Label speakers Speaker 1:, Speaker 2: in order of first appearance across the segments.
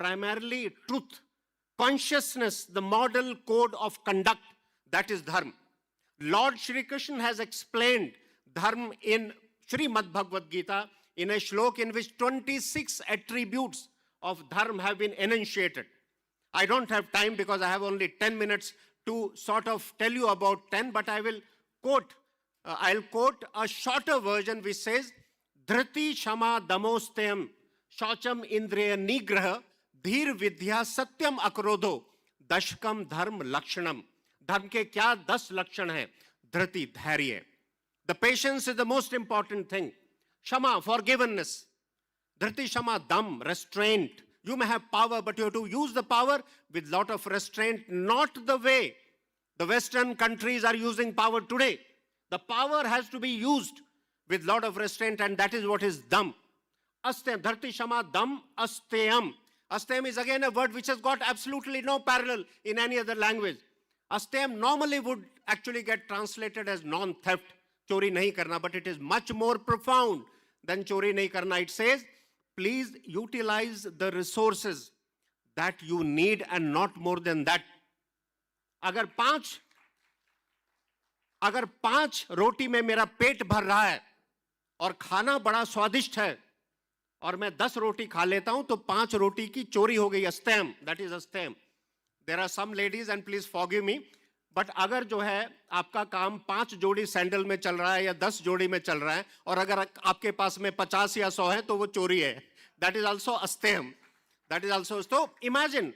Speaker 1: primarily truth, consciousness, the model code of conduct, that is dharma. Lord Shri Krishna has explained dharma in Srimad Bhagavad Gita in a shlok in which 26 attributes of dharma have been enunciated. I don't have time because I have only 10 minutes to sort of tell you about 10, but I will quote, I'll quote a shorter version which says, Dhriti Shama Damostayam Shaucham Indriya Nigraha Dhir Vidya Satyam Akrodho Dashkam Dharm Lakshanam. धर्म के क्या 10 लक्षण हैं? धृति, धैर्य. The patience is the most important thing. Shama, forgiveness. Dhriti Shama, dam, restraint. You may have power, but you have to use the power with lot of restraint, not the way the Western countries are using power today. The power has to be used with lot of restraint, and that is what is dam. Asteyam, Dhriti Shama, dam, asteyam. Asteyam is again a word which has got absolutely no parallel in any other language. Asteyam normally would actually get translated as non-theft, chori nahi karna, but it is much more profound than chori nahi karna. It says, please utilize the resources that you need and not more than that. अगर पांच रोटी में मेरा पेट भर रहा है और खाना बड़ा स्वादिष्ट है और मैं 10 रोटी खा लेता हूं तो 5 रोटी की चोरी हो गई. Asteyam, that is asteyam. There are some ladies, and please forgive me, but अगर जो है आपका काम 5 जोड़ी सैंडल में चल रहा है या 10 जोड़ी में चल रहा है और अगर आपके पास में 50 या 100 है तो वो चोरी है. That is also asteyam. That is also. So imagine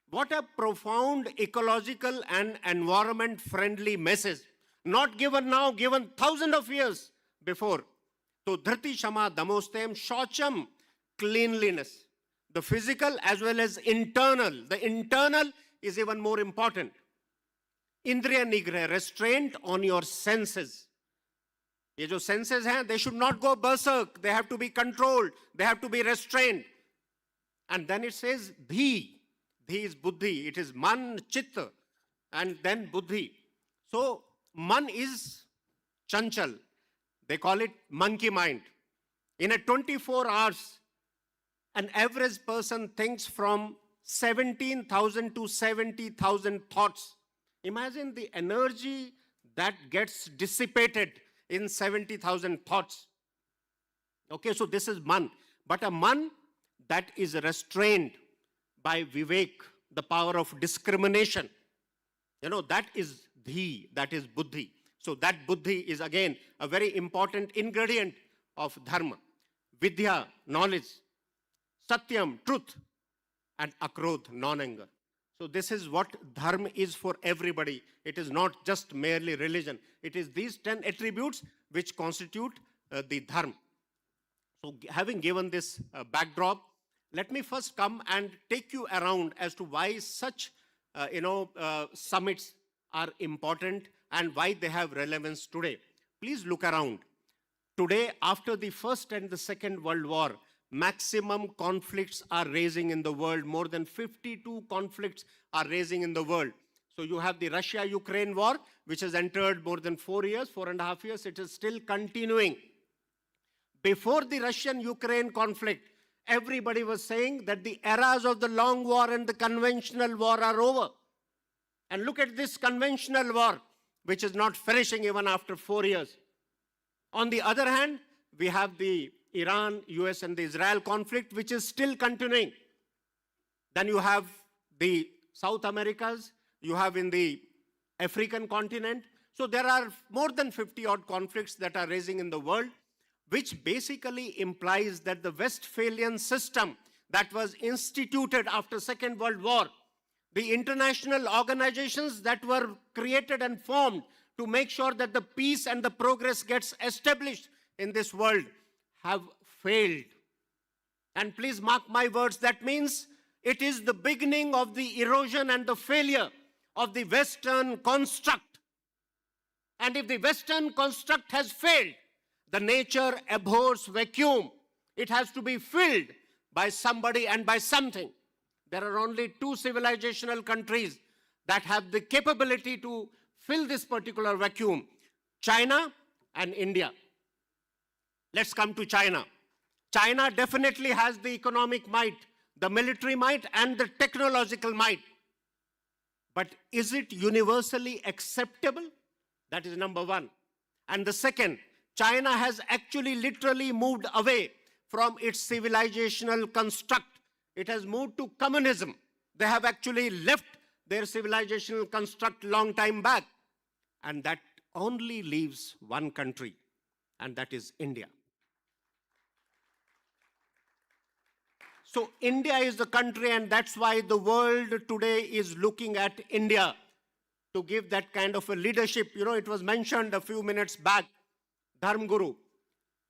Speaker 1: what a profound ecological and environment friendly message. Not given now, given thousands of years before. So dhriti shama damostayam shaucham, cleanliness. The physical as well as internal. The internal is even more important. Indriya nigraha, restraint on your senses. ये जो senses हैं, they should not go berserk. They have to be controlled. They have to be restrained. And then it says dhi. Dhi is buddhi. It is man, chitta, and then buddhi. So man is chanchal. They call it monkey mind. In a 24 hours, an average person thinks from 17,000 to 70,000 thoughts. Imagine the energy that gets dissipated in 70,000 thoughts. Okay, so this is man. But a man that is restrained by vivek, the power of discrimination, that is dhi, that is buddhi. So that buddhi is again a very important ingredient of dharma. Vidya, knowledge. Satyam, truth. And akrodh, non-anger. So this is what dharma is for everybody. It is not just merely religion. It is these 10 attributes which constitute the dharma. So having given this backdrop, let me first come and take you around as to why such summits are important and why they have relevance today. Please look around. Today, after the First and the Second World War, maximum conflicts are raising in the world. More than 52 conflicts are raising in the world. So you have the Russia-Ukraine war, which has entered more than 4.5 years. It is still continuing. Before the Russian-Ukraine conflict, everybody was saying that the eras of the long war and the conventional war are over. And look at this conventional war, which is not finishing even after 4 years. On the other hand, we have the Iran, US, and the Israel conflict, which is still continuing. Then you have the South Americas, you have in the African continent. So there are more than 50 odd conflicts that are raising in the world, which basically implies that the Westphalian system that was instituted after Second World War, the international organizations that were created and formed to make sure that the peace and the progress gets established in this world, have failed. And please mark my words, that means it is the beginning of the erosion and the failure of the Western construct. And if the Western construct has failed, the nature abhors vacuum. It has to be filled by somebody and by something. There are only 2 civilizational countries that have the capability to fill this particular vacuum: China and India. Let's come to China. China definitely has the economic might, the military might and the technological might. But is it universally acceptable? That is number one. And the second, China has actually literally moved away from its civilizational construct. It has moved to communism. They have actually left their civilizational construct long time back. And that only leaves one country, and that is India. So India is the country, and that's why the world today is looking at India to give that kind of a leadership. You know, it was mentioned a few minutes back, Dharm Guru.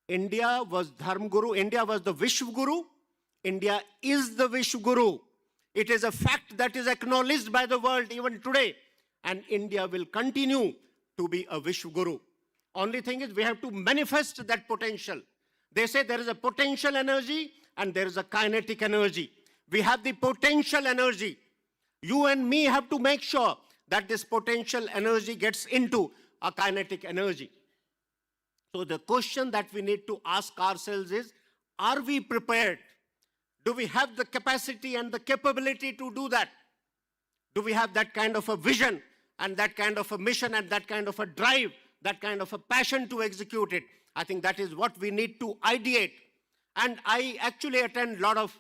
Speaker 1: India was Dharm Guru. India was the Vishwa Guru. India is the Vishwa Guru. It is a fact that is acknowledged by the world even today. And India will continue to be a Vishwa Guru. Only thing is we have to manifest that potential. They say there is a potential energy and there is a kinetic energy. We have the potential energy. You and me have to make sure that this potential energy gets into a kinetic energy. So the question that we need to ask ourselves is, are we prepared? Do we have the capacity and the capability to do that? Do we have that kind of a vision and that kind of a mission and that kind of a drive, that kind of a passion to execute it? I think that is what we need to ideate. And I actually attend a lot of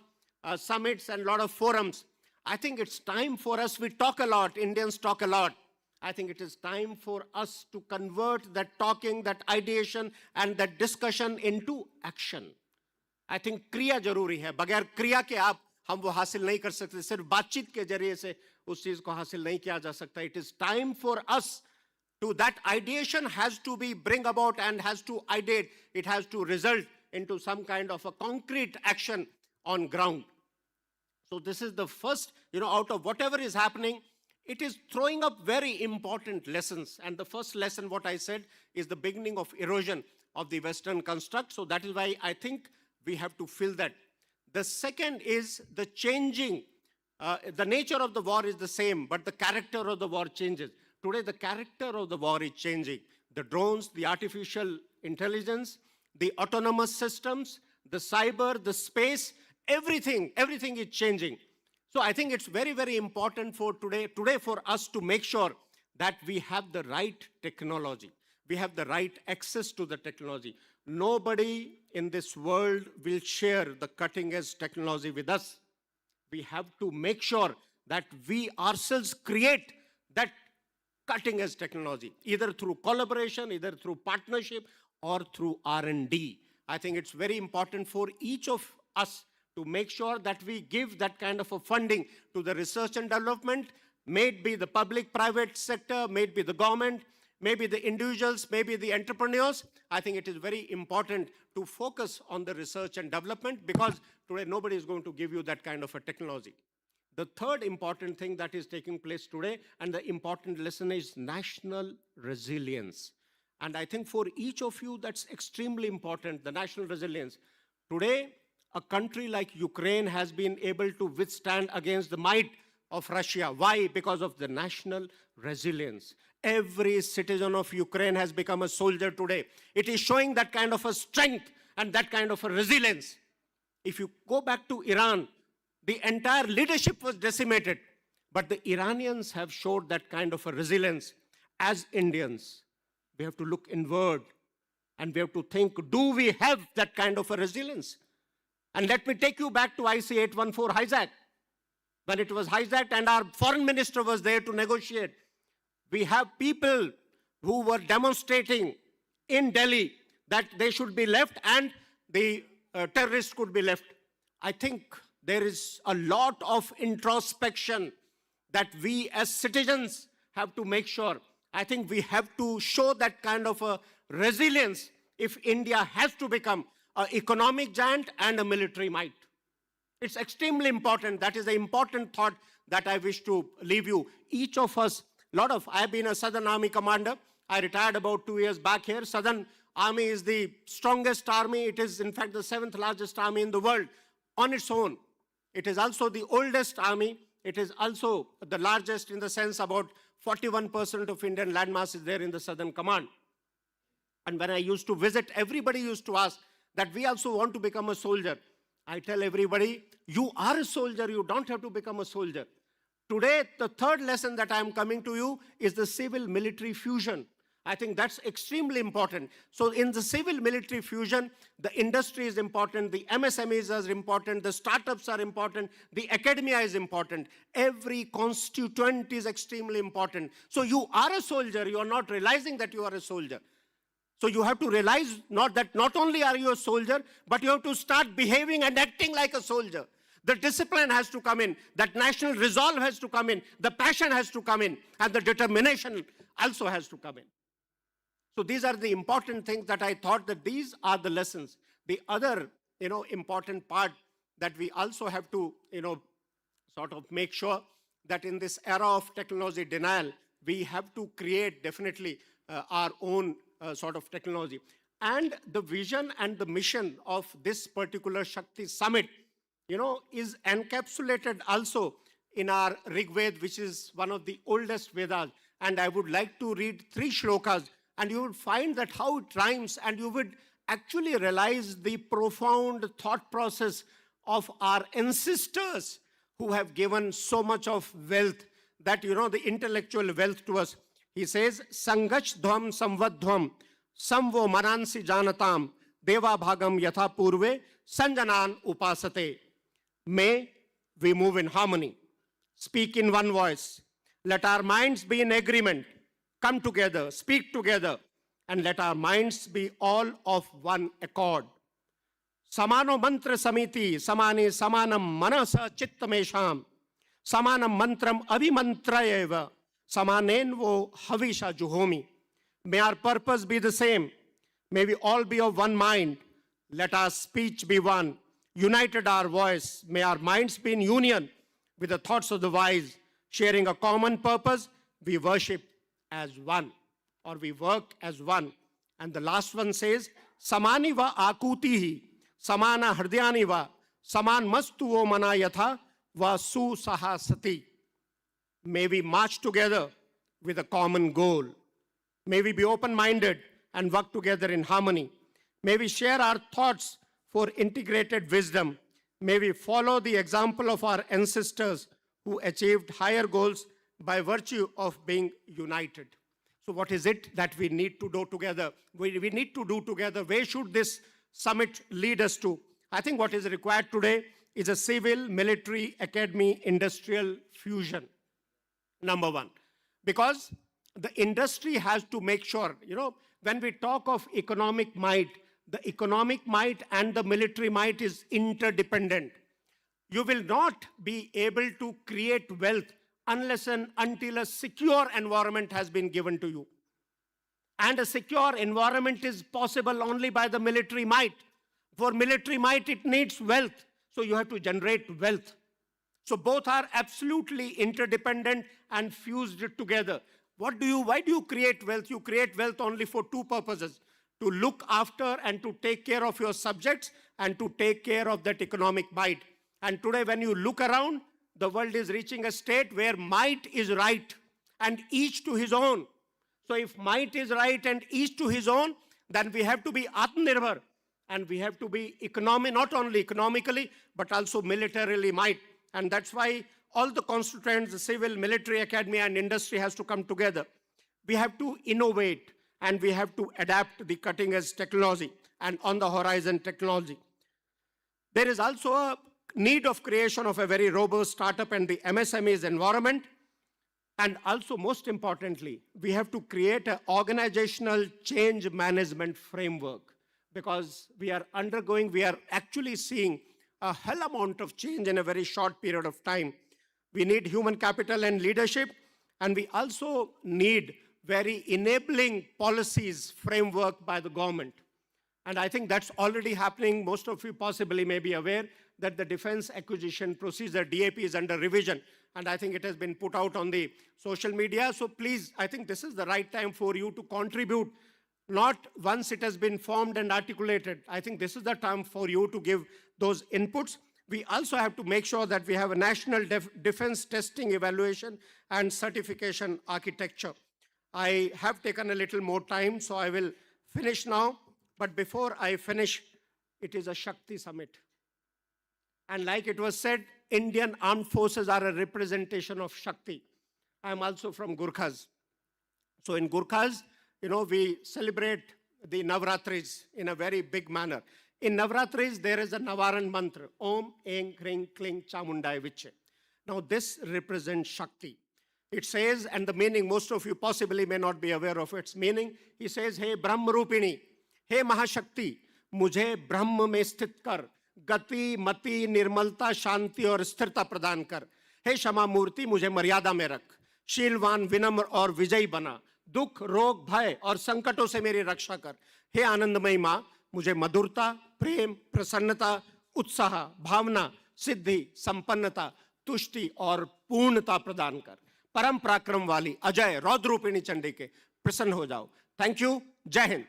Speaker 1: summits and a lot of forums. I think it's time for us, we talk a lot, Indians talk a lot. I think it is time for us to convert that talking, that ideation and that discussion into action. I think क्रिया जरूरी है. बगैर क्रिया के आप हम वो हासिल नहीं कर सकते. सिर्फ बातचीत के जरिए से उस चीज को हासिल नहीं किया जा सकता. It is time for us to, that ideation has to be bring about and has to ideate. It has to result into some kind of a concrete action on ground. So this is the first, out of whatever is happening, it is throwing up very important lessons. And the first lesson, what I said, is the beginning of erosion of the Western construct. So that is why I think we have to fill that. The second is the changing. The nature of the war is the same, but the character of the war changes. Today, the character of the war is changing. The drones, the artificial intelligence, the autonomous systems, the cyber, the space, everything is changing. So I think it's very, very important for today for us to make sure that we have the right technology. We have the right access to the technology. Nobody in this world will share the cutting-edge technology with us. We have to make sure that we ourselves create that cutting-edge technology, either through collaboration, either through partnership, or through R&D. I think it's very important for each of us to make sure that we give that kind of a funding to the research and development, may it be the public-private sector, may it be the government, maybe the individuals, maybe the entrepreneurs. I think it is very important to focus on the research and development, because today nobody is going to give you that kind of a technology. The third important thing that is taking place today, and the important lesson, is national resilience. And I think for each of you, that's extremely important, the national resilience. Today, a country like Ukraine has been able to withstand against the might of Russia. Why? Because of the national resilience. Every citizen of Ukraine has become a soldier today. It is showing that kind of a strength and that kind of a resilience. If you go back to Iran, the entire leadership was decimated, but the Iranians have showed that kind of a resilience. As Indians, we have to look inward and we have to think, do we have that kind of a resilience? And let me take you back to IC-814 hijack. When it was hijacked and our foreign minister was there to negotiate, we have people who were demonstrating in Delhi that they should be left and the terrorists could be left. I think there is a lot of introspection that we as citizens have to make sure. I think we have to show that kind of a resilience if India has to become an economic giant and a military might. It's extremely important. That is an important thought that I wish to leave you. Each of us, I've been a Southern Army commander. I retired about 2 years back here. Southern Army is the strongest army. It is, in fact, the 7th largest army in the world on its own. It is also the oldest army. It is also the largest in the sense about 41% of Indian landmass is there in the Southern Command. And when I used to visit, everybody used to ask that we also want to become a soldier. I tell everybody, You are a soldier, you don't have to become a soldier. Today, the third lesson that I am coming to you is the civil-military fusion. I think that's extremely important. So in the civil-military fusion, the industry is important, the MSMEs are important, the startups are important, the academia is important. Every constituent is extremely important. So you are a soldier, you are not realizing that you are a soldier. So you have to realize not only are you a soldier, but you have to start behaving and acting like a soldier. The discipline has to come in, that national resolve has to come in, the passion has to come in, and the determination also has to come in. So these are the important things that I thought that these are the lessons. The other, important part that we also have to, sort of make sure that in this era of technology denial, we have to create definitely our own sort of technology. And the vision and the mission of this particular Shakti summit, is encapsulated also in our Rig Veda, which is one of the oldest Vedas. And I would like to read 3 shlokas, and you would find that how it rhymes, and you would actually realize the profound thought process of our ancestors who have given so much of wealth, that, the intellectual wealth to us. He says, Sangach dhvam samvadhvam samvo manansi janatam deva bhagam yatha purve sanjanan upasate. May we move in harmony, speak in one voice. Let our minds be in agreement, come together, speak together, and let our minds be all of one accord. Samano mantra samiti, samani samanam manasa chittamesham, samanam mantram avimantrayeva, samanenvo havisha juhomi. May our purpose be the same. May we all be of one mind. Let our speech be one. United our voice. May our minds be in union with the thoughts of the wise. Sharing a common purpose, we worship as one, or we work as one. And the last one says, Samani va akutihi, samana hrdayani va, saman mastu o manayatha va su sahasati. May we march together with a common goal. May we be open-minded and work together in harmony. May we share our thoughts for integrated wisdom. May we follow the example of our ancestors who achieved higher goals by virtue of being united. So what is it that we need to do together? We need to do together. Where should this summit lead us to? I think what is required today is a civil, military, academy, industrial fusion. Number one. Because the industry has to make sure, when we talk of economic might, the economic might and the military might is interdependent. You will not be able to create wealth unless and until a secure environment has been given to you. And a secure environment is possible only by the military might. For military might, it needs wealth. So you have to generate wealth. So both are absolutely interdependent and fused together. Why do you create wealth? You create wealth only for 2 purposes: to look after and to take care of your subjects, and to take care of that economic might. And today when you look around, the world is reaching a state where might is right and each to his own. So if might is right and each to his own, then we have to be Atmanirbhar, and we have to be not only economically, but also militarily might. And that's why all the constituents, the civil, military, academy, and industry has to come together. We have to innovate, and we have to adapt the cutting-edge technology and on the horizon technology. There is also a need of creation of a very robust startup and the MSMEs environment. And also, most importantly, we have to create an organizational change management framework, because we are actually seeing a hell amount of change in a very short period of time. We need human capital and leadership, and we also need very enabling policies framework by the government. And I think that's already happening. Most of you possibly may be aware that the defense acquisition procedure, DAP, is under revision. And I think it has been put out on the social media. So please, I think this is the right time for you to contribute. Not once it has been formed and articulated. I think this is the time for you to give those inputs. We also have to make sure that we have a national defense testing, evaluation, and certification architecture. I have taken a little more time, so I will finish now. But before I finish, it is a Shakti summit. And like it was said, Indian armed forces are a representation of Shakti. I am also from Gurkhas. So in Gurkhas, we celebrate the Navratris in a very big manner. In Navratris, there is a Navaran mantra, Om, Eng, Kring, Kling, Chamundai Viche. Now this represents Shakti. It says, and the meaning, most of you possibly may not be aware of its meaning. He says, Hey Brahma Rupini, Hey Mahashakti, मुझे ब्रह्म में स्थित कर, गति, मति, निर्मलता, शांति और स्थिरता प्रदान कर. हे क्षमा मूर्ति, मुझे मर्यादा में रख. शीलवान, विनम्र और विजयी बना. दुख, रोग, भय और संकटों से मेरी रक्षा कर. हे आनंदमयी मां, मुझे मधुरता, प्रेम, प्रसन्नता, उत्साह, भावना, सिद्धि, संपन्नता, तुष्टि और पूर्णता प्रदान कर. परम पराक्रम वाली अजय रौद्र रूपिणी चंडी के प्रसन्न हो जाओ. Thank you. जय Hind.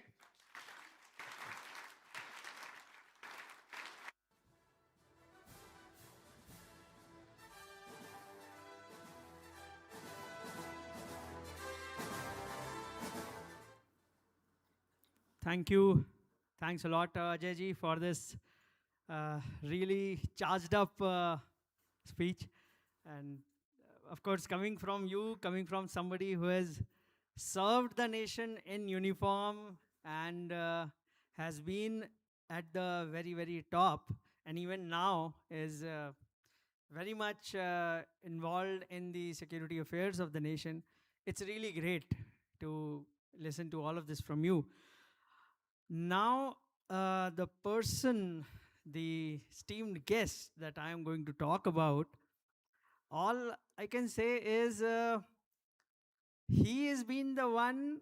Speaker 2: Thank you. Thanks a lot, Ajay ji, for this really charged up speech. And of course, coming from you, coming from somebody who has served the nation in uniform and has been at the very, very top, and even now is very much involved in the security affairs of the nation. It's really great to listen to all of this from you. Now, the person, the esteemed guest that I am going to talk about, all I can say is he has been the one,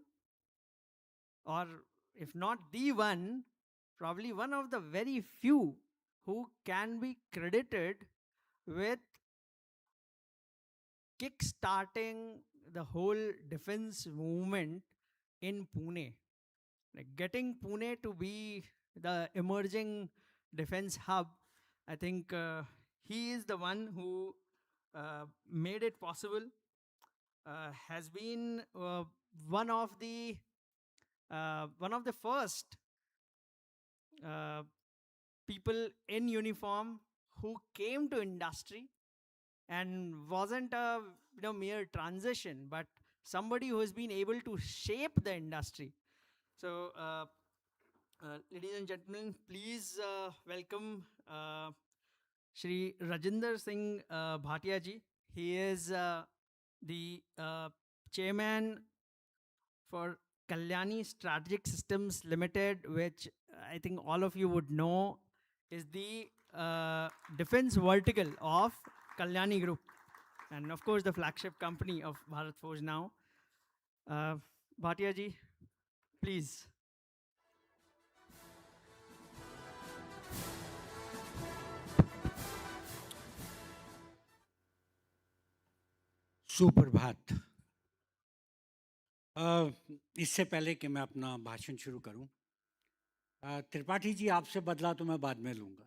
Speaker 2: or if not the one, probably one of the very few who can be credited with kick-starting the whole defense movement in Pune. Like getting Pune to be the emerging defense hub, I think he is the one who made it possible. Has been one of the first people in uniform who came to industry and wasn't a mere transition, but somebody who has been able to shape the industry. So, ladies and gentlemen, please welcome Shri Rajinder Singh Bhatia ji. He is the chairman for Kalyani Strategic Systems Limited, which I think all of you would know is the defense vertical of Kalyani Group, and of course the flagship company of Bharat Forge now. Bhatia ji, please.
Speaker 3: सुप्रभात. इससे पहले कि मैं अपना भाषण शुरू करूं, त्रिपाठी जी आपसे बदला तो मैं बाद में लूँगा,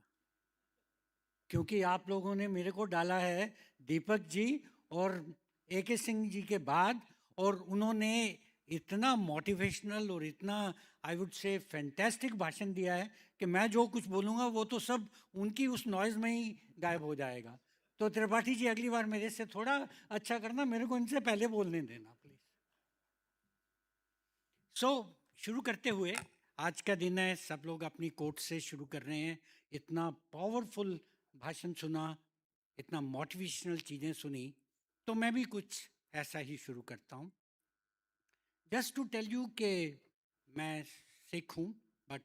Speaker 3: क्योंकि आप लोगों ने मेरे को डाला है दीपक जी और AK सिंह जी के बाद, और उन्होंने इतना मोटिवेशनल और इतना आई वुड से फैंटास्टिक भाषण दिया है कि मैं जो कुछ बोलूँगा वो तो सब उनकी उस नॉइज़ में ही गायब हो जाएगा. तो त्रिपाठी जी अगली बार मेरे से थोड़ा अच्छा करना, मेरे को इनसे पहले बोलने देना प्लीज़. शुरू करते हुए, आज का दिन है, सब लोग अपनी कोट से शुरू कर रहे हैं. इतना पावरफुल भाषण सुना, इतना मोटिवेशनल चीज़ें सुनी, तो मैं भी कुछ ऐसा ही शुरू करता हूँ. जस्ट टू टेल यू कि मैं सिख हूँ, बट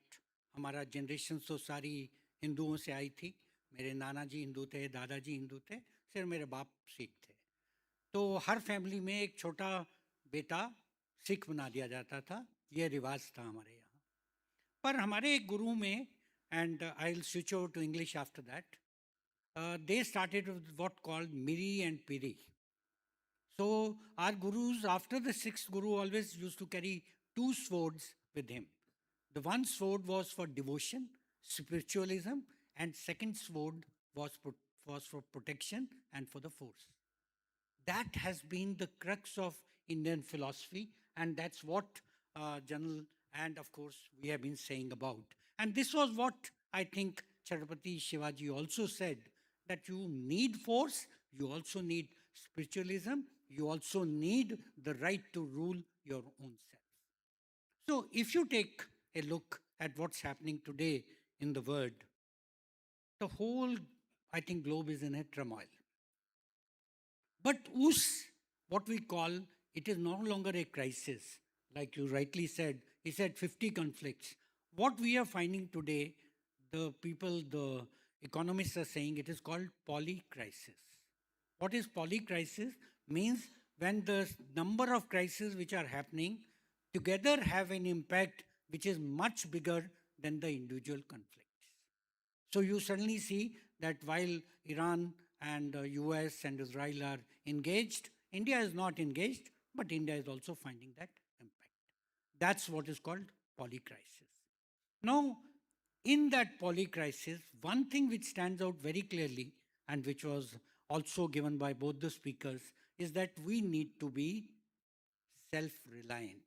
Speaker 3: हमारा जनरेशन तो सारी हिंदुओं से आई थी. मेरे नाना जी हिंदू थे, दादाजी हिंदू थे, सिर्फ मेरे बाप सिख थे. तो हर फैमिली में एक छोटा बेटा सिख बना दिया जाता था, ये रिवाज था हमारे यहाँ. पर हमारे एक गुरु में, and I will switch over to English after that, they started with what called Miri and Piri. So our gurus, after the sixth guru, always used to carry two swords with him. The one sword was for devotion, spiritualism, and second sword was for protection and for the force. That has been the crux of Indian philosophy, and that's what General and of course we have been saying about. And this was what I think Chhatrapati Shivaji also said that you need force, you also need spiritualism, you also need the right to rule your own self. So, if you take a look at what's happening today in the world, the whole, I think, globe is in a turmoil. But what we call, it is no longer a crisis. Like you rightly said, he said 50 conflicts. What we are finding today, the economists are saying it is called polycrisis. What is polycrisis? Means when the number of crises which are happening together have an impact which is much bigger than the individual conflicts. So you suddenly see that while Iran and US and Israel are engaged, India is not engaged, but India is also finding that impact. That's what is called polycrisis. Now, in that polycrisis, one thing which stands out very clearly and which was also given by both the speakers is that we need to be self-reliant.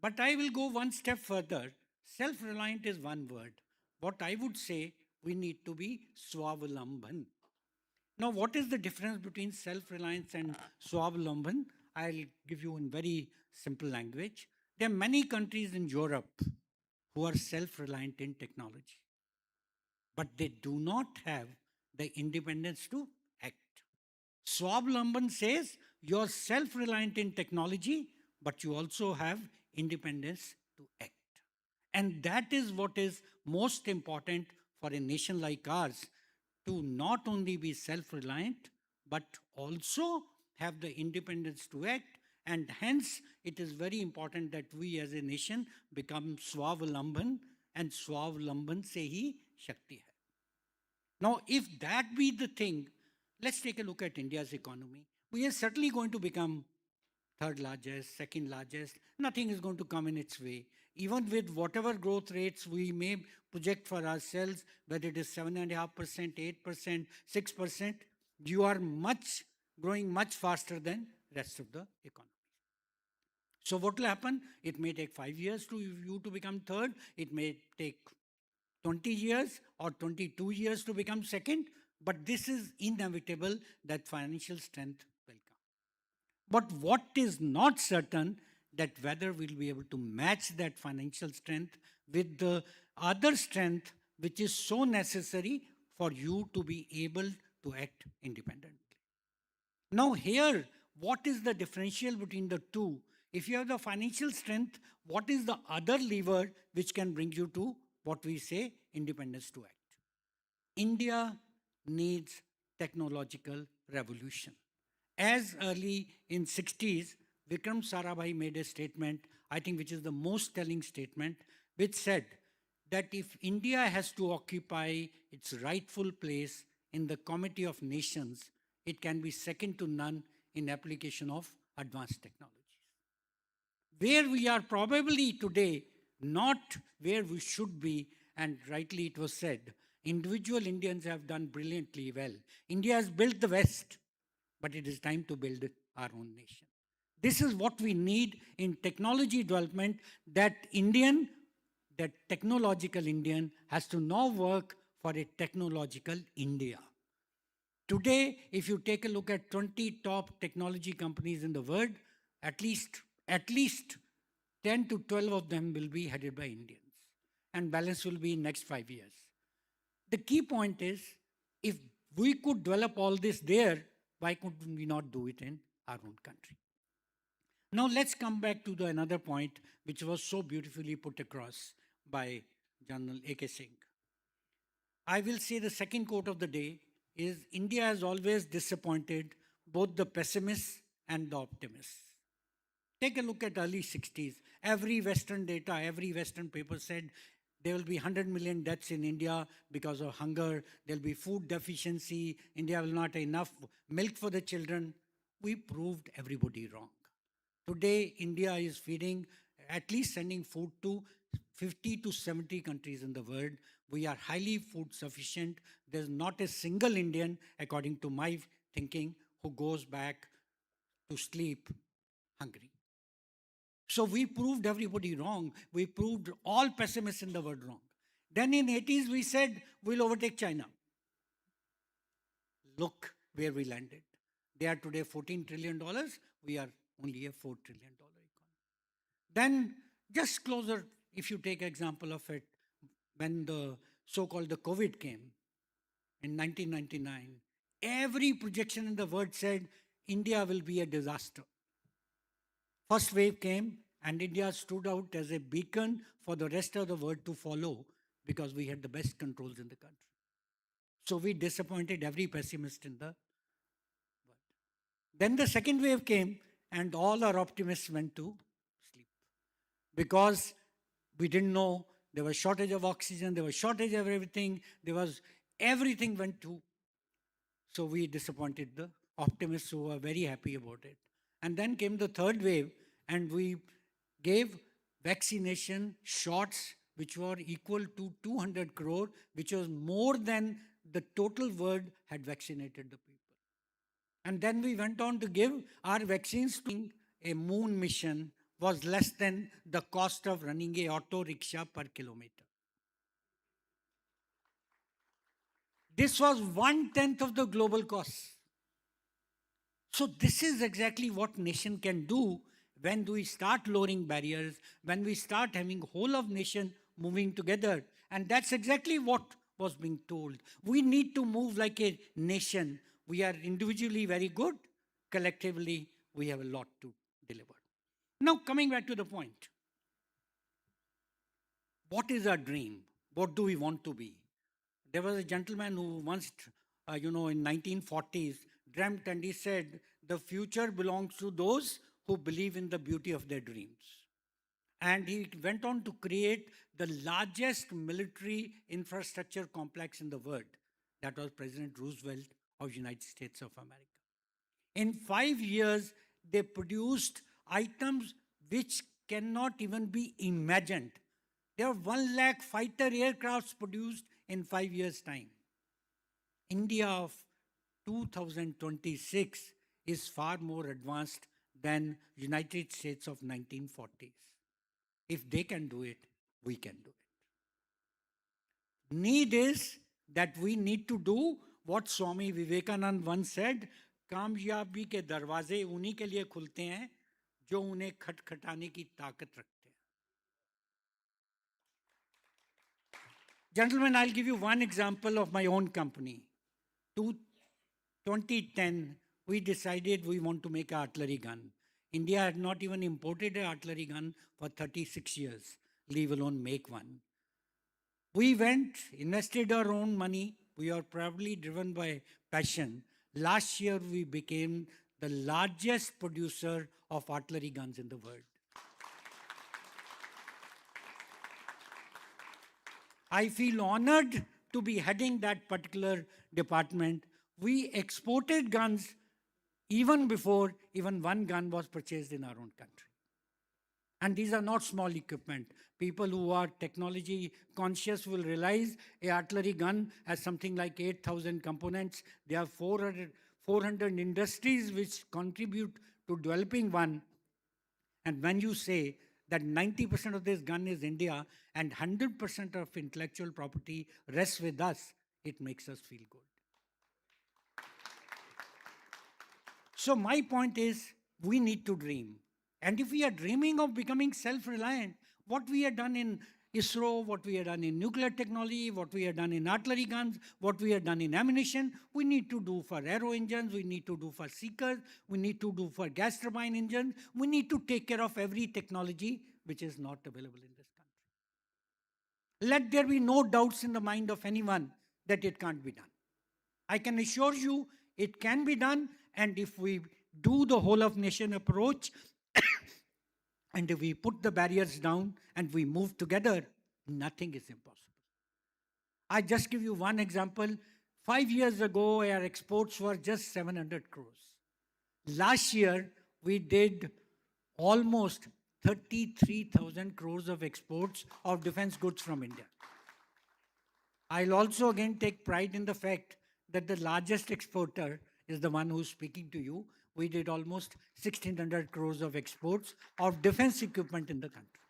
Speaker 3: But I will go one step further. Self-reliant is one word. What I would say, we need to be swavalamban. Now, what is the difference between self-reliance and swavalamban? I'll give you in very simple language. There are many countries in Europe who are self-reliant in technology, but they do not have the independence to act. Swavalamban says you're self-reliant in technology, but you also have independence to act. And that is what is most important for a nation like ours, to not only be self-reliant, but also have the independence to act. And hence, it is very important that we as a nation become Swavalamban, and Swavalamban se hi Shakti hai. Now, if that be the thing, let's take a look at India's economy. We are certainly going to become third largest, second largest. Nothing is going to come in its way. Even with whatever growth rates we may project for ourselves, whether it is 7.5%, 8%, 6%, you are growing much faster than rest of the economy. So what will happen? It may take 5 years to you to become third. It may take 20 years or 22 years to become second. But this is inevitable that financial strength will come. But what is not certain, that whether we'll be able to match that financial strength with the other strength which is so necessary for you to be able to act independently. Now here, what is the differential between the two? If you have the financial strength, what is the other lever which can bring you to what we say independence to act? India needs technological revolution. As early in 60s, Vikram Sarabhai made a statement, I think which is the most telling statement, which said that if India has to occupy its rightful place in the Committee of Nations, it can be second to none in application of advanced technologies. Where we are probably today, not where we should be, and rightly it was said, individual Indians have done brilliantly well. India has built the West, but it is time to build our own nation. This is what we need in technology development, that technological Indian has to now work for a technological India. Today, if you take a look at 20 top technology companies in the world, at least 10 to 12 of them will be headed by Indians, and balance will be in next 5 years. The key point is, if we could develop all this there, why could we not do it in our own country? Now let's come back to another point which was so beautifully put across by General A.K. Singh. I will say the second quote of the day is, India has always disappointed both the pessimists and the optimists. Take a look at early 60s. Every Western data, every Western paper said there will be 100 million deaths in India because of hunger. There will be food deficiency. India will not have enough milk for the children. We proved everybody wrong. Today, India is feeding, at least sending food to 50 to 70 countries in the world. We are highly food sufficient. There's not a single Indian, according to my thinking, who goes back to sleep hungry. So we proved everybody wrong. We proved all pessimists in the world wrong. Then in 80s, we said we'll overtake China. look where we landed. They are today $14 trillion. We are only a $4 trillion economy. Then just closer, if you take example of it, when the so-called the COVID came in 1999, every projection in the world said India will be a disaster. First wave came and India stood out as a beacon for the rest of the world to follow because we had the best controls in the country. So we disappointed every pessimist in the world. Then the second wave came and all our optimists went to sleep because we didn't know there was shortage of oxygen, there was shortage of everything, everything went to. So we disappointed the optimists who were very happy about it. And then came the third wave and we gave vaccination shots which were equal to 200 crore, which was more than the total world had vaccinated the people. And then we went on to give our vaccines to a moon mission was less than the cost of running a auto rickshaw per kilometer. This was 1/10 of the global cost. So this is exactly what nation can do when we start lowering barriers, when we start having whole of nation moving together. And that's exactly what was being told. We need to move like a nation. We are individually very good. Collectively, we have a lot to deliver. Now, coming back to the point. What is our dream? What do we want to be? There was a gentleman who once, in 1940s, dreamt and he said, the future belongs to those who believe in the beauty of their dreams. And he went on to create the largest military infrastructure complex in the world. That was President Roosevelt of United States of America. In 5 years, they produced items which cannot even be imagined. There are 1 lakh fighter aircrafts produced in 5 years' time. India of 2026 is far more advanced than United States of 1940s. If they can do it, we can do it. Need is that we need to do what Swami Vivekananda once said, कामयाबी के दरवाजे उन्हीं के लिए खुलते हैं जो उन्हें खटखटाने की ताकत रखते हैं. Gentlemen, I'll give you one example of my own company. 2010, we decided we want to make an artillery gun. India had not even imported an artillery gun for 36 years, leave alone make one. We went, invested our own money. We are probably driven by passion. Last year, we became the largest producer of artillery guns in the world. I feel honored to be heading that particular department. We exported guns even before even one gun was purchased in our own country. And these are not small equipment. People who are technology conscious will realize an artillery gun has something like 8,000 components. There are 400 industries which contribute to developing one. And when you say that 90% of this gun is India and 100% of intellectual property rests with us, it makes us feel good. So my point is, we need to dream. And if we are dreaming of becoming self-reliant, what we have done in ISRO, what we have done in nuclear technology, what we have done in artillery guns, what we have done in ammunition, we need to do for aero engines, we need to do for seekers, we need to do for gas turbine engines, we need to take care of every technology which is not available in this country. Let there be no doubts in the mind of anyone that it can't be done. I can assure you it can be done, and if we do the whole of nation approach, and if we put the barriers down and we move together, nothing is impossible. I just give you one example. 5 years ago, our exports were just 700 crores. Last year, we did almost 33,000 crores of exports of defense goods from India. I'll also again take pride in the fact that the largest exporter is the one who's speaking to you. We did almost 1,600 crores of exports of defense equipment in the country.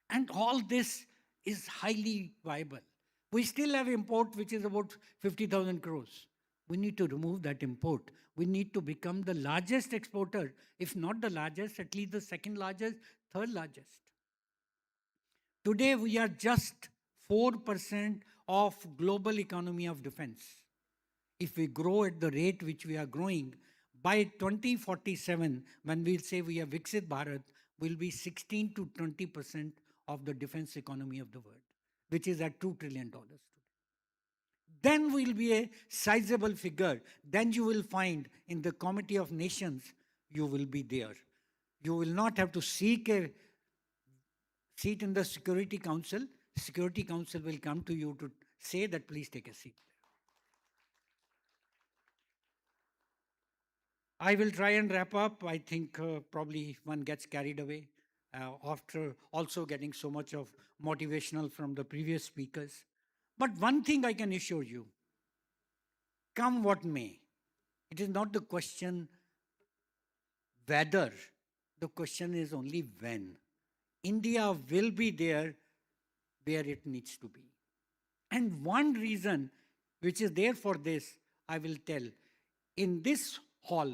Speaker 3: And all this is highly viable. We still have import, which is about 50,000 crores. We need to remove that import. We need to become the largest exporter, if not the largest, at least the second largest, third largest. Today, we are just 4% of global economy of defense. If we grow at the rate which we are growing, by 2047, when we'll say we are Viksit Bharat, will be 16 to 20% of the defense economy of the world, which is at $2 trillion today. Then we'll be a sizable figure. Then you will find in the Committee of Nations, you will be there. You will not have to seek a seat in the Security Council. Security Council will come to you to say that please take a seat. I will try and wrap up. I think probably one gets carried away after also getting so much of motivational from the previous speakers. But one thing I can assure you, come what may, it is not the question whether, the question is only when. India will be there where it needs to be. And one reason which is there for this, I will tell. In this hall,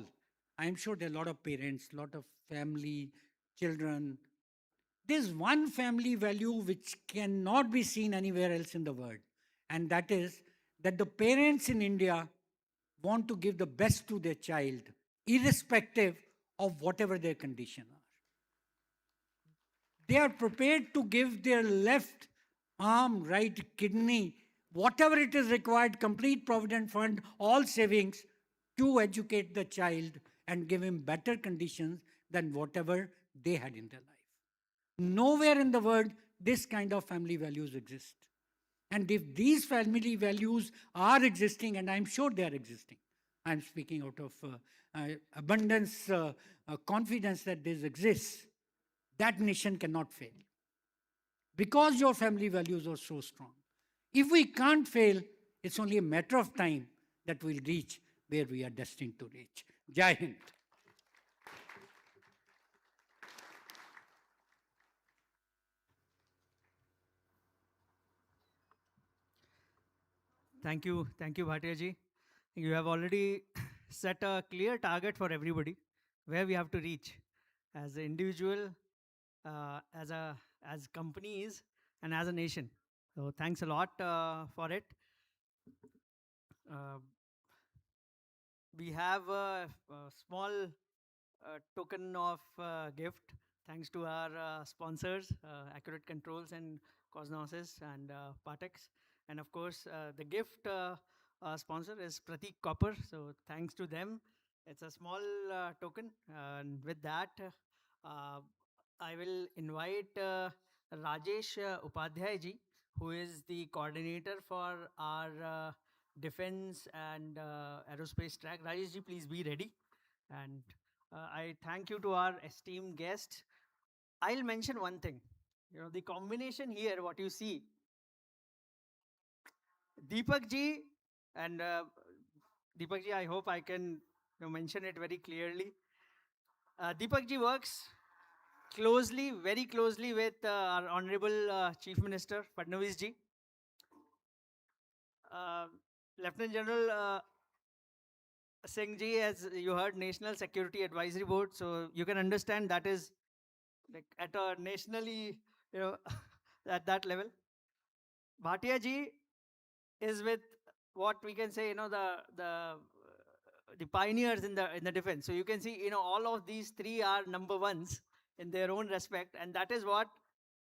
Speaker 3: I am sure there are a lot of parents, a lot of family, children. There's one family value which cannot be seen anywhere else in the world. And that is that the parents in India want to give the best to their child, irrespective of whatever their condition are. They are prepared to give their left arm, right kidney, whatever it is required, complete provident fund, all savings, to educate the child and give him better conditions than whatever they had in their life. Nowhere in the world this kind of family values exist. And if these family values are existing, and I'm sure they are existing, I'm speaking out of abundance, confidence that this exists, that nation cannot fail. Because your family values are so strong. If we can't fail, it's only a matter of time that we'll reach where we are destined to reach. Jai Hind.
Speaker 2: Thank you, Bhatia ji. You have already set a clear target for everybody where we have to reach as an individual, as companies, and as a nation. So thanks a lot for it. We have a small token of gift thanks to our sponsors, Accurate Controls and Cosnosis and Patex. And of course, the gift sponsor is Pratik Copper. So thanks to them. It's a small token. And with that, I will invite Rajesh Upadhyay ji, who is the coordinator for our defense and aerospace track. Rajesh ji, please be ready. And I thank you to our esteemed guests. I'll mention one thing. You know, the combination here, what you see, Deepak ji and Deepak ji, I hope I can mention it very clearly. Deepak ji works closely, very closely with our Honorable Chief Minister Fadnavis ji. Lieutenant General Singh ji, as you heard, National Security Advisory Board. So you can understand that is like at a nationally, at that level. Bhatia ji is with what we can say, the pioneers in the defense. So you can see, all of these three are number ones in their own respect, and that is what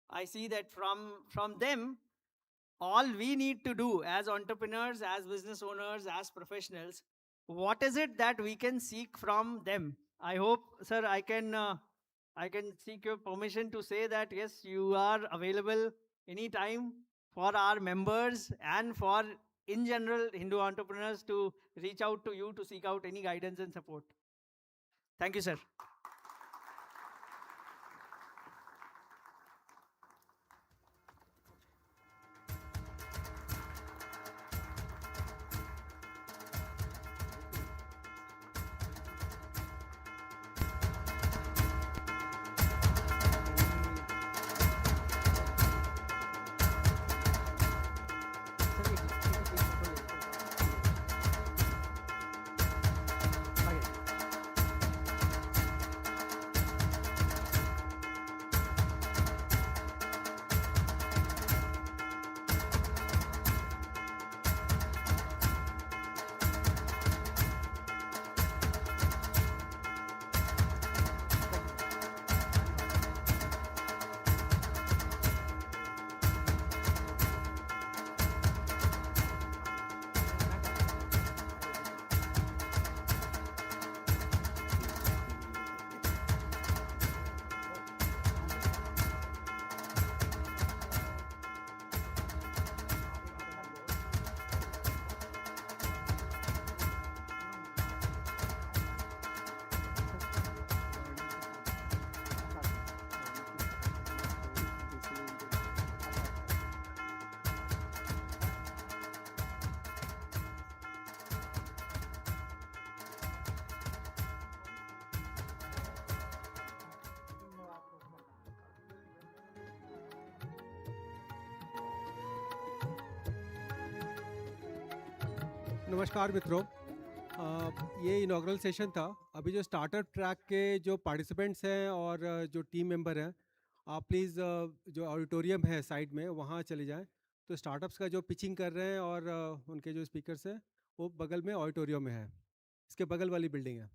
Speaker 2: I see that from them, all we need to do as entrepreneurs, as business owners, as professionals, what is it that we can seek from them? I hope, sir, I can seek your permission to say that yes, you are available anytime for our members and for in general Hindu entrepreneurs to reach out to you to seek out any guidance and support. Thank you, sir.
Speaker 4: नमस्कार मित्रों। ये inaugural session था। अभी जो startup track के जो participants हैं और जो टीम मेंबर हैं, आप प्लीज़ जो ऑडिटोरियम है साइड में वहाँ चले जाएं। तो स्टार्टअप्स का जो पिचिंग कर रहे हैं और उनके जो स्पीकर्स हैं वो बगल में ऑडिटोरियम में है, इसके बगल वाली बिल्डिंग है।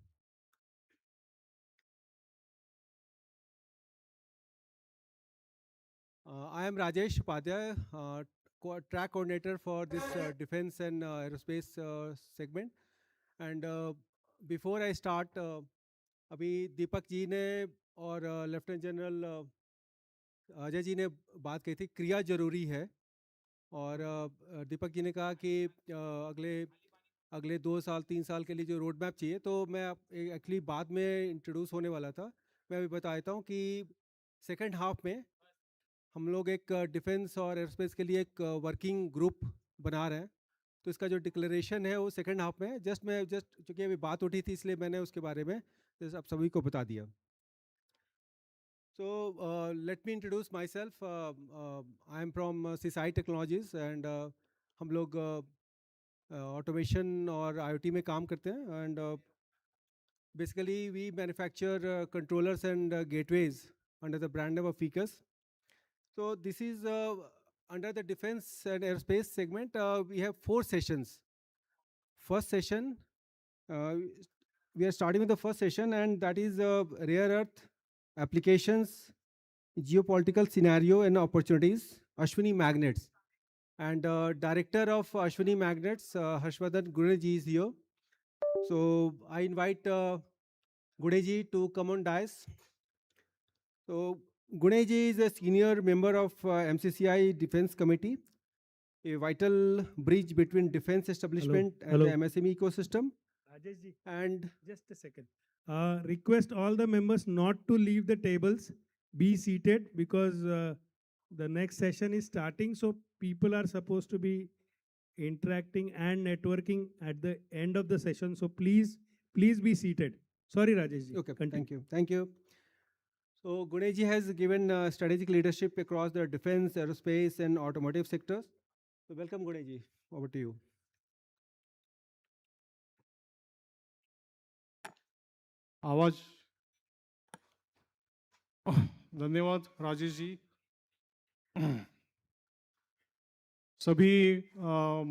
Speaker 4: I am Rajesh Upadhyay, track coordinator for this defense and aerospace segment. And before I start, अभी दीपक जी ने और लेफ्टिनेंट जनरल अजय जी ने बात कही थी, क्रिया जरूरी है। और दीपक जी ने कहा कि अगले 2 साल 3 साल के लिए जो रोड मैप चाहिए, तो मैं एक्चुअली बाद में इंट्रोड्यूस होने वाला था। मैं अभी बता देता हूँ कि सेकेंड हाफ में हम लोग एक डिफेंस और एयरस्पेस के लिए एक वर्किंग ग्रुप बना रहे हैं। तो इसका जो डिक्लेरेशन है वो सेकेंड हाफ में है। जस्ट चूँकि अभी बात उठी थी इसलिए मैंने उसके बारे में आप सभी को बता दिया। So let me introduce myself. I am from CSI Technologies and हम लोग ऑटोमेशन और IoT में काम करते हैं। And basically we manufacture controllers and gateways under the brand name of Ficus. So this is under the defense and aerospace segment. We have 4 sessions. First session, we are starting with the first session, and that is rare earth applications, geopolitical scenario and opportunities, Ashwini Magnets. And director of Ashwini Magnets, Harshvardhan Guneji is here. So I invite Guneji to come on dais. So Guneji is a senior member of MCCI Defense Committee, a vital bridge between defense establishment and the MSME ecosystem.
Speaker 5: Rajesh ji,
Speaker 4: And
Speaker 5: just a second. Request all the members not to leave the tables. Be seated because the next session is starting. So people are supposed to be interacting and networking at the end of the session. So please be seated. Sorry, Rajesh ji.
Speaker 4: okay,
Speaker 5: Continue.
Speaker 4: thank you. So Guneji has given strategic leadership across the defense, aerospace and automotive sectors. So welcome Guneji, over to you.
Speaker 6: आवाज। धन्यवाद राजेश जी। सभी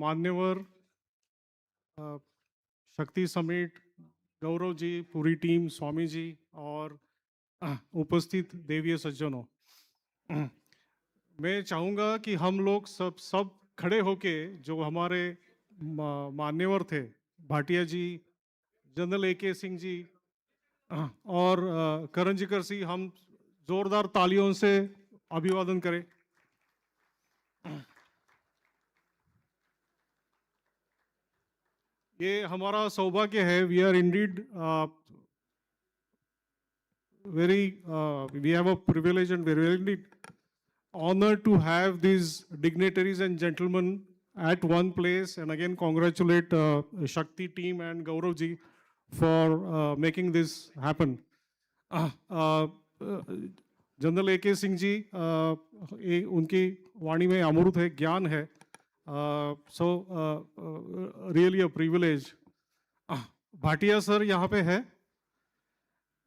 Speaker 6: मान्यवर, शक्ति summit, Gaurav ji, पूरी team, Swami ji और उपस्थित देवीय सज्जनों, मैं चाहूँगा कि हम लोग सब खड़े होके जो हमारे मान्यवर थे, भाटिया जी, जनरल AK सिंह जी और करंजीकर सिंह, हम जोरदार तालियों से अभिवादन करें। ये हमारा सौभाग्य है। We are indeed we have a privilege and very honored to have these dignitaries and gentlemen at one place. And again, congratulate Shakti team and Gaurav ji for making this happen. General AK Singh ji, उनकी वाणी में अमृत है, ज्ञान है। So really a privilege. Bhatia sir यहाँ पे है।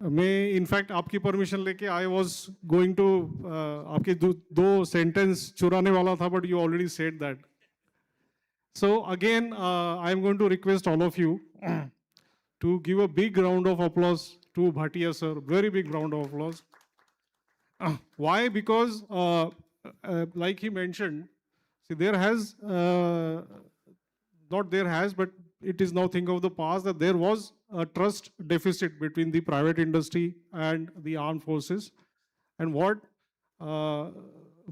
Speaker 6: मैं इनफैक्ट आपकी परमिशन लेके आई वॉज गोइंग टू आपके दो सेंटेंस चुराने वाला था, but you already said that. So again I am going to request all of you to give a big round of applause to Bhatia sir, very big round of applause. Why? Because like he mentioned, see, but it is now thing of the past that there was a trust deficit between the private industry and the armed forces. And what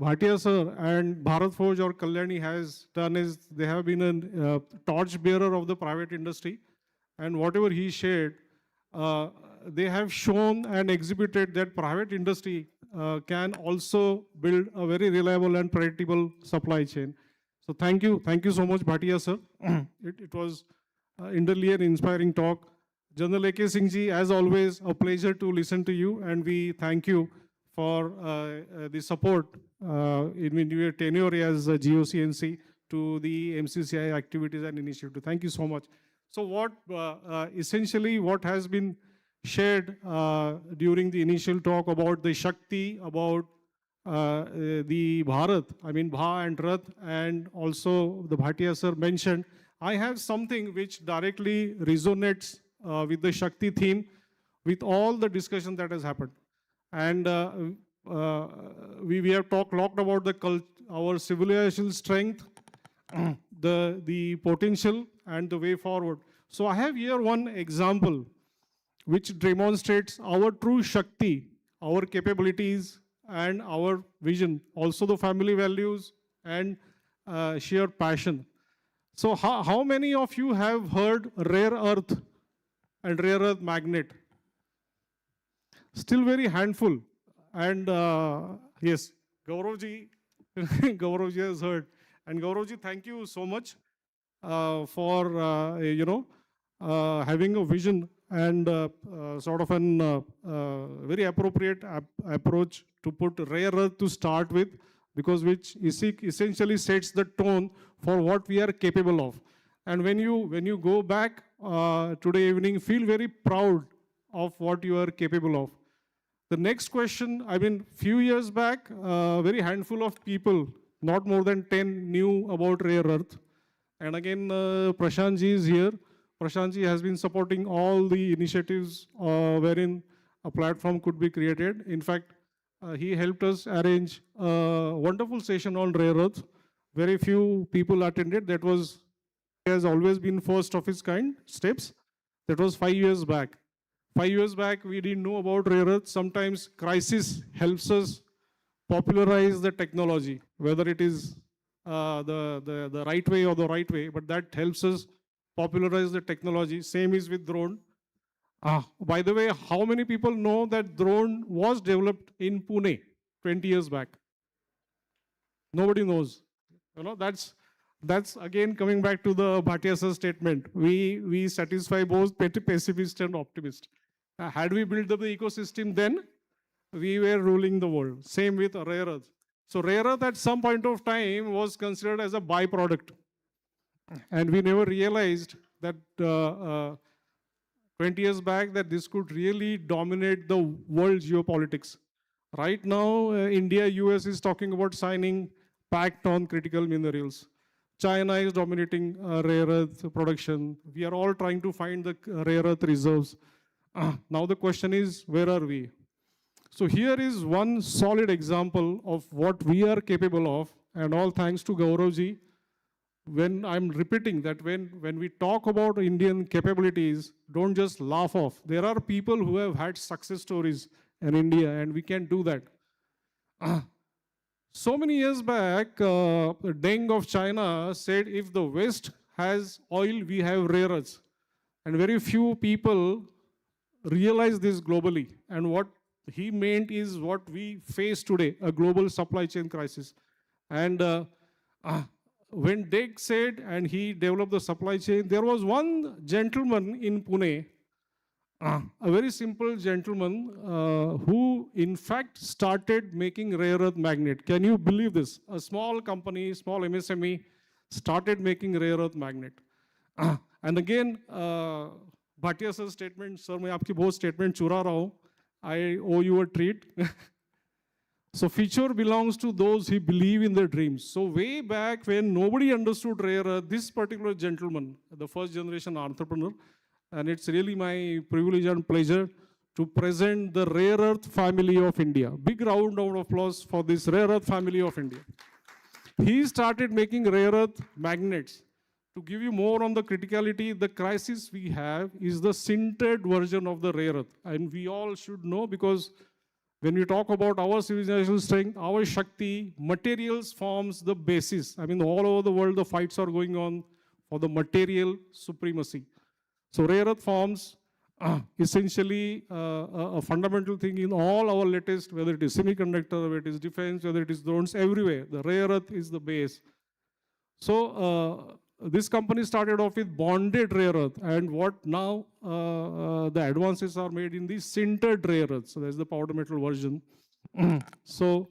Speaker 6: Bhatia sir and Bharat Forge or Kalyani has done is they have been a torch bearer of the private industry. And whatever he shared, they have shown and exhibited that private industry can also build a very reliable and predictable supply chain. So thank you so much, Bhatia sir. It was indeed an inspiring talk. General AK Singh ji, as always, a pleasure to listen to you, and we thank you for the support in your tenure as GOCNC. to the MCCI activities and initiative. Thank you so much. So what essentially what has been shared during the initial talk about the Shakti, about the Bharat, I mean Bha and Rath, and also the Bhatia sir mentioned, I have something which directly resonates with the Shakti theme, with all the discussion that has happened. And we have talked about our civilizational strength, the potential, and the way forward. So I have here one example which demonstrates our true Shakti, our capabilities, and our vision, also the family values and sheer passion. So how many of you have heard rare earth and rare earth magnet? Still very handful. And yes, Gauravji, Gauravji has heard. And Gauravji, thank you so much for, having a vision and sort of an very appropriate approach to put rare earth to start with, because which essentially sets the tone for what we are capable of. And when you go back today evening, feel very proud of what you are capable of. The next question, I mean, few years back, very handful of people, not more than 10, knew about rare earth. And again, Prashant ji is here. Prashant ji has been supporting all the initiatives wherein a platform could be created. In fact, he helped us arrange a wonderful session on rare earth. Very few people attended. That has always been first of its kind steps. That was 5 years back. 5 years back, we didn't know about rare earth. Sometimes crisis helps us popularize the technology, whether it is the right way or the right way, but that helps us popularize the technology. Same is with drone. By the way, how many people know that drone was developed in Pune 20 years back? Nobody knows. You know, that's again coming back to the Bhatia sir statement. We satisfy both pessimist and optimist. Had we built up the ecosystem then, we were ruling the world. Same with rare earth. So rare earth at some point of time was considered as a byproduct. And we never realized that 20 years back that this could really dominate the world geopolitics. Right now, India, US is talking about signing pact on critical minerals. China is dominating rare earth production. We are all trying to find the rare earth reserves. Now the question is, where are we? So here is one solid example of what we are capable of, and all thanks to Gauravji. When I'm repeating that when we talk about Indian capabilities, don't just laugh off. There are people who have had success stories in India, and we can do that. So many years back, Deng of China said, if the West has oil, we have rare earths. And very few people realize this globally. And what he meant is what we face today, a global supply chain crisis. And when Deng said, and he developed the supply chain, there was one gentleman in Pune, a very simple gentleman who in fact started making rare earth magnet. Can you believe this? A small company, small MSME started making rare earth magnet. And again, Bhatia sir's statement, sir, मैं आपकी बहुत statement चुरा रहा हूँ. I owe you a treat. So future belongs to those who believe in their dreams. So way back when nobody understood rare earth, this particular gentleman, the first generation entrepreneur, and it's really my privilege and pleasure to present the rare earth family of India. Big round of applause for this rare earth family of India. He started making rare earth magnets. To give you more on the criticality, the crisis we have is the sintered version of the rare earth. And we all should know, because when we talk about our civilizational strength, our Shakti, materials forms the basis. I mean, all over the world, the fights are going on for the material supremacy. So rare earth forms essentially a fundamental thing in all our latest, whether it is semiconductor, whether it is defense, whether it is drones, everywhere. The rare earth is the base. So this company started off with bonded rare earth, and what now the advances are made in the sintered rare earth. So there's the powder metal version. So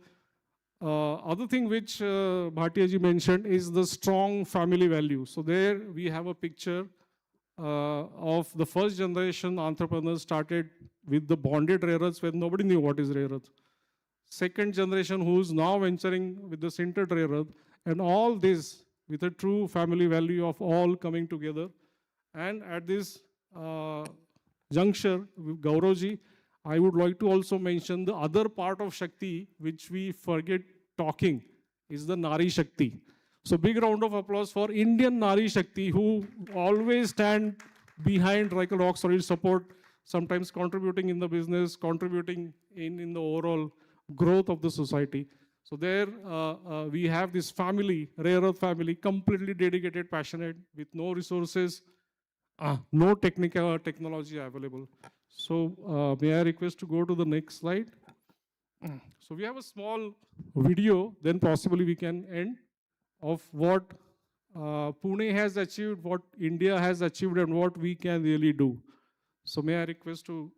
Speaker 6: Other thing which Bhatia ji mentioned is the strong family value. So there we have a picture of the first generation entrepreneurs started with the bonded rare earths when nobody knew what is rare earth. Second generation who's now venturing with the sintered rare earth, and all this with a true family value of all coming together. And at this juncture, with Gauravji, I would like to also mention the other part of Shakti, which we forget talking, is the Nari Shakti. So big round of applause for Indian Nari Shakti, who always stand behind like a rock solid support, sometimes contributing in the business, contributing in the overall growth of the society. So there we have this family, rare earth family, completely dedicated, passionate, with no resources, no technical technology available. So may I request to go to the next slide? So we have a small video, then possibly we can end, of what Pune has achieved, what India has achieved, and what we can really do. So may I request to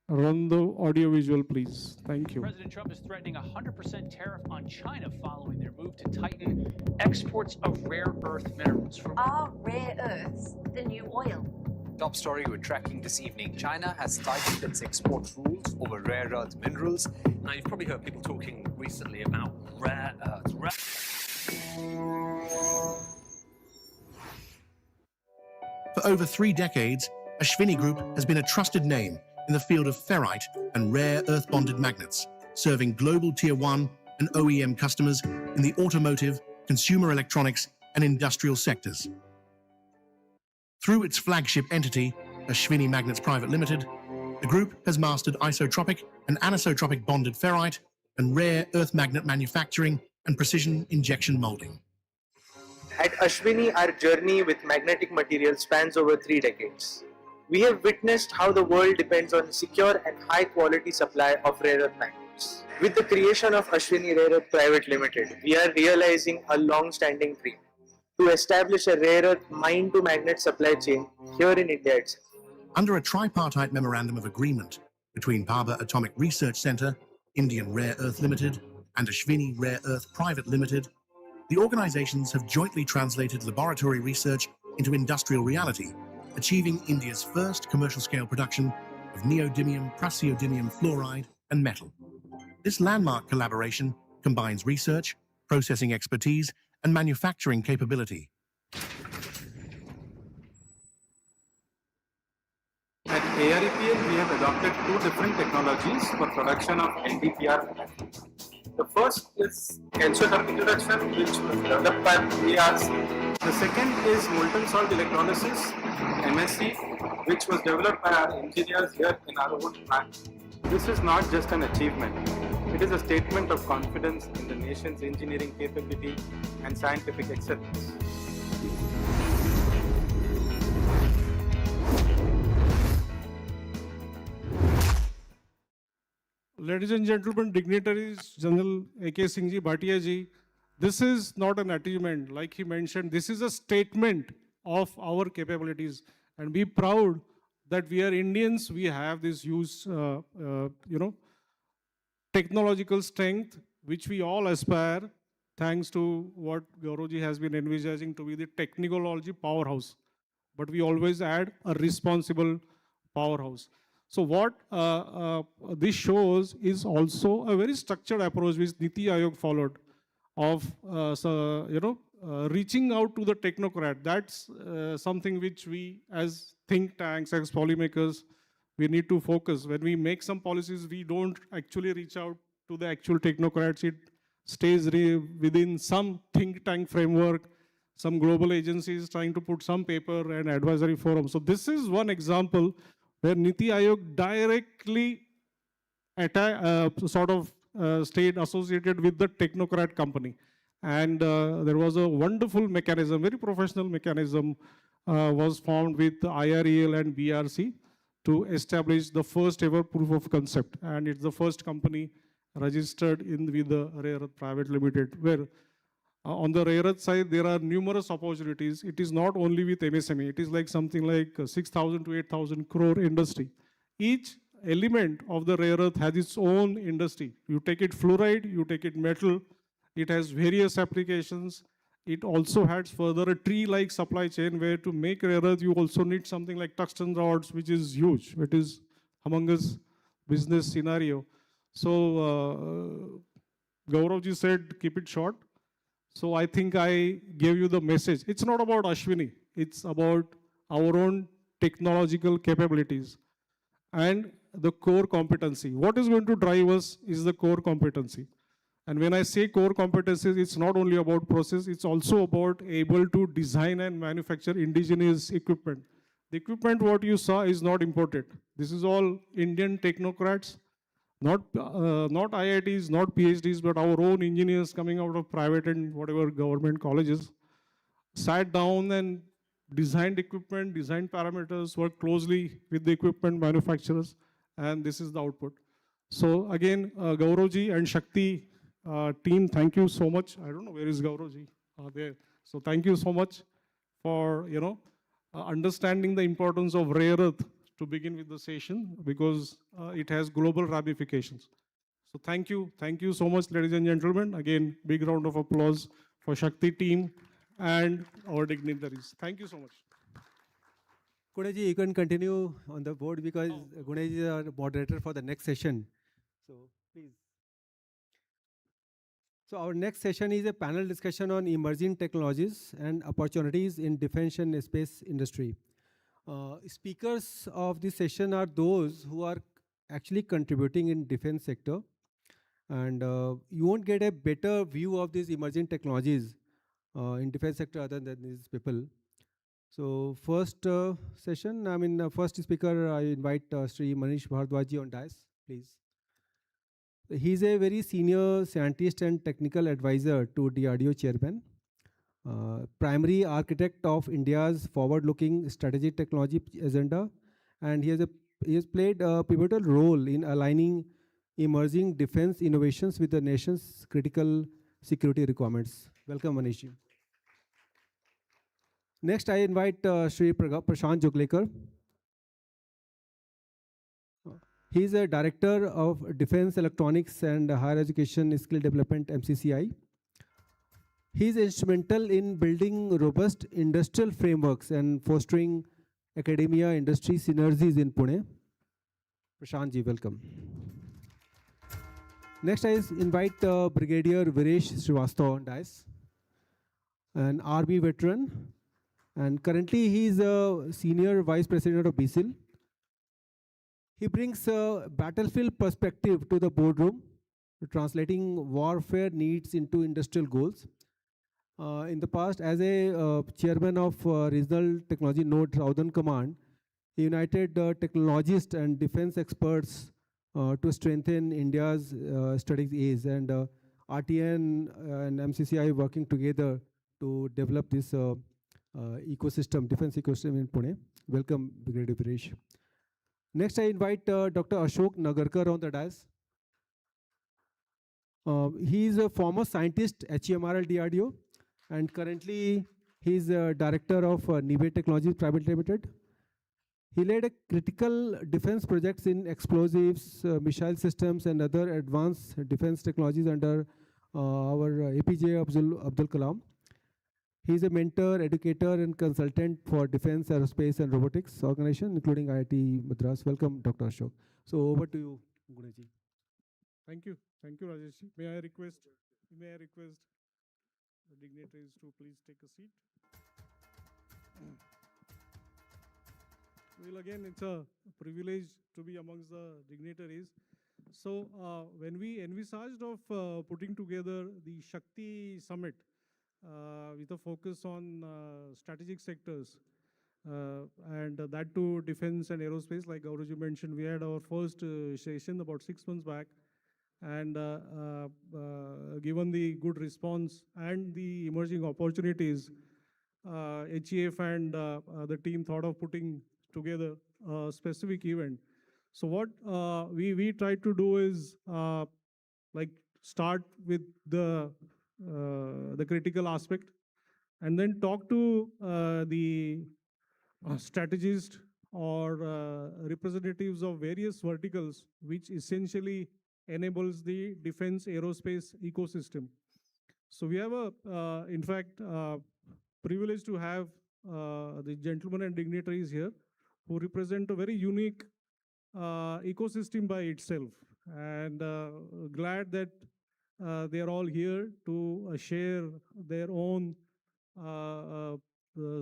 Speaker 6: run the audio visual, please. Thank you.
Speaker 7: President Trump is threatening a 100% tariff on China following their move to tighten exports of rare earth minerals.
Speaker 8: Are rare earths the new oil?
Speaker 9: Top story we're tracking this evening. China has tightened its export rules over rare earth minerals.
Speaker 10: Now, you've probably heard people talking recently about rare earths.
Speaker 11: For over 3 decades, Ashwini Group has been a trusted name in the field of ferrite and rare earth bonded magnets, serving global tier 1 and OEM customers in the automotive, consumer electronics, and industrial sectors. Through its flagship entity, Ashwini Magnets Private Limited, the group has mastered isotropic and anisotropic bonded ferrite and rare earth magnet manufacturing and precision injection molding.
Speaker 12: At Ashwini, our journey with magnetic material spans over 3 decades. We have witnessed how the world depends on secure and high-quality supply of rare earth magnets. With the creation of Ashwini Rare Earth Private Limited, we are realizing a long-standing dream to establish a rare earth mine-to-magnet supply chain here in India itself.
Speaker 11: Under a tripartite memorandum of agreement between Bhabha Atomic Research Centre, Indian Rare Earth Limited, and Ashwini Rare Earth Private Limited, the organizations have jointly translated laboratory research into industrial reality, achieving India's first commercial-scale production of neodymium, praseodymium fluoride, and metal. This landmark collaboration combines research, processing expertise, and manufacturing capability.
Speaker 13: At AREPL, we have adopted 2 different technologies for production of NdPr. The first is endotopic reduction, which was developed by ARC. The second is molten salt electrolysis, MSc, which was developed by our engineers here in our own plant. This is not just an achievement. It is a statement of confidence in the nation's engineering capability and scientific excellence.
Speaker 6: Ladies and gentlemen, dignitaries, General A.K. Singh ji, Bhatia ji, this is not an achievement. Like he mentioned, this is a statement of our capabilities. And be proud that we are Indians, we have this huge, technological strength, which we all aspire, thanks to what Gauravji has been envisaging to be the technology powerhouse. But we always add a responsible powerhouse. So what this shows is also a very structured approach which Niti Aayog followed of reaching out to the technocrat. That's something which we as think tanks, as policymakers, we need to focus. When we make some policies, we don't actually reach out to the actual technocrats. It stays within some think tank framework, some global agencies trying to put some paper and advisory forum. So this is one example where Niti Aayog directly stayed associated with the technocrat company. And there was a wonderful mechanism, very professional mechanism was formed with IREL and BRC to establish the first ever proof of concept. And it's the first company registered with the Rare Earth Private Limited, where on the rare earth side, there are numerous opportunities. It is not only with MSME. It is like something like 6,000 to 8,000 crore industry. Each element of the rare earth has its own industry. You take it fluoride, you take it metal, it has various applications. It also has further a tree-like supply chain where to make rare earth, you also need something like tungsten rods, which is huge. It is humongous business scenario. So Gauravji said, keep it short. So I think I gave you the message. It's not about Ashwini. It's about our own technological capabilities and the core competency. What is going to drive us is the core competency. And when I say core competencies, it's not only about process, it's also about able to design and manufacture indigenous equipment. The equipment what you saw is not imported. This is all Indian technocrats, not IITs, not PhDs, but our own engineers coming out of private and whatever government colleges, sat down and designed equipment, designed parameters, worked closely with the equipment manufacturers, and this is the output. So again, Gauravji and Shakti team, thank you so much. I don't know, where is Gauravji? There. So thank you so much for, understanding the importance of rare earth to begin with the session, because it has global ramifications. So thank you so much, ladies and gentlemen. Again, big round of applause for Shakti team and our dignitaries. Thank you so much.
Speaker 4: Gunesh, you can continue on the board because Gunesh is our moderator for the next session. So please. So our next session is a panel discussion on emerging technologies and opportunities in defense and space industry. Speakers of this session are those who are actually contributing in defense sector, and you won't get a better view of these emerging technologies in defense sector other than these people. So first first speaker, I invite Sri Manish Bhardwaj on dais, please. He's a very senior scientist and technical advisor to DRDO chairman, primary architect of India's forward-looking strategic technology agenda, and he has played a pivotal role in aligning emerging defense innovations with the nation's critical security requirements. Welcome, Manish. Next, I invite Sri Prashant Juglekar. He is a director of Defense Electronics and Higher Education Skill Development, MCCI. He is instrumental in building robust industrial frameworks and fostering academia-industry synergies in Pune. Prashant ji, welcome. Next, I invite Brigadier Viresh Srivastava on dais, an Army veteran, and currently he is a senior vice president of BSIL. He brings a battlefield perspective to the boardroom, translating warfare needs into industrial goals. In the past, as a chairman of Regional Technology Node Southern Command, he united technologists and defense experts to strengthen India's strategic aids, and RTN and MCCI working together to develop this ecosystem, defense ecosystem in Pune. Welcome, Brigadier Viresh. Next, I invite Dr. Ashok Nagarkar on the dais. He is a former scientist at HEMRL DRDO, and currently he is a director of Nive Technologies Private Limited. He led a critical defense projects in explosives, missile systems, and other advanced defense technologies under our APJ Abdul Kalam. He is a mentor, educator, and consultant for Defense, Aerospace, and Robotics organization, including IIT Madras. Welcome, Dr. Ashok. So over to you, Gunesh.
Speaker 6: Thank you, Rajesh. May I request the dignitaries to please take a seat. Well, again, it's a privilege to be amongst the dignitaries. So when we envisaged of putting together the Shakti Summit with a focus on strategic sectors, and that to defense and aerospace, like Gauravji mentioned, we had our first session about 6 months back. And given the good response and the emerging opportunities, HEF and the team thought of putting together a specific event. So what we tried to do is like start with the critical aspect, and then talk to the strategist or representatives of various verticals, which essentially enables the defense aerospace ecosystem. So we have in fact, privilege to have the gentlemen and dignitaries here who represent a very unique ecosystem by itself. And glad that they are all here to share their own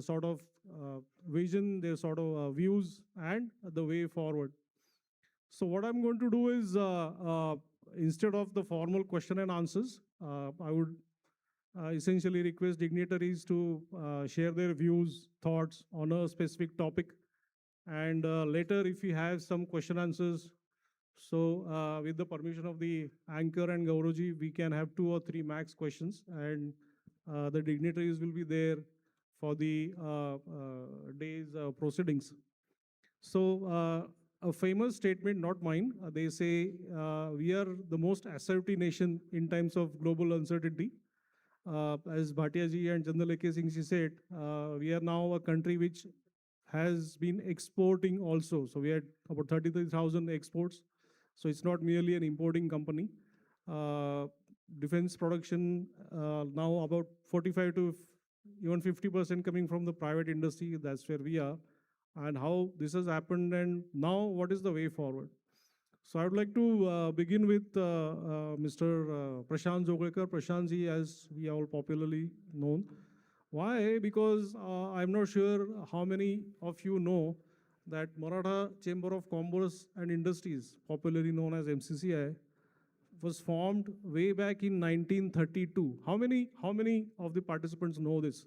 Speaker 6: sort of vision, their sort of views, and the way forward. So what I'm going to do is, instead of the formal question and answers, I would essentially request dignitaries to share their views, thoughts on a specific topic. And later, if you have some question answers, so with the permission of the anchor and Gauroji, we can have 2 or 3 max questions, and the dignitaries will be there for the day's proceedings. So a famous statement, not mine, they say we are the most assertive nation in times of global uncertainty. As Bhatia ji and General A.K. Singh ji said, we are now a country which has been exporting also. So we had about 33,000 exports. So it's not merely an importing company. Defense production now about 45 to even 50% coming from the private industry. That's where we are. And how this has happened, and now what is the way forward. So I would like to begin with Mr. Prashant Joglekar, Prashant ji, as we are all popularly known. Why? Because I'm not sure how many of you know that Maratha Chamber of Commerce and Industries, popularly known as MCCI, was formed way back in 1932. How many of the participants know this?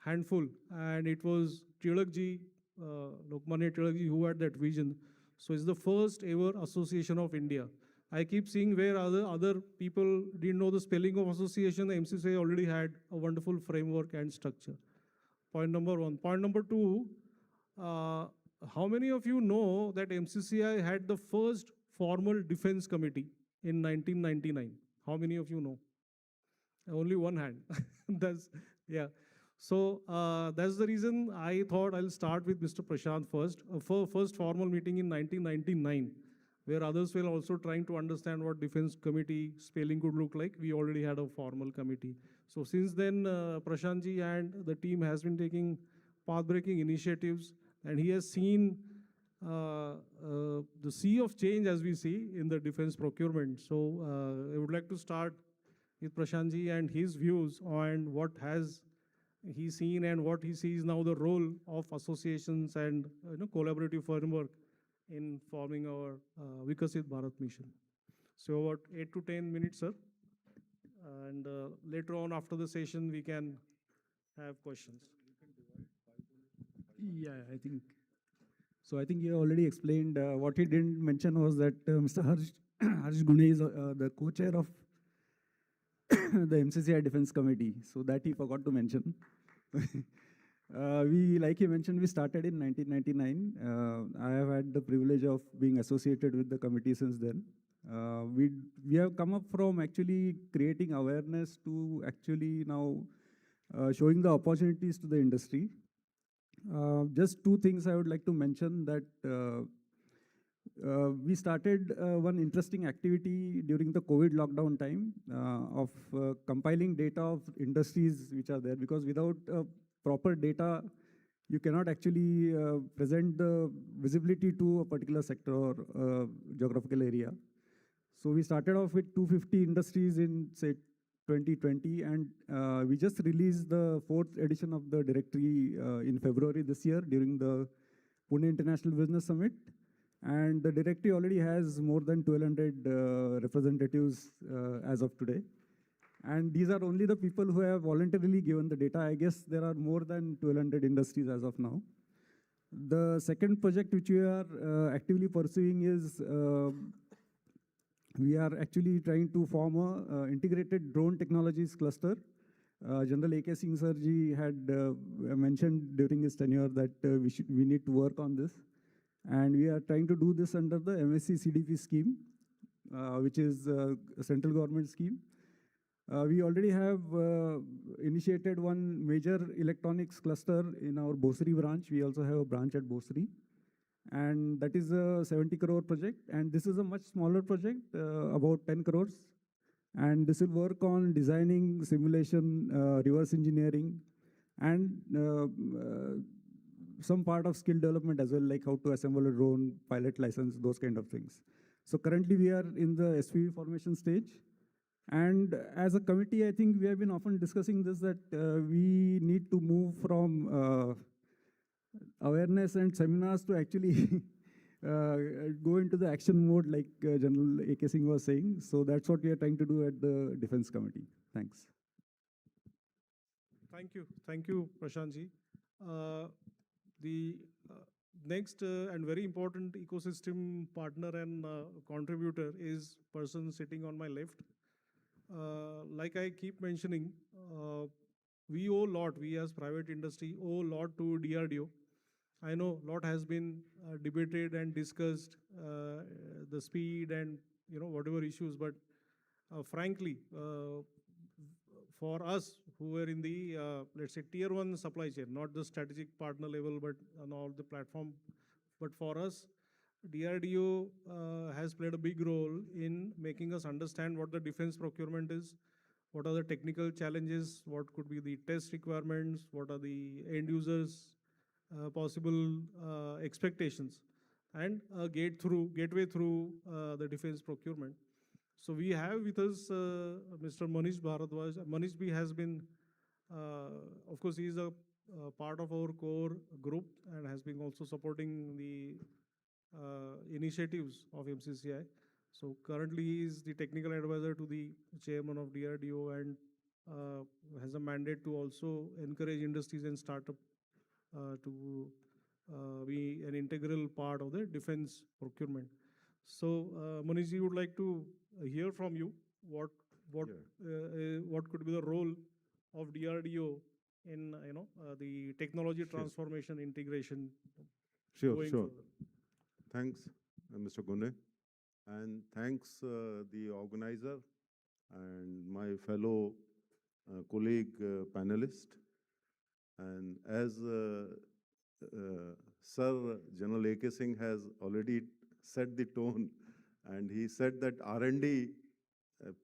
Speaker 6: Handful. And it was Tilakji, Lokmanya Tilakji, who had that vision. So it's the first ever association of India. I keep seeing where other people didn't know the spelling of association. The MCCI already had a wonderful framework and structure. Point number 1. Point number 2, how many of you know that MCCI had the first formal defense committee in 1999? How many of you know? Only one hand. That's, yeah. So that's the reason I thought I'll start with Mr. Prashant first. First formal meeting in 1999, where others were also trying to understand what defense committee spelling could look like. We already had a formal committee. So since then, Prashant ji and the team has been taking path-breaking initiatives, and he has seen the sea of change, as we see, in the defense procurement. So I would like to start with Prashant ji and his views on what has he seen and what he sees now the role of associations and collaborative framework in forming our Vikasit Bharat mission. So about 8 to 10 minutes, sir. And later on after the session, we can have questions.
Speaker 14: Yeah, I think. So I think you already explained. What he didn't mention was that Mr. Harsh Gune is the co-chair of the MCCI Defense Committee. So that he forgot to mention. Like he mentioned, we started in 1999. I have had the privilege of being associated with the committee since then. We have come up from actually creating awareness to actually now showing the opportunities to the industry. Just 2 things I would like to mention that we started one interesting activity during the COVID lockdown time of compiling data of industries which are there, because without proper data, you cannot actually present the visibility to a particular sector or geographical area. So we started off with 250 industries in, say, 2020, and we just released the 4th edition of the directory in February this year during the Pune International Business Summit. And the directory already has more than 1,200 representatives as of today. And these are only the people who have voluntarily given the data. I guess there are more than 1,200 industries as of now. The second project which we are actively pursuing is we are actually trying to form a integrated drone technologies cluster. General A.K. Singh sir ji had mentioned during his tenure that we need to work on this. And we are trying to do this under the MSc CDP scheme, which is a central government scheme. We already have initiated one major electronics cluster in our Bosri branch. We also have a branch at Bosri. And that is a 70 crore project. And this is a much smaller project, about 10 crores. And this will work on designing, simulation, reverse engineering, and some part of skill development as well, like how to assemble a drone, pilot license, those kind of things. So currently we are in the SPV formation stage. And as a committee, I think we have been often discussing this, that we need to move from awareness and seminars to actually go into the action mode, like General A.K. Singh was saying. So that's what we are trying to do at the Defense Committee. Thanks.
Speaker 6: Thank you, Prashant ji. The next and very important ecosystem partner and contributor is person sitting on my left. Like I keep mentioning, we owe a lot, we as private industry owe a lot to DRDO. I know a lot has been debated and discussed, the speed and whatever issues, but frankly, for us who were in the let's say tier 1 supply chain, not the strategic partner level, but on all the platform, but for us, DRDO has played a big role in making us understand what the defense procurement is, what are the technical challenges, what could be the test requirements, what are the end users' possible expectations, and a gateway through the defense procurement. So we have with us Mr. Manish Bharadwaj. Manish B has been, of course, he is a part of our core group and has been also supporting the initiatives of MCCI. So currently he is the technical advisor to the chairman of DRDO and has a mandate to also encourage industries and startup to be an integral part of the defense procurement. So Manish, would like to hear from you what could be the role of DRDO in the technology transformation integration.
Speaker 15: Sure.
Speaker 6: Forward.
Speaker 15: Thanks, Mr. Gune, and thanks the organizer and my fellow colleague panelist. And as Sir General A.K. Singh has already set the tone, and he said that R&D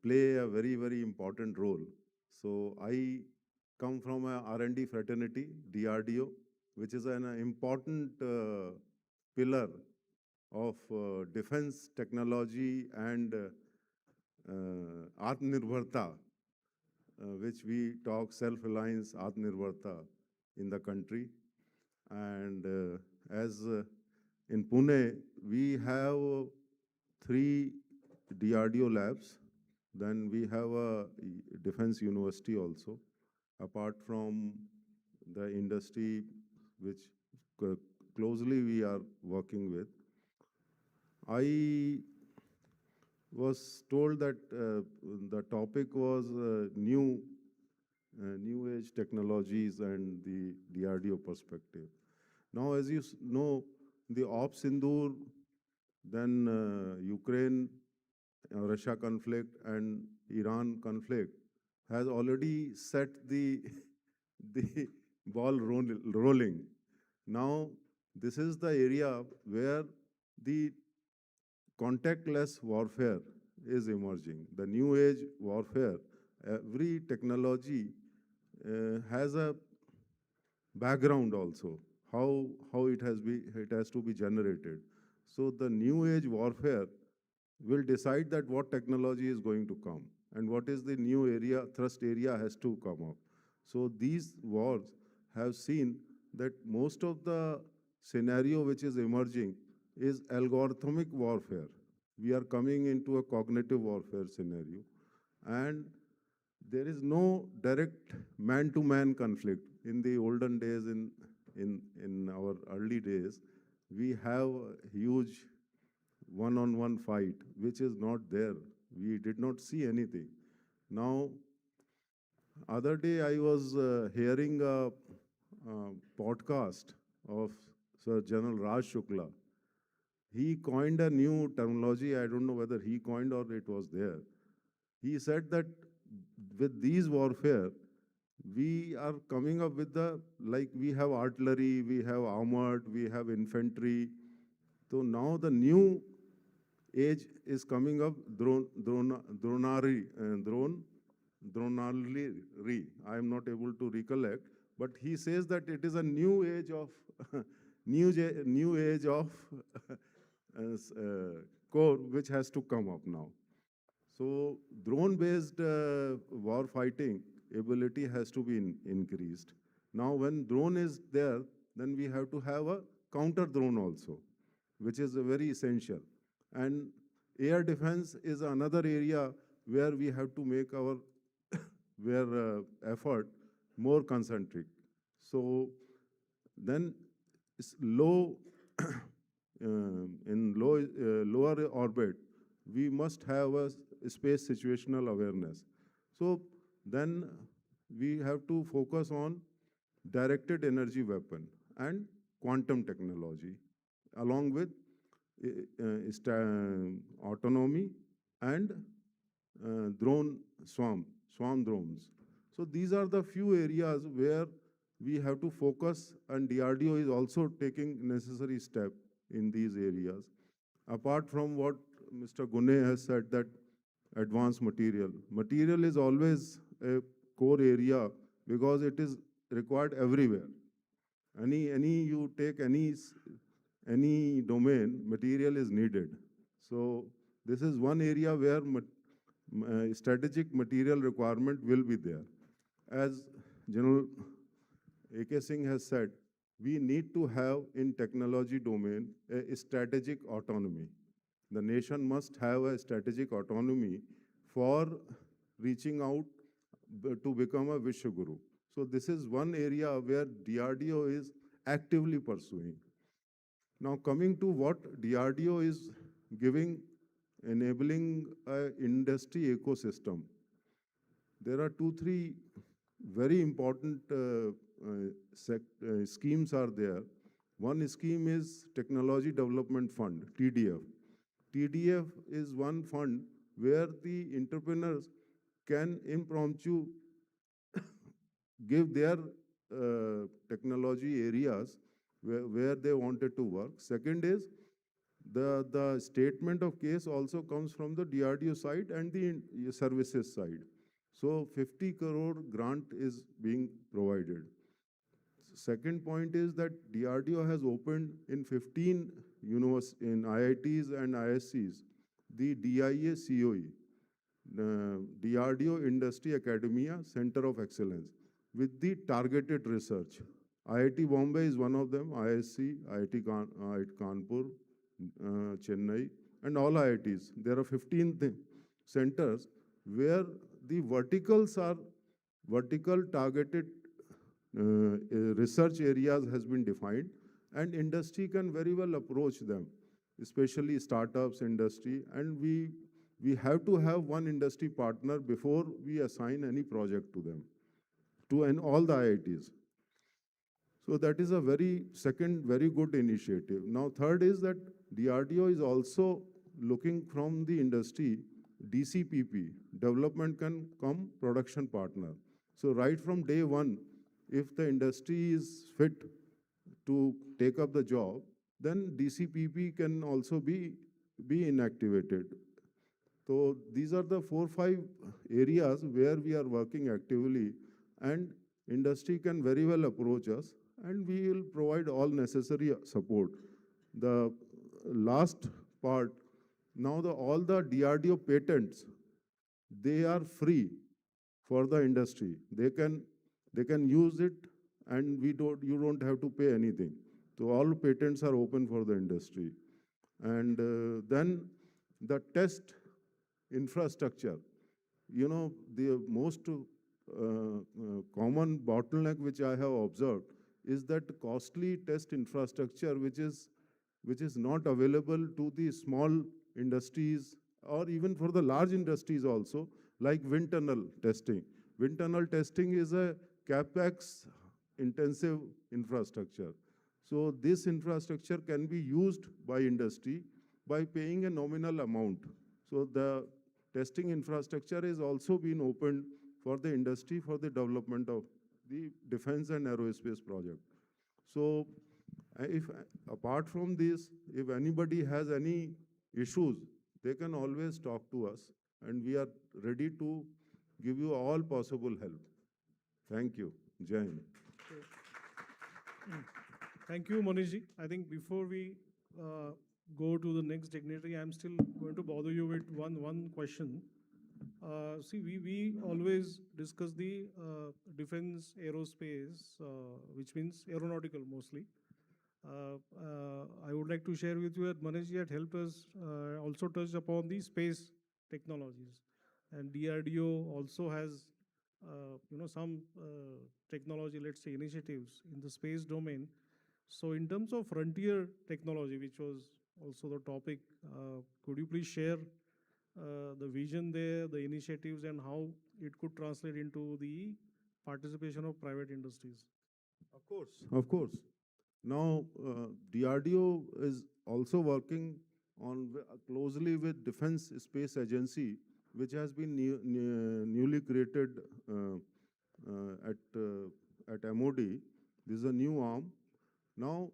Speaker 15: play a very, very important role. So I come from a R&D fraternity, DRDO, which is an important pillar of defense technology and Atmanirbharta, which we talk self-reliance, Atmanirbharta in the country. And as in Pune, we have 3 DRDO labs. Then we have a defense university also, apart from the industry which closely we are working with. I was told that the topic was new age technologies and the DRDO perspective. Now, as you know, the Op Sindoor, then Ukraine, Russia conflict and Iran conflict has already set the ball rolling. Now, this is the area where the contactless warfare is emerging. The new age warfare, every technology has a background also, how it has to be generated. So the new age warfare will decide that what technology is going to come and what is the new area, thrust area has to come up. So these wars have seen that most of the scenario which is emerging is algorithmic warfare. We are coming into a cognitive warfare scenario, and there is no direct man-to-man conflict. In the olden days, in our early days, we have a huge one-on-one fight, which is not there. We did not see anything. Now, other day I was hearing a podcast of Sir General Raj Shukla. He coined a new terminology. I don't know whether he coined or it was there. He said that with these warfare, we are coming up with the, like we have artillery, we have armored, we have infantry. So now the new age is coming up, dronary. I am not able to recollect, but he says that it is a new age of new age of core which has to come up now. So drone-based war fighting ability has to be increased. Now, when drone is there, then we have to have a counter drone also, which is very essential. And air defense is another area where we have to make our effort more concentric. So then low lower orbit, we must have a space situational awareness. So then we have to focus on directed energy weapon and quantum technology, along with autonomy and swarm drones. So these are the few areas where we have to focus, and DRDO is also taking necessary step in these areas. Apart from what Mr. Gune has said, that advanced material is always a core area because it is required everywhere. You take any domain, material is needed. So this is one area where strategic material requirement will be there. As General A.K. Singh has said, we need to have in technology domain a strategic autonomy. The nation must have a strategic autonomy for reaching out to become a Vishwaguru. So this is one area where DRDO is actively pursuing. Now coming to what DRDO is giving, enabling an industry ecosystem. There are 2-3 very important schemes are there. One scheme is Technology Development Fund, TDF. TDF is one fund where the entrepreneurs can impromptu give their technology areas where they wanted to work. Second is the statement of case also comes from the DRDO side and the services side. So 50 crore grant is being provided. Second point is that DRDO has opened in 15 in IITs and ISCs the DIA COE, DRDO Industry Academia Center of Excellence, with the targeted research. IIT Bombay is one of them, ISC, IIT Kanpur, Chennai, and all IITs. There are 15 centers where the verticals are vertical targeted research areas has been defined, and industry can very well approach them, especially startups, industry, and we have to have one industry partner before we assign any project to them, and all the IITs. So that is a very good initiative. Now third is that DRDO is also looking from the industry, DCPP, development can come production partner. So right from day one, if the industry is fit to take up the job, then DCPP can also be inactivated. So these are the 4-5 areas where we are working actively, and industry can very well approach us, and we will provide all necessary support. The last part, now all the DRDO patents, they are free for the industry. They can use it, and you don't have to pay anything. So all patents are open for the industry. And then the test infrastructure. The most common bottleneck which I have observed is that costly test infrastructure which is not available to the small industries or even for the large industries also, like wind tunnel testing. Wind tunnel testing is a capex intensive infrastructure. So this infrastructure can be used by industry by paying a nominal amount. So the testing infrastructure is also been opened for the industry for the development of the defense and aerospace project. So if apart from this, if anybody has any issues, they can always talk to us, and we are ready to give you all possible help. Thank you. Jai Hind.
Speaker 6: Thank you, Manishji. I think before we go to the next dignitary, I'm still going to bother you with one question. See, we always discuss the defense aerospace, which means aeronautical mostly. I would like to share with you that Manishji had helped us also touch upon the space technologies, and DRDO also has some technology, let's say, initiatives in the space domain. So in terms of frontier technology, which was also the topic, could you please share the vision there, the initiatives, and how it could translate into the participation of private industries?
Speaker 15: Of course. Of course. Now, DRDO is also working on closely with Defense Space Agency, which has been newly created at MOD. This is a new arm. Now,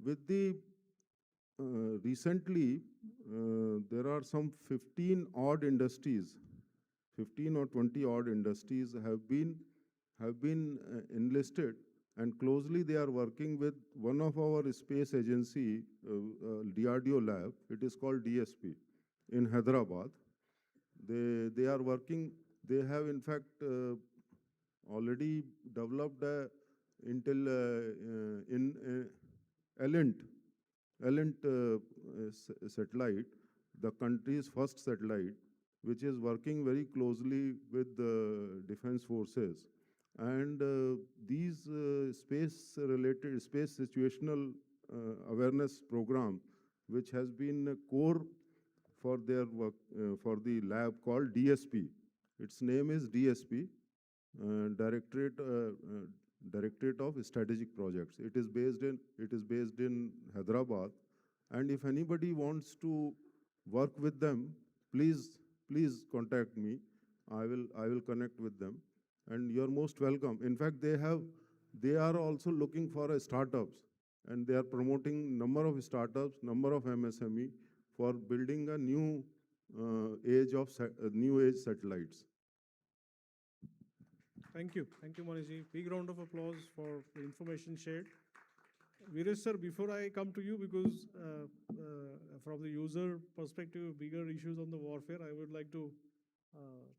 Speaker 15: with the recently, there are some 15 odd industries, 15 or 20 odd industries have been enlisted, and closely they are working with one of our space agency, DRDO lab. It is called DSP in Hyderabad. They are working. They have in fact already developed a Alent satellite, the country's first satellite, which is working very closely with the defense forces. And these space-related, space situational awareness program, which has been a core for their work, for the lab called DSP. Its name is DSP, Directorate of Strategic Projects. It is based in Hyderabad, and if anybody wants to work with them, please contact me. I will connect with them, and you're most welcome. In fact, they are also looking for startups, and they are promoting number of startups, number of MSME for building a new new age satellites.
Speaker 6: Thank you, Manishji. Big round of applause for the information shared. Viresh sir, before I come to you, because from the user perspective, bigger issues on the warfare, I would like to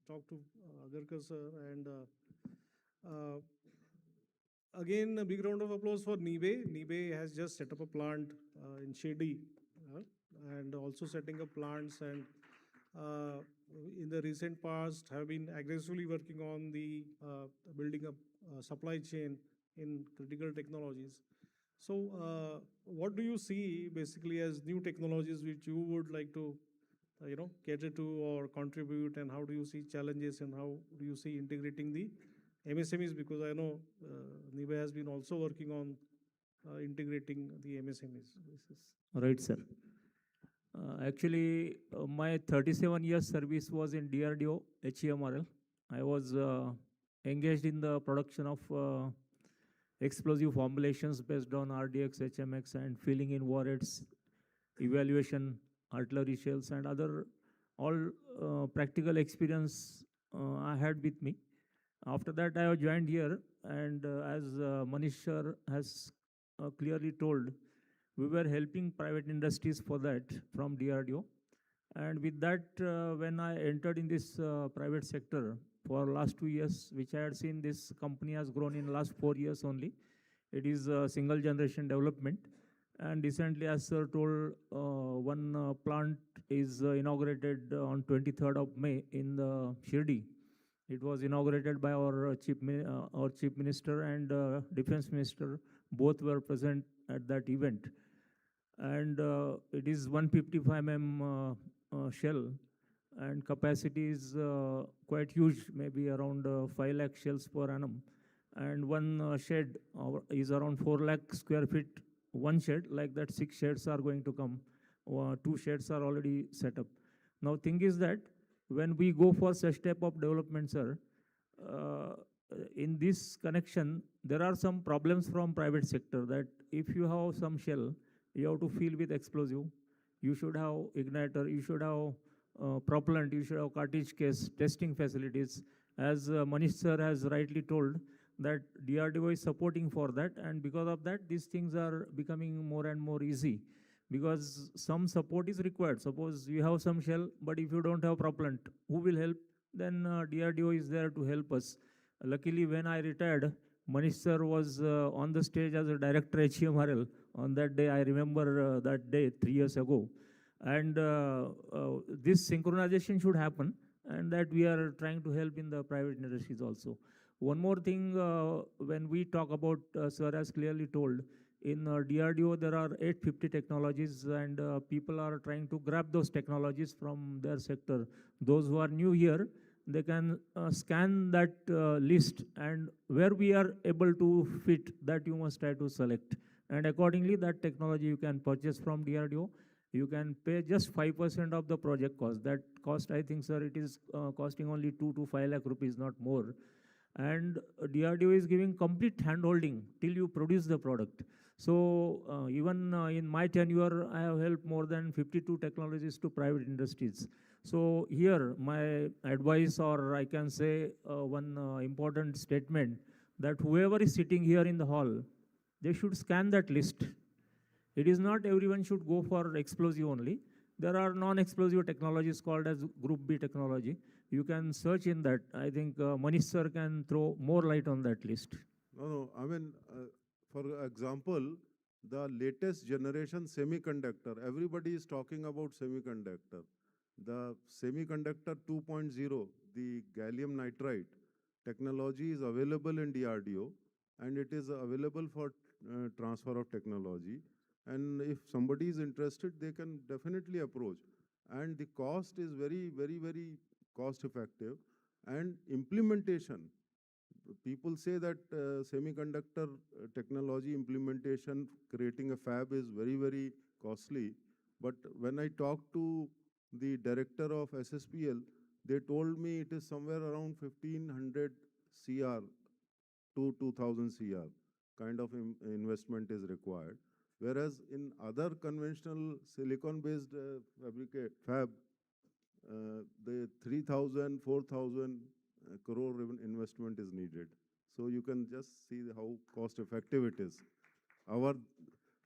Speaker 6: talk to Agarkar sir. And again, a big round of applause for Nibe. Nibe has just set up a plant in Shedi, and also setting up plants, and in the recent past have been aggressively working on the building up supply chain in critical technologies. So what do you see basically as new technologies which you would like to cater to or contribute, and how do you see challenges, and how do you see integrating the MSMEs? Because I know Nibe has been also working on integrating the MSMEs.
Speaker 16: Right, sir. Actually, my 37 years service was in DRDO, HEMRL. I was engaged in the production of explosive formulations based on RDX, HMX, and filling in warheads, evaluation, artillery shells, and other all practical experience I had with me. After that, I have joined here, and as Manish sir has clearly told, we were helping private industries for that from DRDO. And with that, when I entered in this private sector for last 2 years, which I had seen this company has grown in last 4 years only. It is a single generation development. And recently, as sir told, one plant is inaugurated on 23rd of May in the Shirdi. It was inaugurated by our chief minister and defense minister. Both were present at that event. And it is 155 mm shell, and capacity is quite huge, maybe around 5 lakh shells per annum. And one shed is around 4 lakh square feet, one shed. Like that, 6 sheds are going to come. 2 sheds are already set up. Now, thing is that when we go for such type of development, sir, uh, in this connection, there are some problems from private sector that if you have some shell, you have to fill with explosive, you should have igniter, you should have propellant, you should have cartridge case, testing facilities. As Manish sir has rightly told, that DRDO is supporting for that, and because of that, these things are becoming more and more easy because some support is required. Suppose you have some shell, but if you don't have propellant, who will help? Then DRDO is there to help us. Luckily, when I retired, Manish sir was on the stage as a director HEMRL. On that day, I remember that day 3 years ago. And this synchronization should happen, and that we are trying to help in the private industries also. One more thing, when we talk about, sir has clearly told, in DRDO there are 850 technologies, and people are trying to grab those technologies from their sector. Those who are new here, they can scan that list, and where we are able to fit, that you must try to select. And accordingly, that technology you can purchase from DRDO. You can pay just 5% of the project cost. That cost, I think, sir, it is costing only 2 to 5 lakh rupees, not more. And DRDO is giving complete handholding till you produce the product. So even in my tenure, I have helped more than 52 technologies to private industries. So here, my advice, or I can say one important statement, that whoever is sitting here in the hall, they should scan that list. It is not everyone should go for explosive only. There are non-explosive technologies called as Group B technology. You can search in that. I think Manish sir can throw more light on that list.
Speaker 15: No, I mean, for example, the latest generation semiconductor, everybody is talking about semiconductor. The semiconductor 2.0, the gallium nitride technology is available in DRDO, and it is available for transfer of technology. And if somebody is interested, they can definitely approach. And the cost is very, very, very cost effective. And implementation, people say that semiconductor technology implementation, creating a fab is very, very costly. But when I talked to the director of SSPL, they told me it is somewhere around 1500 CR to 2000 CR kind of investment is required. Whereas in other conventional silicon-based fab, the 3,000, 4,000 crore investment is needed. So you can just see how cost effective it is. Our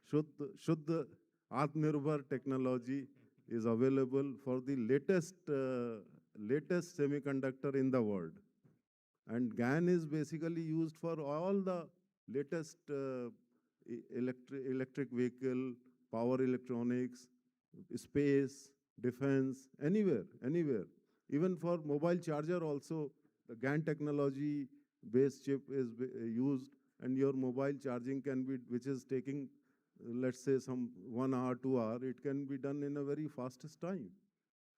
Speaker 15: Shuddha Atmanirbhar technology is available for the latest semiconductor in the world. And GaN is basically used for all the latest electric vehicle, power electronics, space, defense, anywhere, anywhere. Even for mobile charger also, the GaN technology based chip is used, and your mobile charging can be, which is taking, let's say, some 1 hour, 2 hour, it can be done in a very fastest time.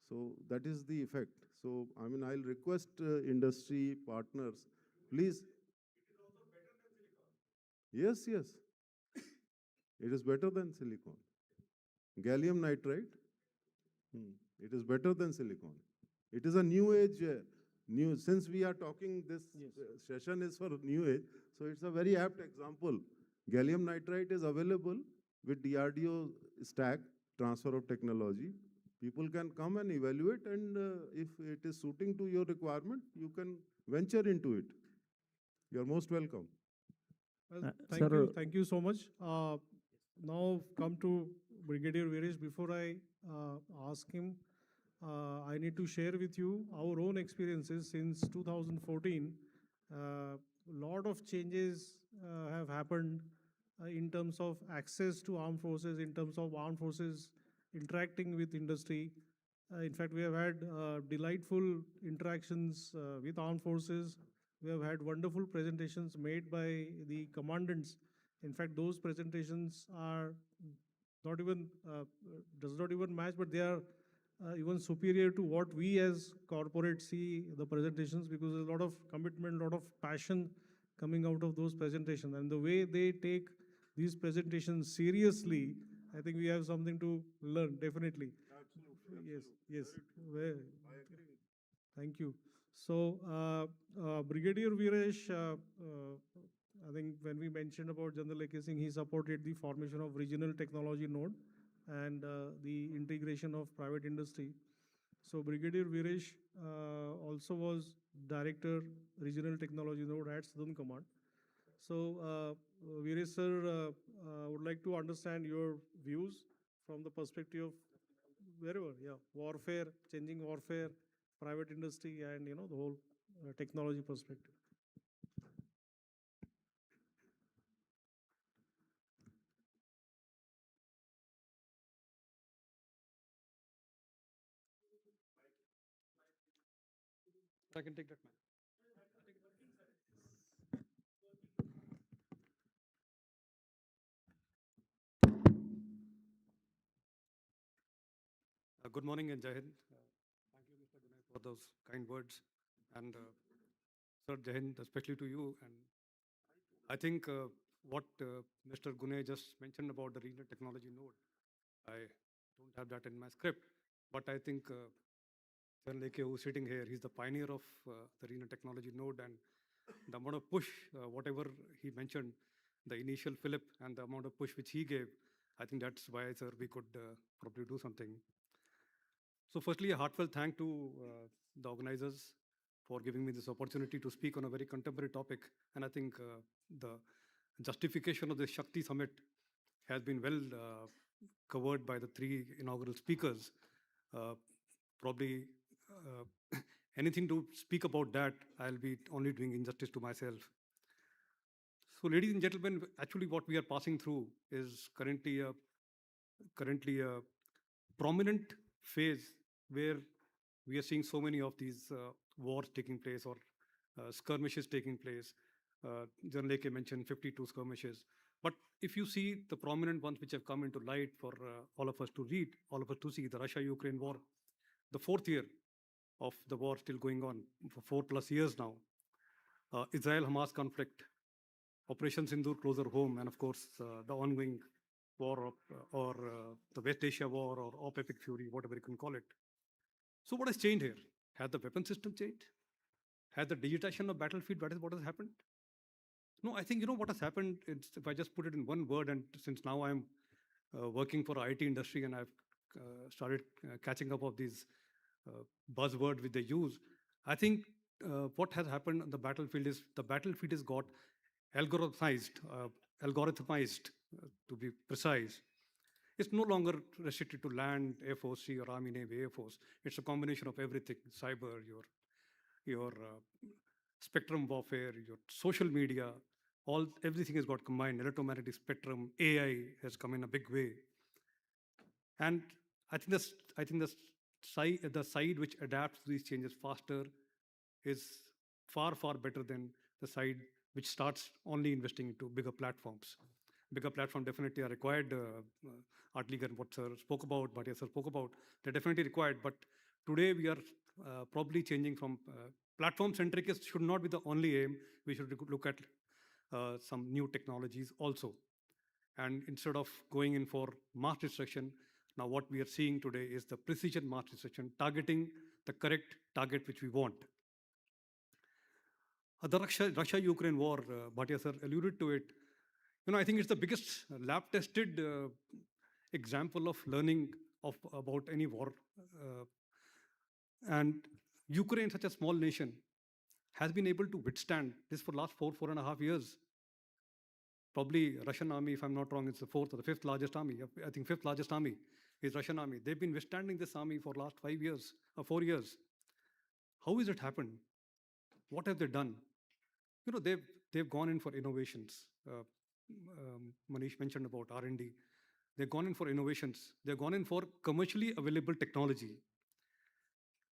Speaker 15: So that is the effect. So, I mean, I'll request industry partners, please. Yes, yes. It is better than silicon. Gallium nitride, it is better than silicon. It is a new age, since we are talking, this session is for new age, so it's a very apt example. Gallium nitride is available with DRDO stack, transfer of technology. People can come and evaluate, and if it is suiting to your requirement, you can venture into it. You're most welcome.
Speaker 6: Well,
Speaker 16: Sir,
Speaker 6: thank you so much. Now come to Brigadier Veeresh. Before I ask him, I need to share with you our own experiences since 2014. A lot of changes have happened in terms of access to armed forces, in terms of armed forces interacting with industry. In fact, we have had delightful interactions with armed forces. We have had wonderful presentations made by the commandants. In fact, those presentations are not even does not even match, but they are even superior to what we as corporates see the presentations, because there's a lot of commitment, a lot of passion coming out of those presentations, and the way they take these presentations seriously, I think we have something to learn, definitely.
Speaker 15: Absolutely.
Speaker 6: Yes, yes. Well, Thank you. So, Brigadier Viresh, I think when we mentioned about General AK Singh, he supported the formation of regional technology node and the integration of private industry. So, Brigadier Viresh also was director regional technology node at Southern Command. So, Viresh sir, would like to understand your views from the perspective of wherever, yeah, warfare, changing warfare, private industry, and the whole technology perspective.
Speaker 17: I can take that, man. Good morning and Jai Hind. Thank you, Mr. Gunay, for those kind words. And Sir Jai Hind, especially to you. And I think what Mr. Gunay just mentioned about the regional technology node, I don't have that in my script, but I think General AK, who's sitting here, he's the pioneer of the regional technology node, and the amount of push, whatever he mentioned, the initial fillip and the amount of push which he gave, I think that's why, sir, we could probably do something. So firstly, a heartfelt thank to the organizers for giving me this opportunity to speak on a very contemporary topic. And I think the justification of the Shakti Summit has been well covered by the three inaugural speakers. Probably anything to speak about that, I'll be only doing injustice to myself. So ladies and gentlemen, actually what we are passing through is currently a prominent phase where we are seeing so many of these wars taking place or skirmishes taking place. General AK mentioned 52 skirmishes. But if you see the prominent ones which have come into light for all of us to read, all of us to see, the Russia-Ukraine war, the fourth year of the war still going on for 4+ years now. Israel-Hamas conflict, Operation Sindoor closer home, and of course the ongoing war or the West Asia war or Op-Epic Fury, whatever you can call it. So what has changed here? Has the weapon system changed? Has the digitization of battlefield, that is what has happened? No, I think what has happened, if I just put it in one word, and since now I'm working for IT industry and I've started catching up of these buzzwords which they use, I think what has happened on the battlefield is got algorithmized, to be precise. It's no longer restricted to land, Air Force, Sea, or Army, Navy, Air Force. It's a combination of everything: cyber, your spectrum warfare, your social media, everything has got combined. Electromagnetic spectrum, AI has come in a big way, and I think the side which adapts to these changes faster is far better than the side which starts only investing into bigger platforms. Bigger platforms definitely are required. Artliger, what sir spoke about, Bhatia sir spoke about, they're definitely required. But today we are probably changing from platform-centric should not be the only aim. We should look at some new technologies also. And instead of going in for mass destruction, now what we are seeing today is the precision mass destruction, targeting the correct target which we want. The Russia-Ukraine war, Bhatia sir alluded to it. I think it's the biggest lab-tested example of learning about any war. And Ukraine, such a small nation, has been able to withstand this for the last 4.5 years. Probably Russian army, if I'm not wrong, it's the fourth or the fifth largest army. I think fifth largest army is Russian army. They've been withstanding this army for the last 5 years or 4 years. How has it happened? What have they done? They've gone in for innovations. Manish mentioned about R&D. They've gone in for innovations. They've gone in for commercially available technology.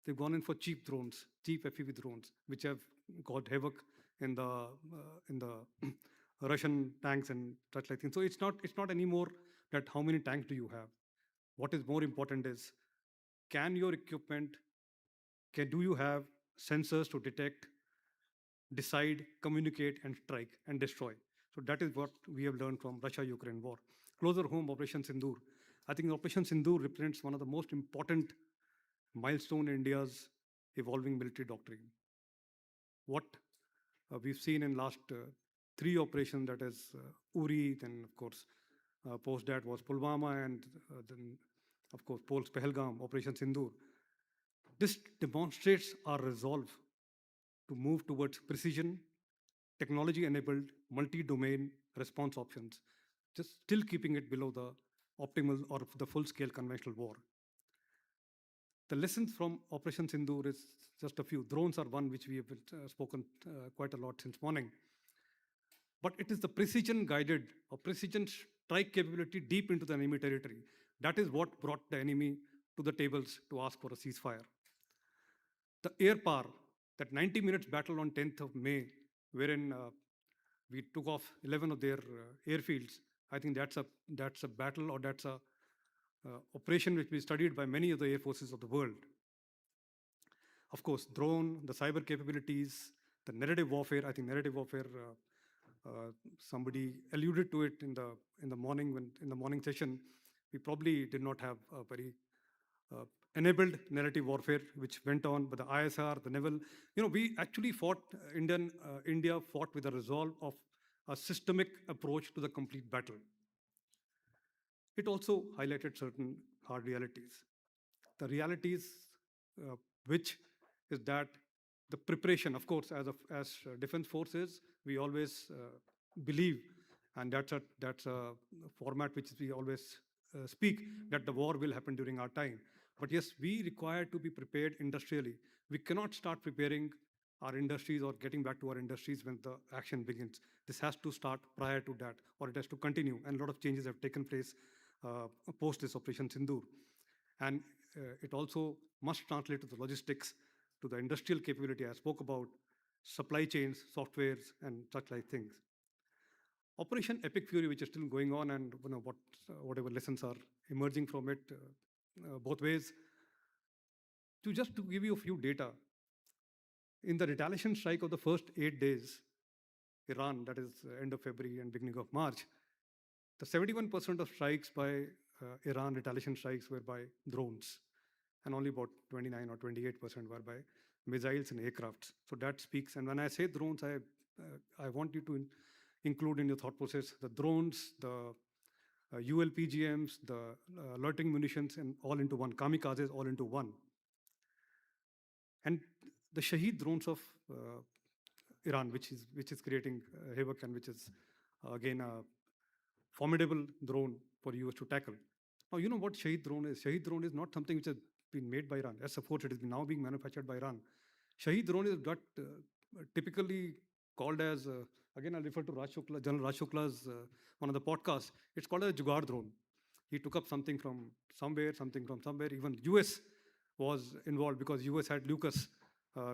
Speaker 17: They've gone in for cheap drones, cheap FPV drones, which have got havoc in the Russian tanks and such like things. So it's not anymore that how many tanks do you have. What is more important is, can your equipment, do you have sensors to detect, decide, communicate, and strike and destroy? So that is what we have learned from Russia-Ukraine war. Closer home, Operation Sindoor. I think Operation Sindoor represents one of the most important milestone in India's evolving military doctrine. What we've seen in last 3 operations, that is Uri, then of course post that was Pulwama, and then of course post Pahalgam, Operation Sindoor. This demonstrates our resolve to move towards precision, technology-enabled, multi-domain response options, just still keeping it below the optimal or the full-scale conventional war. The lessons from Operation Sindoor is just a few. Drones are one which we have spoken quite a lot since morning. But it is the precision-guided or precision strike capability deep into the enemy territory. That is what brought the enemy to the tables to ask for a ceasefire. The air power, that 90 minutes battle on 10th of May, wherein we took off 11 of their airfields, I think that's a battle, or that's a operation which we studied by many of the air forces of the world. Of course, drone, the cyber capabilities, the narrative warfare. I think narrative warfare, somebody alluded to it in the morning session. We probably did not have a very enabled narrative warfare, which went on by the ISR, the naval. We actually fought, India fought with a resolve of a systemic approach to the complete battle. It also highlighted certain hard realities. The realities, which is that the preparation, of course, as defense forces, we always believe, and that's a format which we always speak, that the war will happen during our time. But yes, we require to be prepared industrially. We cannot start preparing our industries or getting back to our industries when the action begins. This has to start prior to that, or it has to continue. And a lot of changes have taken place post this Operation Sindoor. And it also must translate to the logistics, to the industrial capability I spoke about, supply chains, softwares, and such like things. Operation Epic Fury, which is still going on, and whatever lessons are emerging from it, both ways. To give you a few data, in the retaliation strike of the first 8 days, Iran, that is end of February and beginning of March, the 71% of strikes by Iran, retaliation strikes, were by drones, and only about 29 or 28% were by missiles and aircrafts. So that speaks. And when I say drones, I want you to include in your thought process the drones, the ULPGMs, the loitering munitions, and all into one, kamikazes all into one. And the Shaheed drones of Iran, which is creating havoc, and which is again a formidable drone for US to tackle. Now, you know what Shaheed drone is? Shaheed drone is not something which has been made by Iran. Yes, of course, it is now being manufactured by Iran. Shaheed drone is what typically called as, again, I'll refer to Raj Shukla, General Raj Shukla's one of the podcasts. It's called a Jugaad drone. He took up something from somewhere. Even US was involved, because US had Lucas,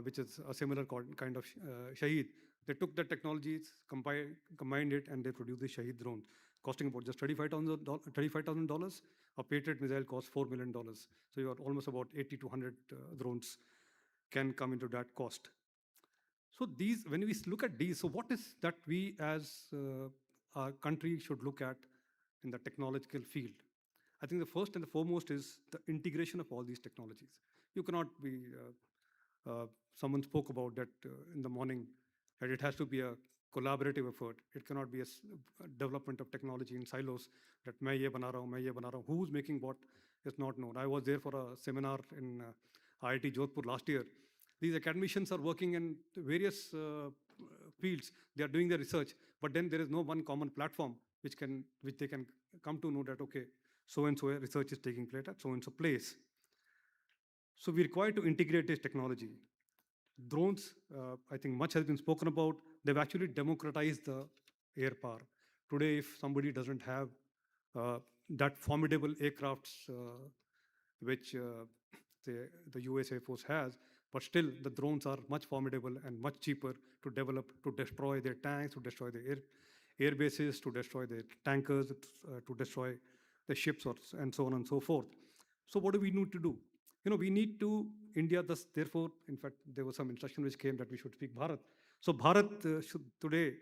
Speaker 17: which is a similar kind of Shaheed. They took the technologies, combined it, and they produced the Shaheed drone, costing about just $35,000. A Patriot missile costs $4 million. So you are almost about 80 to 100 drones can come into that cost. So these, when we look at these, so what is that we as a country should look at in the technological field? I think the first and the foremost is the integration of all these technologies. You cannot be, someone spoke about that in the morning, that it has to be a collaborative effort. It cannot be a development of technology in silos, that main ye bana raha hu, who's making what is not known. I was there for a seminar in IIT Jodhpur last year. These academicians are working in various fields. They are doing their research, but then there is no one common platform which they can come to know that, okay, so-and-so research is taking place at so-and-so place. So we require to integrate this technology. Drones, I think much has been spoken about. They've actually democratized the air power. Today, if somebody doesn't have that formidable aircrafts which the US Air Force has, but still the drones are much formidable and much cheaper to develop, to destroy their tanks, to destroy their air bases, to destroy their tankers, to destroy the ships, and so on and so forth. So what do we need to do? We need to, India, therefore, in fact, there was some instruction which came that we should speak Bharat. So Bharat today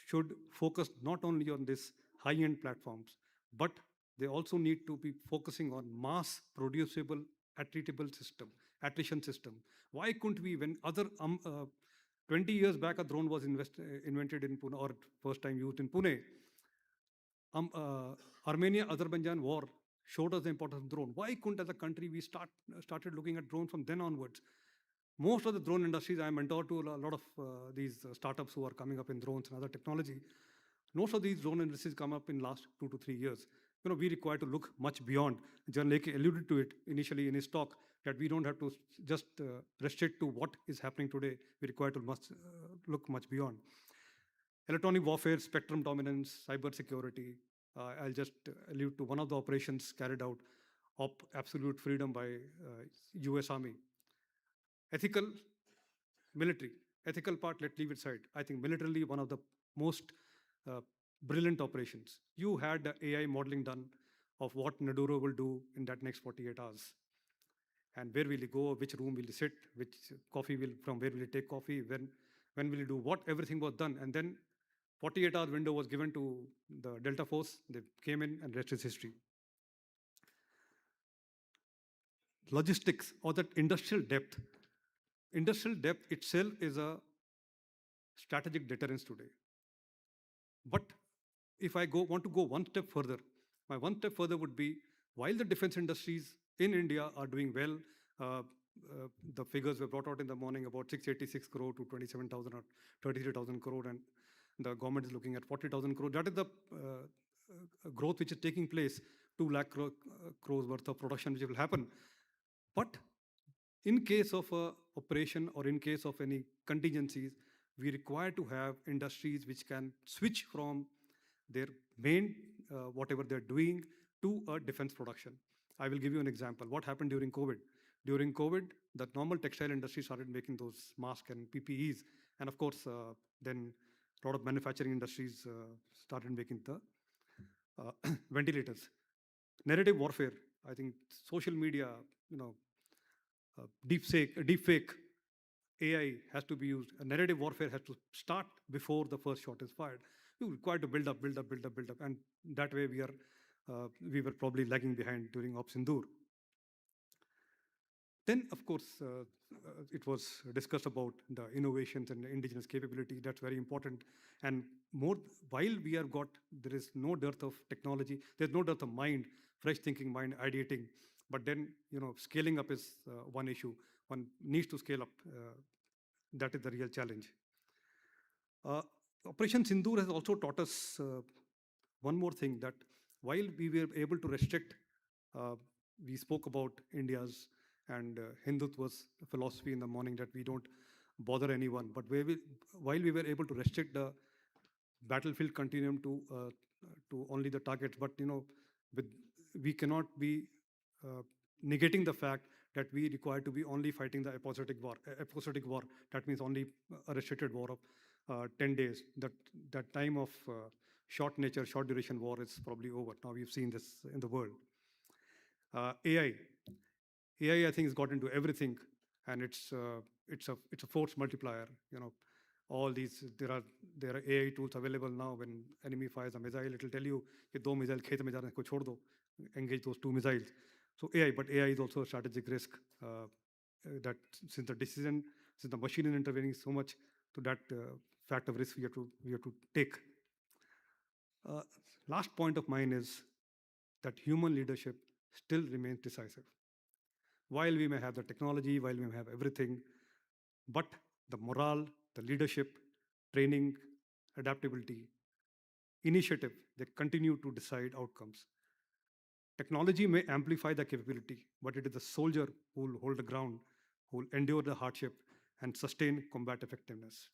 Speaker 17: should focus not only on this high-end platforms, but they also need to be focusing on mass producible attrition system. Why couldn't we, when 20 years back a drone was invented in Pune, or first time used in Pune, Armenia-Azerbaijan war showed us the importance of drone. Why couldn't, as a country, we started looking at drone from then onwards? Most of the drone industries, I mentor to a lot of these startups who are coming up in drones and other technology. Most of these drone industries come up in last 2 to 3 years. We require to look much beyond. John Lake alluded to it initially in his talk, that we don't have to just restrict to what is happening today. We require to look much beyond. Electronic warfare, spectrum dominance, cyber security. I'll just allude to one of the operations carried out of absolute freedom by US Army. Ethical, military. Ethical part, let's leave it aside. I think militarily, one of the most brilliant operations. You had the AI modeling done of what Naduro will do in that next 48 hours. And where will he go, which room will he sit, which coffee from where will he take coffee, when will he do what, everything was done. And then 48-hour window was given to the Delta Force. They came in, and rest is history. Logistics, or that industrial depth. Industrial depth itself is a strategic deterrence today. But if I want to go one step further, my one step further would be, while the defense industries in India are doing well, the figures were brought out in the morning about 686 crore to 27,000 or 33,000 crore, and the government is looking at 40,000 crore. That is the growth which is taking place, 2 lakh crores worth of production which will happen. But in case of a operation or in case of any contingencies, we require to have industries which can switch from their main, whatever they're doing, to a defense production. I will give you an example. What happened during COVID? During COVID, the normal textile industry started making those masks and PPEs. And of course, then a lot of manufacturing industries started making the ventilators. Narrative warfare, I think social media, deepfake, AI has to be used. A narrative warfare has to start before the first shot is fired. You require to build up. And that way we were probably lagging behind during Op Sindoor. Then, of course, it was discussed about the innovations and the indigenous capability. That's very important. And more, while there is no dearth of technology, there's no dearth of mind, fresh thinking mind, ideating. But then, scaling up is one issue. One needs to scale up. That is the real challenge. Operation Sindoor has also taught us one more thing, that while we were able to restrict, we spoke about India's and Hindutva's philosophy in the morning, that we don't bother anyone. But while we were able to restrict the battlefield continuum to only the targets, but we cannot be negating the fact that we require to be only fighting the apostotic war. That means only a restricted war of 10 days. That time of short duration war is probably over. Now we've seen this in the world. AI, I think, has got into everything, and it's a force multiplier. All these, there are AI tools available now. When enemy fires a missile, it will tell you कि 2 missiles खेत में जा रहे हैं, इसको छोड़ दो. Engage those 2 missiles. So but AI is also a strategic risk. That since the machine is intervening so much, to that fact of risk we have to take. Last point of mine is that human leadership still remains decisive. While we may have the technology, while we may have everything, but the morale, the leadership, training, adaptability, initiative, they continue to decide outcomes. Technology may amplify the capability, but it is the soldier who will hold the ground, who will endure the hardship and sustain combat effectiveness.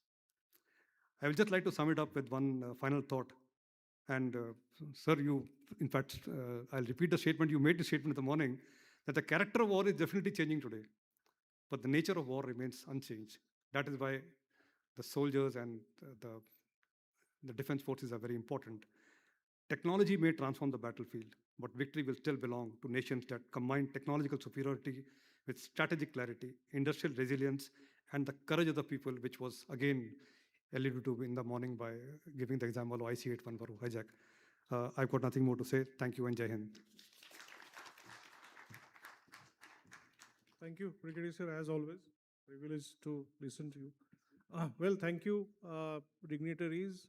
Speaker 17: I would just like to sum it up with one final thought. And sir, in fact, I'll repeat the statement. You made the statement in the morning that the character of war is definitely changing today, but the nature of war remains unchanged. That is why the soldiers and the defense forces are very important. Technology may transform the battlefield, but victory will still belong to nations that combine technological superiority with strategic clarity, industrial resilience, and the courage of the people, which was again alluded to in the morning by giving the example of IC-81 for hijack. I've got nothing more to say. Thank you and Jai Hind.
Speaker 6: Thank you, Brigadier sir, as always. Privileged to listen to you. Well, thank you, dignitaries.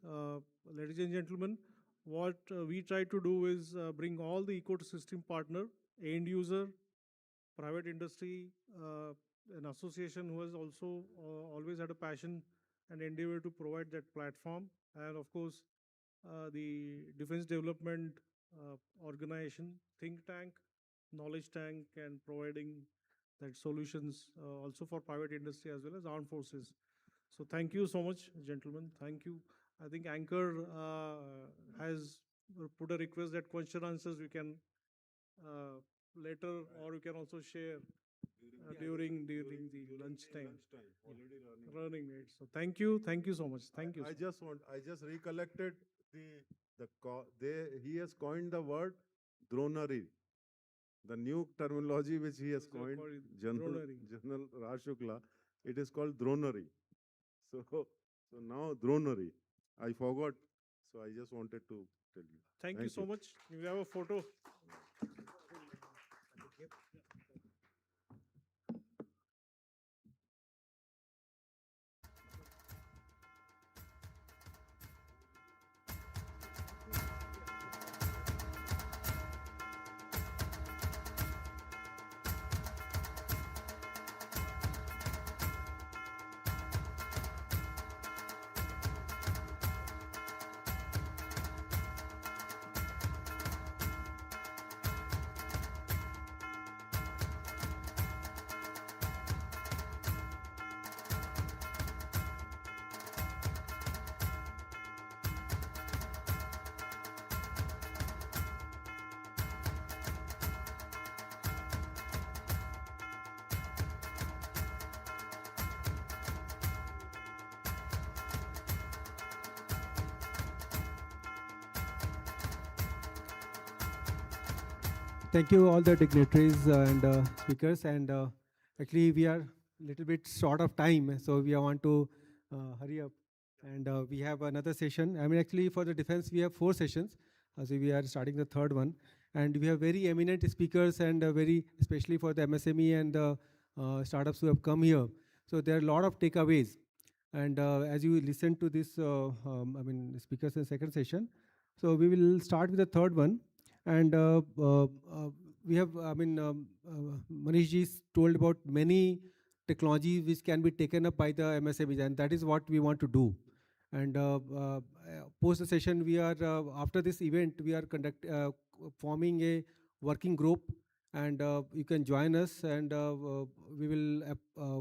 Speaker 6: Ladies and gentlemen, what we try to do is bring all the ecosystem partner, end user, private industry, an association who has also always had a passion and endeavor to provide that platform, and of course, the defense development organization, think tank, knowledge tank, and providing that solutions also for private industry as well as armed forces. So thank you so much, gentlemen. Thank you. I think Anchor has put a request that question answers we can later, or you can also share during the lunch time.
Speaker 15: Already
Speaker 6: Running it. So thank you so much. Thank you.
Speaker 15: I just recollected he has coined the word dronery. The new terminology which he has coined, General Raj Shukla, it is called dronery. So now dronery. I forgot, so I just wanted to tell you.
Speaker 6: Thank you so much. You have a photo.
Speaker 4: Thank you all the dignitaries and speakers. And actually, we are a little bit short of time, so we want to hurry up. And we have another session. I mean, actually, for the defense, we have 4 sessions. So we are starting the 3rd one. And we have very eminent speakers and very, especially for the MSME and the startups who have come here. So there are a lot of takeaways. And as you listen to this, speakers in the 2nd session, so we will start with the 3rd one. And we have, Manish ji told about many technologies which can be taken up by the MSMEs, and that is what we want to do. And post the session, we are, after this event, we are forming a working group, and you can join us, and we will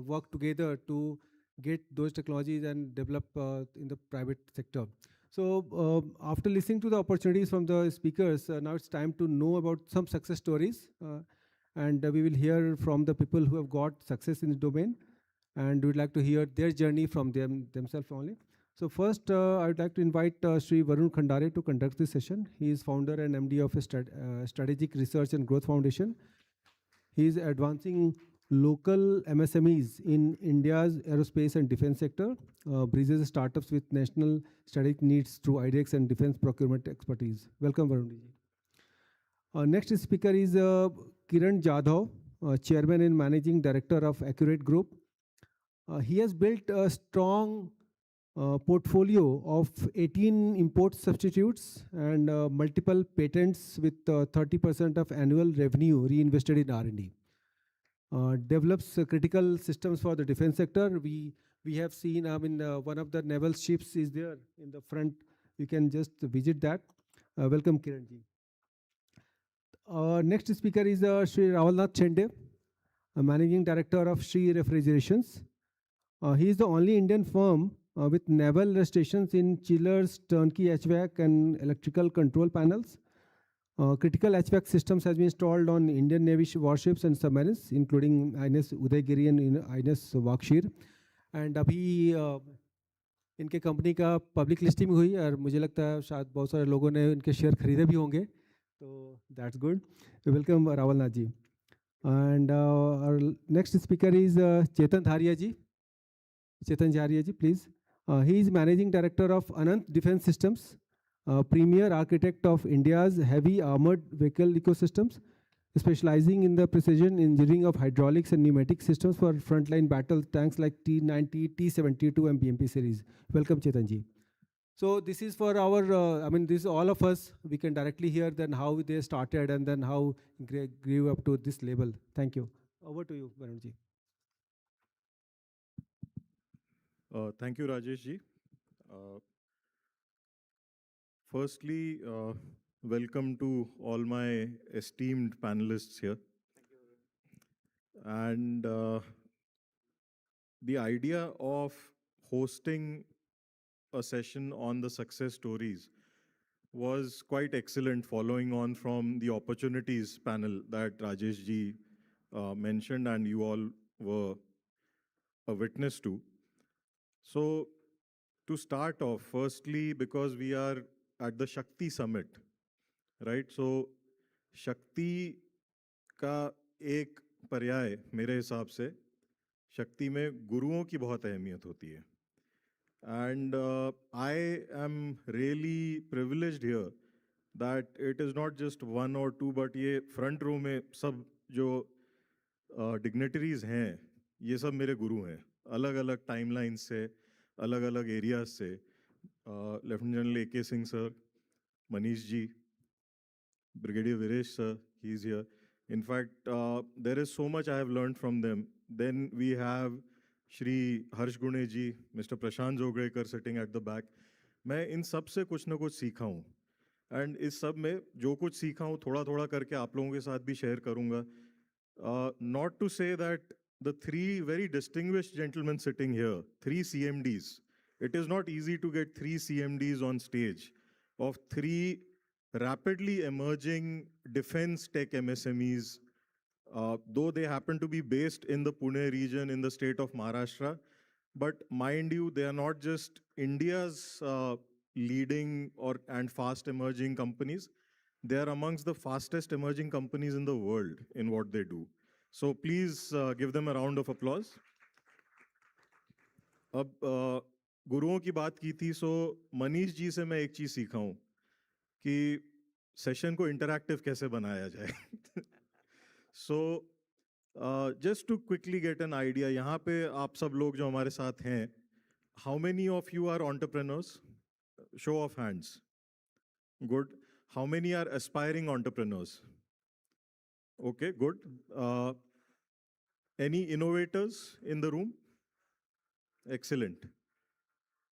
Speaker 4: work together to get those technologies and develop in the private sector. So after listening to the opportunities from the speakers, now it's time to know about some success stories. And we will hear from the people who have got success in the domain. And we'd like to hear their journey from themselves only. So first, I would like to invite Sri Varun Khandare to conduct this session. He is founder and MD of a Strategic Research and Growth Foundation. He is advancing local MSMEs in India's aerospace and defense sector, breezes startups with national strategic needs through IDEX and defense procurement expertise. Welcome, Varun. Next speaker is Kiran Jadhav, Chairman and Managing Director of Accurate Group. He has built a strong portfolio of 18 import substitutes and multiple patents with 30% of annual revenue reinvested in R&D. Develops critical systems for the defense sector. We have seen, one of the naval ships is there in the front. You can just visit that. Welcome, Kiran ji. Next speaker is Sri Rawalnath Chende, Managing Director of Sri Refrigerations. He is the only Indian firm with naval registrations in chillers, turnkey HVAC, and electrical control panels. Critical HVAC systems has been installed on Indian Navy warships and submarines, including INS Udaygiri and INS Wakshir. And अभी इनके company का public listing हुई और मुझे लगता है शायद बहुत सारे लोगों ने इनके शेयर खरीदे भी होंगे, तो that's good. We welcome Rawalnath ji. And our next speaker is Chetan Dharia ji. Chetan Dharia ji, please. He is Managing Director of Anant Defense Systems, premier architect of India's heavy armored vehicle ecosystems. specializing in the precision engineering of hydraulics and pneumatic systems for frontline battle tanks like T-90, T-72 and BMP series. Welcome, Chetanji. So this is for our, this is all of us, we can directly hear then how they started and then how grew up to this level. Thank you. Over to you, Varunji.
Speaker 18: Thank you, Rajesh ji. Firstly, welcome to all my esteemed panelists here. And the idea of hosting a session on the success stories was quite excellent, following on from the opportunities panel that Rajesh ji mentioned and you all were a witness to. So to start off, firstly, because we are at the Shakti Summit, right? So Shakti का एक पर्याय मेरे हिसाब से शक्ति में गुरुओं की बहुत अहमियत होती है. And I am really privileged here that it is not just one or two, but ये front row में सब जो dignitaries हैं, ये सब मेरे गुरु हैं. अलग अलग timelines से, अलग अलग areas से. Lieutenant General A.K. Singh sir, Manish ji, Brigadier Viresh sir, he's here. In fact, there is so much I have learned from them. Then we have Shri Harsh Gune ji, Mr. Prashant Jogrekar sitting at the back. मैं इन सब से कुछ ना कुछ सीखा हूँ. And इस सब में जो कुछ सीखा हूँ थोड़ा थोड़ा करके आप लोगों के साथ भी शेयर करूँगा. Not to say that the three very distinguished gentlemen sitting here, three CMDs, it is not easy to get three CMDs on stage of three rapidly emerging defense tech MSMEs, though they happen to be based in the Pune region in the state of Maharashtra. But mind you, they are not just India's leading and fast emerging companies. They are amongst the fastest emerging companies in the world in what they do. So please give them a round of applause. अब गुरुओं की बात की थी, सो मनीष जी से मैं एक चीज सीखा हूँ कि सेशन को इंटरैक्टिव कैसे बनाया जाए. So just to quickly get an idea, यहाँ पे आप सब लोग जो हमारे साथ हैं, how many of you are entrepreneurs? Show of hands. Good. How many are aspiring entrepreneurs? Okay, good. Any innovators in the room? Excellent.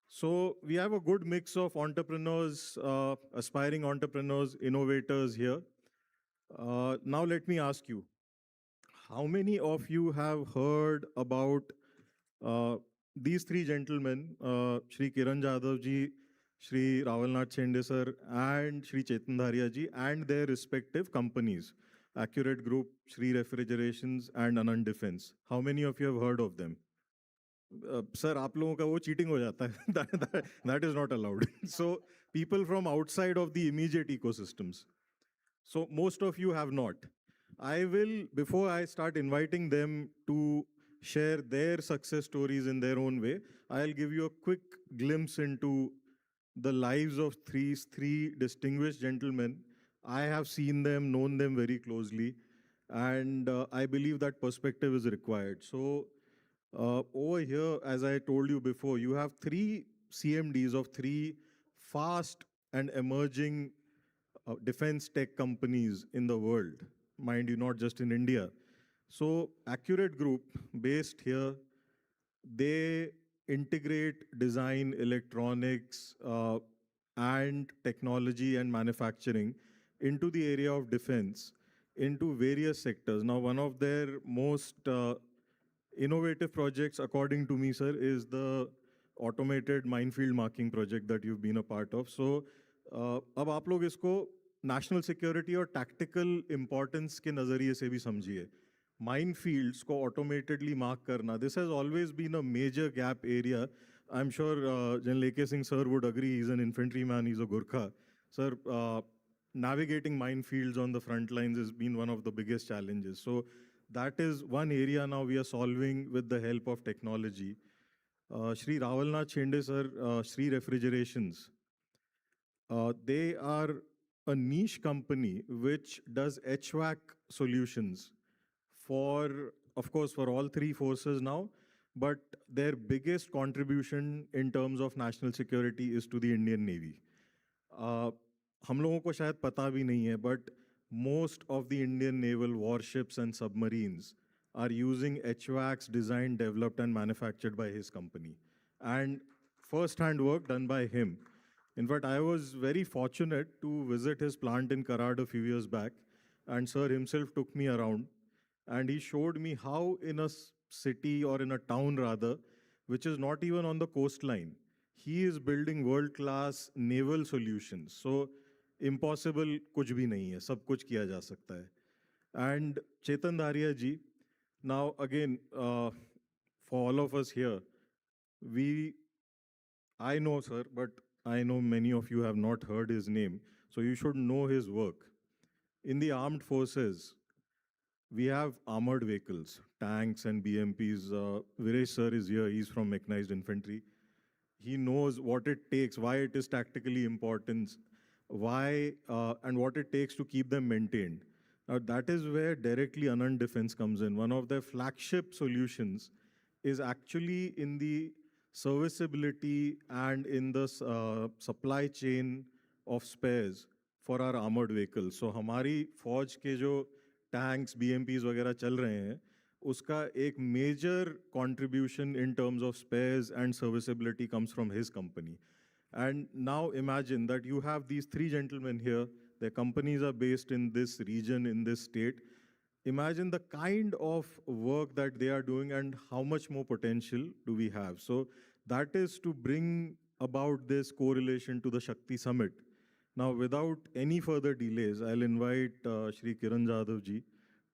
Speaker 18: So we have a good mix of entrepreneurs, aspiring entrepreneurs, innovators here. Now let me ask you, how many of you have heard about these three gentlemen, Shri Kiran Jadhav ji, Shri Ravalnath Chende sir, and Shri Chetan Dharia ji, and their respective companies? Accurate Group, Shri Refrigerations, and Anand Defense. How many of you have heard of them? Sir, आप लोगों का वो cheating हो जाता है. That is not allowed. So people from outside of the immediate ecosystems. So most of you have not. I will, before I start inviting them to share their success stories in their own way, I'll give you a quick glimpse into the lives of three distinguished gentlemen. I have seen them, known them very closely, and I believe that perspective is required. So over here, as I told you before, you have three CMDs of three fast and emerging defense tech companies in the world. Mind you, not just in India. So Accurate Group, based here, they integrate design, electronics, and technology and manufacturing into the area of defense, into various sectors. Now, one of their most innovative projects, according to me, sir, is the automated minefield marking project that you've been a part of. So, अब आप लोग इसको national security और tactical importance के नज़रिए से भी समझिए. Minefields को automatedly mark करना, this has always been a major gap area. I'm sure General A.K. Singh sir would agree. He's an infantryman, he's a Gurkha. Sir, navigating minefields on the front lines has been one of the biggest challenges. So that is one area now we are solving with the help of technology. Shri Ravalnath Chende sir, Shri Refrigerations, they are a niche company which does HVAC solutions for, of course, for all three forces now, but their biggest contribution in terms of national security is to the Indian Navy. हम लोगों को शायद पता भी नहीं है, but most of the Indian naval warships and submarines are using HVACs designed, developed, and manufactured by his company. And first-hand work done by him. In fact, I was very fortunate to visit his plant in Karad a few years back, and sir himself took me around, and he showed me how in a city or in a town rather, which is not even on the coastline, he is building world-class naval solutions. So impossible kuch bhi nahi hai, sab kuch kiya ja sakta hai. And Chetan Dharia ji, now again, for all of us here, I know sir, but I know many of you have not heard his name, so you should know his work. In the armed forces, we have armored vehicles, tanks and BMPs. Viresh sir is here, he's from mechanized infantry. He knows what it takes, why it is tactically important, why and what it takes to keep them maintained. Now that is where directly Anand Defense comes in. One of their flagship solutions is actually in the serviceability and in the supply chain of spares for our armored vehicles. So हमारी फौज के जो tanks, BMPs वगैरह चल रहे हैं, उसका एक major contribution in terms of spares and serviceability comes from his company. And now imagine that you have these three gentlemen here, their companies are based in this region, in this state. Imagine the kind of work that they are doing and how much more potential do we have. So that is to bring about this correlation to the Shakti Summit. Now, without any further delays, I'll invite Shri Kiran Jadhav ji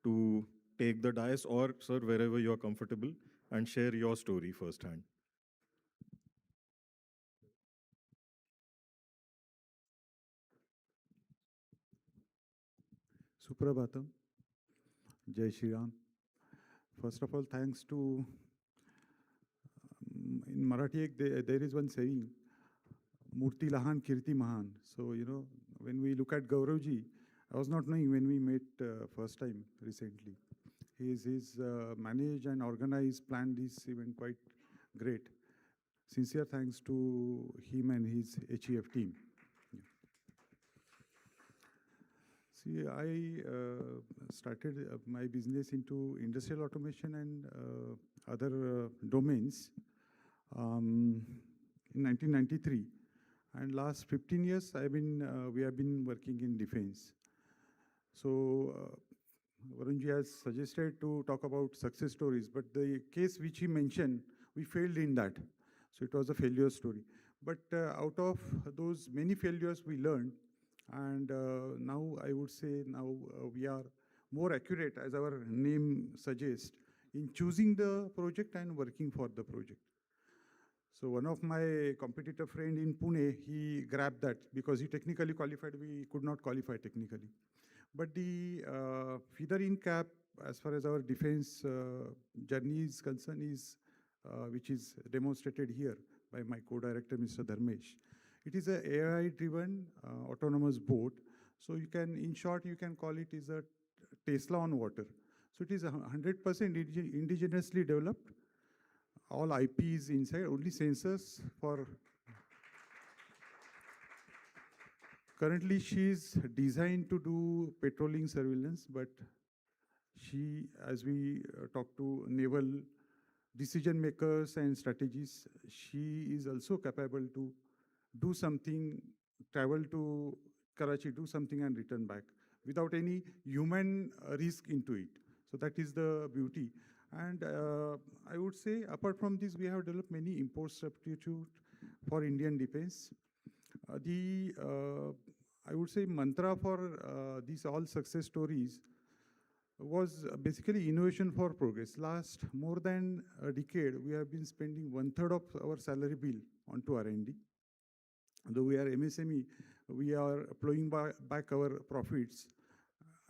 Speaker 18: to take the dais, or sir, wherever you're comfortable, and share your story firsthand.
Speaker 19: Suprabhatam, Jai Shri Ram. First of all, thanks to, in Marathi, there is one saying, Murti Lahan Kirti Mahan. So, you know, when we look at Gauravji, I was not knowing when we met first time recently. He's managed and organized, planned this event quite great. Sincere thanks to him and his HEF team. See, I started my business into industrial automation and other domains in 1993. And last 15 years, we have been working in defense. So Varunji has suggested to talk about success stories, but the case which he mentioned, we failed in that. So it was a failure story. But out of those many failures, we learned. And now I would say we are more accurate, as our name suggests, in choosing the project and working for the project. So one of my competitor friend in Pune, he grabbed that because he technically qualified, we could not qualify technically. But the feather in cap, as far as our defense journey is concerned, is which is demonstrated here by my co-director, Mr. Dharmesh. It is an AI-driven autonomous boat. So you can, in short, you can call it is a Tesla on water. So it is 100% indigenously developed. All IPs inside, only sensors for. Currently, she is designed to do patrolling surveillance, but she, as we talk to naval decision makers and strategists, she is also capable to do something, travel to Karachi, do something and return back without any human risk into it. So that is the beauty. And I would say, apart from this, we have developed many import substitute for Indian defense. I would say mantra for these all success stories was basically innovation for progress. Last more than a decade, we have been spending 1/3 of our salary bill onto R&D. Though we are MSME, we are plowing back our profits.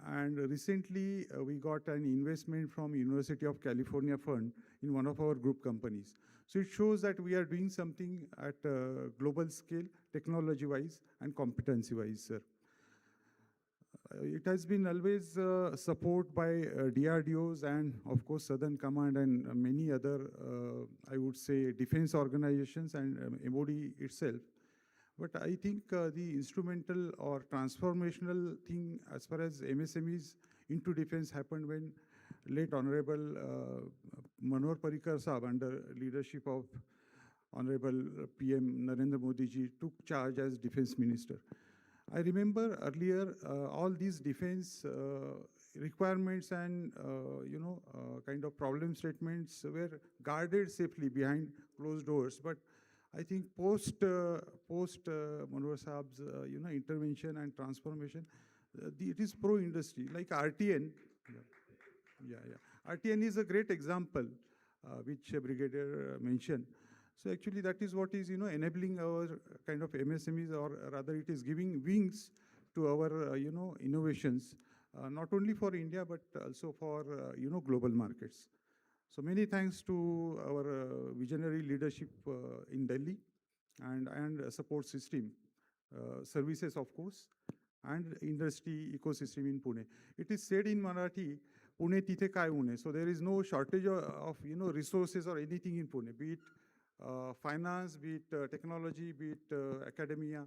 Speaker 19: And recently, we got an investment from University of California Fund in one of our group companies. So it shows that we are doing something at a global scale, technology-wise and competency-wise, sir. it has been always support by DRDOs and of course Southern Command and many other, I would say, defense organizations and MOD itself. But I think the instrumental or transformational thing as far as MSMEs into defense happened when late Honorable Manohar Parrikar Saab, under leadership of Honorable PM Narendra Modi ji, took charge as Defense Minister. I remember earlier all these defense requirements and kind of problem statements were guarded safely behind closed doors. But I think post Manohar Saab's intervention and transformation, it is pro-industry like RTN. RTN is a great example, which Brigadier mentioned. So actually that is what is enabling our kind of MSMEs, or rather it is giving wings to our innovations, not only for India but also for global markets. So many thanks to our visionary leadership in Delhi and support system, services of course, and industry ecosystem in Pune. It is said in Marathi, Pune tithe kai une. So there is no shortage of resources or anything in Pune, be it finance, be it technology, be it academia,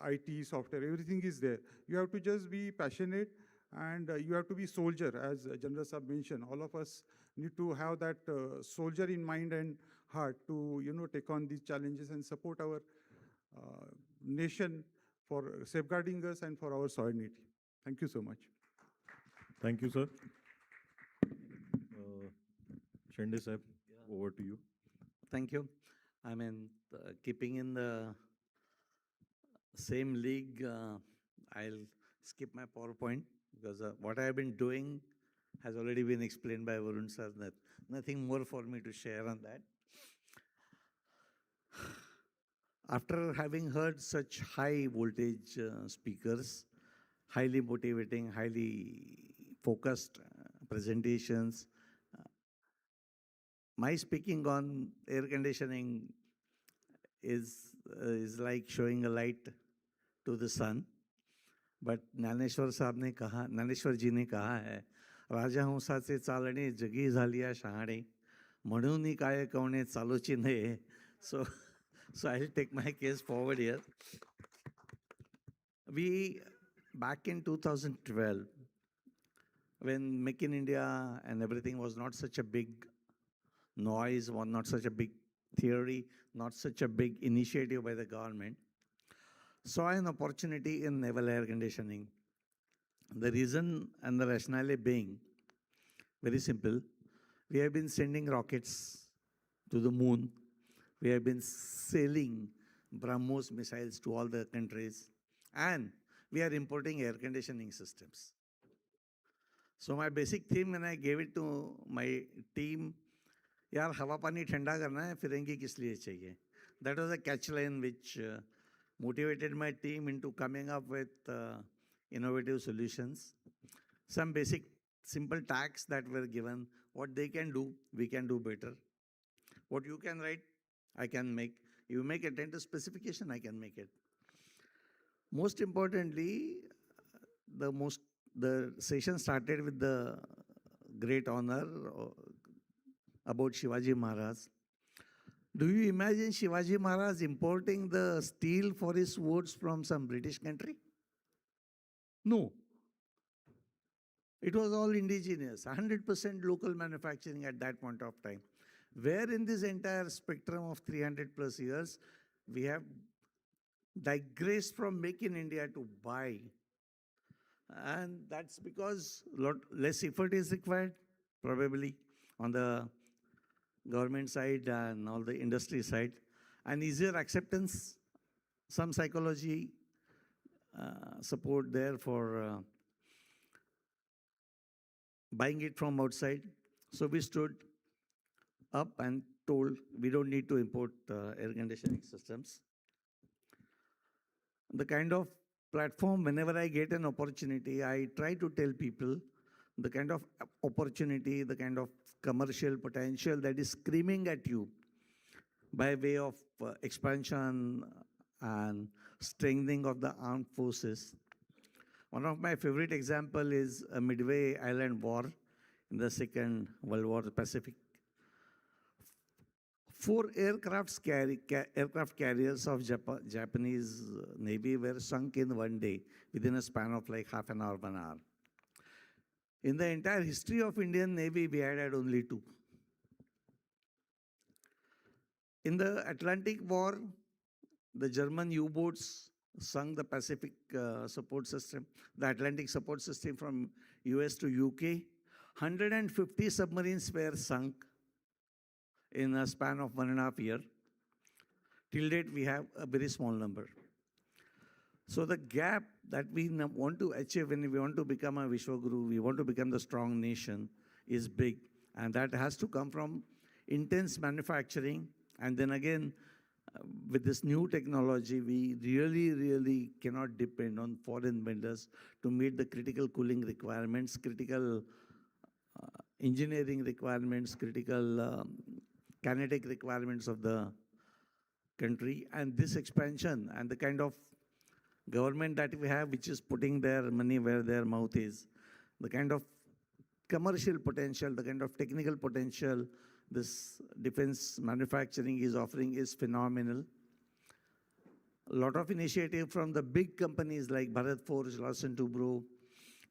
Speaker 19: IT, software, everything is there. You have to just be passionate and you have to be soldier, as General Saab mentioned. All of us need to have that soldier in mind and heart to take on these challenges and support our nation for safeguarding us and for our sovereignty. Thank you so much.
Speaker 18: Thank you, sir. Shende Saab, over to you.
Speaker 20: Thank you. I mean, keeping in the same league, I'll skip my PowerPoint because what I have been doing has already been explained by Varun sir. Nothing more for me to share on that. After having heard such high voltage speakers, highly motivating, highly focused presentations, my speaking on air conditioning is like showing a light to the sun. But Naneshwar ji ने कहा है, राजहंसाचे चालणे जगी झालिया शहाणे, म्हणून काय कवणे चालूची ने. So I'll take my case forward here. Back in 2012, when Make in India and everything was not such a big noise, not such a big theory, not such a big initiative by the government, saw an opportunity in naval air conditioning. The reason and the rationale being very simple. We have been sending rockets to the moon. We have been sailing BrahMos missiles to all the countries. And we are importing air conditioning systems. So my basic theme when I gave it to my team, यार हवा पानी ठंडा करना है, फिरंगी किस लिए चाहिए? That was a catch line which motivated my team into coming up with innovative solutions. Some basic simple tags that were given. What they can do, we can do better. What you can write, I can make. You make a tender specification, I can make it. Most importantly, the session started with the great honor about Shivaji Maharaj. Do you imagine Shivaji Maharaj importing the steel for his swords from some British country? No. It was all indigenous, 100% local manufacturing at that point of time. Where in this entire spectrum of 300 plus years, we have digressed from Make in India to buy. And that's because less effort is required, probably, on the government side and all the industry side, and easier acceptance, some psychology support there for buying it from outside. So we stood up and told we don't need to import air conditioning systems. The kind of platform, whenever I get an opportunity, I try to tell people the kind of opportunity, the kind of commercial potential that is screaming at you by way of expansion and strengthening of the armed forces. One of my favorite example is a Midway Island War in the Second World War, the Pacific. 4 aircraft carriers of Japanese Navy were sunk in one day within a span of like half an hour, 1 hour. In the entire history of Indian Navy, we had only 2. In the Atlantic War, the German U-boats sunk the Pacific support system, the Atlantic support system from US to UK. 150 submarines were sunk in a span of 1.5 years. Till date, we have a very small number. So the gap that we want to achieve when we want to become a Vishwaguru, we want to become the strong nation, is big. And that has to come from intense manufacturing. And then again, with this new technology, we really cannot depend on foreign vendors to meet the critical cooling requirements, critical engineering requirements, critical kinetic requirements of the country. And this expansion and the kind of government that we have, which is putting their money where their mouth is, the kind of commercial potential, the kind of technical potential this defense manufacturing is offering is phenomenal. A lot of initiative from the big companies like Bharat Forge, Larsen Toubro,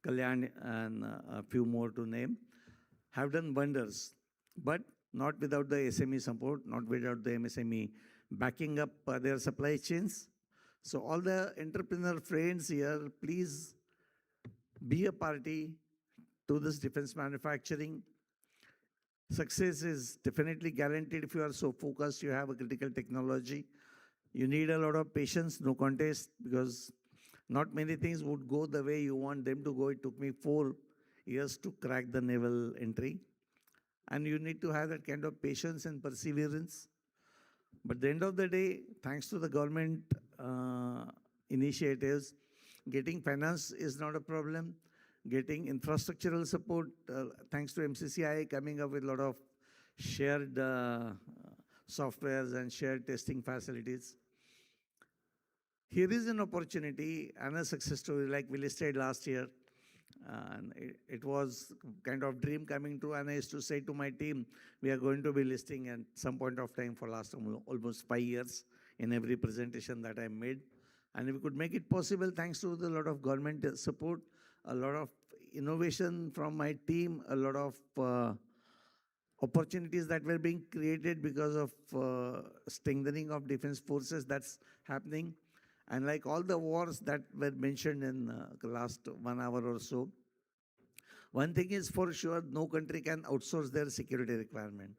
Speaker 20: Kalyan, and a few more to name, have done wonders. But not without the SME support, not without the MSME backing up their supply chains. So all the entrepreneur friends here, please be a party to this defense manufacturing. Success is definitely guaranteed if you are so focused, you have a critical technology. You need a lot of patience, no contest, because not many things would go the way you want them to go. It took me 4 years to crack the naval entry. And you need to have that kind of patience and perseverance. But at the end of the day, thanks to the government initiatives, getting finance is not a problem. Getting infrastructural support, thanks to MCCI coming up with a lot of shared softwares and shared testing facilities. Here is an opportunity and a success story like we listed last year. And it was kind of dream coming true. And I used to say to my team, we are going to be listing at some point of time for last almost 5 years in every presentation that I made. And if we could make it possible, thanks to a lot of government support, a lot of innovation from my team, a lot of opportunities that were being created because of strengthening of defense forces that's happening. And like all the wars that were mentioned in the last 1 hour or so, one thing is for sure, no country can outsource their security requirement.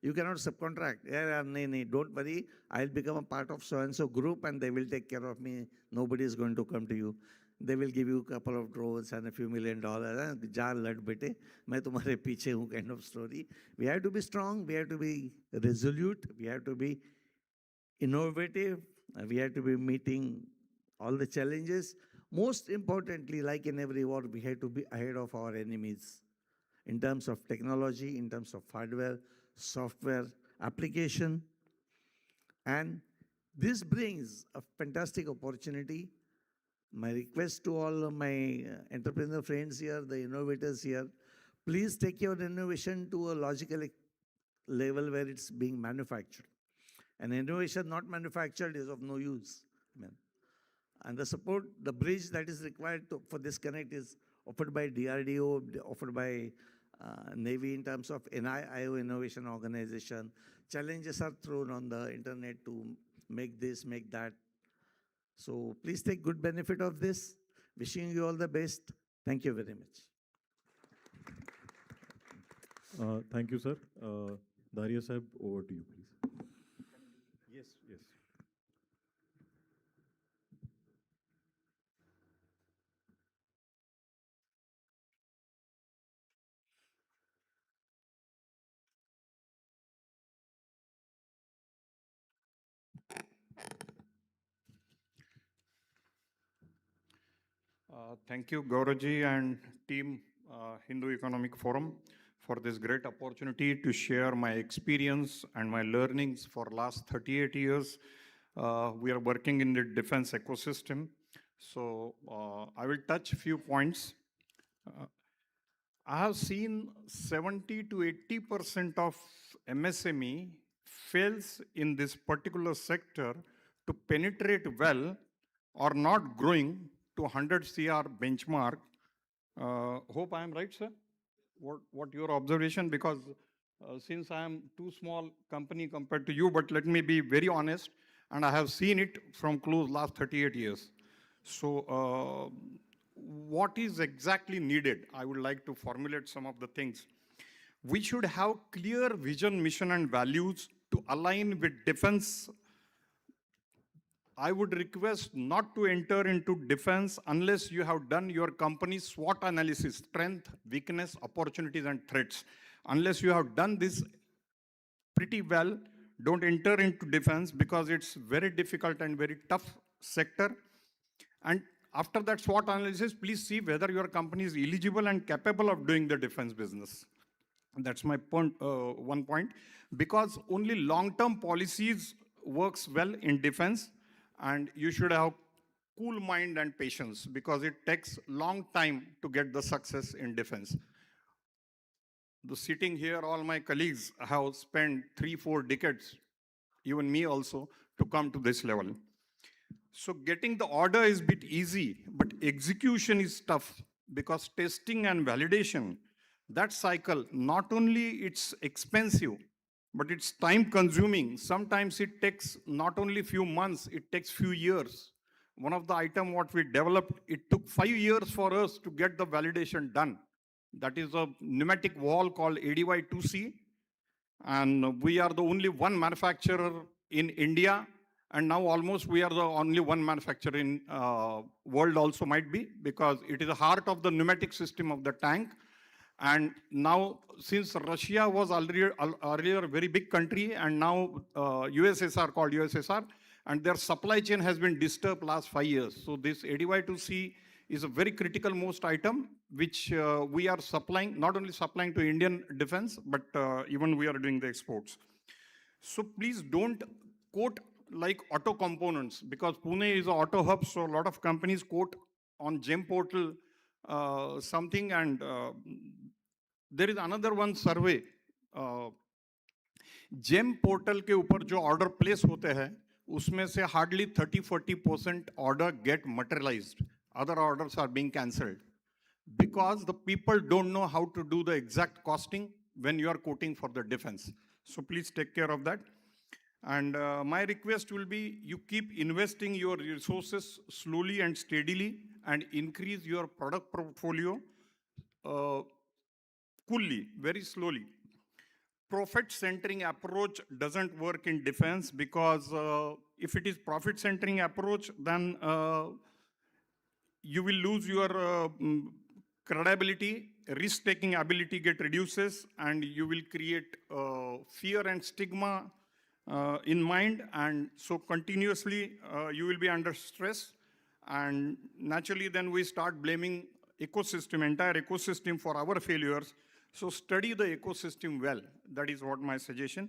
Speaker 20: You cannot subcontract. Yeah, don't worry, I'll become a part of so-and-so group and they will take care of me. Nobody is going to come to you. They will give you a couple of drones and a few $1 million. Ja lad bete, main tumhare piche hu kind of story. We have to be strong, we have to be resolute, we have to be innovative, we have to be meeting all the challenges. Most importantly, like in every war, we have to be ahead of our enemies in terms of technology, in terms of hardware, software, application. And this brings a fantastic opportunity. My request to all of my entrepreneur friends here, the innovators here, please take your innovation to a logical level where it's being manufactured. And innovation not manufactured is of no use. And the support, the bridge that is required for this connect is offered by DRDO, offered by Navy in terms of NIIO Innovation Organization. Challenges are thrown on the internet to make this, make that. So please take good benefit of this. Wishing you all the best. Thank you very much.
Speaker 18: Thank you, sir. Daria Sahib, over to you, please. Yes, yes.
Speaker 21: Thank you, Gauraji and team Hindu Economic Forum for this great opportunity to share my experience and my learnings for last 38 years. We are working in the defense ecosystem. So I will touch a few points. I have seen 70 to 80% of MSME fails in this particular sector to penetrate well or not growing to 100 CR benchmark. Hope I am right, sir? What your observation? Because since I am too small company compared to you, but let me be very honest, and I have seen it from close last 38 years. So what is exactly needed? I would like to formulate some of the things. We should have clear vision, mission, and values to align with defense. I would request not to enter into defense unless you have done your company's SWOT analysis, strength, weakness, opportunities, and threats. Unless you have done this pretty well, don't enter into defense because it's very difficult and very tough sector. And after that SWOT analysis, please see whether your company is eligible and capable of doing the defense business. That's my point, one point. Because only long-term policies works well in defense, and you should have cool mind and patience because it takes long time to get the success in defense. The sitting here, all my colleagues have spent 3-4 decades, even me also, to come to this level. So getting the order is a bit easy, but execution is tough because testing and validation, that cycle, not only it's expensive, but it's time consuming. Sometimes it takes not only few months, it takes few years. One of the item what we developed, it took 5 years for us to get the validation done. That is a pneumatic valve called ADY2C. And we are the only one manufacturer in India. And now almost we are the only one manufacturer in world also might be, because it is the heart of the pneumatic system of the tank. And now, since Russia was earlier a very big country, and now USSR called USSR, and their supply chain has been disturbed last 5 years. So this ADY2C is a very critical most item, which we are supplying, not only supplying to Indian defense, but even we are doing the exports. So please don't quote like auto components, because Pune is an auto hub, so a lot of companies quote on GEM portal something, and there is another one survey. GEM portal के ऊपर जो order place होते हैं, उसमें से hardly 30-40% order get materialized. Other orders are being cancelled because the people don't know how to do the exact costing when you are quoting for the defense. So please take care of that. And my request will be, you keep investing your resources slowly and steadily and increase your product portfolio coolly, very slowly. Profit-centering approach doesn't work in defense because if it is profit-centering approach, then you will lose your credibility, risk-taking ability get reduces, and you will create fear and stigma in mind, and so continuously you will be under stress, and naturally then we start blaming ecosystem, entire ecosystem for our failures. So study the ecosystem well. That is what my suggestion.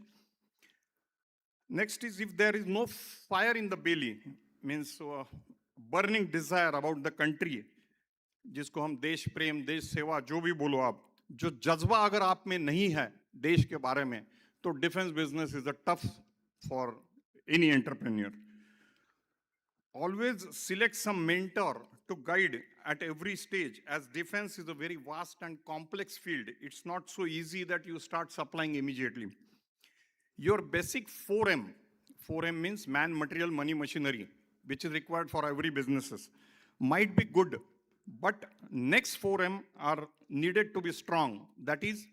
Speaker 21: Next is, if there is no fire in the belly, means burning desire about the country, जिसको हम देश प्रेम, देश सेवा, जो भी बोलो आप, जो जज्बा अगर आप में नहीं है देश के बारे में, तो defense business is a tough for any entrepreneur. Always select some mentor to guide at every stage, as defense is a very vast and complex field. It's not so easy that you start supplying immediately. Your basic 4M, 4M means man, material, money, machinery, which is required for every businesses, might be good, but next 4M are needed to be strong. That is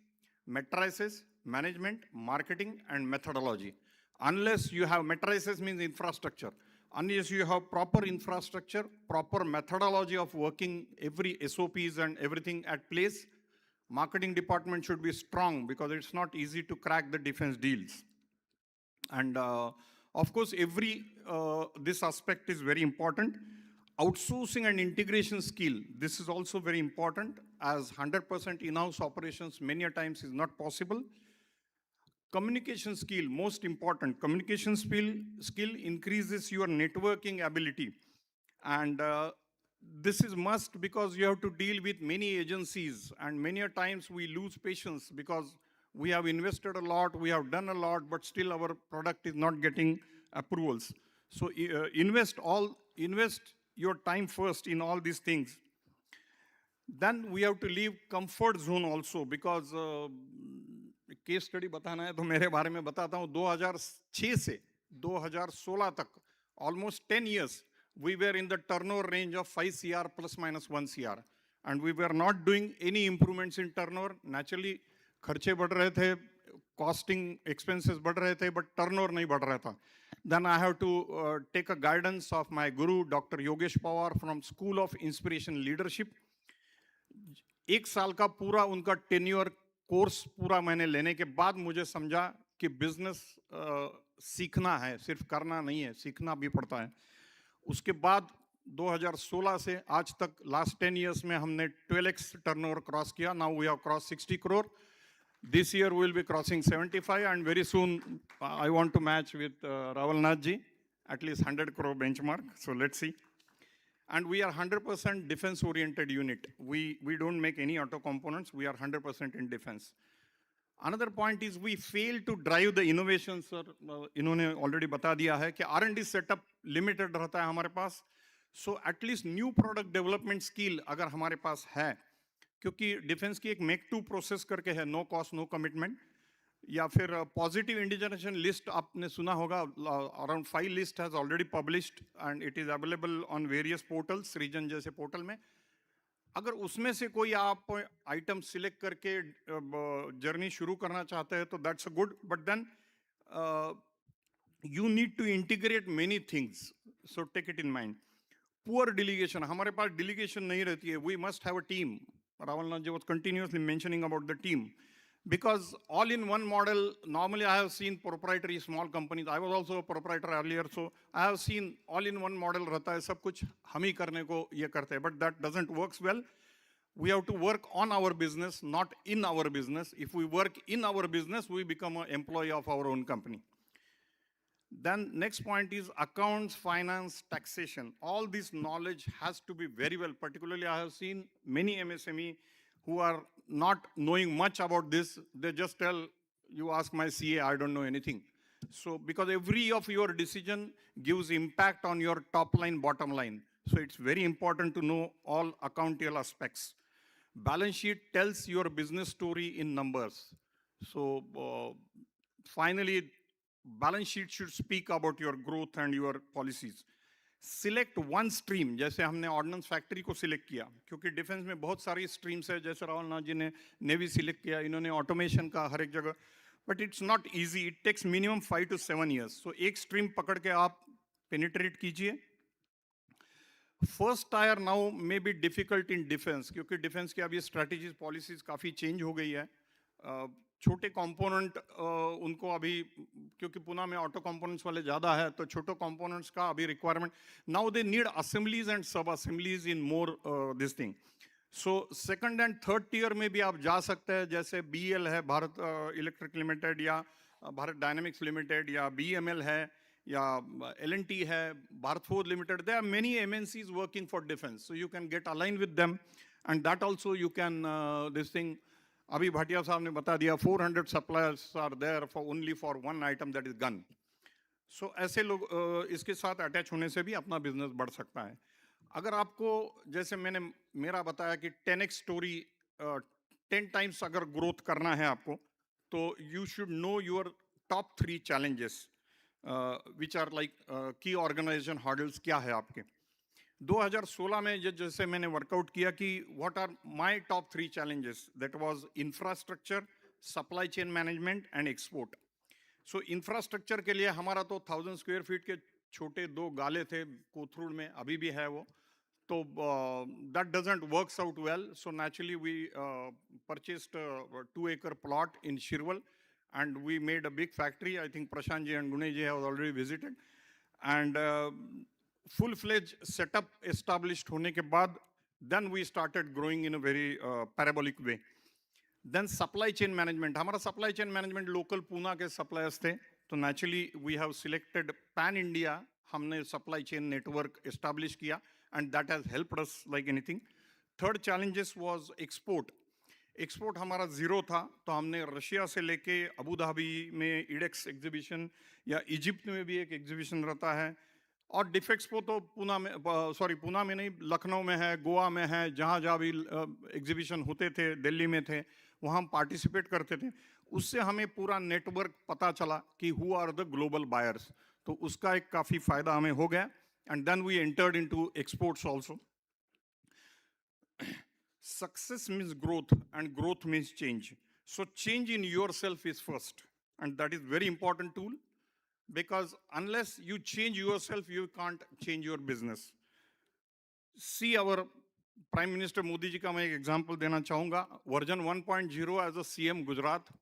Speaker 21: matrices, management, marketing, and methodology. Unless you have matrices means infrastructure. Unless you have proper infrastructure, proper methodology of working, every SOPs and everything at place, marketing department should be strong because it's not easy to crack the defense deals. And of course, this aspect is very important. Outsourcing and integration skill, this is also very important, as 100% in-house operations many a times is not possible. Communication skill, most important. Communication skill increases your networking ability. And this is must because you have to deal with many agencies, and many a times we lose patience because we have invested a lot, we have done a lot, but still our product is not getting approvals. So invest your time first in all these things. Then we have to leave comfort zone also because case study बताना है तो मेरे बारे में बताता हूँ 2006 से 2016 तक almost 10 years we were in the turnover range of 5 CR plus minus 1 CR and we were not doing any improvements in turnover. Naturally खर्चे बढ़ रहे थे, costing expenses बढ़ रहे थे, but turnover नहीं बढ़ रहा था. Then I have to take a guidance of my guru Dr. Yogesh Pawar from School of Inspiration Leadership. एक साल का पूरा उनका टेन्योर कोर्स पूरा मैंने लेने के बाद मुझे समझा कि बिजनेस सीखना है, सिर्फ करना नहीं है, सीखना भी पड़ता है. उसके बाद 2016 से आज तक लास्ट 10 इयर्स में हमने 12x टर्नओवर क्रॉस किया. Now we have cross 60 crore. This year we will be crossing 75 and very soon I want to match with Rawal Nath ji at least 100 crore benchmark. So let's see. And we are 100% defense oriented unit. We don't make any auto components. We are 100% in defense. Another point is we fail to drive the innovation, sir. इन्होंने already बता दिया है कि R&D setup limited रहता है हमारे पास. So at least new product development skill अगर हमारे पास है, क्योंकि defense की एक make to process करके है, no cost, no commitment. या फिर पॉजिटिव इंडिजनेशन लिस्ट आपने सुना होगा. Around 5 list has already published and it is available on various portals, region जैसे पोर्टल में. अगर उसमें से कोई आप आइटम सिलेक्ट करके जर्नी शुरू करना चाहते हैं तो that's a good, but then you need to integrate many things. So take it in mind. Poor delegation, हमारे पास डिलीगेशन नहीं रहती है. We must have a team. Rawal Nath ji was continuously mentioning about the team. Because all in one model, normally I have seen proprietary small companies. I was also a proprietor earlier, so I have seen all in one model रहता है, सब कुछ हम ही करने को ये करते हैं. But that doesn't work well. We have to work on our business, not in our business. If we work in our business, we become an employee of our own company. Then next point is accounts, finance, taxation. All this knowledge has to be very well. Particularly, I have seen many MSME who are not knowing much about this. They just tell, you ask my CA, I don't know anything. So because every of your decision gives impact on your top line, bottom line. So it's very important to know all accounting aspects. Balance sheet tells your business story in numbers. So finally, balance sheet should speak about your growth and your policies. Select one stream. जैसे हमने ordnance factory को select किया, क्योंकि defence में बहुत सारी streams है. जैसे रावल नाथ जी ने नेवी सिलेक्ट किया, इन्होंने ऑटोमेशन का हर एक जगह. But it's not easy. It takes minimum 5 to 7 years. सो एक स्ट्रीम पकड़ के आप पेनिट्रेट कीजिए. First tier now may be difficult in defence, क्योंकि डिफेंस की अभी स्ट्रैटेजीज पॉलिसीज काफ़ी चेंज हो गई है. छोटे कंपोनेंट उनको अभी, क्योंकि पुणे में ऑटो कंपोनेंट्स वाले ज़्यादा है, तो छोटे कंपोनेंट्स का अभी requirement. Now they need assemblies and sub assemblies in more this thing. So second and third tier में भी आप जा सकते हैं. जैसे BEL है, भारत इलेक्ट्रिक लिमिटेड, या भारत डायनेमिक्स लिमिटेड, या BML है, या L&T है, Bharat Forge Limited. There are many MNCs working for defence, so you can get align with them and that also you can this thing. अभी भाटिया साहब ने बता दिया 400 suppliers are there for only for one item, that is gun. So ऐसे लोग इसके साथ attach होने से भी अपना बिजनेस बढ़ सकता है. अगर आपको, जैसे मैंने मेरा बताया कि 10x स्टोरी 10 times अगर ग्रोथ करना है आपको, तो you should know your top 3 challenges which are like key organization hurdles. क्या है आपके 2016 में जैसे मैंने वर्कआउट किया कि what are my top 3 challenges. That was infrastructure, supply chain management and export. So infrastructure के लिए हमारा तो 1000 स्क्वायर फीट के छोटे 2 गाले थे कोथरूड में, अभी भी है वो. तो that doesn't works out well. So naturally we purchased 2 acre plot in Shirwal and we made a big factory. I think Prashant ji and Gunesh ji have already visited. And full-fledged setup established होने के बाद, then we started growing in a very parabolic way. Then supply chain management. हमारा supply chain management local Pune के suppliers थे, तो naturally we have selected pan India. हमने supply chain network establish किया and that has helped us like anything. Third challenges was export. Export हमारा zero था, तो हमने रशिया से लेके अबू धाबी में इडेक्स एग्जीबिशन या इजिप्ट में भी एक एग्जीबिशन रहता है, और डिफेक्सपो तो पूना में, पूना में नहीं, लखनऊ में है, गोवा में है, जहाँ जहाँ भी एग्जीबिशन होते थे, दिल्ली में थे, वहाँ हम पार्टिसिपेट करते थे. उससे हमें पूरा नेटवर्क पता चला कि who are the global buyers, तो उसका एक काफ़ी फ़ायदा हमें हो गया. And then we entered into exports also. Success means growth, and growth means change. So change in yourself is first, and that is very important tool, because unless you change yourself, you can't change your business. See our Prime Minister Modi ji का मैं एक example देना चाहूँगा. Version 1.0 as a CM Gujarat,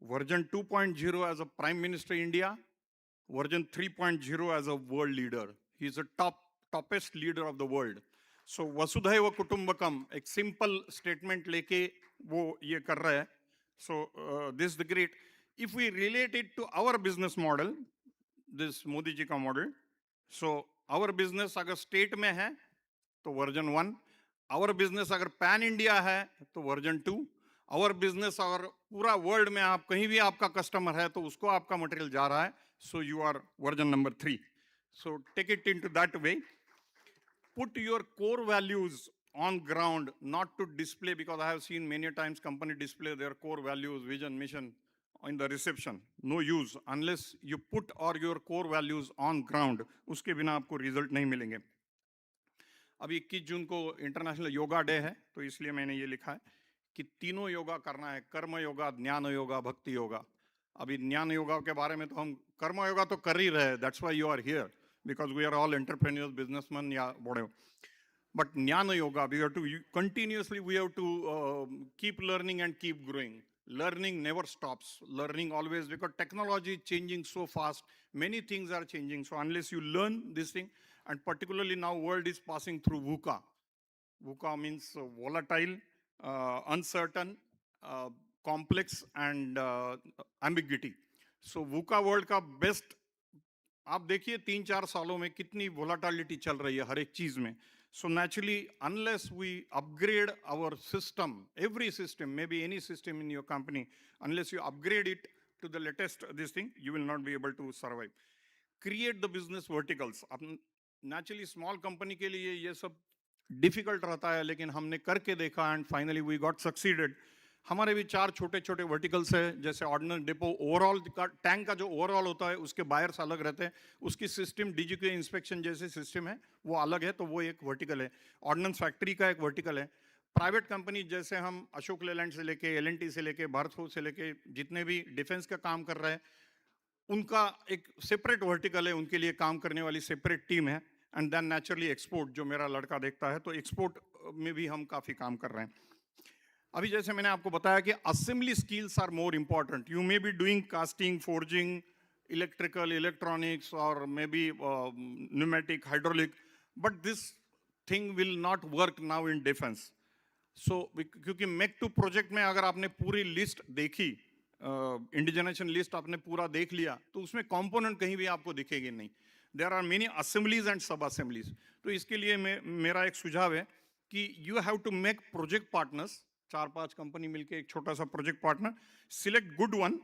Speaker 21: Version 2.0 as a Prime Minister India, Version 3.0 as a world leader. He is a toppest leader of the world. So वसुधैव कुटुंबकम एक simple statement लेके वो ये कर रहा है. So this is the great. If we relate it to our business model, this Modi ji का model, so our business अगर स्टेट में है तो वर्जन 1, our business अगर पैन इंडिया है तो वर्जन 2, our business अगर पूरा वर्ल्ड में आप कहीं भी आपका कस्टमर है तो उसको आपका मटेरियल जा रहा है, so you are version number 3. So take it into that way. Put your core values on ground, not to display, because I have seen many times company display their core values, vision, mission in the reception. No use unless you put or your core values on ground. उसके बिना आपको result नहीं मिलेंगे. अभी 21 जून को international yoga day है, तो इसलिए मैंने ये लिखा है कि तीनों योगा करना है, कर्म योगा, ज्ञान योगा, भक्ति योगा. अभी ज्ञान योगा के बारे में तो हम कर्म योगा तो कर ही रहे हैं, that's why you are here, because we are all entrepreneurs, businessmen, yeah, whatever. But Jnana Yoga, we have to continuously, we have to keep learning and keep growing. Learning never stops. Learning always, because technology is changing so fast. Many things are changing. So unless you learn this thing, and particularly now world is passing through VUCA. VUCA means volatile, uncertain, complex, and ambiguity. So VUCA world का best, आप देखिए 3-4 सालों में कितनी volatility चल रही है हर एक चीज में. So naturally, unless we upgrade our system, every system, maybe any system in your company, unless you upgrade it to the latest this thing, you will not be able to survive. Create the business verticals. Naturally, small company के लिए ये सब difficult रहता है, लेकिन हमने करके देखा and finally we got succeeded. हमारे भी 4 छोटे छोटे वर्टिकल्स है, जैसे ऑर्डिनेंस डिपो, ओवरऑल का टैंक का जो ओवरऑल होता है उसके बायर्स अलग रहते हैं, उसकी सिस्टम डीजीके इंस्पेक्शन जैसे सिस्टम है वो अलग है, तो वो एक वर्टिकल है. ऑर्डिनेंस फैक्ट्री का एक वर्टिकल है. प्राइवेट कंपनी जैसे हम अशोक लेलैंड से लेके एलएनटी से लेके भारत फोर्ज से लेके जितने भी डिफेंस का काम कर रहे हैं, उनका एक सेपरेट वर्टिकल है, उनके लिए काम करने वाली सेपरेट टीम है. एंड देन नेचुरली एक्सपोर्ट, जो मेरा लड़का देखता है, तो एक्सपोर्ट में भी हम काफ़ी काम कर रहे हैं. अभी जैसे मैंने आपको बताया कि assembly skills are more important. You may be doing casting, forging, electrical, electronics, और may be pneumatic, hydraulic, but this thing will not work now in defence. So क्योंकि मेक टू प्रोजेक्ट में अगर आपने पूरी लिस्ट देखी, इंडिजिनेशन list आपने पूरा देख लिया, तो उसमें कंपोनेंट कहीं भी आपको दिखेगी नहीं. There are many assemblies and sub assemblies. तो इसके लिए मेरा एक सुझाव है कि you have to make project partners. 4-5 company मिलके एक छोटा सा project partner, select good one,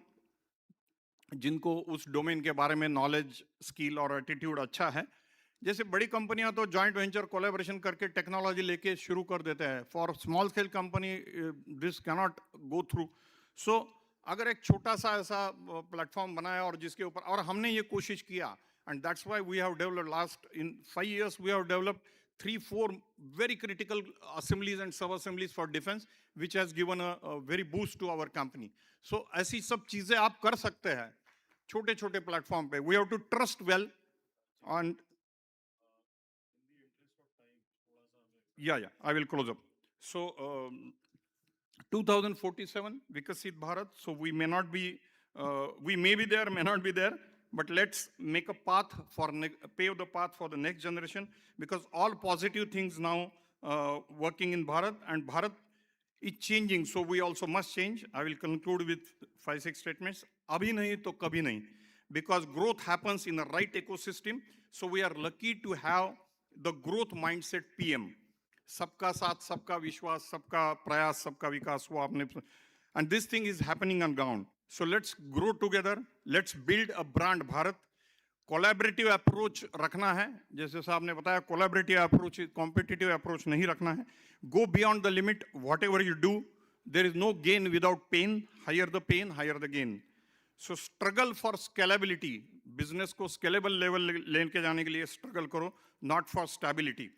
Speaker 21: जिनको उस डोमेन के बारे में नॉलेज, स्किल और एटीट्यूड अच्छा है. जैसे बड़ी कंपनियां तो जॉइंट वेंचर कोलैबोरेशन करके टेक्नोलॉजी लेके शुरू कर देते हैं. For small scale company this can not go through. So अगर एक छोटा सा ऐसा प्लेटफॉर्म बनाया और जिसके ऊपर, और हमने ये कोशिश किया, and that's why we have developed last in 5 years we have developed 3-4 very critical assemblies and sub-assemblies for defense, which has given a very boost to our company. So ऐसी सब चीजें आप कर सकते हैं छोटे छोटे प्लेटफॉर्म पे. We have to trust well on. Yeah, I will close up. So 2047 Vikasit Bharat. So we may not be, we may be there, may not be there, but let's make a path for pave the path for the next generation, because all positive things now working in Bharat, and Bharat is changing, so we also must change. I will conclude with 5-6 statements. Abhi nahi to kabhi nahi, because growth happens in the right ecosystem. So we are lucky to have the growth mindset PM. Sabka saath, sabka vishwas, sabka prayas, sabka vikas, wo aapne, and this thing is happening on ground. So let's grow together. Let's build a brand Bharat. Collaborative approach रखना है, जैसे साहब ने बताया, collaborative approach, competitive approach नहीं रखना है. Go beyond the limit, whatever you do, there is no gain without pain. Higher the gain. So struggle for scalability, business को स्केलेबल लेवल लेके जाने के लिए स्ट्रगल करो, नॉट फॉर स्टेबिलिटी.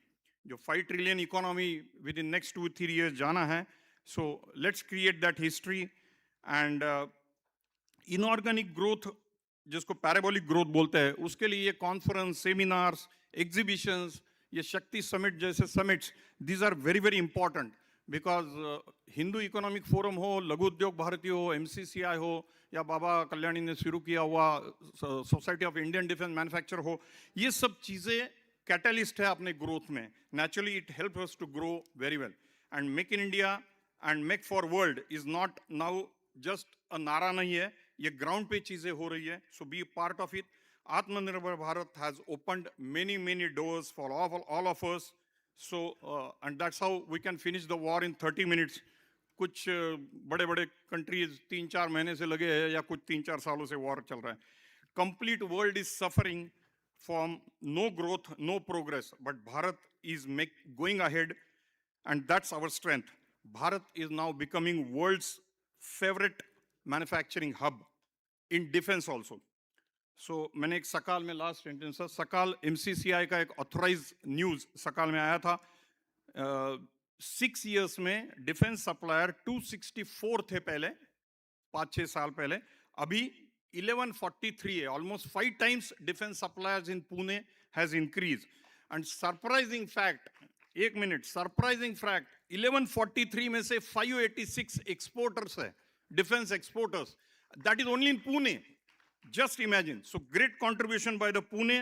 Speaker 21: जो 5 trillion economy with in next 2-3 years जाना है, so let's create that history. And inorganic growth, जिसको पैराबोलिक ग्रोथ बोलते हैं, उसके लिए ये कॉन्फ्रेंस, सेमिनार्स, एग्जीबिशंस, ये शक्ति समिट जैसे summits, these are very very important. Because Hindu Economic Forum हो, लघु उद्योग भारती हो, MCCI हो, या बाबा कल्याणी ने शुरू किया हुआ Society of Indian Defence Manufacture हो, ये सब चीज़ें कैटलिस्ट है अपने ग्रोथ में. Naturally it help us to grow very well. And Make in India and Make for World is not now just a नारा नहीं है, ये ग्राउंड पे चीजें हो रही है. So be part of it. Atmanirbhar Bharat has opened many doors for all of us. So and that's how we can finish the war in 30 minutes. कुछ बड़े बड़े कंट्रीज 3-4 महीने से लगे हैं, या कुछ 3-4 सालों से वॉर चल रहा है. Complete world is suffering from no growth, no progress, but Bharat is going ahead, and that's our strength. Bharat is now becoming world's favorite manufacturing hub in defense also. So मैंने एक सकाल में लास्ट सेंटेंस था, सकाल MCCI का एक authorise news सकाल में आया था. 6 years में डिफेंस सप्लायर 264 थे पहले, 5-6 साल पहले, अभी 1143 है. Almost 5 times defence suppliers in Pune has increase. And surprising fact, एक मिनट, सरप्राइजिंग फैक्ट, 1143 में से 586 एक्सपोर्टर्स है, defence exporters. That is only in Pune. Just imagine. So great contribution by the Pune.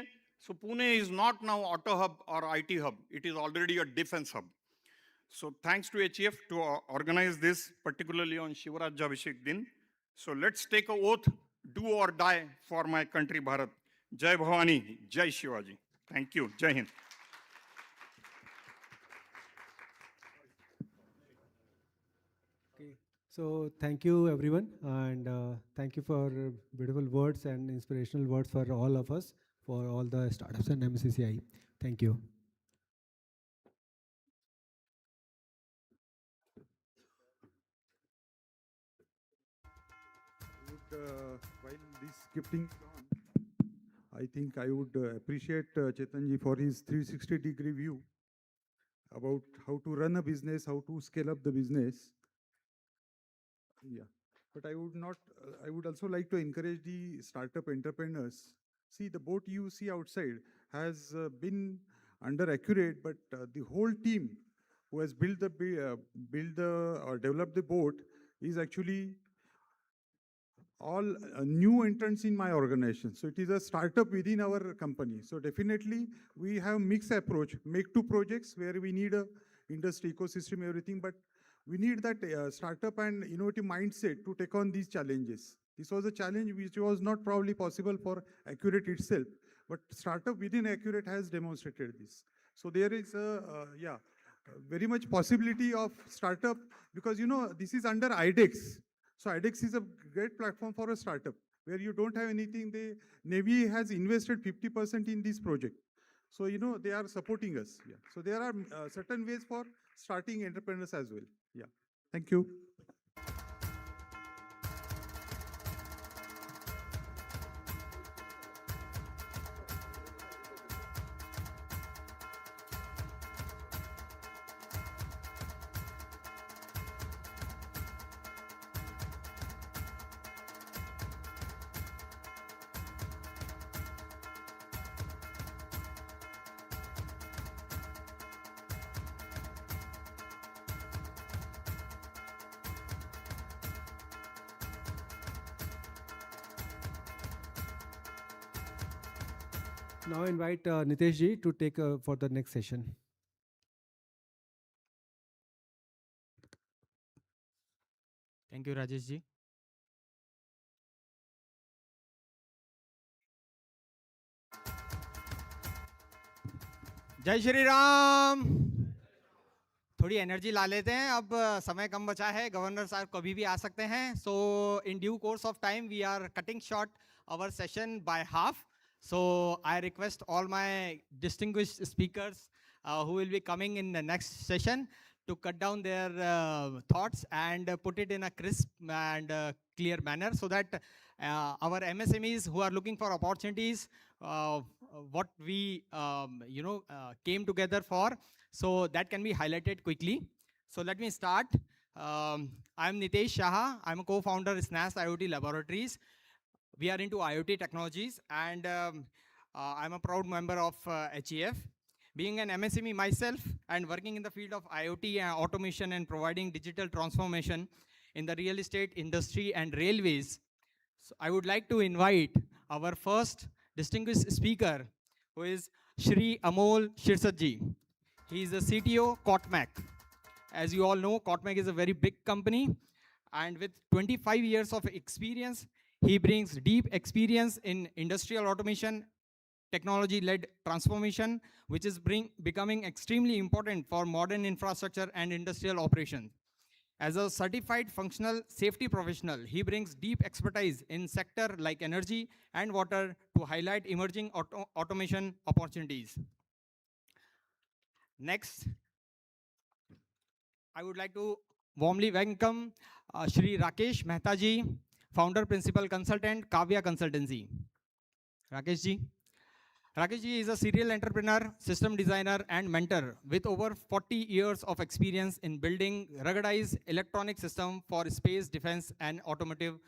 Speaker 21: So Pune is not now auto hub और IT hub, it is already a defense hub. So thanks to HEF to organize this, particularly on Shivarajyabhishek Din. So let's take a oath, do or die for my country Bharat. Jai Bhavani, Jai Shivaji. Thank you. Jai Hind.
Speaker 4: So thank you everyone, and thank you for beautiful words and inspirational words for all of us, for all the startups and MCCI. Thank you.
Speaker 19: While this gifting is on, I think I would appreciate Chetanji for his 360-degree view about how to run a business, how to scale up the business. Yeah, but I would not. I would also like to encourage the startup entrepreneurs. See, the boat you see outside has been under Accurate, but the whole team who has built or developed the boat is actually all new entrants in my organization. So it is a startup within our company. So definitely we have mixed approach, make 2 projects where we need a industry ecosystem, everything, but we need that startup and innovative mindset to take on these challenges. This was a challenge which was not probably possible for Accurate itself, but startup within Accurate has demonstrated this. So there is very much possibility of startup, because this is under IDEX. So IDEX is a great platform for a startup where you don't have anything. The Navy has invested 50% in this project. So, they are supporting us. Yeah. So there are certain ways for starting entrepreneurs as well. Yeah. Thank you.
Speaker 4: Now invite Nitesh ji to take for the next session.
Speaker 1: Thank you, Rajesh ji. जय श्री राम। थोड़ी energy ला लेते हैं, अब समय कम बचा है, governor साहब कभी भी आ सकते हैं. So in due course of time we are cutting short our session by half. So I request all my distinguished speakers who will be coming in the next session to cut down their thoughts and put it in a crisp and clear manner, so that our MSMEs who are looking for opportunities, what we came together for, so that can be highlighted quickly. So let me start. I'm Nitesh Shaha. I'm a co-founder of SNAS IoT Laboratories. We are into IoT technologies, and I'm a proud member of HEF. Being an MSME myself and working in the field of IoT and automation and providing digital transformation in the real estate industry and railways, so I would like to invite our first distinguished speaker, who is Shri Amol Shirsatji. He is the CTO, Kotmac. As you all know, Kotmac is a very big company, and with 25 years of experience, he brings deep experience in industrial automation, technology-led transformation, which is becoming extremely important for modern infrastructure and industrial operations. As a certified functional safety professional, he brings deep expertise in sector like energy and water to highlight emerging automation opportunities. Next, I would like to warmly welcome Shri Rakesh Mehta ji, founder, principal consultant, Kavya Consultancy. Rakesh ji. Rakesh ji is a serial entrepreneur, system designer, and mentor with over 40 years of experience in building ruggedized electronic systems for space, defense, and automotive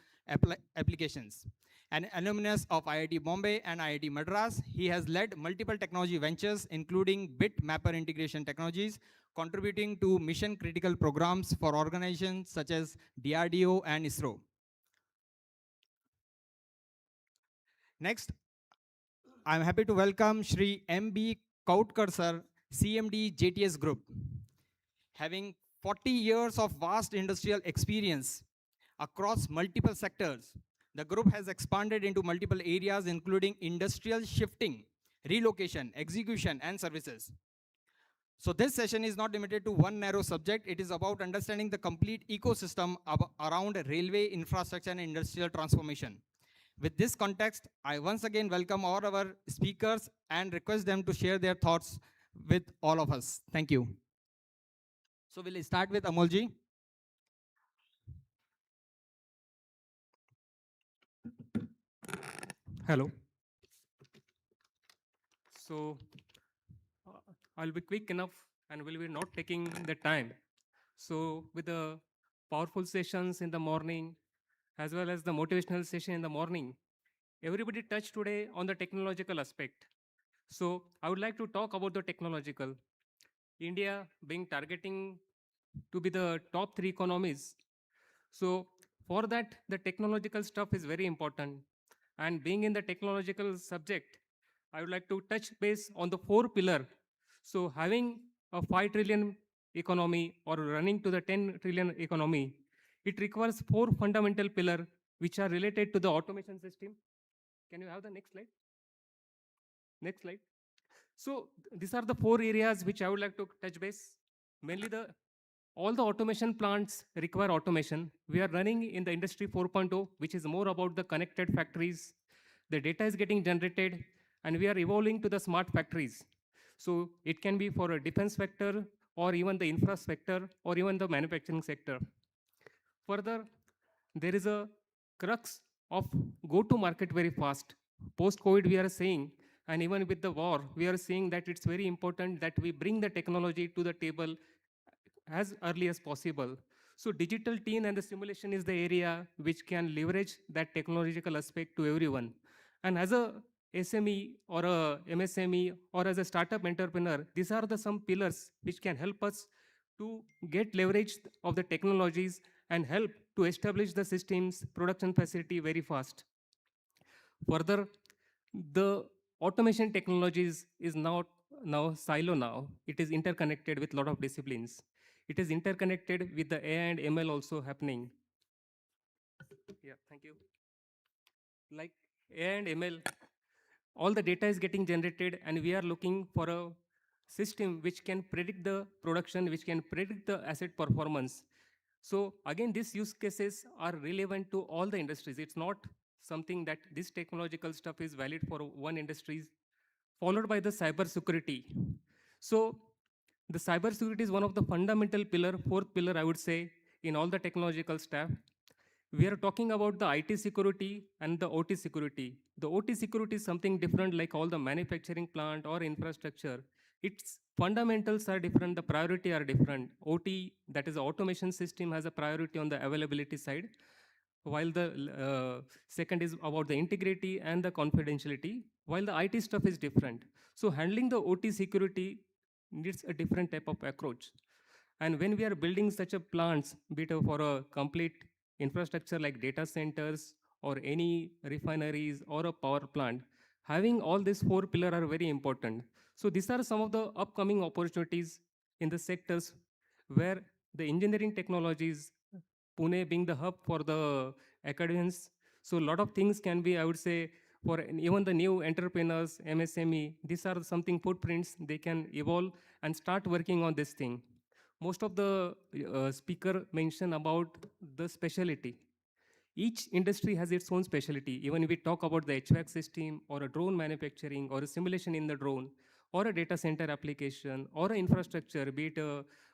Speaker 1: applications. An alumnus of IIT Bombay and IIT Madras, he has led multiple technology ventures, including bit mapper integration technologies, contributing to mission-critical programs for organizations such as DRDO and ISRO. Next, I'm happy to welcome Shri M.B. Kautkar sir, CMD JTS Group. Having 40 years of vast industrial experience across multiple sectors, the group has expanded into multiple areas, including industrial shifting, relocation, execution, and services. So this session is not limited to one narrow subject. It is about understanding the complete ecosystem around railway infrastructure and industrial transformation. With this context, I once again welcome all our speakers and request them to share their thoughts with all of us. Thank you. So we'll start with Amolji.
Speaker 3: Hello. So I'll be quick enough and will be not taking the time. So with the powerful sessions in the morning, as well as the motivational session in the morning, everybody touched today on the technological aspect. So I would like to talk about the technological. India being targeting to be the top 3 economies. So for that, the technological stuff is very important. And being in the technological subject, I would like to touch base on the 4 pillar. So having a 5 trillion economy or running to the 10 trillion economy, it requires 4 fundamental pillar which are related to the automation system. Can you have the next slide? Next slide. So these are the 4 areas which I would like to touch base. Mainly all the automation plants require automation. We are running in the industry 4.0, which is more about the connected factories. The data is getting generated and we are evolving to the smart factories. So it can be for a defense sector or even the infra sector or even the manufacturing sector. Further, there is a crux of go to market very fast. Post-COVID, we are saying, and even with the war, we are saying that it's very important that we bring the technology to the table as early as possible. So digital twin and the simulation is the area which can leverage that technological aspect to everyone. And as a SME or a MSME or as a startup entrepreneur, these are the some pillars which can help us to get leverage of the technologies and help to establish the systems production facility very fast. Further, the automation technologies is not now silo now. It is interconnected with a lot of disciplines. It is interconnected with the AI and ML also happening. Yeah, thank you. Like AI and ML, all the data is getting generated and we are looking for a system which can predict the production, which can predict the asset performance. So again, these use cases are relevant to all the industries. It's not something that this technological stuff is valid for one industry, followed by the cyber security. So the cyber security is one of the fundamental pillar, fourth pillar, I would say, in all the technological staff. We are talking about the IT security and the OT security. The OT security is something different, like all the manufacturing plant or infrastructure. Its fundamentals are different, the priority are different. OT, that is the automation system, has a priority on the availability side, while the second is about the integrity and the confidentiality, while the IT stuff is different. So handling the OT security needs a different type of approach. And when we are building such a plants, be it for a complete infrastructure like data centers or any refineries or a power plant, having all these four pillars are very important. So these are some of the upcoming opportunities in the sectors where the engineering technologies, Pune being the hub for the academians. So a lot of things can be, I would say, for even the new entrepreneurs, MSME, these are something footprints, they can evolve and start working on this thing. Most of the speaker mentioned about the specialty. Each industry has its own specialty. Even if we talk about the HVAC system or a drone manufacturing or a simulation in the drone or a data center application or an infrastructure, be it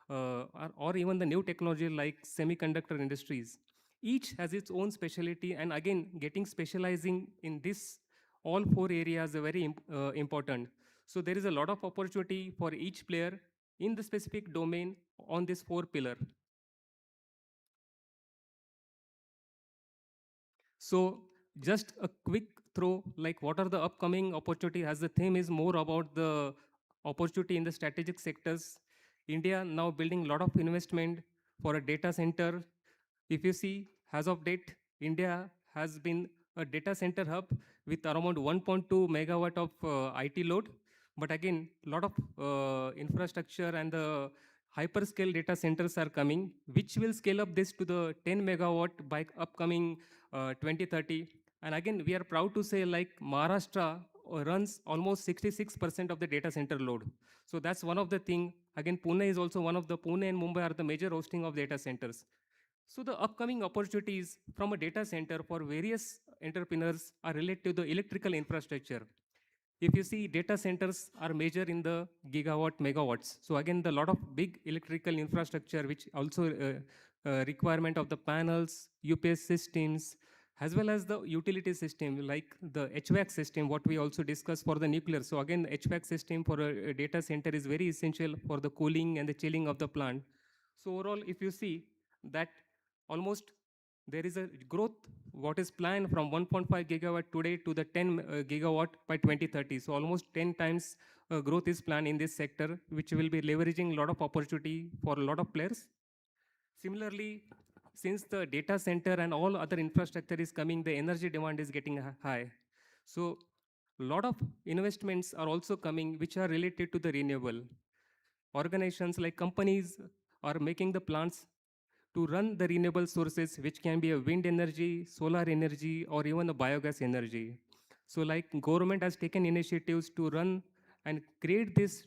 Speaker 3: or even the new technology like semiconductor industries, each has its own specialty. And again, getting specializing in this all four areas are very important. So there is a lot of opportunity for each player in the specific domain on this four pillar. So just a quick throw, like what are the upcoming opportunity, as the theme is more about the opportunity in the strategic sectors. India now building a lot of investment for a data center. If you see, as of date, India has been a data center hub with around 1.2 megawatt of IT load. But again, a lot of infrastructure and the hyperscale data centers are coming, which will scale up this to the 10 megawatt by upcoming 2030. And again, we are proud to say like Maharashtra runs almost 66% of the data center load. So that's one of the thing. Again, Pune is also one of the, Pune and Mumbai are the major hosting of data centers. So the upcoming opportunities from a data center for various entrepreneurs are related to the electrical infrastructure. If you see, data centers are major in the gigawatt, megawatts. So again, the lot of big electrical infrastructure, which also requirement of the panels, UPS systems, as well as the utility system, like the HVAC system, what we also discussed for the nuclear. So again, the HVAC system for a data center is very essential for the cooling and the chilling of the plant. So overall, if you see that almost there is a growth what is planned from 1.5 gigawatt today to the 10 gigawatt by 2030. So almost 10 times growth is planned in this sector, which will be leveraging a lot of opportunity for a lot of players. Similarly, since the data center and all other infrastructure is coming, the energy demand is getting high. So a lot of investments are also coming, which are related to the renewable. Organizations like companies are making the plants to run the renewable sources, which can be a wind energy, solar energy, or even a biogas energy. So like government has taken initiatives to run and create this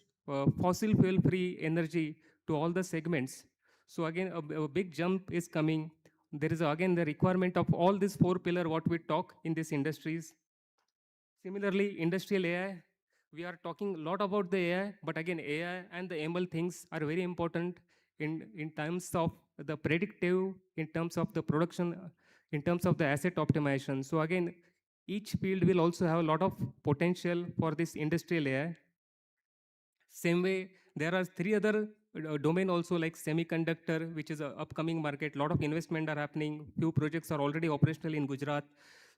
Speaker 3: fossil fuel free energy to all the segments. So again, a big jump is coming. There is again the requirement of all these four pillars what we talk in these industries. Similarly, industrial AI, we are talking a lot about the AI, but again, AI and the ML things are very important in terms of the predictive, in terms of the production, in terms of the asset optimization. So again, each field will also have a lot of potential for this industrial AI. Same way, there are three other domain also like semiconductor, which is an upcoming market. A lot of investment are happening. Few projects are already operational in Gujarat.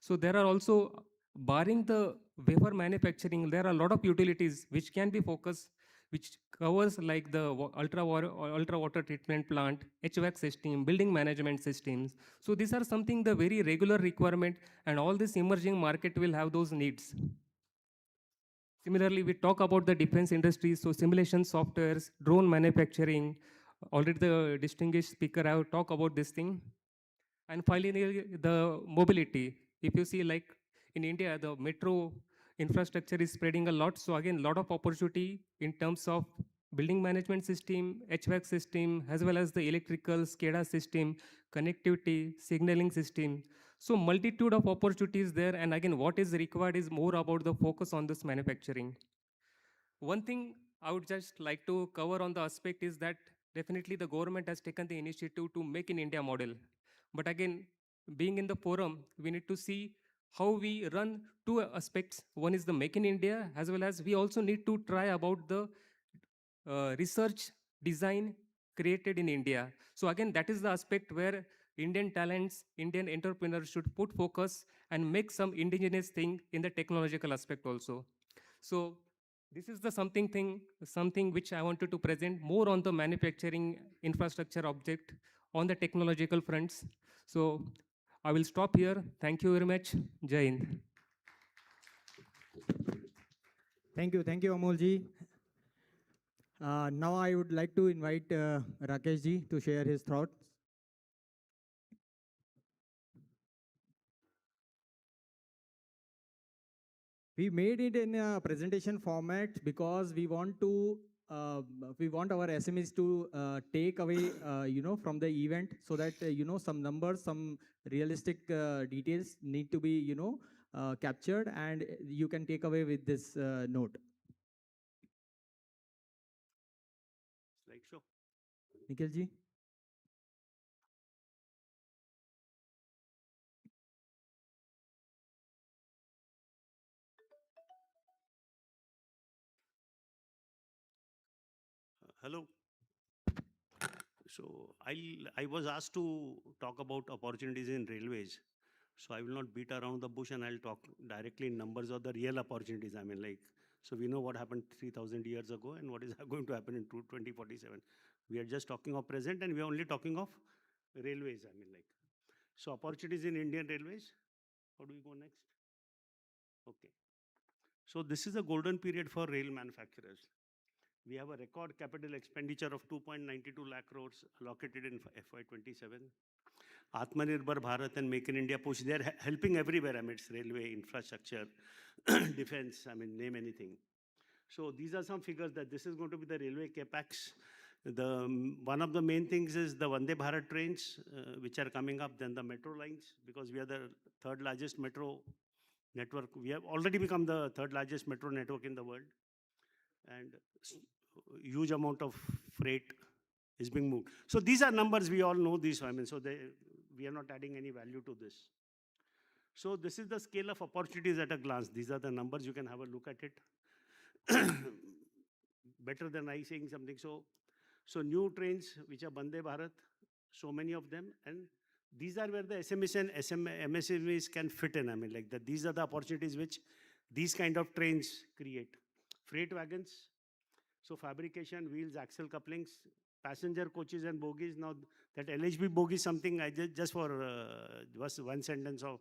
Speaker 3: So there are also, barring the wafer manufacturing, there are a lot of utilities which can be focused, which covers like the ultra water treatment plant, HVAC system, building management systems. So these are something the very regular requirement, and all this emerging market will have those needs. Similarly, we talk about the defense industry, so simulation softwares, drone manufacturing. Already the distinguished speaker have talked about this thing. And finally, the mobility. If you see like in India, the metro infrastructure is spreading a lot. So again, lot of opportunity in terms of building management system, HVAC system, as well as the electrical SCADA system, connectivity, signaling system. So multitude of opportunities there. And again, what is required is more about the focus on this manufacturing. One thing I would just like to cover on the aspect is that definitely the government has taken the initiative to make in India model. But again, being in the forum, we need to see how we run two aspects. One is the make in India, as well as we also need to try about the research design created in India. So again, that is the aspect where Indian talents, Indian entrepreneurs should put focus and make some indigenous thing in the technological aspect also. So this is the something which I wanted to present more on the manufacturing infrastructure object on the technological fronts. So I will stop here. Thank you very much. Jai Hind.
Speaker 1: Thank you, Amolji. Now I would like to invite Rakeshji to share his thoughts. We made it in a presentation format because we want our SMEs to take away, from the event, so that some numbers, some realistic details need to be, captured, and you can take away with this note.
Speaker 10: Slideshow.
Speaker 1: Nikhilji.
Speaker 10: Hello. So I was asked to talk about opportunities in railways. So I will not beat around the bush and I'll talk directly in numbers of the real opportunities. I mean, like, so we know what happened 3,000 years ago and what is going to happen in 2047. We are just talking of present and we are only talking of railways. I mean, like, so opportunities in Indian railways. How do we go next? Okay. So this is a golden period for rail manufacturers. We have a record capital expenditure of 2.92 lakh crores allocated in FY27. Atmanirbhar Bharat and Make in India push, they're helping everywhere. I mean, it's railway, infrastructure, defense, I mean, name anything. So these are some figures that this is going to be the railway capex. One of the main things is the Vande Bharat trains, which are coming up, then the metro lines, because we are the third largest metro network. We have already become the third largest metro network in the world. And huge amount of freight is being moved. So these are numbers, we all know these. I mean, so we are not adding any value to this. So this is the scale of opportunities at a glance. These are the numbers, you can have a look at it. Better than I saying something. So new trains, which are Vande Bharat, so many of them, and these are where the SMEs and MSMEs can fit in. I mean, like that. These are the opportunities which these kind of trains create. Freight wagons, so fabrication, wheels, axle couplings, passenger coaches and bogies. Now that LHB bogie is something I just for one sentence of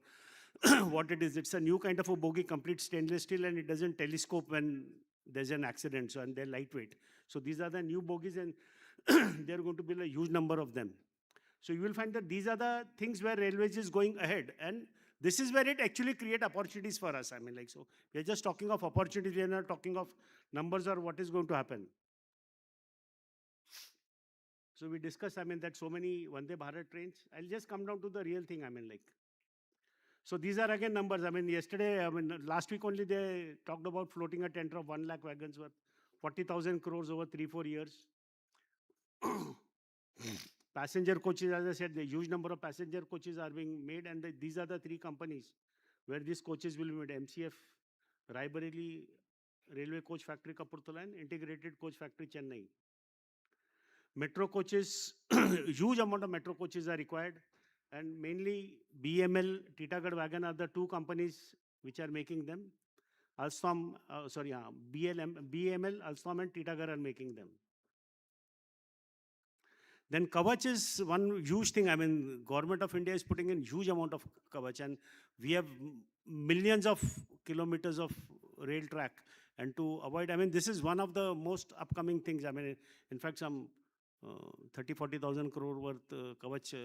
Speaker 10: what it is. It's a new kind of a bogie, complete stainless steel, and it doesn't telescope when there's an accident. So, and they're lightweight. So these are the new bogies, and they're going to be a huge number of them. So you will find that these are the things where railways is going ahead, and this is where it actually create opportunities for us. I mean, like, so we're just talking of opportunities. We're not talking of numbers or what is going to happen. So we discussed, I mean, that so many Vande Bharat trains. I'll just come down to the real thing. I mean, like, so these are again numbers. I mean, yesterday, I mean, last week only they talked about floating a tender of 1 lakh wagons worth 40,000 crores over 3-4 years. Passenger coaches, as I said, the huge number of passenger coaches are being made, and these are the three companies where these coaches will be made: MCF, Raebareli Railway Coach Factory Kapurthala, and Integrated Coach Factory Chennai. Metro coaches, huge amount of metro coaches are required, and mainly BML, Titagarh Wagon are the two companies which are making them. Alstom, BML, Alstom and Titagarh are making them. Then Kavach is one huge thing. I mean, government of India is putting in huge amount of Kavach, and we have millions of kilometers of rail track. And to avoid, I mean, this is one of the most upcoming things. I mean, in fact, some 30,000-40,000 crore worth Kavach,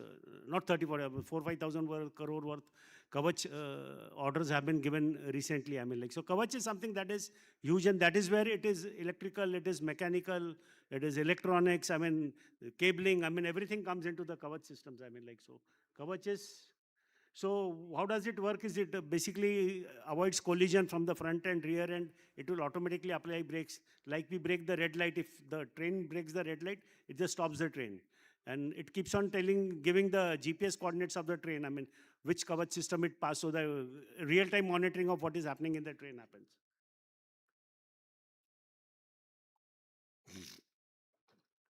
Speaker 10: not 30, 40, 4,000-5,000 crore worth Kavach orders have been given recently. I mean, like, so Kavach is something that is huge, and that is where it is electrical, it is mechanical, it is electronics, I mean, cabling, I mean, everything comes into the Kavach systems. I mean, like, so Kavach is, so how does it work? Is it basically avoids collision from the front and rear end? It will automatically apply brakes. Like we brake the red light, if the train breaks the red light, it just stops the train. And it keeps on giving the GPS coordinates of the train. I mean, which Kavach system it passed. So the real-time monitoring of what is happening in the train happens.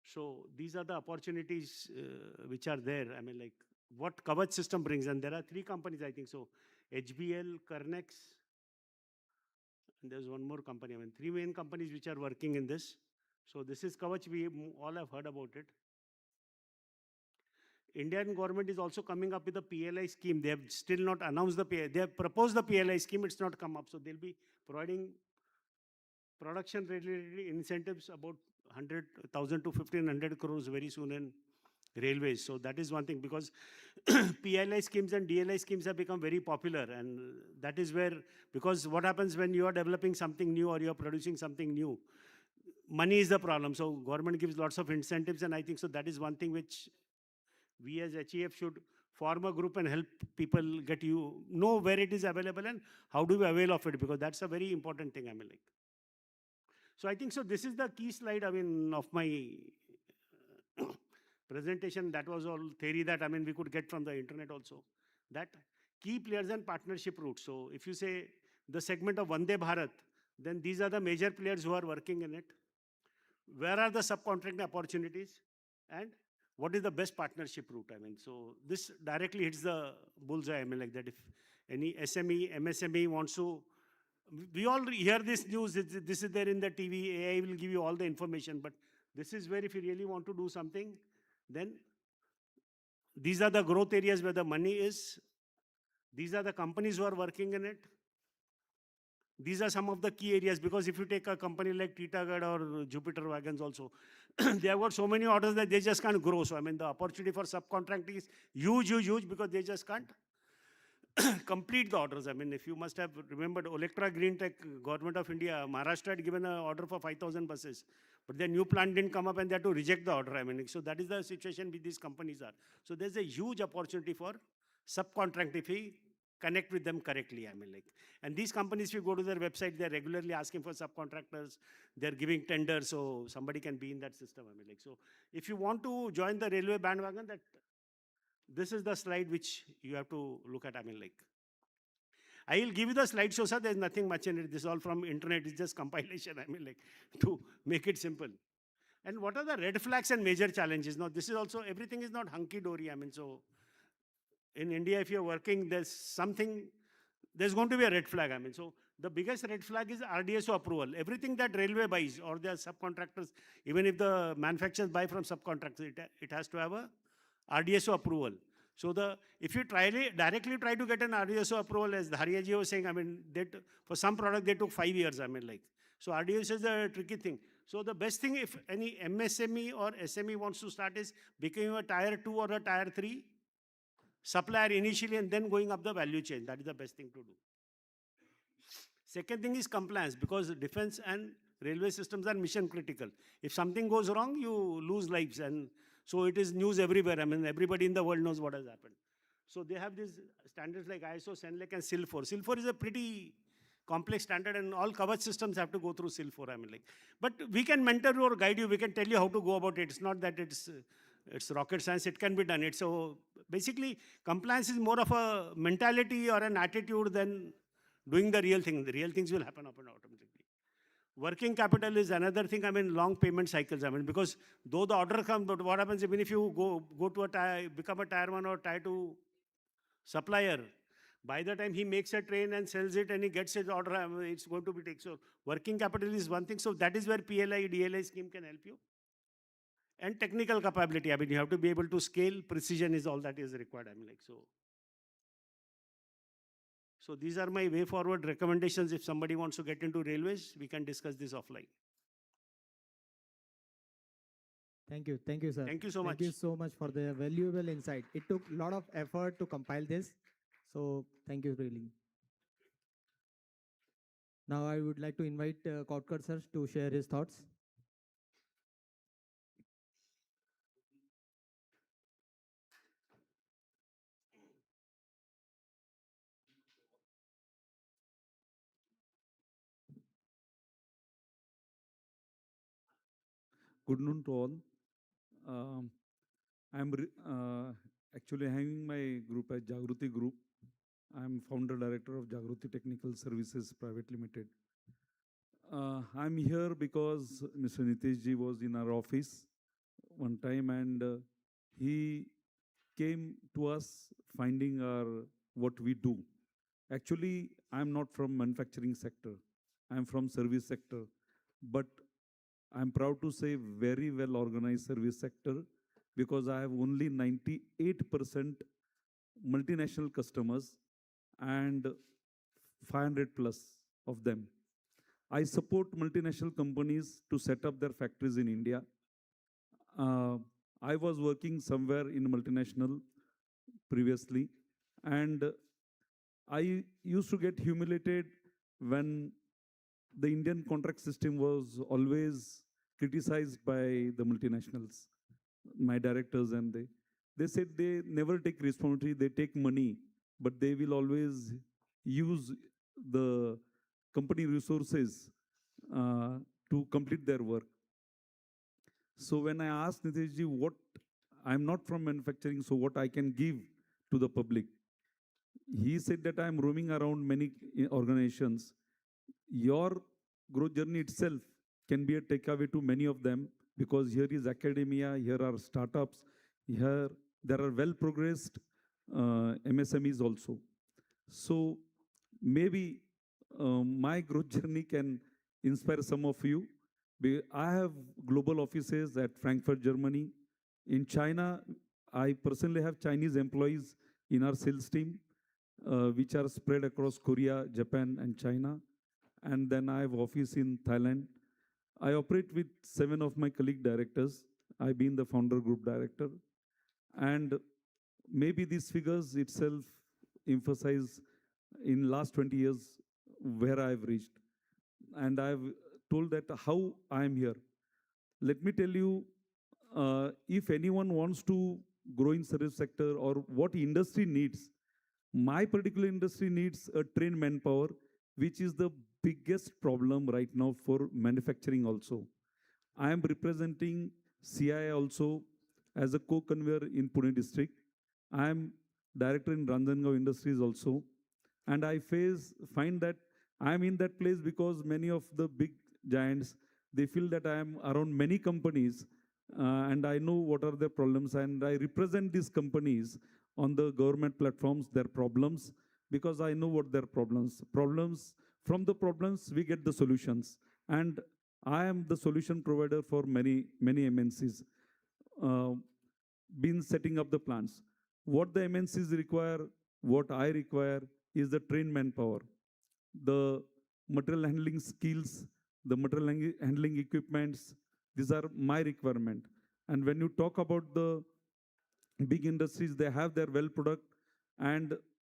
Speaker 10: So these are the opportunities which are there. I mean, like, what Kavach system brings, and there are 3 companies, I think so, HBL, Kernex, and there's one more company. I mean, 3 main companies which are working in this. So this is Kavach, we all have heard about it. Indian government is also coming up with a PLI scheme. They have still not announced the PLI. They have proposed the PLI scheme, it's not come up. So they'll be providing production related incentives about 100,000 to 1,500 crores very soon in railways. So that is one thing, because PLI schemes and DLI schemes have become very popular, and that is where, because what happens when you are developing something new or you are producing something new, money is the problem. So government gives lots of incentives, and I think so that is one thing which we as HEF should form a group and help people know where it is available and how do we avail of it, because that's a very important thing. I mean, like, so I think so this is the key slide, I mean, of my presentation. That was all theory that, I mean, we could get from the internet also. That key players and partnership routes. So if you say the segment of Vande Bharat, then these are the major players who are working in it. Where are the subcontracting opportunities? And what is the best partnership route? I mean, so this directly hits the bullseye. I mean, like that if any SME, MSME wants to, we all hear this news, this is there in the TV, AI will give you all the information, but this is where if you really want to do something, then these are the growth areas where the money is. These are the companies who are working in it. These are some of the key areas, because if you take a company like Titagarh or Jupiter Wagons also, they have got so many orders that they just can't grow. So, I mean, the opportunity for subcontracting is huge, huge, huge, because they just can't complete the orders. I mean, if you must have remembered, Electra Green Tech, Government of India, Maharashtra had given an order for 5,000 buses, but their new plant didn't come up and they had to reject the order. I mean, so that is the situation with these companies are. So there's a huge opportunity for subcontract if we connect with them correctly. I mean, like, and these companies, if you go to their website, they're regularly asking for subcontractors, they're giving tenders, so somebody can be in that system. I mean, like, so if you want to join the railway bandwagon, that this is the slide which you have to look at. I mean, like, I will give you the slide show, sir. There's nothing much in it. This is all from internet. It's just compilation. I mean, like, to make it simple. And what are the red flags and major challenges? Now, this is also, everything is not hunky-dory. I mean, so in India, if you're working, there's going to be a red flag. I mean, so the biggest red flag is RDSO approval. Everything that railway buys or their subcontractors, even if the manufacturers buy from subcontractors, it has to have a RDSO approval. So if you directly try to get an RDSO approval, as Dhariaji was saying, I mean, for some product they took 5 years. I mean, like, so RDSO is a tricky thing. So the best thing, if any MSME or SME wants to start, is becoming a tier 2 or a tier 3 supplier initially and then going up the value chain. That is the best thing to do. Second thing is compliance, because defense and railway systems are mission critical. If something goes wrong, you lose lives, and so it is news everywhere. I mean, everybody in the world knows what has happened. So they have these standards like ISO, SENLEC, and SIL4. SIL4 is a pretty complex standard, and all Kavach systems have to go through SIL4. I mean, like, but we can mentor you or guide you. We can tell you how to go about it. It's not that it's rocket science. It can be done. So basically, compliance is more of a mentality or an attitude than doing the real thing. The real things will happen automatically. Working capital is another thing. I mean, long payment cycles. I mean, because though the order comes, but what happens even if you go to become a tier 1 or tier 2 supplier, by the time he makes a train and sells it and he gets his order, it's going to be taken. So working capital is one thing. So that is where PLI, DLI scheme can help you. And technical capability. I mean, you have to be able to scale. Precision is all that is required. I mean, like, so these are my way forward recommendations. If somebody wants to get into railways, we can discuss this offline.
Speaker 1: Thank you, sir.
Speaker 10: Thank you so much.
Speaker 1: Thank you so much for the valuable insight. It took a lot of effort to compile this. So thank you really. Now I would like to invite Kotkar sir to share his thoughts.
Speaker 2: Good noon to all. Um, actually having my group as Jagruti Group. I'm founder director of Jagruti Technical Services Private Limited. I'm here because Mr. Nitish ji was in our office one time and he came to us finding our what we do. Actually, I'm not from manufacturing sector. I'm from service sector, but I'm proud to say very well organized service sector because I have only 98% multinational customers and 500 plus of them. I support multinational companies to set up their factories in India. I was working somewhere in multinational previously, and I used to get humiliated when the Indian contract system was always criticized by the multinationals, my directors, and they said they never take responsibility, they take money, but they will always use the company resources to complete their work. So when I asked Nitishji what I'm not from manufacturing, so what I can give to the public, he said that I'm roaming around many organizations. Your growth journey itself can be a takeaway to many of them because here is academia, here are startups, here there are well progressed MSMEs also. So maybe my growth journey can inspire some of you. I have global offices at Frankfurt, Germany. In China, I personally have Chinese employees in our sales team, which are spread across Korea, Japan, and China. And then I have office in Thailand. I operate with 7 of my colleague directors. I've been the founder group director. And maybe these figures itself emphasize in last 20 years where I've reached. And I've told that how I'm here. Let me tell you, if anyone wants to grow in service sector or what industry needs, my particular industry needs a trained manpower, which is the biggest problem right now for manufacturing also. I am representing CI also as a co-convener in Pune district. I am director in Ranjangaon Industries also. And I find that I am in that place because many of the big giants, they feel that I am around many companies and I know what are their problems and I represent these companies on the government platforms, their problems, because I know what their problems. From the problems, we get the solutions. And I am the solution provider for many MNCs, been setting up the plants. What the MNCs require, what I require is the trained manpower, the material handling skills, the material handling equipments. These are my requirement. And when you talk about the big industries, they have their well product and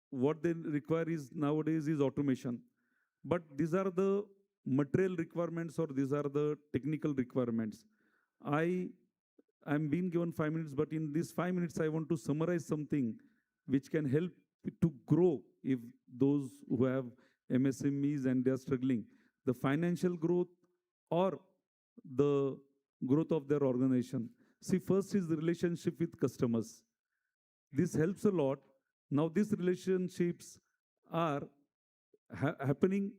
Speaker 2: what they require is nowadays is automation. But these are the material requirements or these are the technical requirements. I'm being given 5 minutes, but in these 5 minutes, I want to summarize something which can help to grow if those who have MSMEs and they're struggling. The financial growth or the growth of their organization. See, first is the relationship with customers. This helps a lot. Now, these relationships are happening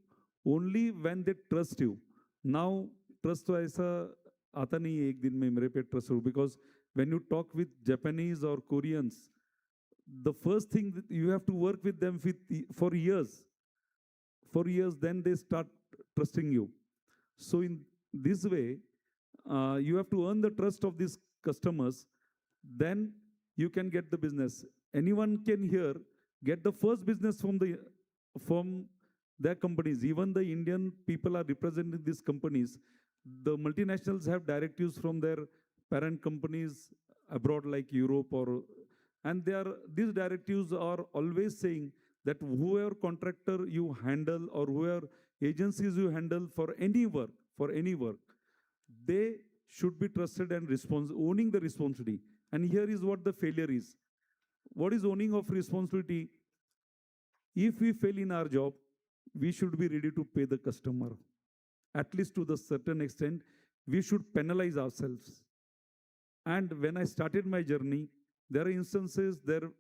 Speaker 2: only when they trust you. Now, trust तो ऐसा आता नहीं है एक दिन में मेरे पे trust हो because when you talk with Japanese or Koreans, the first thing that you have to work with them for years. For years, then they start trusting you. So in this way, you have to earn the trust of these customers. Then you can get the business. Anyone can here get the first business from their companies. Even the Indian people are representing these companies. The multinationals have directives from their parent companies abroad like Europe or, and these directives are always saying that whoever contractor you handle or whoever agencies you handle for any work, they should be trusted and owning the responsibility. And here is what the failure is. What is owning of responsibility? If we fail in our job, we should be ready to pay the customer. At least to the certain extent, we should penalize ourselves. And when I started my journey, there are instances there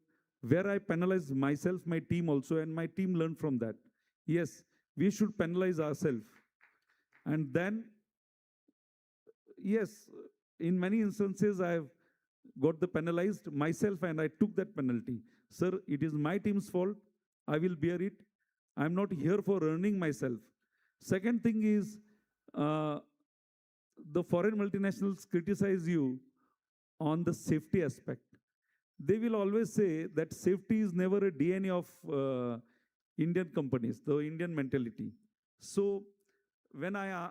Speaker 2: where I penalized myself, my team also, and my team learned from that. Yes, we should penalize ourselves. And then, yes, in many instances, I have got the penalized myself and I took that penalty. Sir, it is my team's fault. I will bear it. I'm not here for earning myself. Second thing is, the foreign multinationals criticize you on the safety aspect. They will always say that safety is never a DNA of Indian companies, the Indian mentality. So when I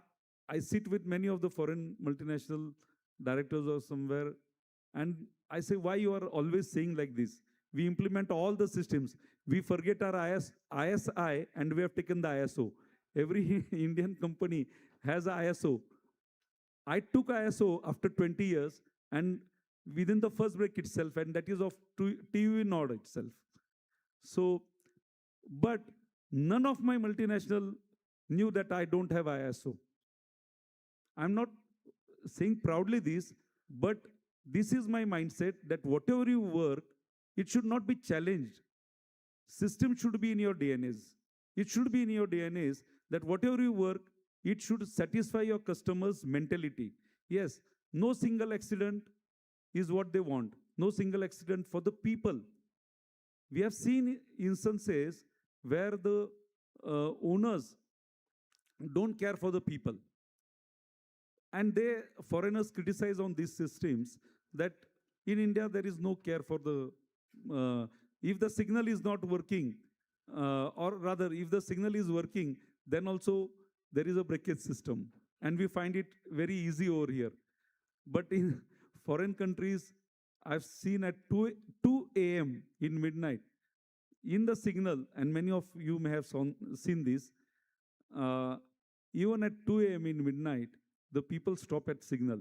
Speaker 2: sit with many of the foreign multinational directors or somewhere, and I say, why you are always saying like this? We implement all the systems. We forget our ISI and we have taken the ISO. Every Indian company has a ISO. I took ISO after 20 years and within the first break itself, and that is of TV node itself. So, but none of my multinational knew that I don't have ISO. I'm not saying proudly this, but this is my mindset that whatever you work, it should not be challenged. System should be in your DNAs. It should be in your DNAs that whatever you work, it should satisfy your customers' mentality. Yes, no single accident is what they want. No single accident for the people. We have seen instances where the owners don't care for the people. And foreigners criticize on these systems that in India there is no care for the, if the signal is not working, or rather if the signal is working, then also there is a breakage system. And we find it very easy over here. But in foreign countries, I've seen at 2 a.m. in midnight, in the signal, and many of you may have seen this, even at 2 a.m. in midnight, the people stop at signal.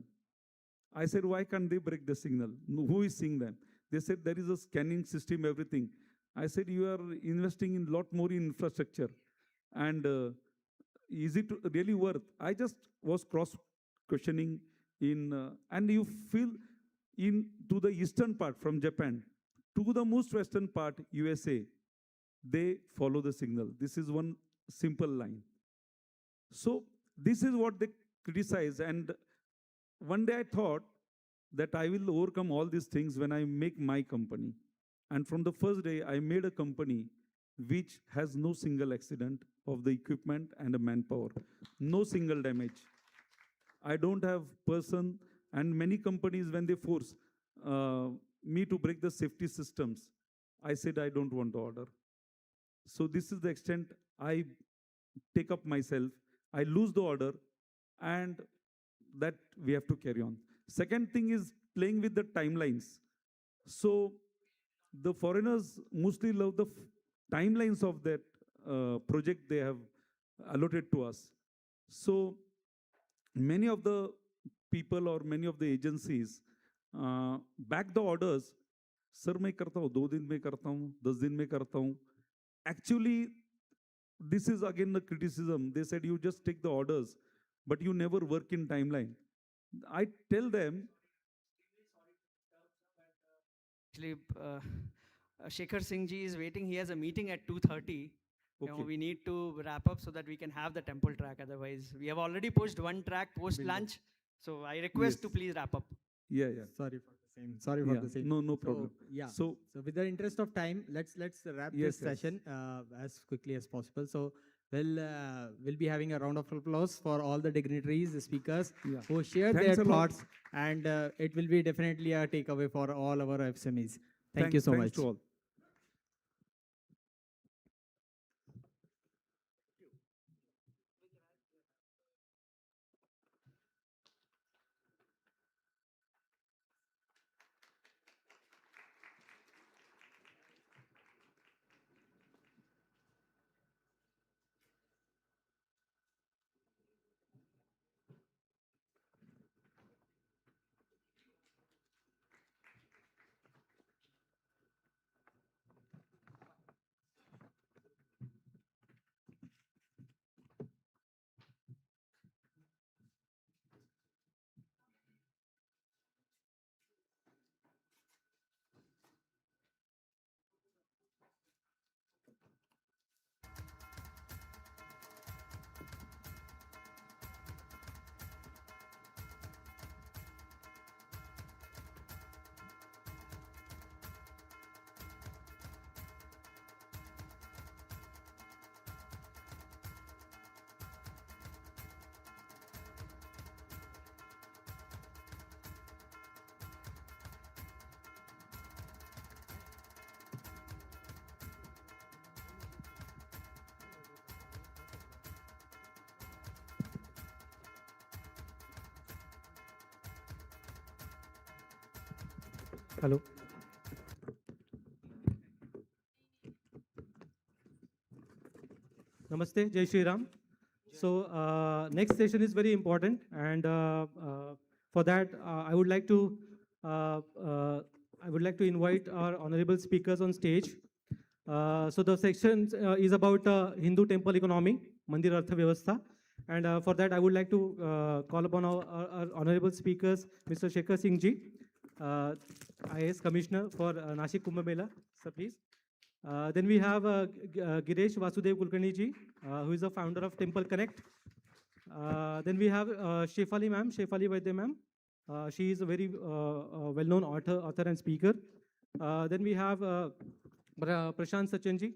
Speaker 2: I said, why can't they break the signal? Who is seeing them? They said, there is a scanning system, everything. I said, you are investing in lot more in infrastructure. And is it really worth? I just was cross-questioning and you feel to the eastern part from Japan to the most western part, USA, they follow the signal. This is one simple line. So this is what they criticize. And one day I thought that I will overcome all these things when I make my company. And from the first day, I made a company which has no single accident of the equipment and the manpower. No single damage. I don't have person, and many companies, when they force me to break the safety systems, I said, I don't want the order. So this is the extent I take up myself. I lose the order, and that we have to carry on. Second thing is playing with the timelines. So the foreigners mostly love the timelines of that project they have allotted to us. So many of the people or many of the agencies back the orders. Sir, मैं करता हूँ 2 दिन में करता हूँ 10 दिन में करता हूँ. Actually, this is again the criticism. They said you just take the orders, but you never work in timeline. I tell them.
Speaker 5: Actually, Shekhar Singh ji is waiting. He has a meeting at 2:30.
Speaker 2: Okay.
Speaker 5: We need to wrap up so that we can have the temple track. Otherwise, we have already pushed one track post lunch. So I request to please wrap up.
Speaker 2: Yeah, yeah.
Speaker 22: Sorry for the same. Sorry for the same.
Speaker 2: No problem.
Speaker 22: So with the interest of time, let's wrap this session as quickly as possible. So we'll be having a round of applause for all the dignitaries, the speakers who shared their thoughts, and it will be definitely a takeaway for all our FSMEs. Thank you so much.
Speaker 2: Thanks to all.
Speaker 7: Hello. Namaste, Jai Shri Ram. So next session is very important, and for that I would like to invite our honorable speakers on stage. So the section is about Hindu temple economy, Mandir Artha Vyavastha, and for that I would like to call upon our honorable speakers, Mr. Shekhar Singh Ji, IAS Commissioner for Nashik Kumbh Mela. Sir, please. Then we have Giresh Vasudev Kulkarni ji, who is the founder of Temple Connect. Then we have Shefali ma'am, Shefali Vaidya ma'am. She is a very well-known author and speaker. Then we have Prashant Sachin ji,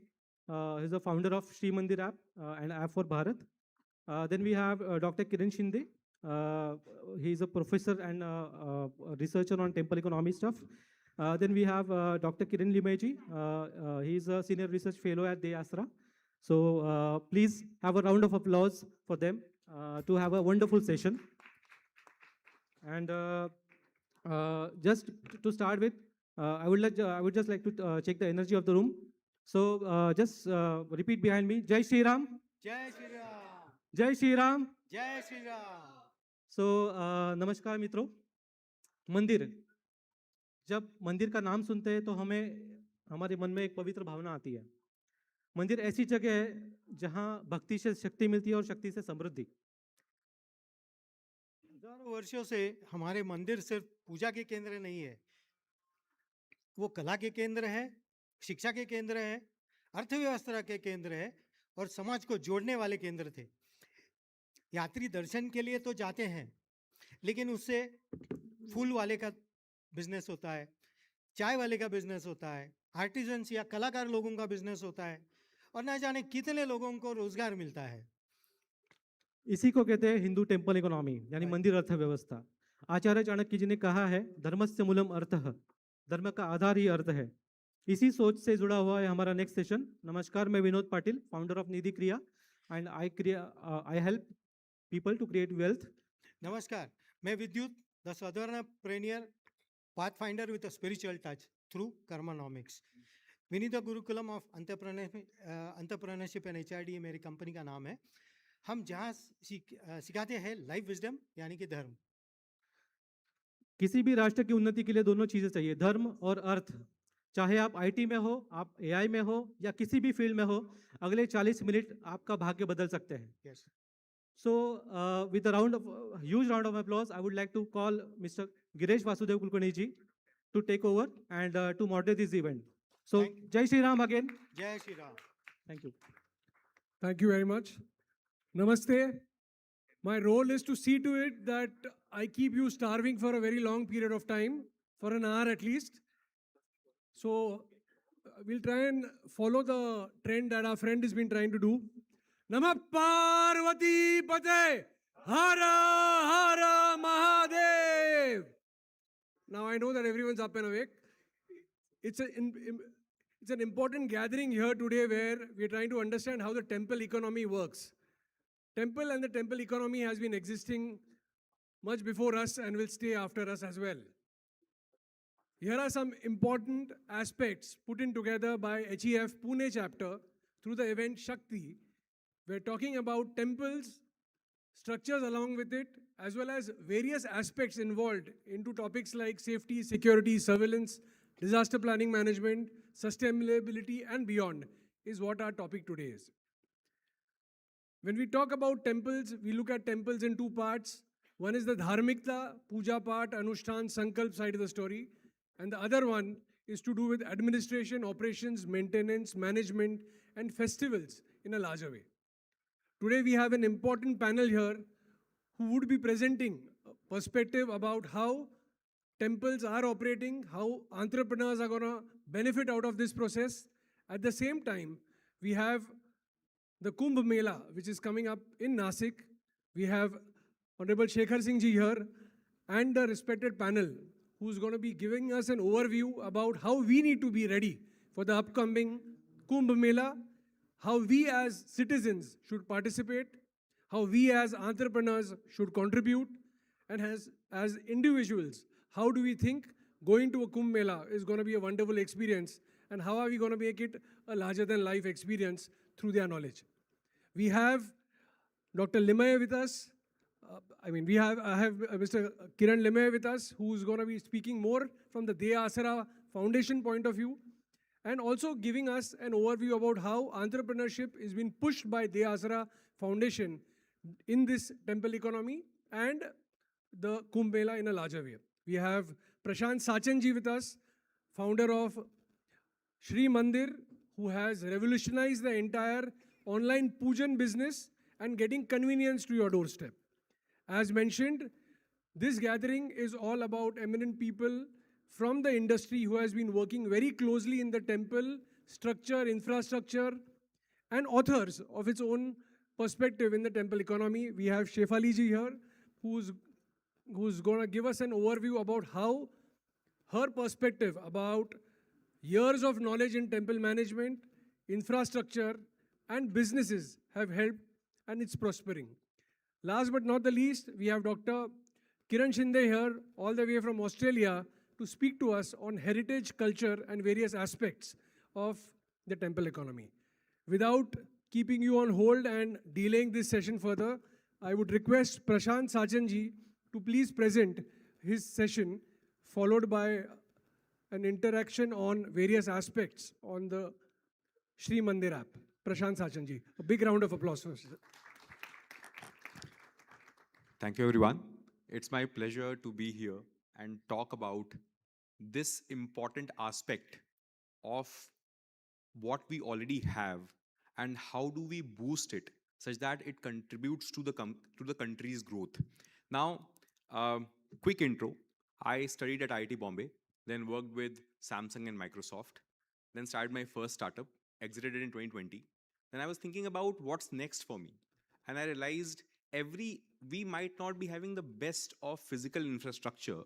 Speaker 7: he is the founder of Shri Mandir app and app for Bharat. Then we have Dr. Kiran Shinde. He is a professor and researcher on temple economy stuff. Then we have Dr. Kiran Limeji. He is a senior research fellow at the Asra. So please have a round of applause for them to have a wonderful session. And just to start with, I would just like to check the energy of the room. So just repeat behind me. Jai Shri Ram.
Speaker 4: Jai Shri Ram.
Speaker 7: Jai Shri Ram.
Speaker 4: Jai Shri Ram.
Speaker 7: So नमस्कार मित्रों. मंदिर, जब मंदिर का नाम सुनते हैं तो हमारे मन में एक पवित्र भावना आती है. मंदिर ऐसी जगह है जहां भक्ति से शक्ति मिलती है और शक्ति से समृद्धि.
Speaker 4: हजारों वर्षों से हमारे मंदिर सिर्फ पूजा के केंद्र नहीं है, वो कला के केंद्र है, शिक्षा के केंद्र है, अर्थव्यवस्था के केंद्र है और समाज को जोड़ने वाले केंद्र थे. यात्री दर्शन के लिए तो जाते हैं, लेकिन उससे फूल वाले का बिजनेस होता है, चाय वाले का बिजनेस होता है, आर्टिजन्स या कलाकार लोगों का बिजनेस होता है और ना जाने कितने लोगों को रोजगार मिलता है.
Speaker 7: इसी को कहते हैं हिंदू टेम्पल इकोनॉमी, यानी मंदिर अर्थव्यवस्था. आचार्य चाणक्य जी ने कहा है, धर्मस्य मूलम अर्थः, धर्म का आधार ही अर्थ है. इसी सोच से जुड़ा हुआ है हमारा नेक्स्ट सेशन. नमस्कार, मैं विनोद पाटिल, फाउंडर ऑफ निधि क्रिया, and I help people to create wealth.
Speaker 4: Namaskar, मैं विद्युत, the Swadharmapreneur pathfinder with a spiritual touch through Karmanomics. Vinita Gurukulam of entrepreneurship and HRD मेरी कंपनी का नाम है. हम जहाँ सिखाते हैं लाइफ विजडम यानी कि धर्म.
Speaker 7: किसी भी राष्ट्र की उन्नति के लिए दोनों चीजें चाहिए, धर्म और अर्थ. चाहे आप IT में हो, आप AI में हो या किसी भी फील्ड में हो, अगले 40 मिनट आपका भाग्य बदल सकते हैं.
Speaker 4: Yes.
Speaker 7: So, with a huge round of applause, I would like to call Mr. Giresh Vasudev Kulkarni ji to take over and to moderate this event. So, Jai Shri Ram again.
Speaker 4: Jai Shri Ram.
Speaker 7: Thank you.
Speaker 8: Thank you very much. Namaste. My role is to see to it that I keep you starving for a very long period of time, for an hour at least. So, we'll try and follow the trend that our friend has been trying to do. Namah Parvati Pate Hara Hara Mahadev. Now I know that everyone's up and awake. It's an important gathering here today where we're trying to understand how the temple economy works. Temple and the temple economy has been existing much before us and will stay after us as well. Here are some important aspects put in together by HEF Pune chapter through the event Shakti. We're talking about temples, structures along with it, as well as various aspects involved into topics like safety, security, surveillance, disaster planning management, sustainability, and beyond is what our topic today is. When we talk about temples, we look at temples in two parts. One is the dharmikta, puja part, anushtan, sankalp side of the story. And the other one is to do with administration, operations, maintenance, management, and festivals in a larger way. Today we have an important panel here who would be presenting a perspective about how temples are operating, how entrepreneurs are going to benefit out of this process. At the same time, we have the Kumbh Mela, which is coming up in Nasik. We have Honorable Shekhar Singh ji here and the respected panel who's going to be giving us an overview about how we need to be ready for the upcoming Kumbh Mela, how we as citizens should participate, how we as entrepreneurs should contribute, and as individuals, how do we think going to a Kumbh Mela is going to be a wonderful experience, and how are we going to make it a larger than life experience through their knowledge. We have Dr. Limay with us. I have Mr. Kiran Limay with us, who's going to be speaking more from the Deya Asara Foundation point of view, and also giving us an overview about how entrepreneurship is being pushed by Deya Asara Foundation in this temple economy and the Kumbh Mela in a larger way. We have Prashant Sachanji with us, founder of Shri Mandir, who has revolutionized the entire online pujan business and getting convenience to your doorstep. As mentioned, this gathering is all about eminent people from the industry who has been working very closely in the temple structure, infrastructure, and authors of its own perspective in the temple economy. We have Shefali ji here, who's going to give us an overview about how her perspective about years of knowledge in temple management, infrastructure, and businesses have helped, and it's prospering. Last but not the least, we have Dr. Kiran Shinde here, all the way from Australia, to speak to us on heritage, culture, and various aspects of the temple economy. Without keeping you on hold and delaying this session further, I would request Prashant Sachanji to please present his session, followed by an interaction on various aspects on the Shri Mandir app. Prashant Sachanji. A big round of applause for sir.
Speaker 9: Thank you, everyone. It's my pleasure to be here and talk about this important aspect of what we already have and how do we boost it such that it contributes to the country's growth. Now, quick intro. I studied at IIT Bombay, then worked with Samsung and Microsoft, then started my first startup, exited it in 2020. Then I was thinking about what's next for me. And I realized we might not be having the best of physical infrastructure,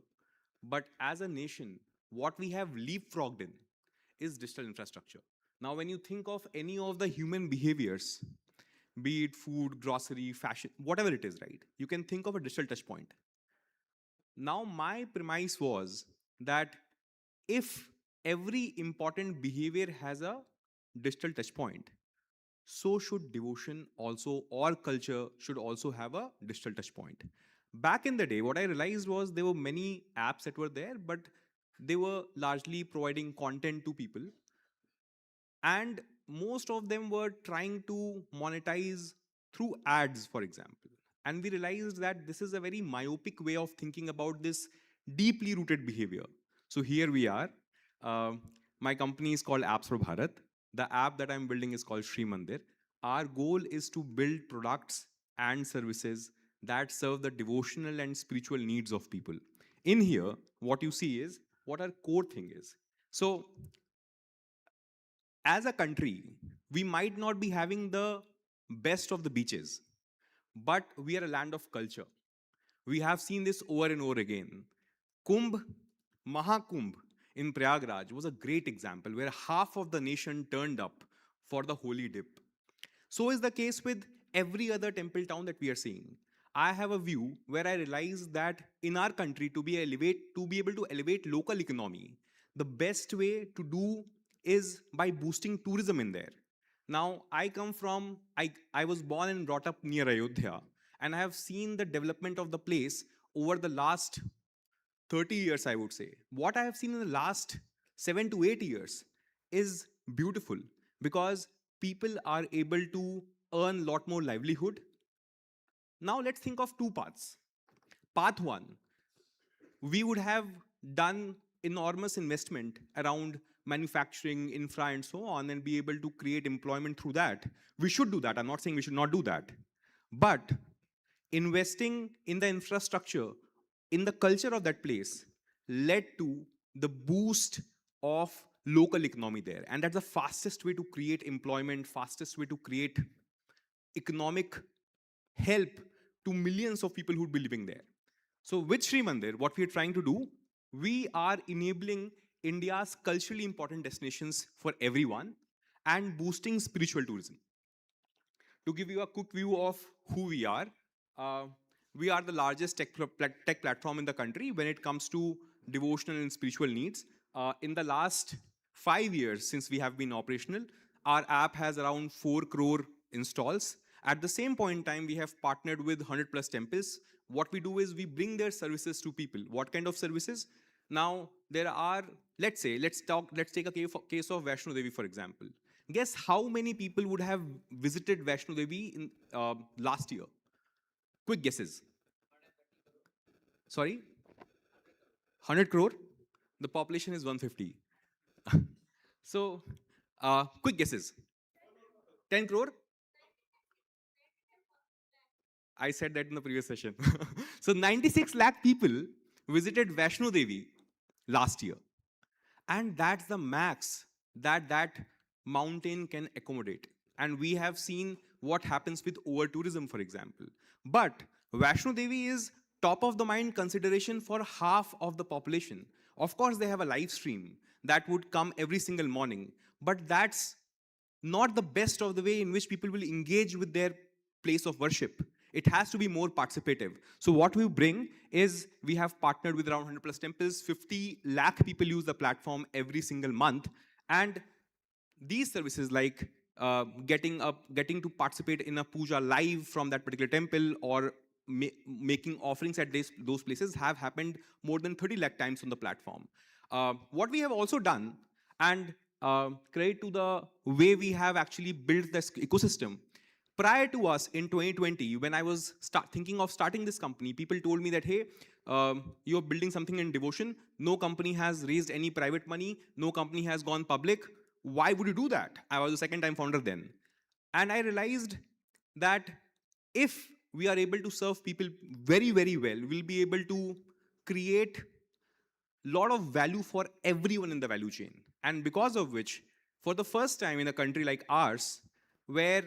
Speaker 9: but as a nation, what we have leapfrogged in is digital infrastructure. Now, when you think of any of the human behaviors, be it food, grocery, fashion, whatever it is, right? You can think of a digital touch point. Now, my premise was that if every important behavior has a digital touch point, so should devotion also, or culture should also have a digital touch point. Back in the day, what I realized was there were many apps that were there, but they were largely providing content to people. And most of them were trying to monetize through ads, for example. And we realized that this is a very myopic way of thinking about this deeply rooted behavior. So here we are. My company is called Apps for Bharat. The app that I'm building is called Shri Mandir. Our goal is to build products and services that serve the devotional and spiritual needs of people. In here, what you see is what our core thing is. So, as a country, we might not be having the best of the beaches, but we are a land of culture. We have seen this over and over again. Kumbh, Mahakumbh in Prayagraj was a great example where half of the nation turned up for the holy dip. So is the case with every other temple town that we are seeing. I have a view where I realize that in our country, to be able to elevate local economy, the best way to do is by boosting tourism in there. Now, I was born and brought up near Ayodhya, and I have seen the development of the place over the last 30 years, I would say. What I have seen in the last 7 to 8 years is beautiful because people are able to earn a lot more livelihood. Now let's think of two paths. Path one, we would have done enormous investment around manufacturing, infra, and so on, and be able to create employment through that. We should do that. I'm not saying we should not do that. But investing in the infrastructure, in the culture of that place, led to the boost of local economy there. And that's the fastest way to create employment, fastest way to create economic help to millions of people who would be living there. So with Shri Mandir, what we are trying to do, we are enabling India's culturally important destinations for everyone and boosting spiritual tourism. To give you a quick view of who we are the largest tech platform in the country when it comes to devotional and spiritual needs. In the last 5 years since we have been operational, our app has around 4 crore installs. At the same point in time, we have partnered with 100 plus temples. What we do is we bring their services to people. What kind of services? Now, there are, let's take a case of Vaishno Devi, for example. Guess how many people would have visited Vaishno Devi in last year? Quick guesses. Sorry? 100 crore? The population is 150. So, quick guesses. 10 crore? I said that in the previous session. So 96 lakh people visited Vaishno Devi last year. And that's the max that mountain can accommodate. And we have seen what happens with over-tourism, for example. But Vaishno Devi is top of the mind consideration for half of the population. Of course, they have a live stream that would come every single morning. But that's not the best of the way in which people will engage with their place of worship. It has to be more participative. So what we bring is we have partnered with around 100 plus temples. 50 lakh people use the platform every single month. And these services like getting to participate in a puja live from that particular temple or making offerings at those places have happened more than 30 lakh times on the platform. What we have also done, and credit to the way we have actually built this ecosystem. Prior to us in 2020, when I was thinking of starting this company, people told me that, hey, you're building something in devotion. No company has raised any private money. No company has gone public. Why would you do that? I was a second-time founder then. And I realized that if we are able to serve people very, very well, we'll be able to create a lot of value for everyone in the value chain. And because of which, for the first time in a country like ours, where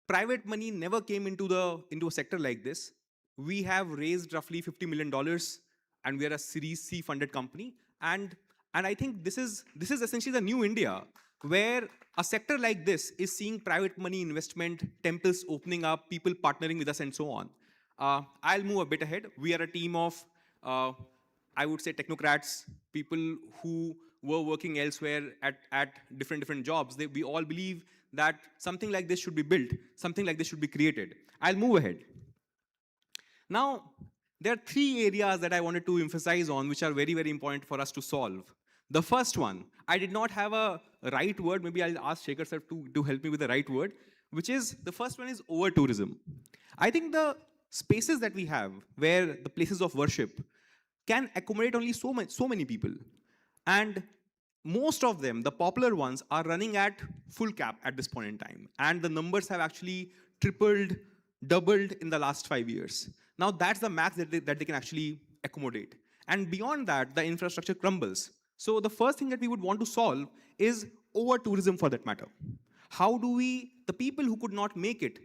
Speaker 9: private money never came into a sector like this, we have raised roughly $50 million, and we are a Series C funded company. And I think this is essentially the new India, where a sector like this is seeing private money investment, temples opening up, people partnering with us, and so on. I'll move a bit ahead. We are a team of, I would say, technocrats, people who were working elsewhere at different jobs. We all believe that something like this should be built, something like this should be created. I'll move ahead. Now, there are 3 areas that I wanted to emphasize on, which are very, very important for us to solve. The first one, I did not have a right word. Maybe I'll ask Shekhar sir to help me with the right word, which is, the first one is over-tourism. I think the spaces that we have, where the places of worship, can accommodate only so many people. And most of them, the popular ones, are running at full cap at this point in time. And the numbers have actually tripled, doubled in the last 5 years. Now that's the max that they can actually accommodate. And beyond that, the infrastructure crumbles. So the first thing that we would want to solve is over-tourism, for that matter. How do we, the people who could not make it,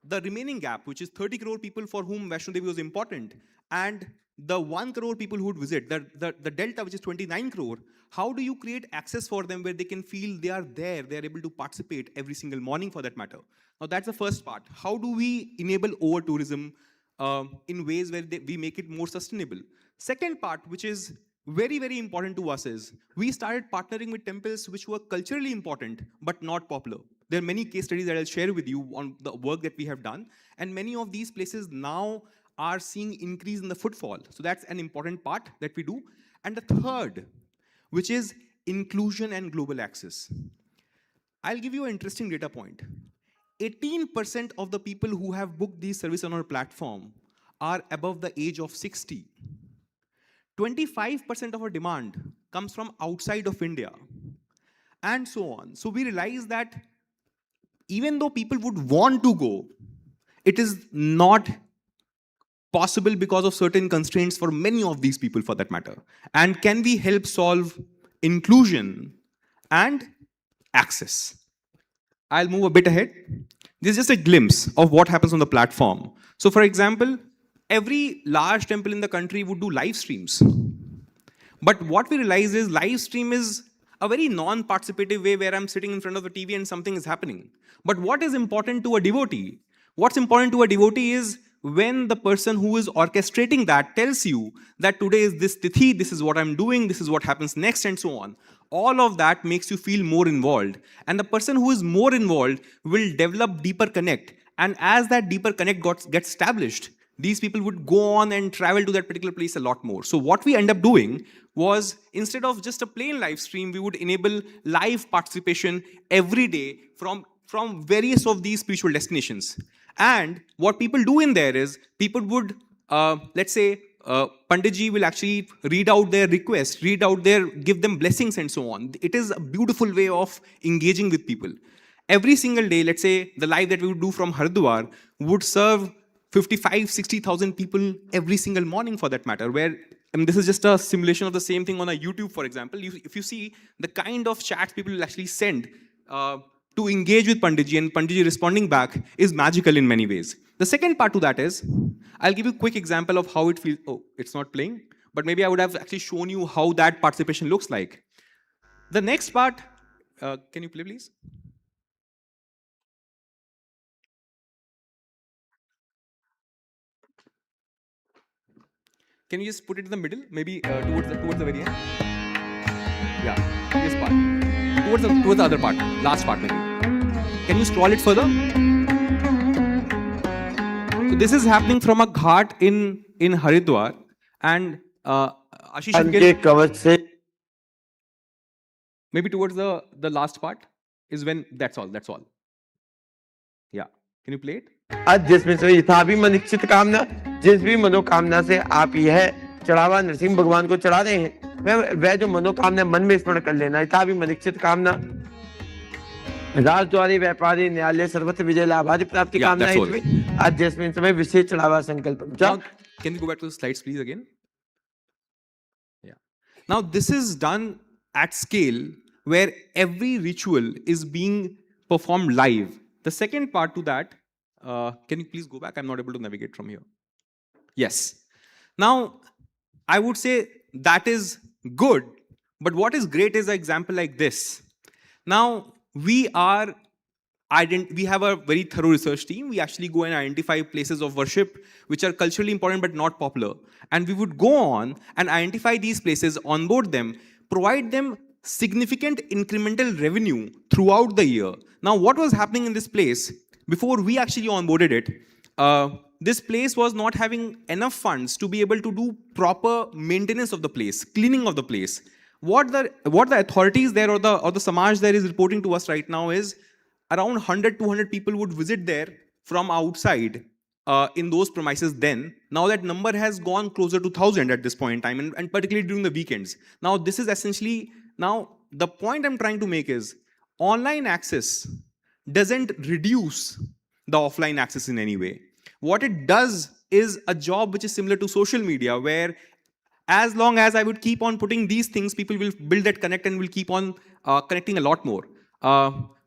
Speaker 9: the remaining gap, which is 30 crore people for whom Vaishno Devi was important, and the 1 crore people who would visit, the delta, which is 29 crore, how do you create access for them where they can feel they are there, they are able to participate every single morning, for that matter? Now that's the first part. How do we enable over-tourism in ways where we make it more sustainable? Second part, which is very, very important to us, is we started partnering with temples which were culturally important but not popular. There are many case studies that I'll share with you on the work that we have done, and many of these places now are seeing increase in the footfall. So that's an important part that we do. And the third, which is inclusion and global access. I'll give you an interesting data point. 18% of the people who have booked these services on our platform are above the age of 60. 25% of our demand comes from outside of India, and so on. So we realize that even though people would want to go, it is not possible because of certain constraints for many of these people, for that matter. And can we help solve inclusion and access? I'll move a bit ahead. This is just a glimpse of what happens on the platform. So for example, every large temple in the country would do live streams. But what we realize is live stream is a very non-participative way where I'm sitting in front of the TV and something is happening. But what is important to a devotee? What's important to a devotee is when the person who is orchestrating that tells you that today is this tithi, this is what I'm doing, this is what happens next, and so on. All of that makes you feel more involved. And the person who is more involved will develop deeper connect. And as that deeper connect gets established, these people would go on and travel to that particular place a lot more. So what we end up doing was, instead of just a plain live stream, we would enable live participation every day from various of these spiritual destinations. And what people do in there is, people would, let's say, Panditji will actually read out their requests, give them blessings and so on. It is a beautiful way of engaging with people. Every single day, let's say the live that we would do from Haridwar would serve 55, 60,000 people every single morning, for that matter, where, I mean, this is just a simulation of the same thing on a YouTube, for example. If you see the kind of chats people will actually send to engage with Panditji, and Panditji responding back, is magical in many ways. The second part to that is, I'll give you a quick example of how it feels. Oh, it's not playing, but maybe I would have actually shown you how that participation looks like. The next part, can you play, please? Can you just put it in the middle, maybe towards the very end? Yeah, this part. Towards the other part, last part maybe. Can you scroll it further? So this is happening from a ghat in Haridwar, and Ashish, maybe towards the last part is when that's all. Yeah, can you play it?
Speaker 11: आज जिसमें से यथा भी मनिश्चित कामना, जिस भी मनोकामना से आप यह चढ़ावा नरसिंह भगवान को चढ़ा रहे हैं, वह जो मनोकामना मन में स्मरण कर लेना। यथा भी मनिश्चित कामना, राजद्वारी, व्यापारी, न्यायालय, सर्वत्र विजय लाभ आदि प्राप्त की कामना है। आज जिसमें समय विशेष चढ़ावा संकल्प।
Speaker 9: Can you go back to the slides, please, again? Yeah. Now this is done at scale, where every ritual is being performed live. The second part to that, can you please go back? I'm not able to navigate from here. Yes. Now, I would say that is good, but what is great is an example like this. Now, we have a very thorough research team. We actually go and identify places of worship which are culturally important but not popular. And we would go on and identify these places, onboard them, provide them significant incremental revenue throughout the year. Now, what was happening in this place, before we actually onboarded it, this place was not having enough funds to be able to do proper maintenance of the place, cleaning of the place. What the authorities there or the Samaj there is reporting to us right now is around 100, 200 people would visit there from outside in those premises then. Now that number has gone closer to 1,000 at this point in time, and particularly during the weekends. Now this is essentially, now the point I'm trying to make is, online access doesn't reduce the offline access in any way. What it does is a job which is similar to social media, where as long as I would keep on putting these things, people will build that connect and will keep on connecting a lot more.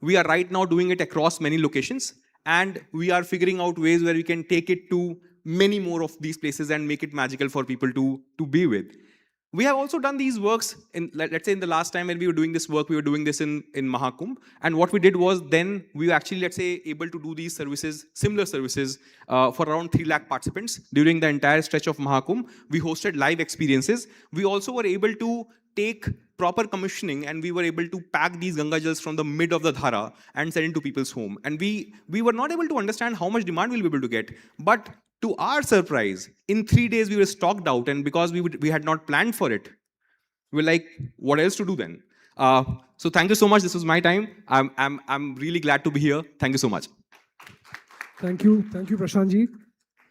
Speaker 9: We are right now doing it across many locations, and we are figuring out ways where we can take it to many more of these places and make it magical for people to be with. We have also done these works in, let's say in the last time when we were doing this work, we were doing this in Mahakumbh. And what we did was, then we were actually, let's say, able to do these services, similar services for around 3 lakh participants during the entire stretch of Mahakumbh. We hosted live experiences. We also were able to take proper commissioning, and we were able to pack these Ganga Jals from the mid of the Dhara and send it to people's home. And we were not able to understand how much demand we'll be able to get. But to our surprise, in 3 days we were stocked out, and because we had not planned for it, we were like, what else to do then? So thank you so much. This was my time. I'm really glad to be here. Thank you so much.
Speaker 8: Thank you, Prashantji.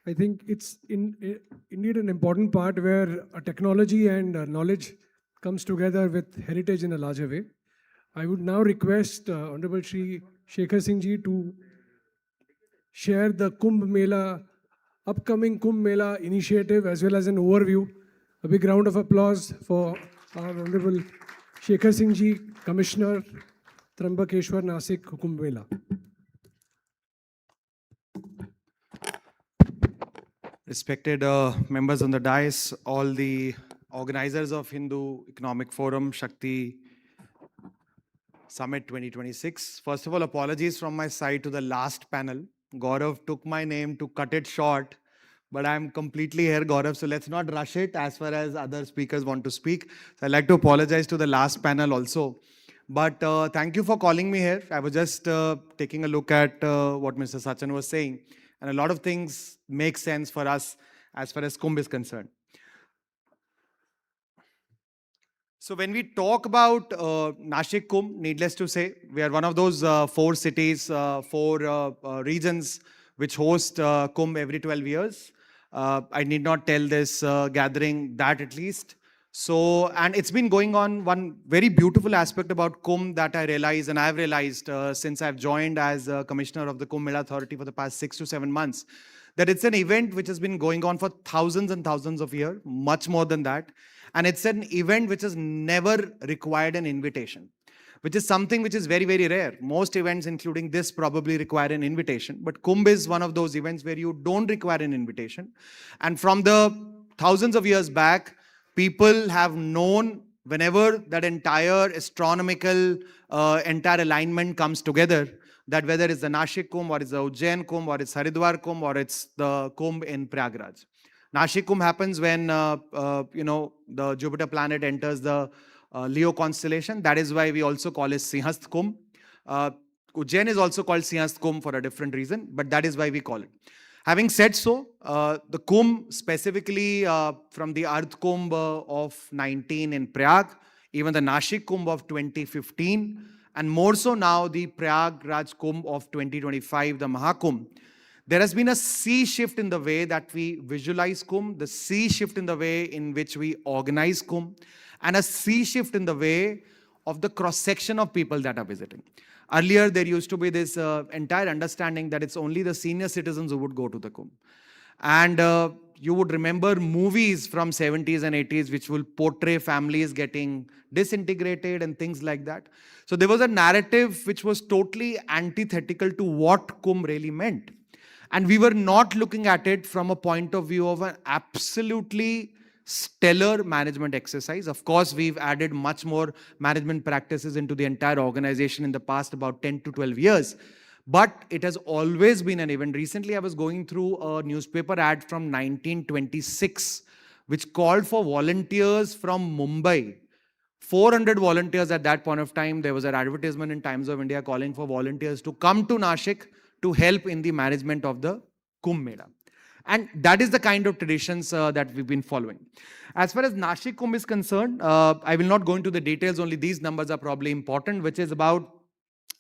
Speaker 8: I think it's indeed an important part where technology and knowledge comes together with heritage in a larger way. I would now request Honorable Shri Shekhar Singh Ji to share the upcoming Kumbh Mela initiative as well as an overview. A big round of applause for our Honorable Shekhar Singh Ji, Commissioner, Trambakeshwar, Nasik, Kumbh Mela.
Speaker 12: Respected members on the dais, all the organizers of Hindu Economic Forum, Shakti Summit 2026. First of all, apologies from my side to the last panel. Gaurav took my name to cut it short, but I'm completely here, Gaurav. So let's not rush it as far as other speakers want to speak. So I'd like to apologize to the last panel also. But thank you for calling me here. I was just taking a look at what Mr. Sachin was saying. And a lot of things make sense for us as far as Kumbh is concerned. So when we talk about Nashik Kumbh, needless to say, we are one of those 4 cities, 4 regions which host Kumbh every 12 years. I need not tell this gathering that at least. So, and it's been going on. One very beautiful aspect about Kumbh that I realized, and I've realized since I've joined as Commissioner of the Kumbh Mela Authority for the past 6 to 7 months, that it's an event which has been going on for thousands and thousands of years, much more than that. And it's an event which has never required an invitation, which is something which is very, very rare. Most events, including this, probably require an invitation. But Kumbh is one of those events where you don't require an invitation. And from the thousands of years back, people have known whenever that entire astronomical, entire alignment comes together, that whether it's the Nashik Kumbh or it's the Ujjain Kumbh or it's Haridwar Kumbh or it's the Kumbh in Prayagraj. Nashik Kumbh happens when, the Jupiter planet enters the Leo constellation. That is why we also call it Sinhast Kumbh. Ujjain is also called Sinhast Kumbh for a different reason, but that is why we call it. Having said so, the Kumbh specifically from the Ardh Kumbh of 19 in Prayag, even the Nashik Kumbh of 2015, and more so now the Prayagraj Kumbh of 2025, the Mahakumbh, there has been a sea shift in the way that we visualize Kumbh, the sea shift in the way in which we organize Kumbh, and a sea shift in the way of the cross-section of people that are visiting. Earlier, there used to be this entire understanding that it's only the senior citizens who would go to the Kumbh. And you would remember movies from 70s and 80s which will portray families getting disintegrated and things like that. So there was a narrative which was totally antithetical to what Kumbh really meant. And we were not looking at it from a point of view of an absolutely stellar management exercise. Of course, we've added much more management practices into the entire organization in the past about 10 to 12 years. But it has always been an event. Recently, I was going through a newspaper ad from 1926, which called for volunteers from Mumbai. 400 volunteers at that point of time. There was an advertisement in Times of India calling for volunteers to come to Nashik to help in the management of the Kumbh Mela. And that is the kind of traditions that we've been following. As far as Nashik Kumbh is concerned, I will not go into the details, only these numbers are probably important, which is about,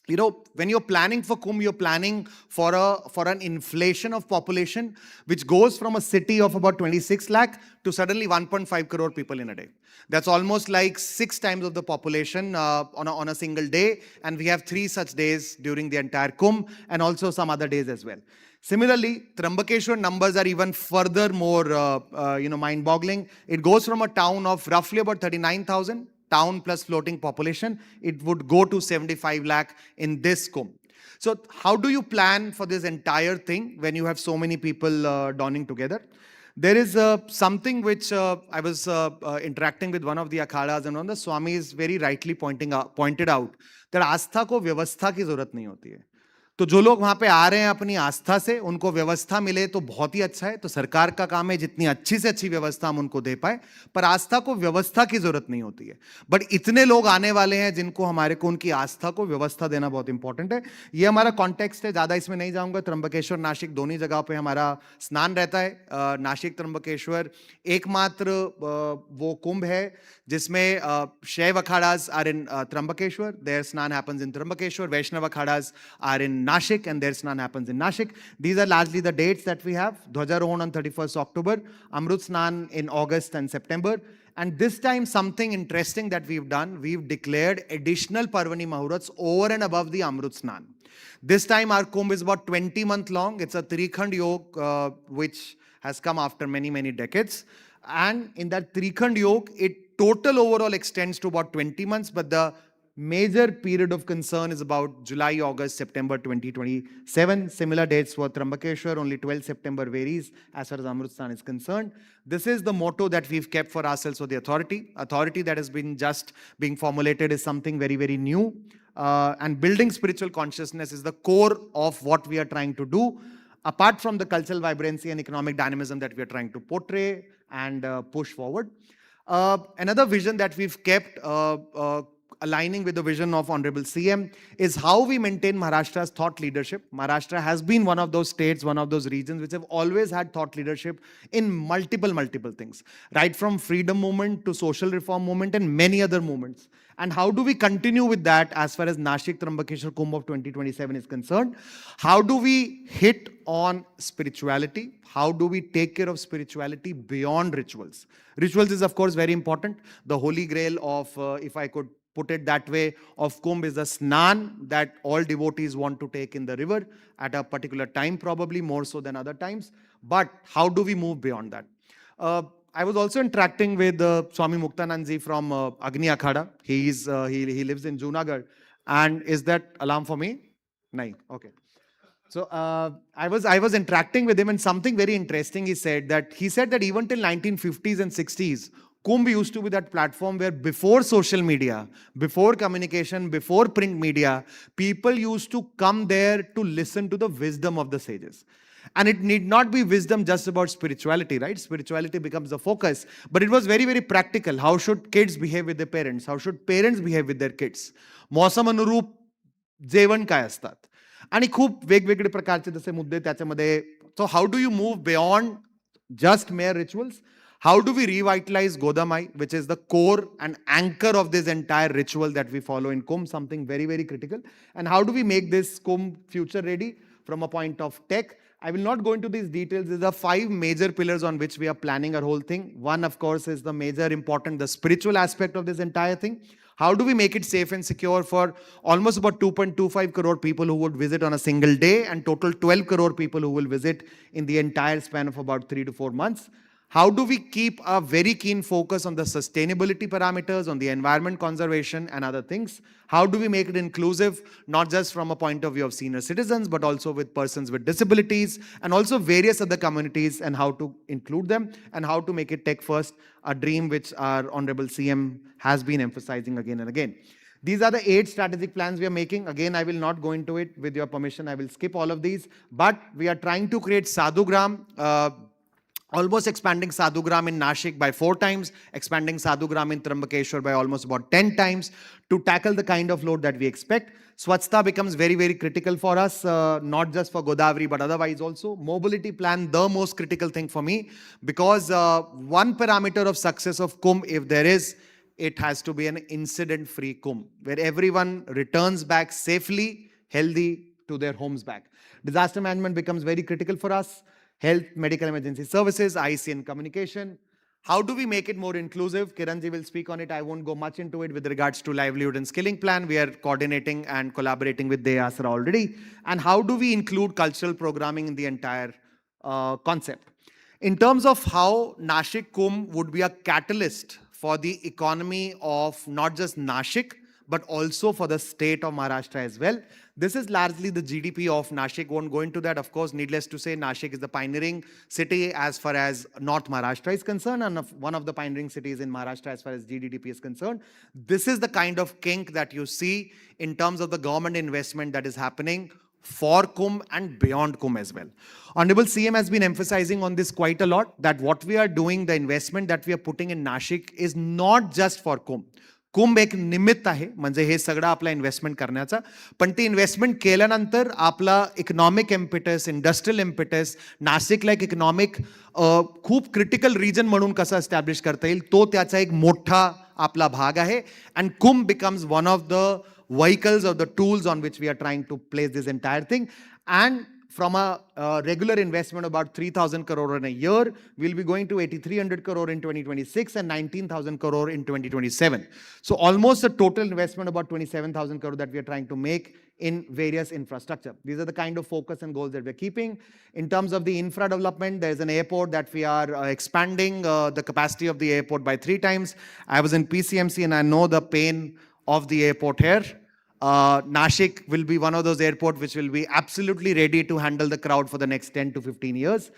Speaker 12: when you're planning for Kumbh, you're planning for an inflation of population, which goes from a city of about 26 lakh to suddenly 1.5 crore people in a day. That's almost like 6 times of the population on a single day. And we have 3 such days during the entire Kumbh and also some other days as well. Similarly, Trambakeshwar numbers are even further more, mind-boggling. It goes from a town of roughly about 39,000, town plus floating population, it would go to 75 lakh in this Kumbh. So how do you plan for this entire thing when you have so many people dawning together? There is something which I was interacting with one of the akhadas, and one of the Swamis very rightly pointed out that आस्था को व्यवस्था की जरूरत नहीं होती है. तो जो लोग वहां पे आ रहे हैं अपनी आस्था से, उनको व्यवस्था मिले तो बहुत ही अच्छा है. तो सरकार का काम है जितनी अच्छी से अच्छी व्यवस्था हम उनको दे पाए, पर आस्था को व्यवस्था की जरूरत नहीं होती है. बट इतने लोग आने वाले हैं जिनको हमारे को उनकी आस्था को व्यवस्था देना बहुत इंपॉर्टेंट है. ये हमारा कॉन्टेक्स्ट है, ज्यादा इसमें नहीं जाऊंगा. त्र्यंबकेश्वर नासिक दोनों जगह पे हमारा स्नान रहता है. नासिक त्र्यंबकेश्वर एकमात्र वो कुंभ है जिसमें Shaiva akharas are in Trimbakeshwar, there snan happens in Trimbakeshwar. Vaishnav akharas are in Nashik, and their Snan happens in Nashik. These are largely the dates that we have. Dhwajarohan on 31st October, Amrut Snan in August and September. And this time something interesting that we've done, we've declared additional Parvani Mahurats over and above the Amrut Snan. This time our Kumbh is about 20 months long. It's a Trikhand Yog which has come after many, many decades. And in that Trikhand Yog, it total overall extends to about 20 months, but the major period of concern is about July, August, September 2027. Similar dates for Trambakeshwar, only 12 September varies as far as Amritsar is concerned. This is the motto that we've kept for ourselves for the authority. Authority that has been just being formulated is something very, very new. And building spiritual consciousness is the core of what we are trying to do. apart from the cultural vibrancy and economic dynamism that we are trying to portray and push forward. Another vision that we've kept aligning with the vision of Honorable CM is how we maintain Maharashtra's thought leadership. Maharashtra has been one of those states, one of those regions which have always had thought leadership in multiple things, right from freedom movement to social reform movement and many other movements. And how do we continue with that as far as Nashik Trambakeshwar Kumbh of 2027 is concerned? How do we hit on spirituality? How do we take care of spirituality beyond rituals? Rituals is of course very important. The holy grail of, if I could put it that way, of Kumbh is the snan that all devotees want to take in the river at a particular time, probably more so than other times. But how do we move beyond that? I was also interacting with Swami Muktanandji from Agni Akhada. He lives in Junagadh. And is that alarm for me? No. Okay. So I was interacting with him, and something very interesting he said that even till 1950s and 60s, Kumbh used to be that platform where before social media, before communication, before print media, people used to come there to listen to the wisdom of the sages. And it need not be wisdom just about spirituality, right? Spirituality becomes the focus. But it was very practical. How should kids behave with their parents? How should parents behave with their kids? मौसम अनुरूप जेवण काय असतात? आणि खूप वेगवेगळे प्रकारचे जसे मुद्दे त्याच्यामध्ये. So how do you move beyond just mere rituals? How do we revitalize Godamai, which is the core and anchor of this entire ritual that we follow in Kumbh, something very critical? And how do we make this Kumbh future ready from a point of tech? I will not go into these details. These are 5 major pillars on which we are planning our whole thing. One, of course, is the major important, the spiritual aspect of this entire thing. How do we make it safe and secure for almost about 2.25 crore people who would visit on a single day and total 12 crore people who will visit in the entire span of about 3 to 4 months? How do we keep a very keen focus on the sustainability parameters, on the environment conservation and other things? How do we make it inclusive, not just from a point of view of senior citizens, but also with persons with disabilities and also various other communities, and how to include them and how to make it tech first, a dream which our Honorable CM has been emphasizing again and again. These are the 8 strategic plans we are making. Again, I will not go into it. With your permission, I will skip all of these. But we are trying to create Sadhugram, almost expanding Sadhugram in Nashik by 4 times, expanding Sadhugram in Trambakeshwar by almost about 10 times to tackle the kind of load that we expect. Swachhta becomes very critical for us, not just for Godavari, but otherwise also. Mobility plan, the most critical thing for me, because one parameter of success of Kumbh, if there is, it has to be an incident-free Kumbh, where everyone returns back safely, healthy to their homes back. Disaster management becomes very critical for us. Health, medical emergency services, IC and communication. How do we make it more inclusive? Kiranji will speak on it. I won't go much into it with regards to livelihood and skilling plan. We are coordinating and collaborating with DEASRA already. And how do we include cultural programming in the entire concept? In terms of how Nashik Kumbh would be a catalyst for the economy of not just Nashik, but also for the state of Maharashtra as well. This is largely the GDP of Nashik. Won't go into that. Of course, needless to say, Nashik is the pioneering city as far as North Maharashtra is concerned, and one of the pioneering cities in Maharashtra as far as GDP is concerned. This is the kind of kink that you see in terms of the government investment that is happening for Kumbh and beyond Kumbh as well. Honorable CM has been emphasizing on this quite a lot, that what we are doing, the investment that we are putting in Nashik is not just for Kumbh. कुंभ एक निमित्त आहे, म्हणजे हे सगळं आपला investment करण्याचा. पण ती investment केल्यानंतर आपला इकॉनॉमिक इम्पेटस, इंडस्ट्रियल इम्पेटस, नाशिकला एक इकॉनॉमिक खूप क्रिटिकल रिजन म्हणून कसं एस्टॅब्लिश करता येईल, तो त्याचा एक मोठा आपला भाग आहे. And Kumbh becomes one of the vehicles or the tools on which we are trying to place this entire thing. And from a regular investment about 3,000 crore in a year, we'll be going to 8,300 crore in 2026 and 19,000 crore in 2027. So almost a total investment about 27,000 crore that we are trying to make in various infrastructure. These are the kind of focus and goals that we're keeping. In terms of the infra development, there's an airport that we are expanding the capacity of the airport by 3 times. I was in PCMC and I know the pain of the airport here. Nashik will be one of those airports which will be absolutely ready to handle the crowd for the next 10 to 15 years.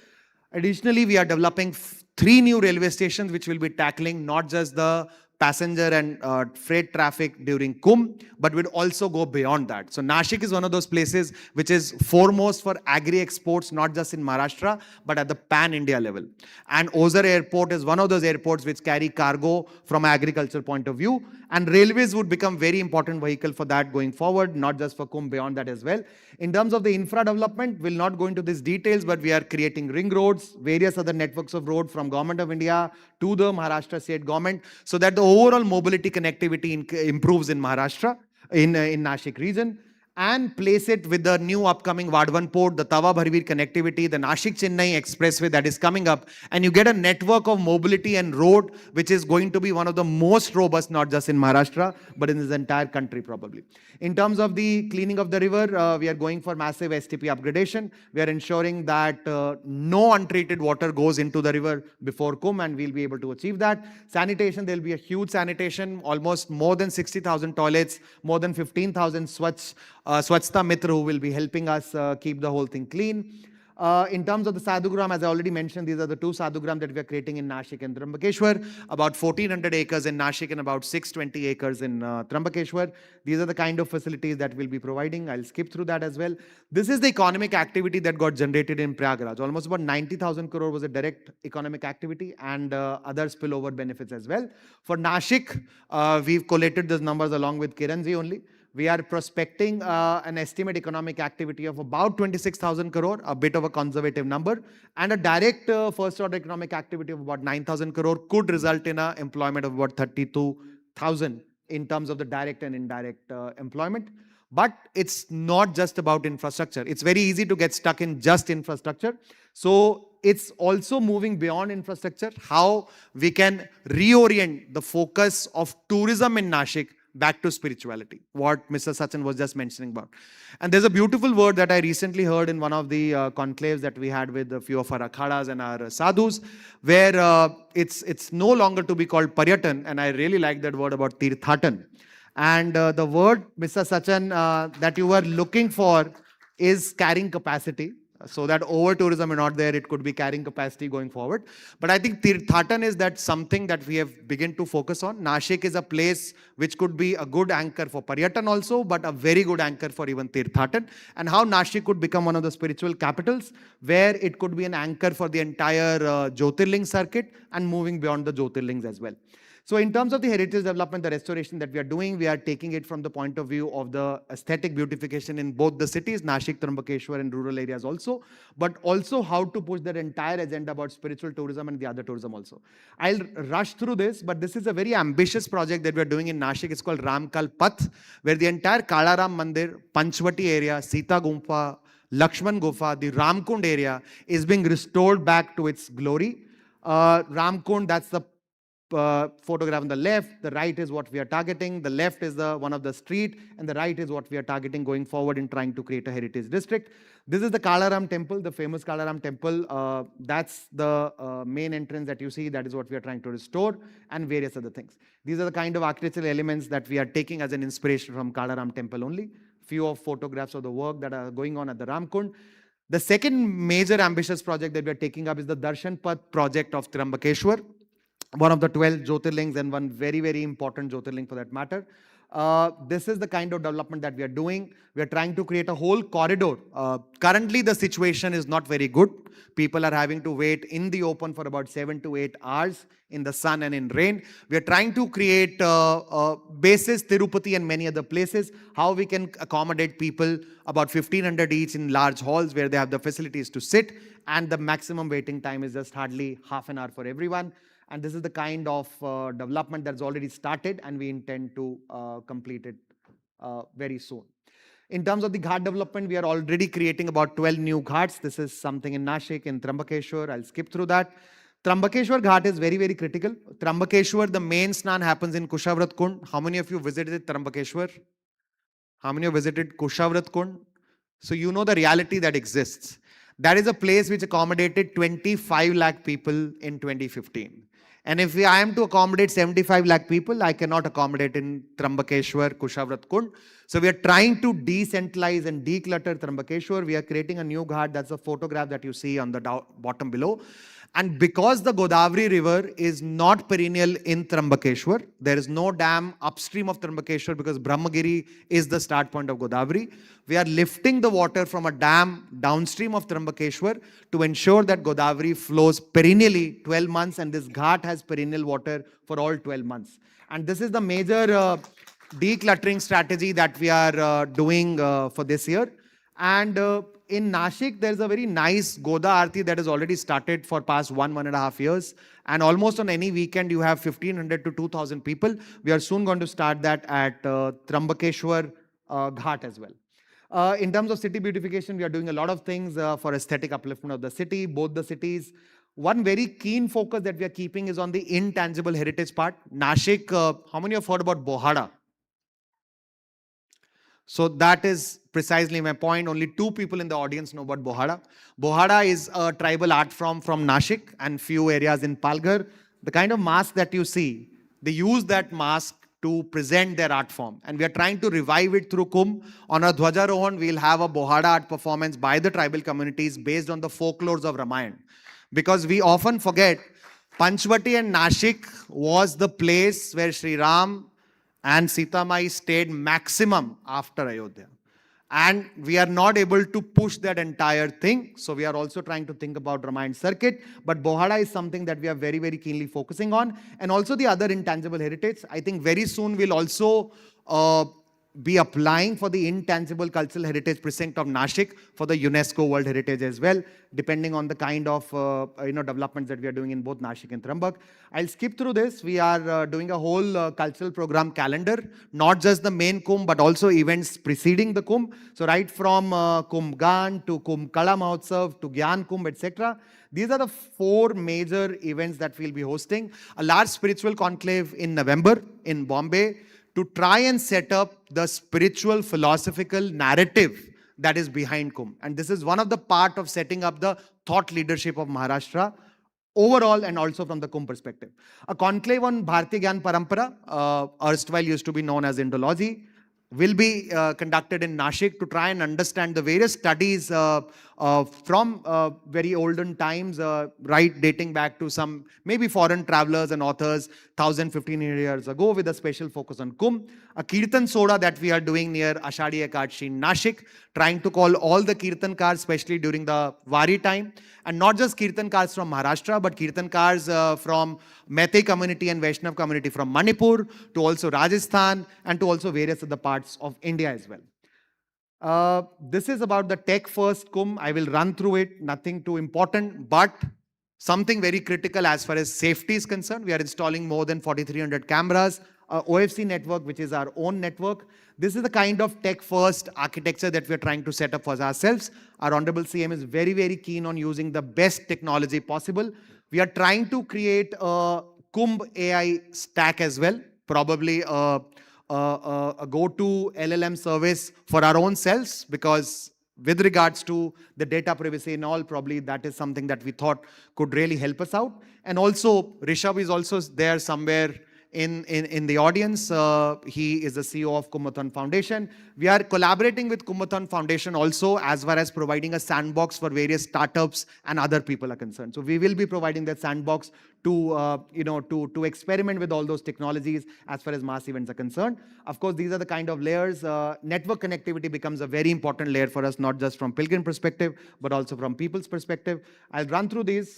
Speaker 12: Additionally, we are developing 3 new railway stations which will be tackling not just the passenger and freight traffic during Kumbh, but would also go beyond that. So Nashik is one of those places which is foremost for agri-exports, not just in Maharashtra, but at the pan-India level. And Ozar Airport is one of those airports which carry cargo from an agricultural point of view. And railways would become very important vehicle for that going forward, not just for Kumbh, beyond that as well. In terms of the infra development, we'll not go into these details, but we are creating ring roads, various other networks of road from Government of India to the Maharashtra state government, so that the overall mobility connectivity improves in Maharashtra, in Nashik region, and place it with the new upcoming Vadhavan port, the Tawa Bharvir connectivity, the Nashik-Chennai expressway that is coming up, and you get a network of mobility and road which is going to be one of the most robust, not just in Maharashtra, but in this entire country probably. In terms of the cleaning of the river, we are going for massive STP upgradation. We are ensuring that no untreated water goes into the river before Kumbh, and we'll be able to achieve that. Sanitation, there will be a huge sanitation, almost more than 60,000 toilets, more than 15,000 Swachhta Mitra who will be helping us keep the whole thing clean. In terms of the Sadhugram, as I already mentioned, these are the two Sadhugram that we are creating in Nashik and Trambakeshwar, about 1,400 acres in Nashik and about 620 acres in Trambakeshwar. These are the kind of facilities that we'll be providing. I'll skip through that as well. This is the economic activity that got generated in Prayagraj. Almost about 90,000 crore was a direct economic activity, and other spillover benefits as well. For Nashik, we've collated those numbers along with Kiranji only. We are prospecting an estimate economic activity of about 26,000 crore, a bit of a conservative number, and a direct first order economic activity of about 9,000 crore could result in an employment of about 32,000 in terms of the direct and indirect employment. But it's not just about infrastructure. It's very easy to get stuck in just infrastructure. So it's also moving beyond infrastructure, how we can reorient the focus of tourism in Nashik back to spirituality, what Mr. Sachin was just mentioning about. And there's a beautiful word that I recently heard in one of the conclaves that we had with a few of our akhadas and our sadhus, where it's no longer to be called paryatan, and I really like that word about tirthatan. And the word, Mr. Sachin, that you were looking for is carrying capacity. So that over tourism is not there, it could be carrying capacity going forward. But I think Tirthatan is that something that we have begun to focus on. Nashik is a place which could be a good anchor for Paryatan also, but a very good anchor for even Tirthatan. And how Nashik could become one of the spiritual capitals, where it could be an anchor for the entire Jyotirling circuit and moving beyond the Jyotirlings as well. So in terms of the heritage development, the restoration that we are doing, we are taking it from the point of view of the aesthetic beautification in both the cities, Nashik, Trambakeshwar, and rural areas also, but also how to push that entire agenda about spiritual tourism and the other tourism also. I'll rush through this, but this is a very ambitious project that we are doing in Nashik. It's called Ramkal Path, where the entire Kalaram Mandir, Panchvati area, Sita Gumfa, Lakshman Gufa, the Ramkund area is being restored back to its glory. Ramkund, that's the photograph on the left, the right is what we are targeting, the left is the one of the street, and the right is what we are targeting going forward in trying to create a heritage district. This is the Kalaram temple, the famous Kalaram temple. That's the main entrance that you see. That is what we are trying to restore, and various other things. These are the kind of architectural elements that we are taking as an inspiration from Kalaram temple only. Few of photographs of the work that are going on at the Ramkund. The second major ambitious project that we are taking up is the Darshan Path project of Trambakeshwar, one of the 12 Jyotirlings and one very, very important Jyotirling for that matter. This is the kind of development that we are doing. We are trying to create a whole corridor. Currently, the situation is not very good. People are having to wait in the open for about 7 to 8 hours in the sun and in rain. We are trying to create bases, Tirupati and many other places, how we can accommodate people, about 1,500 each in large halls where they have the facilities to sit, and the maximum waiting time is just hardly half an hour for everyone. And this is the kind of development that's already started, and we intend to complete it very soon. In terms of the ghat development, we are already creating about 12 new ghats. This is something in Nashik, in Trambakeshwar. I'll skip through that. Trambakeshwar Ghat is very, very critical. Trambakeshwar, the main snan happens in Kushavrat Kund. How many of you visited Trambakeshwar? How many of you visited Kushavrat Kund? So you know the reality that exists. That is a place which accommodated 25 lakh people in 2015. And if I am to accommodate 75 lakh people, I cannot accommodate in Trambakeshwar, Kushavrat Kund. So we are trying to decentralize and declutter Trambakeshwar. We are creating a new ghat. That's a photograph that you see on the bottom below. And because the Godavari river is not perennial in Trambakeshwar, there is no dam upstream of Trambakeshwar because Brahmagiri is the start point of Godavari. We are lifting the water from a dam downstream of Trambakeshwar to ensure that Godavari flows perennially 12 months and this ghat has perennial water for all 12 months. And this is the major decluttering strategy that we are doing for this year. And in Nashik, there's a very nice Goda Aarti that has already started for past 1.5 years. And almost on any weekend, you have 1,500 to 2,000 people. We are soon going to start that at Trambakeshwar Ghat as well. In terms of city beautification, we are doing a lot of things for aesthetic upliftment of the city, both the cities. One very keen focus that we are keeping is on the intangible heritage part. Nashik, how many have heard about Bohada? So that is precisely my point. Only 2 people in the audience know about Bohada. Bohada is a tribal art form from Nashik and few areas in Palghar. The kind of mask that you see, they use that mask to present their art form. And we are trying to revive it through Kumbh. On our Dhwajarohan, we'll have a Bohada art performance by the tribal communities based on the folklores of Ramayana. Because we often forget, Panchvati and Nashik was the place where Sri Ram and Sita Mai stayed maximum after Ayodhya. And we are not able to push that entire thing. So we are also trying to think about Ramayana circuit. But Bohada is something that we are very, very keenly focusing on. And also the other intangible heritage. I think very soon we'll also be applying for the intangible cultural heritage precinct of Nashik for the UNESCO World Heritage as well, depending on the kind of developments that we are doing in both Nashik and Trambak. I'll skip through this. We are doing a whole cultural program calendar, not just the main Kumbh, but also events preceding the Kumbh. So right from Kumbh Gan to Kumbh Kala Mahotsav to Gyan Kumbh, etc. These are the 4 major events that we'll be hosting. A large spiritual conclave in November in Bombay, to try and set up the spiritual philosophical narrative that is behind Kumbh. And this is one of the part of setting up the thought leadership of Maharashtra overall and also from the Kumbh perspective. A conclave on Bharatiya Gyan Parampara, erstwhile used to be known as Indology, will be conducted in Nashik to try and understand the various studies from very olden times, right, dating back to some maybe foreign travelers and authors 1,015 years ago with a special focus on Kumbh. A Kirtan Soda that we are doing near Ashadi Ekadashi in Nashik, trying to call all the Kirtan cars, especially during the Wari time. And not just Kirtan cars from Maharashtra, but Kirtan cars from Meitei community and Vaishnav community from Manipur, to also Rajasthan, and to also various other parts of India as well. This is about the tech first Kumbh. I will run through it, nothing too important, but something very critical as far as safety is concerned. We are installing more than 4,300 cameras, OFC network, which is our own network. This is the kind of tech-first architecture that we are trying to set up for ourselves. Our Honorable CM is very, very keen on using the best technology possible. We are trying to create a Kumbh AI stack as well, probably a go-to LLM service for our own selves, because with regards to the data privacy and all, probably that is something that we thought could really help us out. And also, Rishabh is also there somewhere in the audience. He is the CEO of Kumbhathon Foundation. We are collaborating with Kumbhathon Foundation also as far as providing a sandbox for various startups and other people are concerned. So we will be providing that sandbox to experiment with all those technologies as far as mass events are concerned. Of course, these are the kind of layers. Network connectivity becomes a very important layer for us, not just from pilgrim perspective, but also from people's perspective. I'll run through these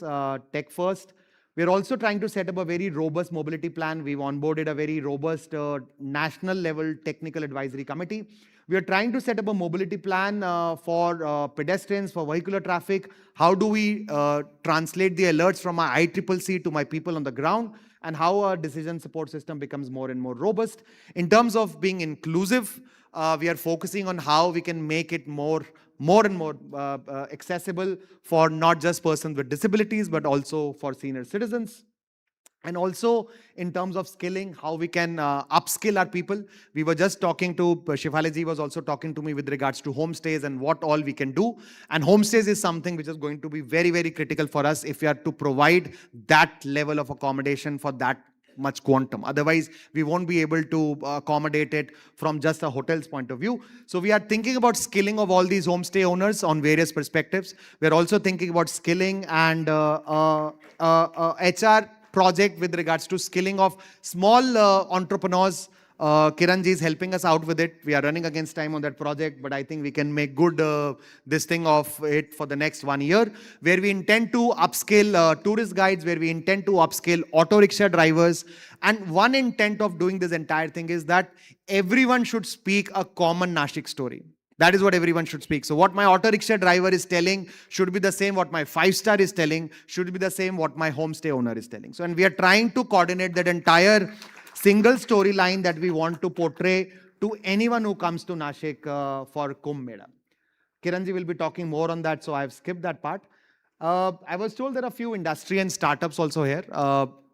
Speaker 12: tech first. We're also trying to set up a very robust mobility plan. We've onboarded a very robust national level technical advisory committee. We are trying to set up a mobility plan for pedestrians, for vehicular traffic. How do we translate the alerts from my ICCC to my people on the ground, and how our decision support system becomes more and more robust. In terms of being inclusive, we are focusing on how we can make it more and more accessible for not just persons with disabilities, but also for senior citizens. And also in terms of skilling, how we can upskill our people. We were just talking to, Shifali ji was also talking to me with regards to homestays and what all we can do. And homestays is something which is going to be very, very critical for us if we are to provide that level of accommodation for that much quantum. Otherwise, we won't be able to accommodate it from just a hotel's point of view. So we are thinking about skilling of all these homestay owners on various perspectives. We're also thinking about skilling and HR project with regards to skilling of small entrepreneurs. Kiranji is helping us out with it. We are running against time on that project, but I think we can make good this thing of it for the next 1 year, where we intend to upskill tourist guides, where we intend to upskill auto rickshaw drivers. And one intent of doing this entire thing is that everyone should speak a common Nashik story. That is what everyone should speak. So what my auto rickshaw driver is telling should be the same what my 5-star is telling, should be the same what my homestay owner is telling. So, and we are trying to coordinate that entire single storyline that we want to portray to anyone who comes to Nashik for Kumbh Mela. Kiranji will be talking more on that, so I have skipped that part. I was told there are a few industry and startups also here.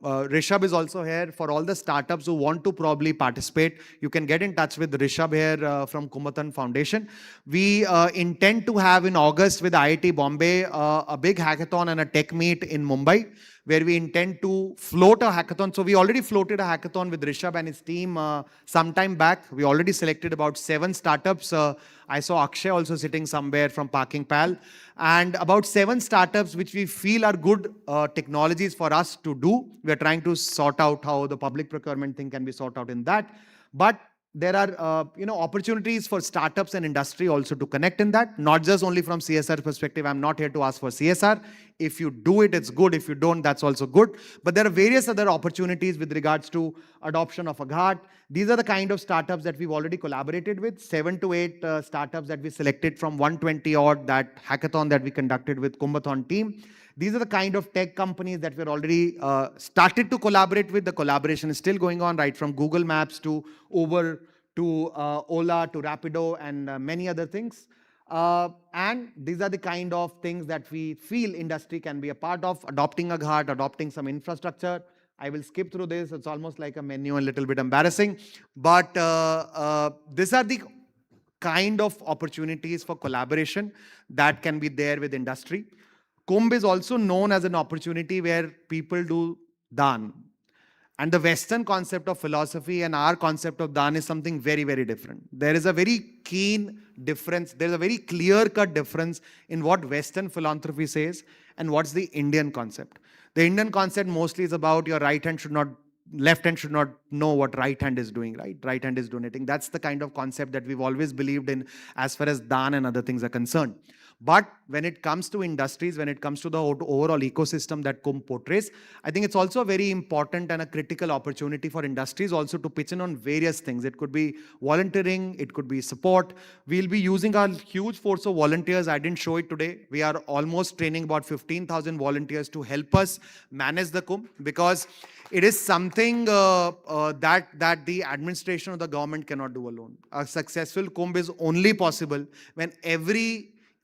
Speaker 12: Rishabh is also here. For all the startups who want to probably participate, you can get in touch with Rishabh here from Kumbhathan Foundation. We intend to have in August with IIT Bombay a big hackathon and a tech meet in Mumbai, where we intend to float a hackathon. So we already floated a hackathon with Rishabh and his team some time back. We already selected about 7 startups. I saw Akshay also sitting somewhere from Parking Pal. And about 7 startups which we feel are good technologies for us to do. We are trying to sort out how the public procurement thing can be sorted out in that. But there are opportunities for startups and industry also to connect in that, not just only from CSR perspective. I'm not here to ask for CSR. If you do it, it's good. If you don't, that's also good. But there are various other opportunities with regards to adoption of a ghat. These are the kind of startups that we've already collaborated with. 7 to 8 startups that we selected from 120 odd that hackathon that we conducted with Kumbhathon team. These are the kind of tech companies that we're already started to collaborate with. The collaboration is still going on, right from Google Maps to Uber to Ola to Rapido and many other things. And these are the kind of things that we feel industry can be a part of, adopting a ghat, adopting some infrastructure. I will skip through this. It's almost like a menu, a little bit embarrassing. But these are the kind of opportunities for collaboration that can be there with industry. Kumbh is also known as an opportunity where people do dan. And the Western concept of philosophy and our concept of dan is something very, very different. There is a very keen difference. There is a very clear-cut difference in what Western philanthropy says and what's the Indian concept. The Indian concept mostly is about your right hand should not, left hand should not know what right hand is doing, right? Right hand is donating. That's the kind of concept that we've always believed in as far as dan and other things are concerned. But when it comes to industries, when it comes to the overall ecosystem that Kumbh portrays, I think it's also a very important and a critical opportunity for industries also to pitch in on various things. It could be volunteering, it could be support. We'll be using our huge force of volunteers. I didn't show it today. We are almost training about 15,000 volunteers to help us manage the Kumbh, because it is something that the administration of the government cannot do alone. A successful Kumbh is only possible when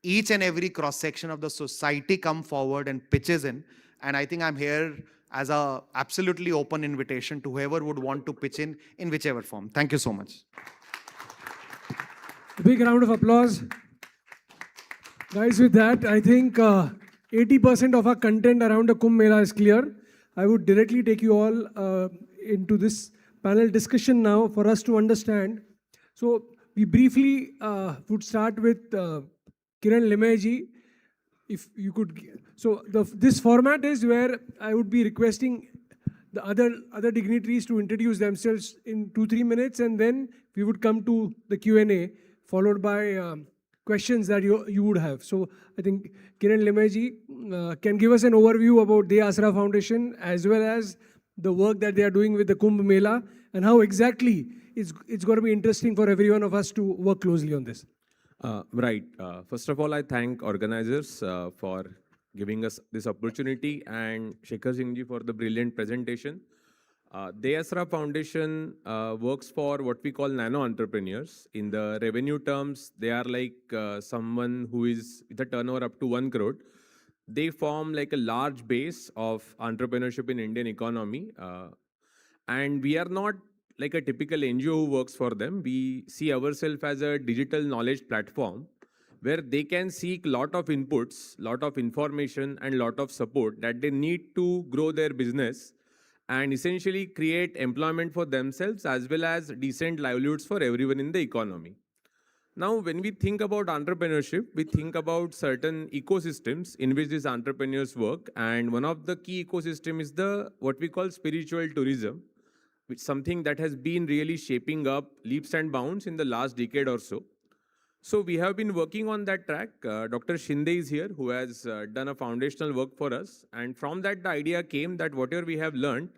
Speaker 12: each and every cross-section of the society come forward and pitches in. And I think I'm here as a absolutely open invitation to whoever would want to pitch in whichever form. Thank you so much.
Speaker 8: A big round of applause. Guys, with that, I think 80% of our content around the Kumbh Mela is clear. I would directly take you all into this panel discussion now for us to understand. So we briefly would start with Kiran Limaiji, if you could. So this format is where I would be requesting the other dignitaries to introduce themselves in 2-3 minutes, and then we would come to the Q&A, followed by questions that you would have. So I think Kiran Limaiji can give us an overview about the Asra Foundation as well as the work that they are doing with the Kumbh Mela and how exactly it's going to be interesting for every one of us to work closely on this.
Speaker 13: Right. First of all, I thank organizers for giving us this opportunity and Shekhar Singh ji for the brilliant presentation. The Asra Foundation works for what we call nano entrepreneurs. In the revenue terms, they are like someone who is with a turnover up to 1 crore. They form like a large base of entrepreneurship in Indian economy. And we are not like a typical NGO who works for them. We see ourselves as a digital knowledge platform where they can seek lot of inputs, lot of information and lot of support that they need to grow their business and essentially create employment for themselves as well as decent livelihoods for everyone in the economy. Now, when we think about entrepreneurship, we think about certain ecosystems in which these entrepreneurs work, and one of the key ecosystem is the what we call spiritual tourism, which is something that has been really shaping up leaps and bounds in the last decade or so. So we have been working on that track. Dr. Shinde is here, who has done a foundational work for us, and from that the idea came that whatever we have learned,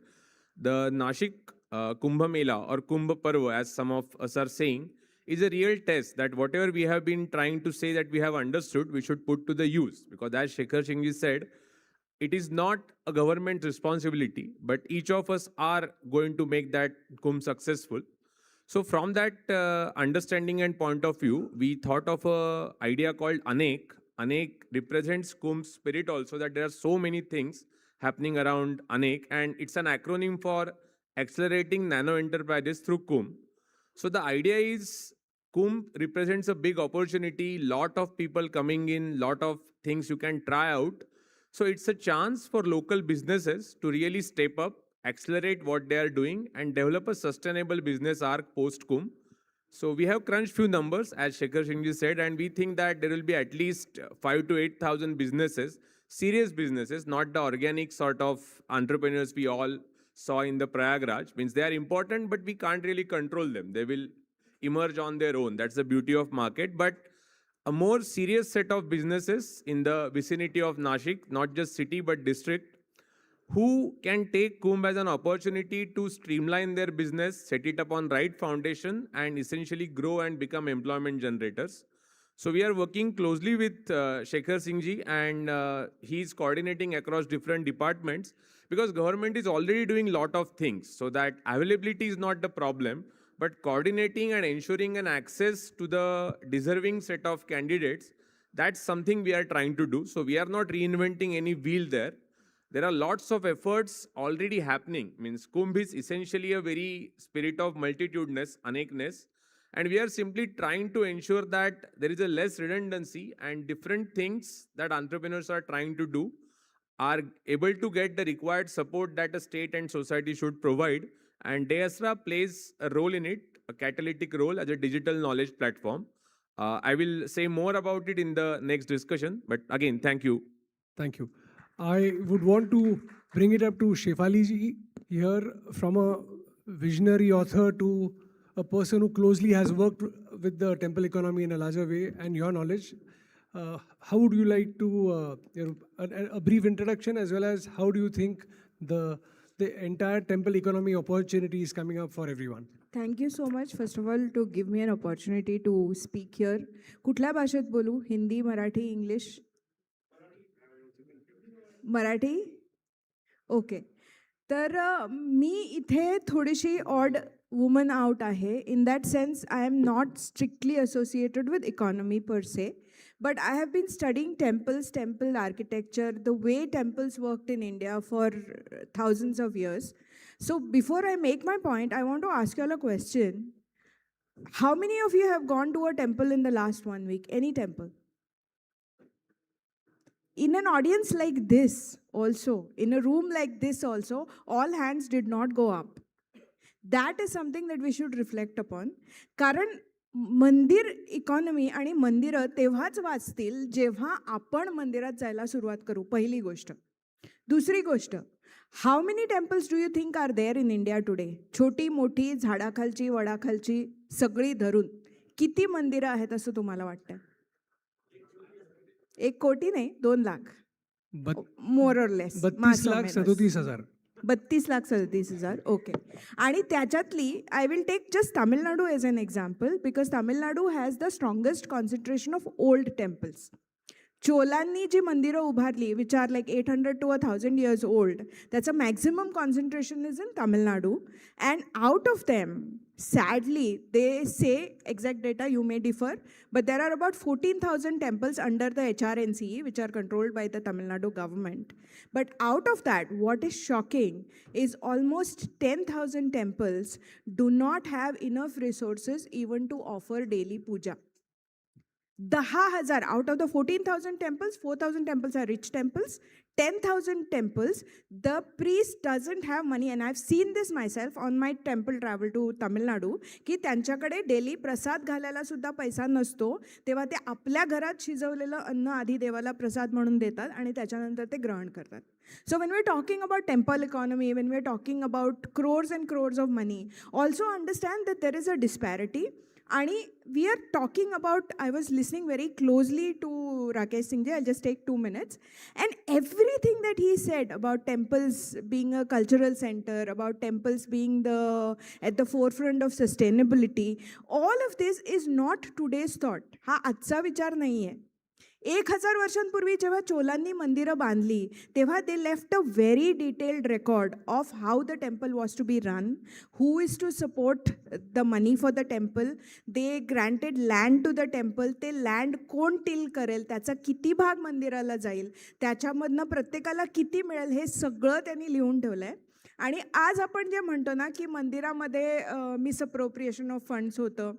Speaker 13: the Nashik Kumbh Mela or Kumbh Parva, as some of us are saying, is a real test that whatever we have been trying to say that we have understood, we should put to the use. Because as Shekhar Singh said, it is not a government responsibility, but each of us are going to make that Kumbh successful. So from that understanding and point of view, we thought of a idea called Anek. Anek represents Kumbh's spirit also, that there are so many things happening around Anek, and it's an acronym for Accelerating Nano Enterprises through Kumbh. So the idea is Kumbh represents a big opportunity, lot of people coming in, lot of things you can try out. So it's a chance for local businesses to really step up, accelerate what they are doing, and develop a sustainable business arc post-Kumbh. So we have crunched few numbers, as Shekhar Singh said, and we think that there will be at least 5 to 8,000 businesses, serious businesses, not the organic sort of entrepreneurs we all saw in the Prayagraj. Means they are important, but we can't really control them. They will emerge on their own. That's the beauty of market. But a more serious set of businesses in the vicinity of Nashik, not just city but district, who can take Kumbh as an opportunity to streamline their business, set it up on right foundation, and essentially grow and become employment generators. So we are working closely with Shekhar Singh ji, and he's coordinating across different departments, because government is already doing a lot of things, so that availability is not the problem, but coordinating and ensuring an access to the deserving set of candidates, that's something we are trying to do. So we are not reinventing any wheel there. There are lots of efforts already happening. Means Kumbh is essentially a very spirit of multitudinous, anekness, and we are simply trying to ensure that there is a less redundancy, and different things that entrepreneurs are trying to do are able to get the required support that a state and society should provide. And DESRA plays a role in it, a catalytic role as a digital knowledge platform. I will say more about it in the next discussion. But again, thank you.
Speaker 8: Thank you. I would want to bring it up to Shefali ji here, from a visionary author to a person who closely has worked with the temple economy in a larger way, and your knowledge. How would you like to, a brief introduction, as well as how do you think the entire temple economy opportunity is coming up for everyone?
Speaker 14: Thank you so much, first of all, to give me an opportunity to speak here. कुठल्या भाषेत बोलू? Hindi, Marathi, English? Marathi? Okay. तर मी इथे थोडीशी odd woman out आहे. In that sense I am not strictly associated with economy पर से, but I have been studying temples, temple architecture, the way temples worked in India for thousands of years. So before I make my point, I want to ask you all a question. How many of you have gone to a temple in the last 1 week? Any temple? In an audience like this also, in a room like this also, all hands did not go up. That is something that we should reflect upon. कारण मंदिर economy आणि मंदिरं तेव्हाच वाचतील जेव्हा आपण मंदिरात जायला सुरुवात करू. पहिली गोष्ट. दुसरी गोष्ट, how many temples do you think are there in India today? छोटी मोठी, झाडाखालची, वडाखालची, सगळी धरून किती मंदिरं आहेत असं तुम्हाला वाटतं? 1 कोटी नाही, 2 lakh, more or less.
Speaker 8: 32,37,000.
Speaker 14: 32,37,000. Okay. आणि त्याच्यातली I will take just Tamil Nadu as an example, because Tamil Nadu has the strongest concentration of old temples. चोलांनी जी मंदिरं उभारली, which are like 800 to 1,000 years old, त्याचं maximum concentration is in Tamil Nadu. And out of them, sadly, they say, exact data you may differ, but there are about 14,000 temples under the HRNCE, which are controlled by the Tamil Nadu government. But out of that, what is shocking is almost 10,000 temples do not have enough resources even to offer daily puja. 10,000 out of the 14,000 temples, 4,000 temples are rich temples, 10,000 temples, the priest doesn't have money, and I've seen this myself on my temple travel to Tamil Nadu, की त्यांच्याकडे daily प्रसाद घालायला सुद्धा पैसा नसतो, तेव्हा ते आपल्या घरात शिजवलेलं अन्न आधी देवाला प्रसाद म्हणून देतात आणि त्याच्यानंतर ते ग्रहण करतात. So when we're talking about temple economy, when we're talking about crores and crores of money, also understand that there is a disparity. And we are talking about, I was listening very closely to Rakesh Singh ji, I'll just take 2 minutes. And everything that he said about temples being a cultural center, about temples being at the forefront of sustainability, all of this is not today's thought. हा आजचा विचार नाही आहे. 1000 वर्षांपूर्वी जेव्हा चोलांनी मंदिरं बांधली तेव्हा they left a very detailed record of how the temple was to be run, who is to support the money for the temple, they granted land to the temple, ते लँड कोण टिल करेल, त्याचा किती भाग मंदिराला जाईल, त्याच्यामधनं प्रत्येकाला किती मिळेल, हे सगळं त्यांनी लिहून ठेवलं आहे. आणि आज आपण जे म्हणतो ना की मंदिरामध्ये मिसअप्रोप्रिएशन ऑफ फंड्स होतं,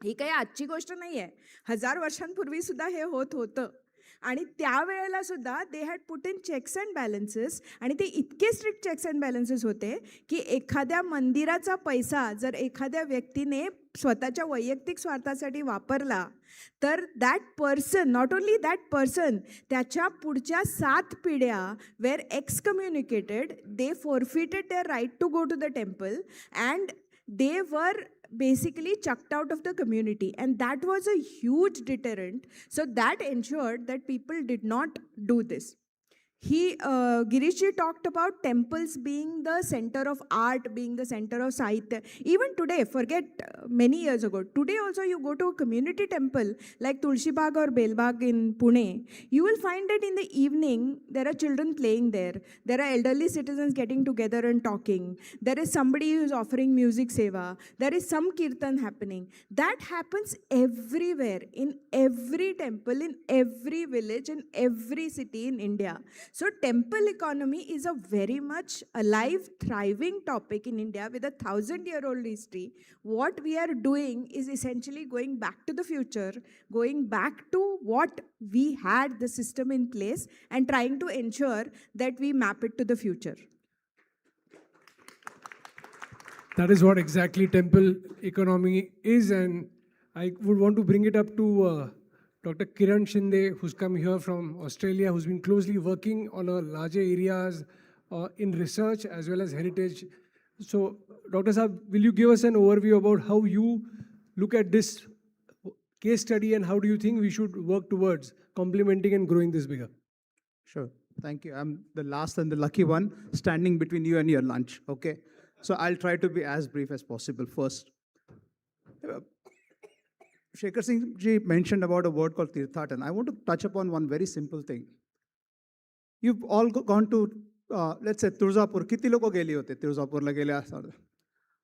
Speaker 14: ही काही आजची गोष्ट नाही आहे. 1000 वर्षांपूर्वी सुद्धा हे होत होतं. आणि त्यावेळेला सुद्धा they had put in checks and balances, आणि ते इतके स्ट्रिक्ट चेक्स अँड बॅलन्सेस होते की एखाद्या मंदिराचा पैसा जर एखाद्या व्यक्तीने स्वतःच्या वैयक्तिक स्वार्थासाठी वापरला तर that person, not only that person, त्याच्या पुढच्या 7 पिढ्या were excommunicated, they forfeited their right to go to the temple and they were basically chucked out of the community, and that was a huge deterrent. So that ensured that people did not do this. Girishji talked about temples being the center of art, being the center of Sahitya. Even today, forget many years ago, today also you go to a community temple like Tulsi Bagh or Belbagh in Pune, you will find that in the evening there are children playing there, there are elderly citizens getting together and talking, there is somebody who is offering music seva, there is some kirtan happening. That happens everywhere, in every temple, in every village, in every city in India. So temple economy is a very much alive, thriving topic in India with a 1000-year-old history. What we are doing is essentially going back to the future, going back to what we had the system in place and trying to ensure that we map it to the future.
Speaker 8: That is what exactly temple economy is, and I would want to bring it up to Dr. Kiran Shinde, who's come here from Australia, who's been closely working on larger areas in research as well as heritage. So, Dr. Saab, will you give us an overview about how you look at this case study and how do you think we should work towards complementing and growing this bigger?
Speaker 16: Sure, thank you. I'm the last and the lucky one standing between you and your lunch, okay? So I'll try to be as brief as possible. First, Shekhar Singh ji mentioned about a word called Tirthatan. I want to touch upon one very simple thing. You've all gone to, let's say, Turzapur. किती लोक गेली होते तुळजापूरला गेले असणार?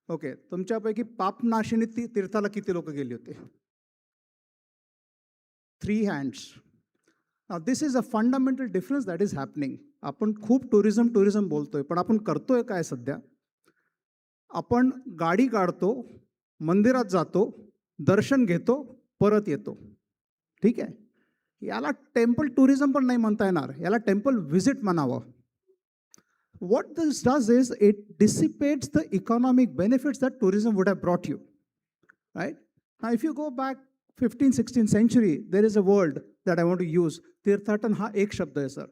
Speaker 16: Okay, तुमच्यापैकी पापनाशिनी तीर्थाला किती लोक गेली होते? 3 hands. Now this is a fundamental difference that is happening. आपण खूप टुरिझम बोलतोय, पण आपण करतोय काय सध्या? आपण गाडी काढतो, मंदिरात जातो, दर्शन घेतो, परत येतो. ठीक आहे? याला टेम्पल टुरिझम पण नाही म्हणता येणार, याला टेम्पल व्हिजिट म्हणावं. What this does is it dissipates the economic benefits that tourism would have brought you. Right? Now if you go back 15th, 16th century, there is a word that I want to use. तीर्थाटन हा एक शब्द आहे sir.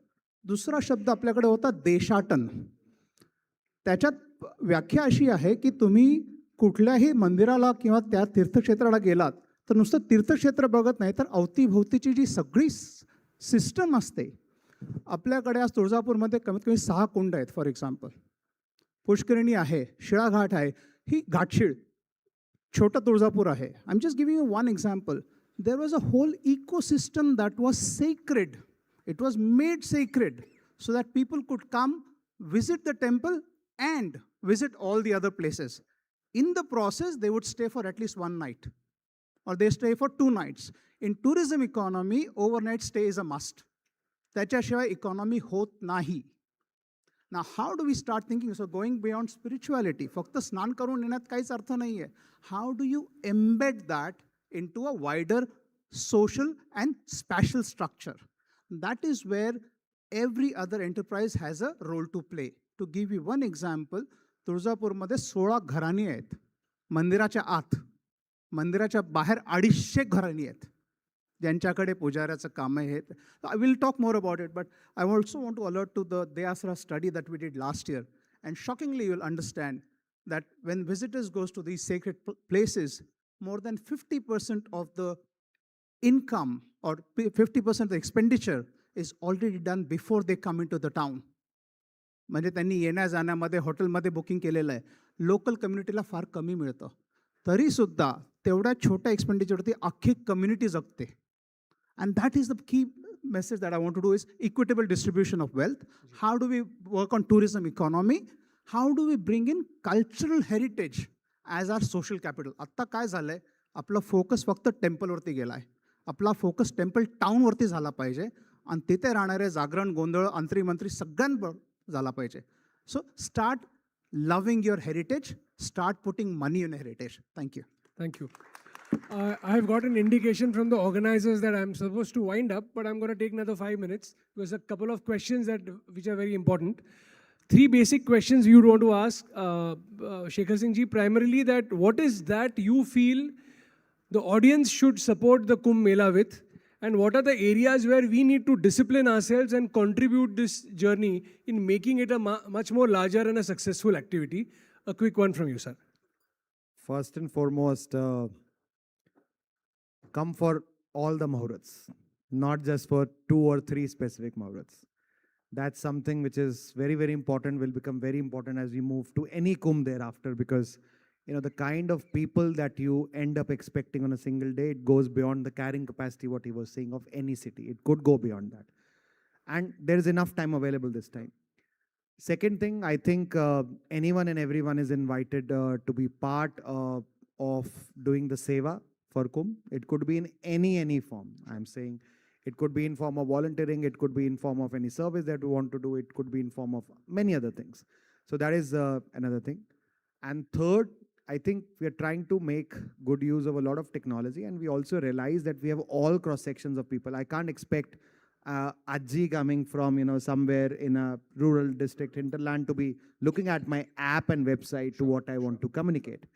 Speaker 16: दुसरा शब्द आपल्याकडे होता देशाटन. त्याच्यात व्याख्या अशी आहे की तुम्ही कुठल्याही मंदिराला किंवा त्या तीर्थक्षेत्राला गेलात तर नुसतं तीर्थक्षेत्र बघत नाही तर अवतीभोवतीची जी सगळी सिस्टम असते. आपल्याकडे आज तुळजापूरमध्ये कमीत कमी 6 कुंड आहेत फॉर एक्झाम्पल. पुष्करिणी आहे, शिळाघाट आहे, ही घाटशीळ. छोटं तुळजापूर आहे. I am just giving you one example. There was a whole ecosystem that was sacred. It was made sacred so that people could come, visit the temple and visit all the other places. In the process, they would stay for at least 1 night or they stay for 2 nights. In tourism economy, overnight stay is a must. त्याच्याशिवाय economy होत नाही. Now, how do we start thinking? So going beyond spirituality, फक्त स्नान करून येण्यात काहीच अर्थ नाही आहे. How do you embed that into a wider social and spatial structure? That is where every other enterprise has a role to play. To give you one example, तुळजापूरमध्ये 16 घराणी आहेत मंदिराच्या आत. मंदिराच्या बाहेर 250 घराणी आहेत ज्यांच्याकडे पुजाऱ्याचं काम आहे. I will talk more about it, but I also want to alert to the Deyasra study that we did last year. And shockingly, you'll understand that when visitors goes to these sacred places, more than 50% of the income or 50% of the expenditure is already done before they come into the town. म्हणजे त्यांनी येण्या जाण्यामध्ये हॉटेलमध्ये booking केलेलं आहे. Local कम्युनिटीला फार कमी मिळतं. तरीसुद्धा तेवढ्या छोट्या एक्सपेंडिचरवरती अख्खी कम्युनिटी जगते. And that is the key message that I want to do is equitable distribution of wealth. How do we work on tourism economy? How do we bring in cultural heritage as our social capital? आत्ता काय झालंय, आपला focus फक्त टेम्पलवरती गेलाय. आपला focus temple टाउनवरती झाला पाहिजे आणि तिथे राहणारे जागरण गोंधळ अंतरी मंत्री सगळ्यांवर झाला पाहिजे. So start loving your heritage, start putting money in heritage. Thank you.
Speaker 8: Thank you. I have got an indication from the organizers that I'm supposed to wind up, but I'm going to take another 5 minutes because a couple of questions which are very important. 3 basic questions you would want to ask Shekhar Singh ji. Primarily, that what is that you feel the audience should support the Kumbh Mela with, and what are the areas where we need to discipline ourselves and contribute this journey in making it a much more larger and a successful activity? A quick one from you, sir.
Speaker 15: First and foremost, come for all the Muhurats, not just for 2 or 3 specific Muhurats. That's something which is very, very important, will become very important as we move to any Kumbh thereafter, because the kind of people that you end up expecting on a single day, it goes beyond the carrying capacity, what he was saying, of any city. It could go beyond that. And there is enough time available this time. Second thing, I think anyone and everyone is invited to be part of doing the seva for Kumbh. It could be in any form. I'm saying it could be in form of volunteering, it could be in form of any service that we want to do, it could be in form of many other things. So that is another thing. And third, I think we are trying to make good use of a lot of technology, and we also realize that we have all cross sections of people. I can't expect Ajji coming from somewhere in a rural district hinterland to be looking at my app and website to what I want to communicate.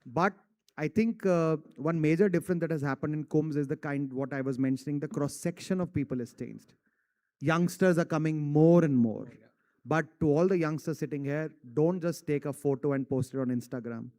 Speaker 15: But I think one major difference that has happened in Kumbhs is the kind what I was mentioning, the cross section of people has changed. Youngsters are coming more and more. But to all the youngsters sitting here, don't just take a photo and post it on Instagram.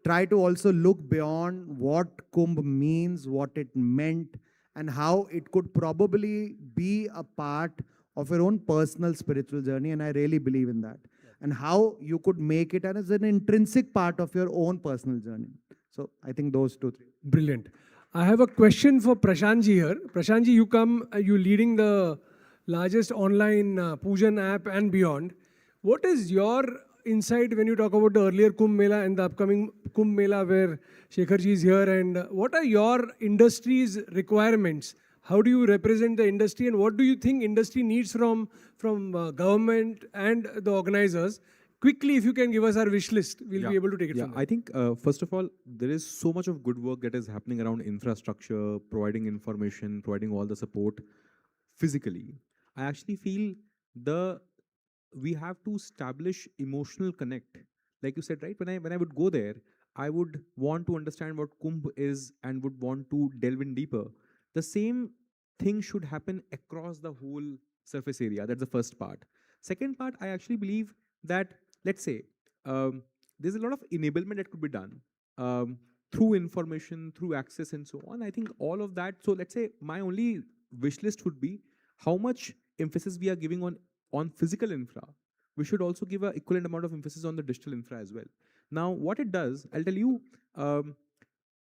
Speaker 15: Try to also look beyond what Kumbh means, what it meant, and how it could probably be a part of your own personal spiritual journey. And I really believe in that. And how you could make it as an intrinsic part of your own personal journey. So I think those 2, 3.
Speaker 8: Brilliant. I have a question for Prashant ji here. Prashant ji, you leading the largest online Pujan app and beyond. What is your insight when you talk about the earlier Kumbh Mela and the upcoming Kumbh Mela where Shekhar ji is here, and what are your industry's requirements? How do you represent the industry, and what do you think industry needs from government and the organizers? Quickly, if you can give us our wish list, we'll be able to take it from there.
Speaker 17: I think, first of all, there is so much of good work that is happening around infrastructure, providing information, providing all the support physically. I actually feel we have to establish emotional connect. Like you said, right? When I would go there, I would want to understand what Kumbh is and would want to delve in deeper. The same thing should happen across the whole surface area. That's the first part. Second part, I actually believe that, let's say, there's a lot of enablement that could be done through information, through access and so on. I think all of that. So let's say my only wish list would be how much emphasis we are giving on physical infra. We should also give an equivalent amount of emphasis on the digital infra as well. Now, what it does, I'll tell you,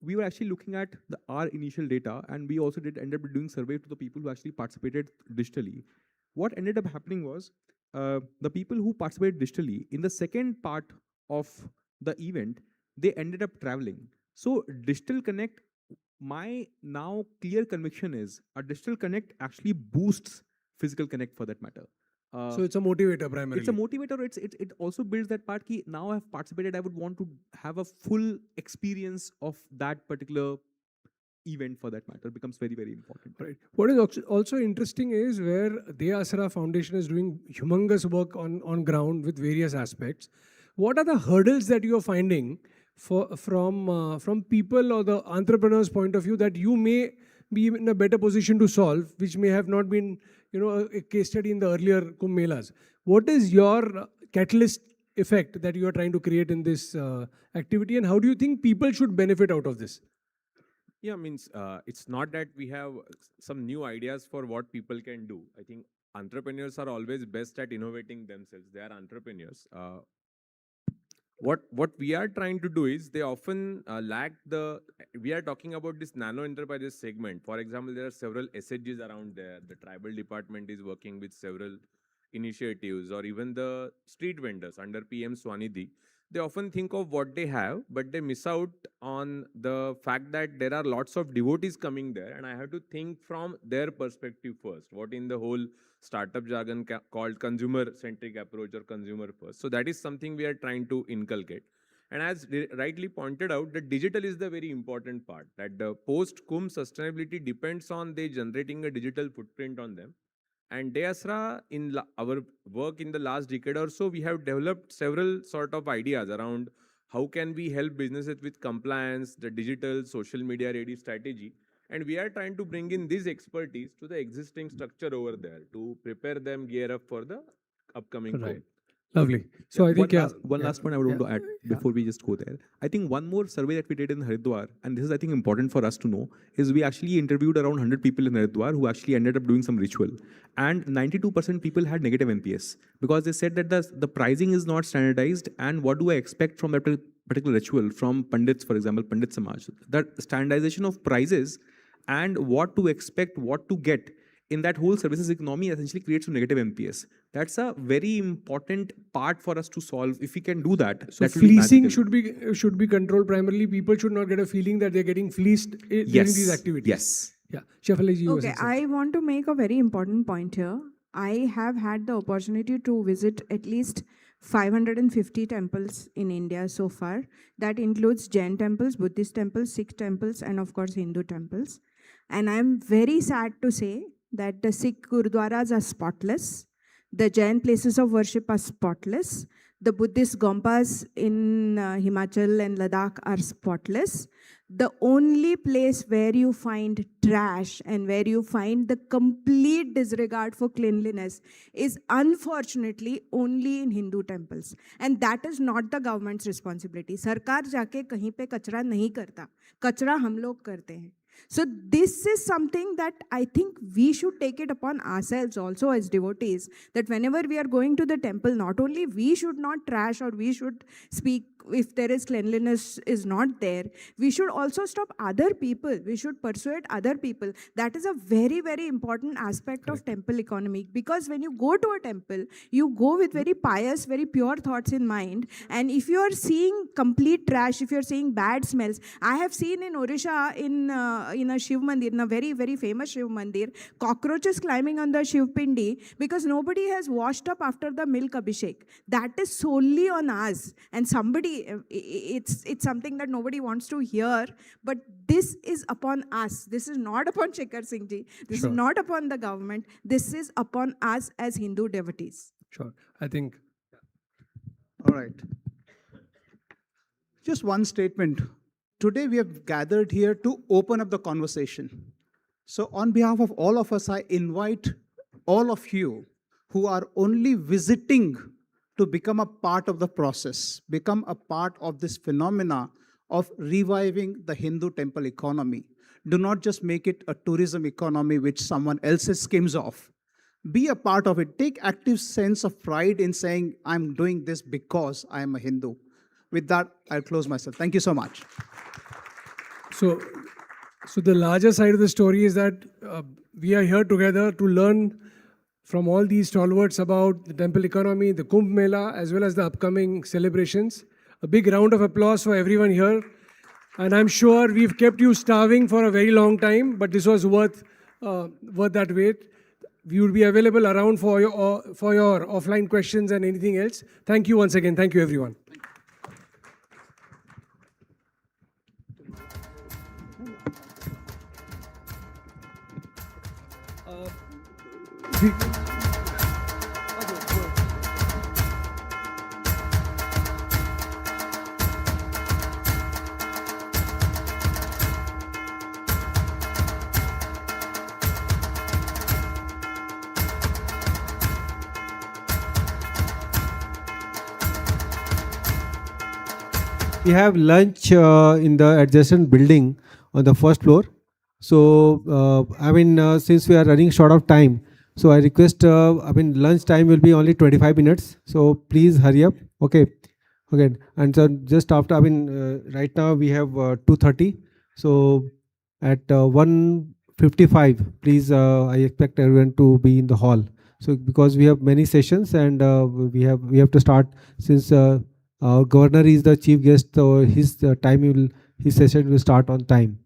Speaker 17: we were actually looking at our initial data, and we also ended up doing survey to the people who actually participated digitally. What ended up happening was the people who participated digitally, in the second part of the event, they ended up traveling. So digital connect, my now clear conviction is a digital connect actually boosts physical connect for that matter.
Speaker 8: So it's a motivator primarily.
Speaker 17: It's a motivator. It also builds that part ki now I've participated, I would want to have a full experience of that particular event for that matter becomes very, very important.
Speaker 8: Right. What is also interesting is where the Asra Foundation is doing humongous work on ground with various aspects. What are the hurdles that you are finding from people or the entrepreneurs' point of view that you may be in a better position to solve, which may have not been, a case study in the earlier Kumbh Melas? What is your catalyst effect that you are trying to create in this activity, and how do you think people should benefit out of this?
Speaker 13: Yeah, means it's not that we have some new ideas for what people can do. I think entrepreneurs are always best at innovating themselves. They are entrepreneurs. What we are trying to do is they often lack the. We are talking about this nano enterprises segment. For example, there are several SHGs around there. The tribal department is working with several initiatives, or even the street vendors under PM Swanidhi. They often think of what they have, but they miss out on the fact that there are lots of devotees coming there, and I have to think from their perspective first. What in the whole startup jargon called consumer-centric approach or consumer first. So that is something we are trying to inculcate. And as rightly pointed out, the digital is the very important part. That the post-Kumbh sustainability depends on they generating a digital footprint on them. And Deasra, in our work in the last decade or so, we have developed several sort of ideas around how can we help businesses with compliance, the digital, social media ready strategy. And we are trying to bring in this expertise to the existing structure over there to prepare them gear up for the upcoming Kumbh.
Speaker 8: Lovely. So I think
Speaker 17: one last point I would want to add before we just go there. I think one more survey that we did in Haridwar, and this is I think important for us to know, is we actually interviewed around 100 people in Haridwar who actually ended up doing some ritual, and 92% people had negative NPS because they said that the pricing is not standardized, and what do I expect from that particular ritual from Pandits, for example, Pandit Samaj. That standardization of prices and what to expect, what to get in that whole services economy essentially creates a negative NPS. That's a very important part for us to solve. If we can do that,
Speaker 8: so
Speaker 17: that will be
Speaker 8: fleecing
Speaker 17: magical.
Speaker 8: should be controlled primarily. People should not get a feeling that they're getting fleeced during these activities.
Speaker 17: Yes.
Speaker 8: Yeah. Shafalaji, you were
Speaker 14: Okay,
Speaker 8: saying
Speaker 14: I want to make a very important point here. I have had the opportunity to visit at least 550 temples in India so far. That includes Jain temples, Buddhist temples, Sikh temples, and of course Hindu temples. And I'm very sad to say that the Sikh Gurdwaras are spotless, the Jain places of worship are spotless, the Buddhist Gompas in Himachal and Ladakh are spotless. The only place where you find trash and where you find the complete disregard for cleanliness is unfortunately only in Hindu temples. And that is not the government's responsibility. Sarkar जाके कहीं पे कचरा नहीं करता, कचरा हम लोग करते हैं. So this is something that I think we should take it upon ourselves also as devotees, that whenever we are going to the temple, not only we should not trash or we should speak if there is cleanliness is not there, we should also stop other people. We should persuade other people. That is a very, very important aspect of temple economy, because when you go to a temple, you go with very pious, very pure thoughts in mind. And if you are seeing complete trash, if you're seeing bad smells, I have seen in Odisha in a Shiv Mandir, in a very, very famous Shiv Mandir, cockroaches climbing on the Shiv Pindi because nobody has washed up after the milk abhishek. That is solely on us. And somebody, it's something that nobody wants to hear, but this is upon us. This is not upon Shekhar Singh ji. This is not upon the government. This is upon us as Hindu devotees.
Speaker 8: Sure. I think.
Speaker 16: All right. Just one statement. Today we have gathered here to open up the conversation. So on behalf of all of us, I invite all of you who are only visiting to become a part of the process, become a part of this phenomena of reviving the Hindu temple economy. Do not just make it a tourism economy which someone else skims off. Be a part of it. Take active sense of pride in saying, I'm doing this because I am a Hindu. With that, I'll close myself. Thank you so much.
Speaker 8: So the larger side of the story is that we are here together to learn from all these stalwarts about the temple economy, the Kumbh Mela, as well as the upcoming celebrations. A big round of applause for everyone here. And I'm sure we've kept you starving for a very long time, but this was worth that wait. We will be available around for your offline questions and anything else. Thank you once again. Thank you, everyone.
Speaker 4: We have lunch in the adjacent building on the first floor. So, since we are running short of time, so I request, lunch time will be only 25 minutes. So please hurry up. Okay. Okay. And so just after, right now we have 2:30. So at 1:55, please, I expect everyone to be in the hall. So because we have many sessions and we have to start since our governor is the chief guest, so his session will start on time.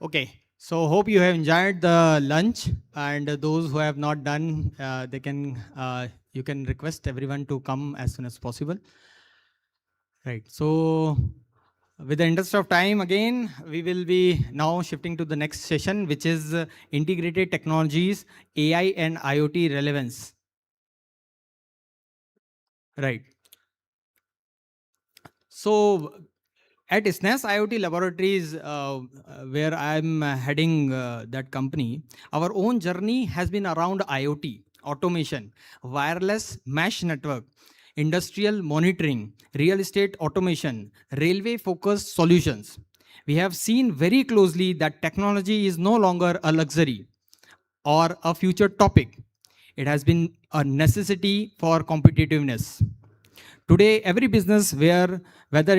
Speaker 1: Okay, so hope you have enjoyed the lunch, and those who have not done, you can request everyone to come as soon as possible. Right. So, with the interest of time, again, we will be now shifting to the next session, which is integrated technologies, AI and IoT relevance. Right. So, at SNES IoT Laboratories, where I'm heading that company, our own journey has been around IoT, automation, wireless mesh network, industrial monitoring, real estate automation, railway focused solutions. We have seen very closely that technology is no longer a luxury or a future topic. It has been a necessity for competitiveness. Today, every business, whether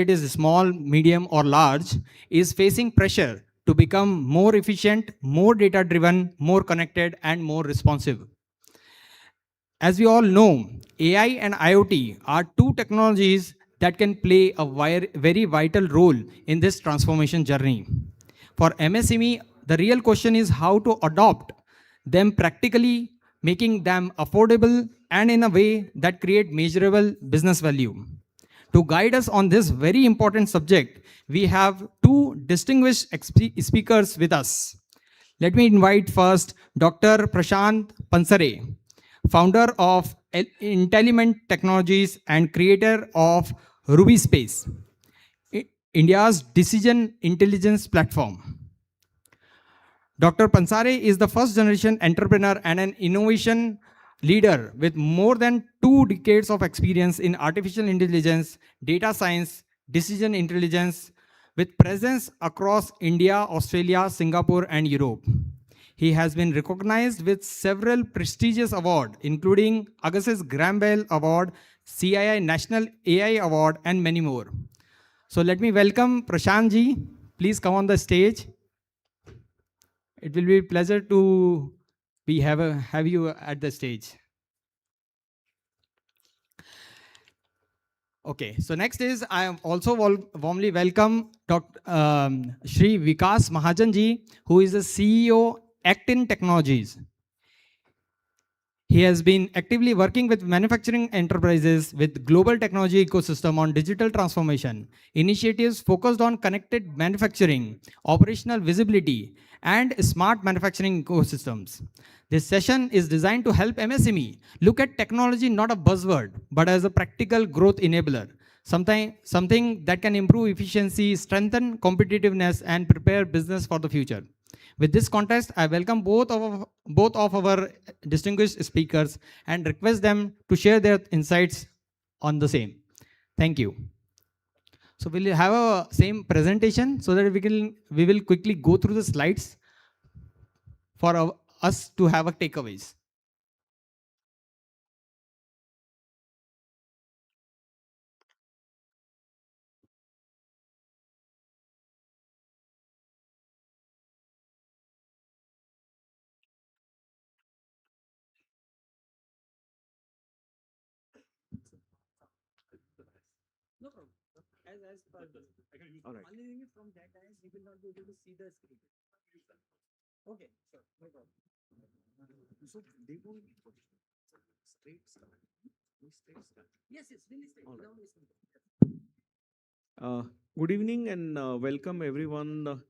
Speaker 1: it is small, medium, or large, is facing pressure to become more efficient, more data driven, more connected, and more responsive. As we all know, AI and IoT are two technologies that can play a very vital role in this transformation journey. For MSME, the real question is how to adopt them practically, making them affordable and in a way that create measurable business value. To guide us on this very important subject, we have two distinguished speakers with us. Let me invite first Dr. Prashant Pansare, founder of Intelligent Technologies and creator of Ruby Space, India's decision intelligence platform. Dr. Pansare is the first generation entrepreneur and an innovation leader with more than 2 decades of experience in artificial intelligence, data science, decision intelligence, with presence across India, Australia, Singapore, and Europe. He has been recognized with several prestigious awards, including Agassiz Graham Bell Award, CII National AI Award, and many more. So let me welcome Prashant ji. Please come on the stage. It will be a pleasure to have you at the stage. Okay, so next is I am also warmly welcome Dr. Shri Vikas Mahajan ji, who is the CEO Actin Technologies. He has been actively working with manufacturing enterprises with global technology ecosystem on digital transformation, initiatives focused on connected manufacturing, operational visibility, and smart manufacturing ecosystems. This session is designed to help MSME look at technology not a buzzword, but as a practical growth enabler, something that can improve efficiency, strengthen competitiveness, and prepare business for the future. With this context, I welcome both of our distinguished speakers and request them to share their insights on the same. Thank you. So we'll have a same presentation so that we will quickly go through the slides for us to have a takeaways. No problem. As per all right. Only from that time we will not be able to see the screen. Okay, sure, no problem. So they will straight start. Yes, really straight. All right.
Speaker 6: Good evening and welcome everyone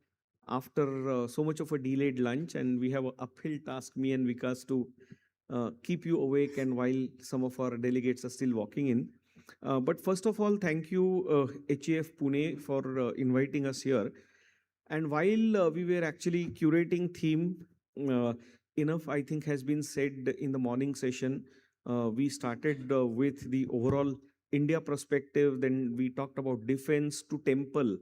Speaker 6: after so much of a delayed lunch, and we have an uphill task, me and Vikas, to keep you awake and while some of our delegates are still walking in. But first of all, thank you HAF Pune for inviting us here. And while we were actually curating theme, enough I think has been said in the morning session. We started with the overall India perspective, then we talked about defense to temple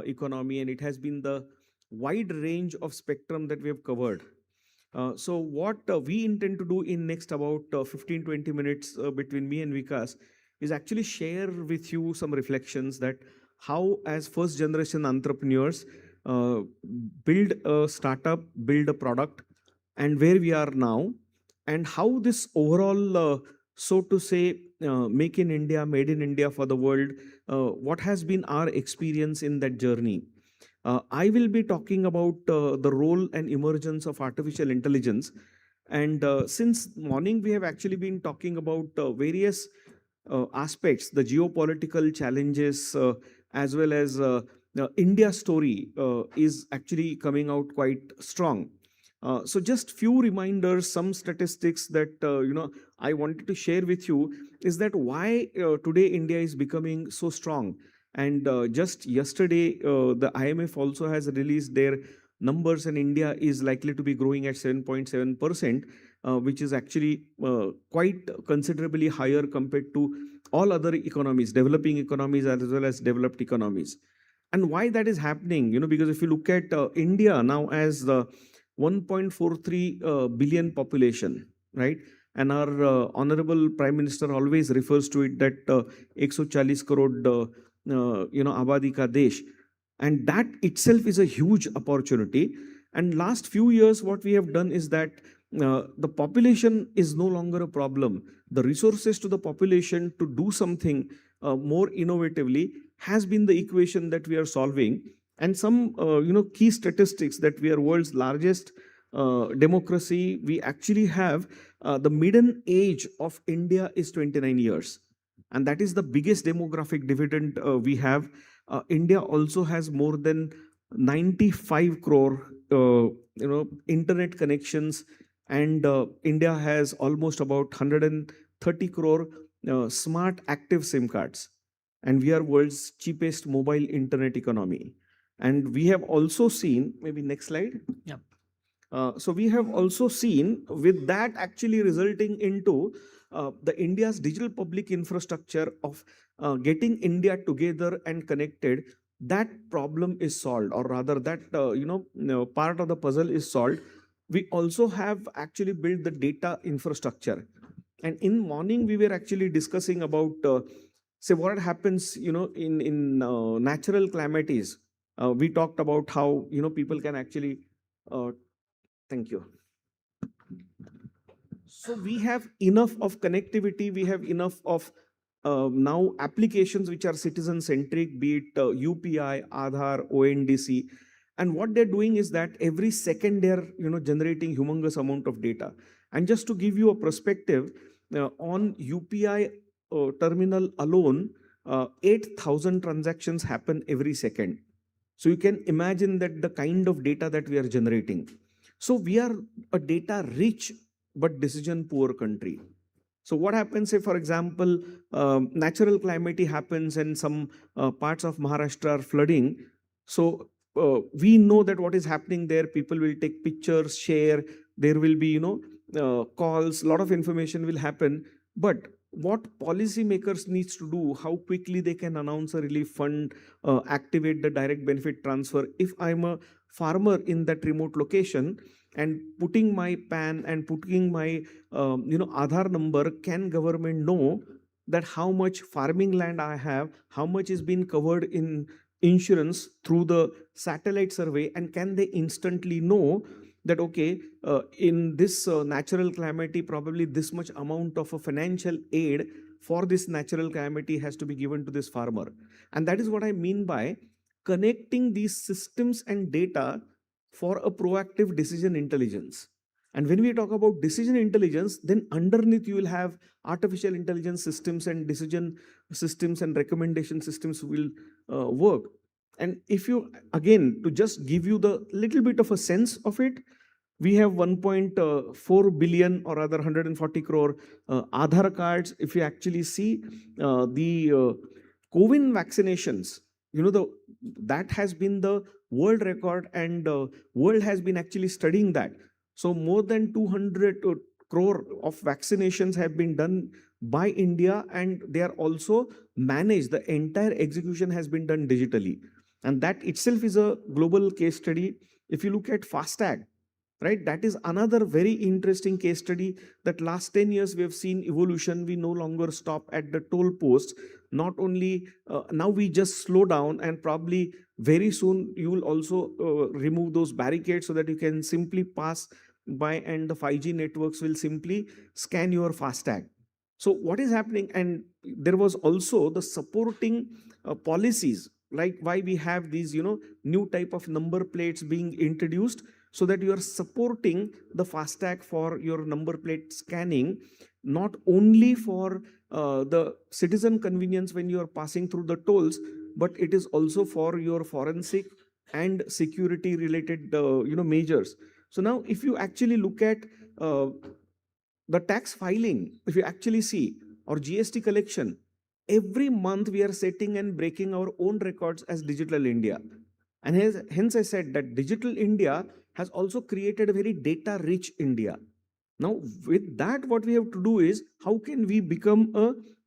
Speaker 6: economy, and it has been the wide range of spectrum that we have covered. So what we intend to do in next about 15-20 minutes between me and Vikas is actually share with you some reflections that how as first generation entrepreneurs build a startup, build a product, and where we are now, and how this overall, so to say, make in India, made in India for the world, what has been our experience in that journey. I will be talking about the role and emergence of artificial intelligence. And since morning, we have actually been talking about various aspects, the geopolitical challenges, as well as India story is actually coming out quite strong. So just few reminders, some statistics that I wanted to share with you is that why today India is becoming so strong. And just yesterday, the IMF also has released their numbers, and India is likely to be growing at 7.7%, which is actually quite considerably higher compared to all other economies, developing economies as well as developed economies. And why that is happening, because if you look at India now as the 1.43 billion population, right? And our honorable Prime Minister always refers to it that 140 crore abadi ka desh, and that itself is a huge opportunity. And last few years what we have done is that the population is no longer a problem. The resources to the population to do something more innovatively has been the equation that we are solving. And some key statistics that we are world's largest democracy. We actually have the median age of India is 29 years, and that is the biggest demographic dividend we have. India also has more than 95 crore internet connections, and India has almost about 130 crore smart active SIM cards, and we are world's cheapest mobile internet economy. And we have also seen, maybe next slide.
Speaker 5: Yep.
Speaker 6: So we have also seen with that actually resulting into the India's digital public infrastructure of getting India together and connected. That problem is solved, or rather that part of the puzzle is solved. We also have actually built the data infrastructure. And in morning we were actually discussing about say what happens in natural calamities. We talked about how people can actually thank you. So we have enough of connectivity, we have enough of now applications which are citizen centric, be it UPI, Aadhaar, ONDC. And what they're doing is that every second they're generating humongous amount of data. And just to give you a perspective, on UPI terminal alone, 8,000 transactions happen every second. So you can imagine that the kind of data that we are generating. So we are a data rich but decision poor country. So what happens if, for example, natural calamity happens and some parts of Maharashtra are flooding? So we know that what is happening there. People will take pictures, share. There will be calls. A lot of information will happen. But what policymakers needs to do, how quickly they can announce a relief fund, activate the direct benefit transfer. If I'm a farmer in that remote location and putting my PAN and putting my Aadhaar number, can government know that how much farming land I have, how much is being covered in insurance through the satellite survey, and can they instantly know that okay, in this natural calamity, probably this much amount of a financial aid for this natural calamity has to be given to this farmer. And that is what I mean by connecting these systems and data for a proactive decision intelligence. And when we talk about decision intelligence, then underneath you will have artificial intelligence systems and decision systems and recommendation systems will work. And if you, again, to just give you the little bit of a sense of it, we have 1.4 billion or rather 140 crore Aadhaar cards. If you actually see the COVID vaccinations, that has been the world record, and world has been actually studying that. So more than 200 crore of vaccinations have been done by India, and they are also managed. The entire execution has been done digitally. And that itself is a global case study. If you look at FASTag, right, that is another very interesting case study that last 10 years we have seen evolution. We no longer stop at the toll posts. Not only now we just slow down, and probably very soon you will also remove those barricades so that you can simply pass by, and the 5G networks will simply scan your FASTag. So what is happening? And there was also the supporting policies like why we have these, new type of number plates being introduced, so that you are supporting the FASTag for your number plate scanning, not only for the citizen convenience when you are passing through the tolls, but it is also for your forensic and security related, measures. So now, if you actually look at the tax filing, if you actually see, or GST collection, every month we are setting and breaking our own records as Digital India. And hence I said that Digital India has also created a very data rich India. Now, with that, what we have to do is, how can we become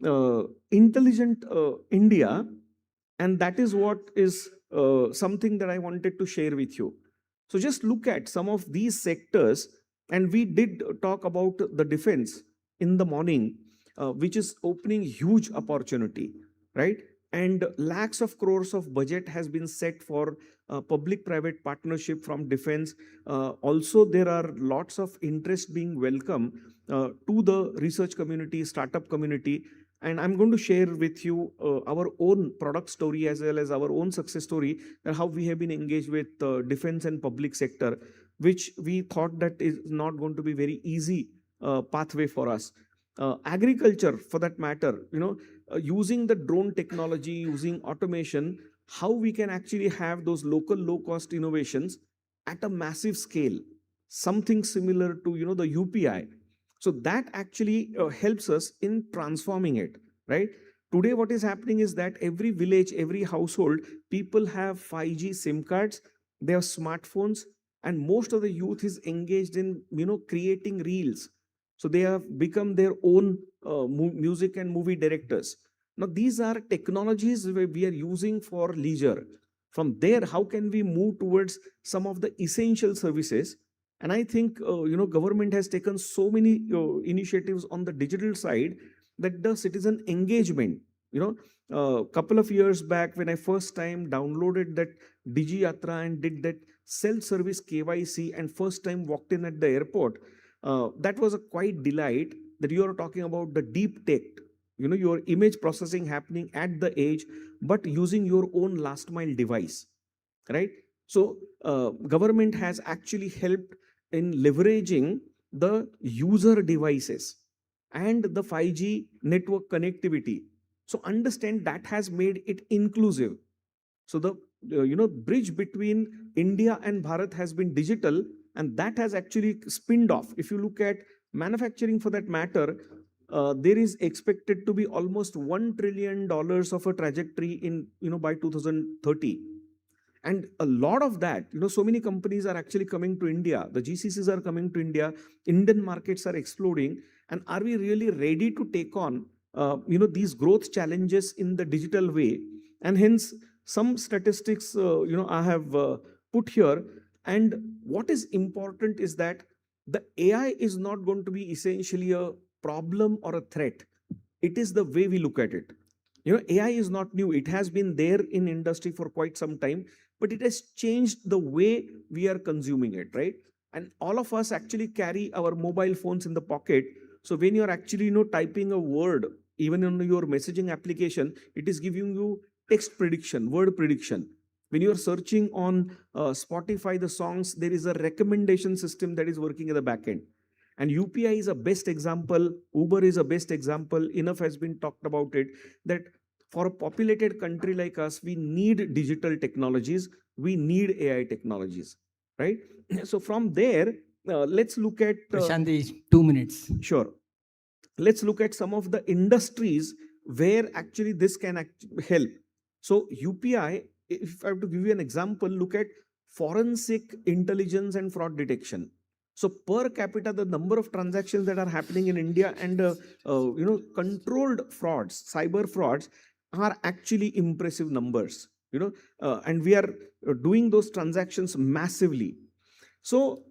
Speaker 6: a intelligent India? And that is what is something that I wanted to share with you. So just look at some of these sectors, and we did talk about the defense in the morning, which is opening huge opportunity, right? And lakhs of crores of budget has been set for public-private partnership from defense. Also, there are lots of interest being welcome to the research community, startup community. And I'm going to share with you our own product story as well as our own success story, and how we have been engaged with defense and public sector, which we thought that is not going to be very easy pathway for us. Agriculture, for that matter, using the drone technology, using automation, how we can actually have those local low-cost innovations at a massive scale, something similar to the UPI. So that actually helps us in transforming it, right? Today, what is happening is that every village, every household, people have 5G SIM cards, they have smartphones, and most of the youth is engaged in creating reels. So they have become their own music and movie directors. Now, these are technologies we are using for leisure. From there, how can we move towards some of the essential services? And I think government has taken so many initiatives on the digital side, that the citizen engagement, a couple of years back, when I first time downloaded that Digi Yatra and did that self-service KYC and first time walked in at the airport, that was a quite delight, that you are talking about the deep tech, your image processing happening at the edge, but using your own last mile device, right? So government has actually helped in leveraging the user devices and the 5G network connectivity. So understand that has made it inclusive. So the bridge between India and Bharat has been digital, and that has actually spinned off. If you look at manufacturing, for that matter, there is expected to be almost $1 trillion of a trajectory in by 2030. And a lot of that, so many companies are actually coming to India. The GCCs are coming to India. Indian markets are exploding. And are we really ready to take on, these growth challenges in the digital way? And hence, some statistics, I have put here. And what is important is that the AI is not going to be essentially a problem or a threat. It is the way we look at it. AI is not new. It has been there in industry for quite some time, but it has changed the way we are consuming it, right? And all of us actually carry our mobile phones in the pocket. So when you're actually, typing a word, even in your messaging application, it is giving you text prediction, word prediction. When you're searching on Spotify, the songs, there is a recommendation system that is working in the back end. And UPI is a best example. Uber is a best example. Enough has been talked about it, that for a populated country like us, we need digital technologies. We need AI technologies, right? So from there, let's look at...
Speaker 5: Prashanti, 2 minutes.
Speaker 6: Sure. Let's look at some of the industries where actually this can help. So UPI, if I have to give you an example, look at forensic intelligence and fraud detection. So per capita, the number of transactions that are happening in India and controlled frauds, cyber frauds, are actually impressive numbers. And we are doing those transactions massively. So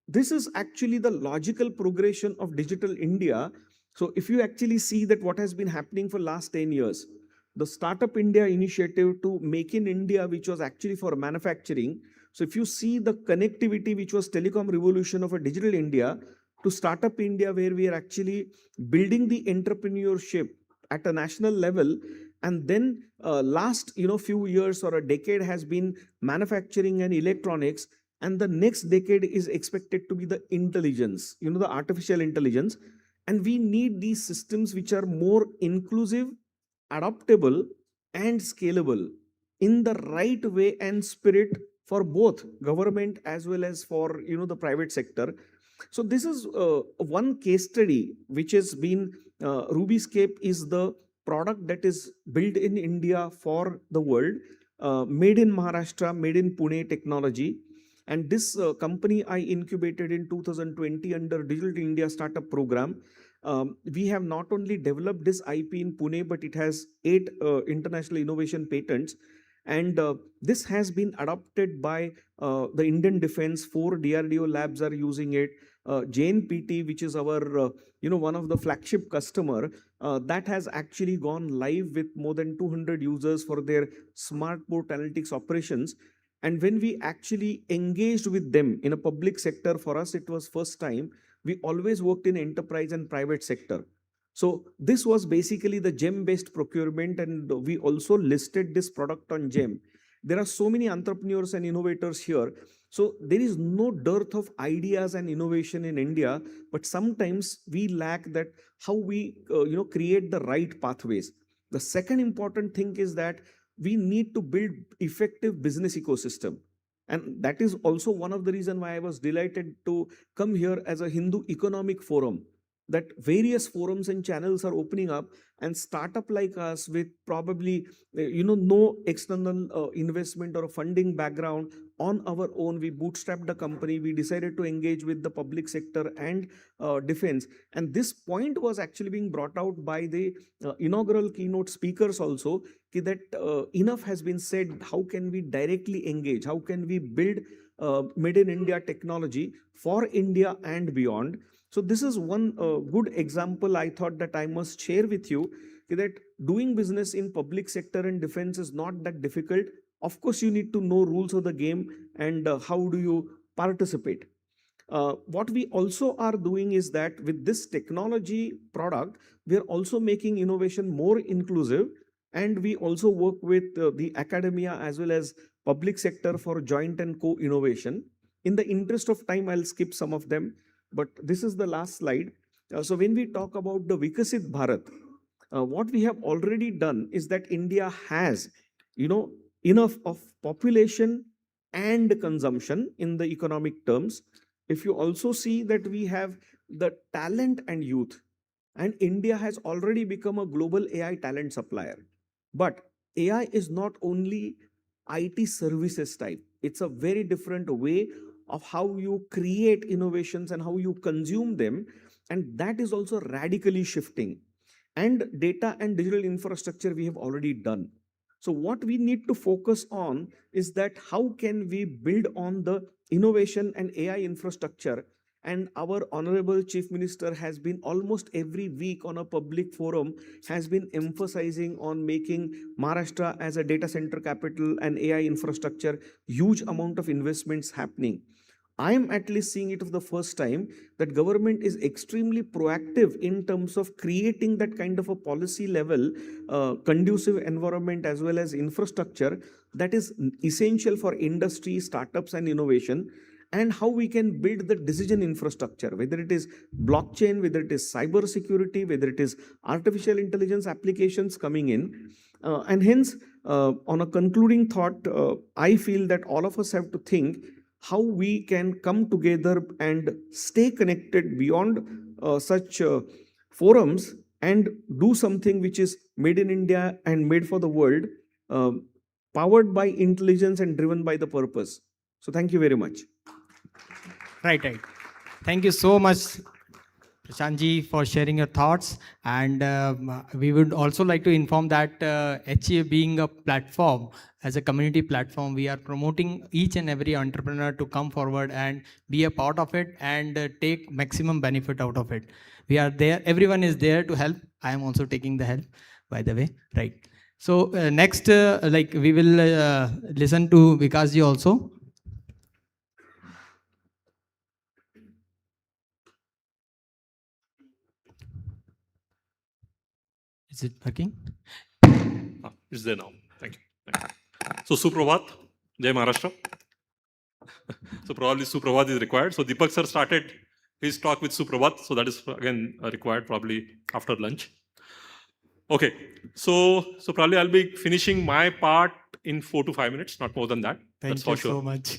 Speaker 6: this is actually the logical progression of digital India. So if you actually see that what has been happening for last 10 years, the Startup India initiative to Make in India, which was actually for manufacturing. So if you see the connectivity, which was telecom revolution of a digital India, to Startup India, where we are actually building the entrepreneurship at a national level, and then last few years or a decade has been manufacturing and electronics, and the next decade is expected to be the intelligence, the artificial intelligence. And we need these systems which are more inclusive, adaptable, and scalable in the right way and spirit for both government as well as for the private sector. So this is one case study which has been Rubyscape is the product that is built in India for the world, made in Maharashtra, made in Pune technology. And this company I incubated in 2020 under Digital India Startup Program. We have not only developed this IP in Pune, but it has 8 international innovation patents. And this has been adopted by the Indian Defense. 4 DRDO labs are using it. JNPT, which is our one of the flagship customer, that has actually gone live with more than 200 users for their smart port analytics operations. And when we actually engaged with them in a public sector, for us it was first time. We always worked in enterprise and private sector. So this was basically the GEM based procurement, and we also listed this product on GEM. There are so many entrepreneurs and innovators here. So there is no dearth of ideas and innovation in India, but sometimes we lack that how we create the right pathways. The second important thing is that we need to build effective business ecosystem. And that is also one of the reasons why I was delighted to come here as a Hindu Economic Forum, that various forums and channels are opening up, and startup like us with probably no external investment or funding background, on our own we bootstrapped the company. We decided to engage with the public sector and defense, and this point was actually being brought out by the inaugural keynote speakers also, that enough has been said. How can we directly engage? How can we build made in India technology for India and beyond? So this is one good example I thought that I must share with you, that doing business in public sector and defense is not that difficult. Of course, you need to know rules of the game and how do you participate. What we also are doing is that with this technology product, we are also making innovation more inclusive, and we also work with the academia as well as public sector for joint and co-innovation. In the interest of time, I'll skip some of them, but this is the last slide. So when we talk about the Vikasit Bharat, what we have already done is that India has, enough of population and consumption in the economic terms. If you also see that we have the talent and youth, and India has already become a global AI talent supplier. But AI is not only IT services type. It's a very different way of how you create innovations and how you consume them. And that is also radically shifting. And data and digital infrastructure we have already done. So what we need to focus on is that how can we build on the innovation and AI infrastructure. And our honorable chief minister has been almost every week on a public forum, has been emphasizing on making Maharashtra as a data center capital and AI infrastructure, huge amount of investments happening. I am at least seeing it for the first time that government is extremely proactive in terms of creating that kind of a policy level, conducive environment as well as infrastructure that is essential for industry, startups and innovation, and how we can build the decision infrastructure, whether it is blockchain, whether it is cyber security, whether it is artificial intelligence applications coming in. And hence, on a concluding thought, I feel that all of us have to think how we can come together and stay connected beyond such forums and do something which is made in India and made for the world, powered by intelligence and driven by the purpose. So thank you very much.
Speaker 1: Right. Thank you so much, Prashantji, for sharing your thoughts. And we would also like to inform that HA being a platform, as a community platform, we are promoting each and every entrepreneur to come forward and be a part of it and take maximum benefit out of it. We are there. Everyone is there to help. I am also taking the help, by the way. Right. So next, we will listen to Vikasji also. Is it working?
Speaker 18: It's there now. Thank you. So Suprabhat, Jai Maharashtra. So probably Suprabhat is required. So Deepak sir started his talk with Suprabhat. So that is again required probably after lunch. Okay. So probably I'll be finishing my part in 4 to 5 minutes, not more than that.
Speaker 1: Thank
Speaker 18: That's for
Speaker 1: you
Speaker 18: sure.
Speaker 1: so much.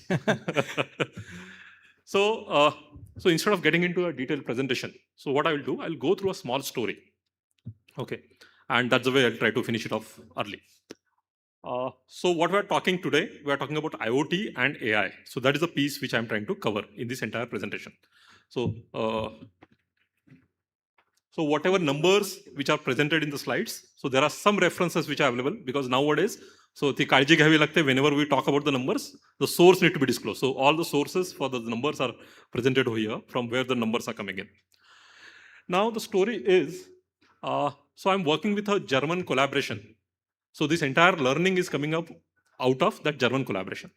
Speaker 18: So instead of getting into a detailed presentation, so what I will do, I'll go through a small story. Okay. And that's the way I'll try to finish it off early. So what we're talking today, we're talking about IoT and AI. So that is a piece which I'm trying to cover in this entire presentation. So whatever numbers which are presented in the slides, so there are some references which are available because nowadays, so the काळजी घ्यावी लागते whenever we talk about the numbers, the source need to be disclosed. So all the sources for the numbers are presented here from where the numbers are coming in. Now the story is, so I'm working with a German collaboration. So this entire learning is coming up out of that German collaboration.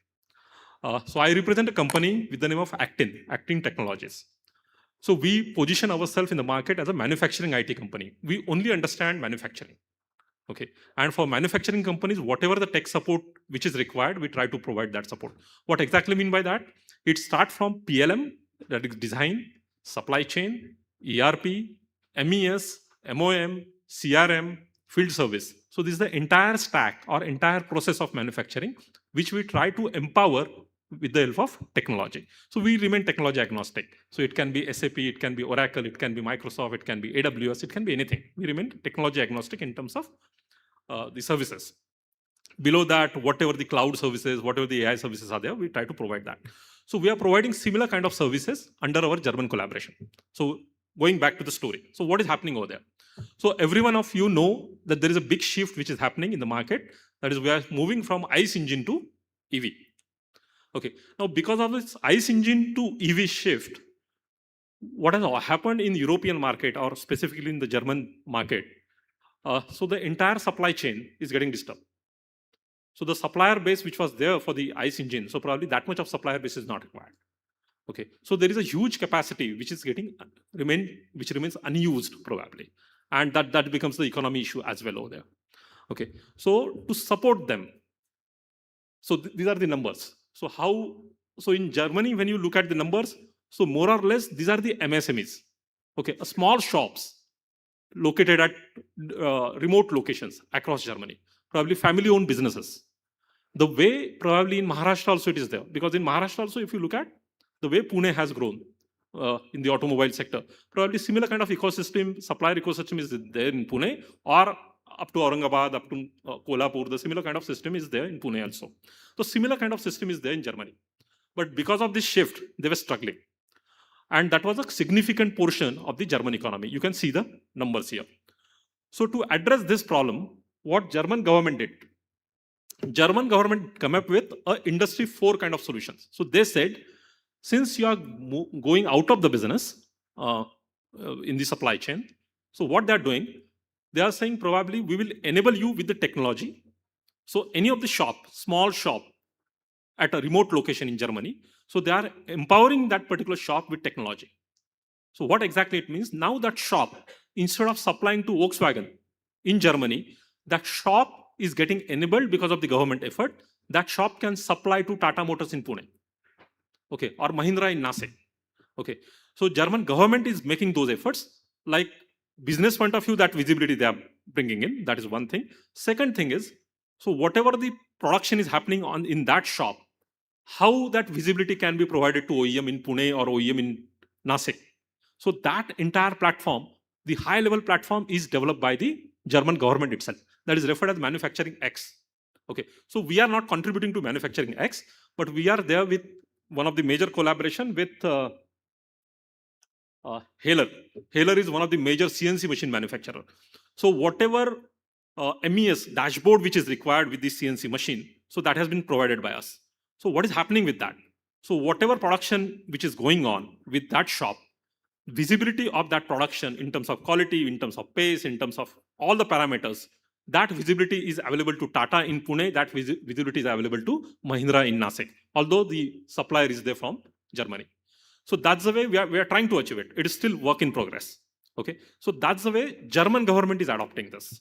Speaker 18: So I represent a company with the name of Actin Technologies. So we position ourselves in the market as a manufacturing IT company. We only understand manufacturing. Okay. And for manufacturing companies, whatever the tech support which is required, we try to provide that support. What exactly mean by that? It starts from PLM, that is design, supply chain, ERP, MES, MOM, CRM, field service. So this is the entire stack or entire process of manufacturing, which we try to empower with the help of technology. So we remain technology agnostic. So it can be SAP, it can be Oracle, it can be Microsoft, it can be AWS, it can be anything. We remain technology agnostic in terms of the services. Below that, whatever the cloud services, whatever the AI services are there, we try to provide that. So we are providing similar kind of services under our German collaboration. So going back to the story. So what is happening over there? So every one of you know that there is a big shift which is happening in the market. That is, we are moving from ICE engine to EV. Okay. Now, because of this ICE engine to EV shift, what has happened in the European market or specifically in the German market? So the entire supply chain is getting disturbed. So the supplier base which was there for the ICE engine, so probably that much of supplier base is not required. Okay. So there is a huge capacity which is which remains unused probably. And that becomes the economy issue as well over there. Okay. So to support them, so these are the numbers. So in Germany, when you look at the numbers, so more or less, these are the MSMEs. Okay. Small shops located at remote locations across Germany, probably family-owned businesses. The way probably in Maharashtra also it is there, because in Maharashtra also, if you look at the way Pune has grown in the automobile sector, probably similar kind of ecosystem, supplier ecosystem is there in Pune, or up to Aurangabad, up to Kolhapur, the similar kind of system is there in Pune also. So similar kind of system is there in Germany. But because of this shift, they were struggling. And that was a significant portion of the German economy. You can see the numbers here. So to address this problem, what German government did, German government came up with a industry 4 kind of solutions. So they said, since you are going out of the business in the supply chain, so what they're doing, they are saying probably we will enable you with the technology. So any of the shop, small shop at a remote location in Germany, so they are empowering that particular shop with technology. So what exactly it means? Now that shop, instead of supplying to Volkswagen in Germany, that shop is getting enabled because of the government effort. That shop can supply to Tata Motors in Pune, okay, or Mahindra in Nasik. Okay, so German government is making those efforts. Like business point of view, that visibility they are bringing in. That is one thing. Second thing is, so whatever the production is happening in that shop, how that visibility can be provided to OEM in Pune or OEM in Nasik. So that entire platform, the high-level platform, is developed by the German government itself. That is referred as Manufacturing X. Okay, so we are not contributing to Manufacturing X, but we are there with one of the major collaboration with Haler. Haler is one of the major CNC machine manufacturer. So whatever MES dashboard which is required with the CNC machine, so that has been provided by us. So what is happening with that? So whatever production which is going on with that shop, visibility of that production in terms of quality, in terms of pace, in terms of all the parameters, that visibility is available to Tata in Pune, that visibility is available to Mahindra in Nasik, although the supplier is there from Germany. So that's the way we are trying to achieve it. It is still work in progress. Okay, so that's the way German government is adopting this.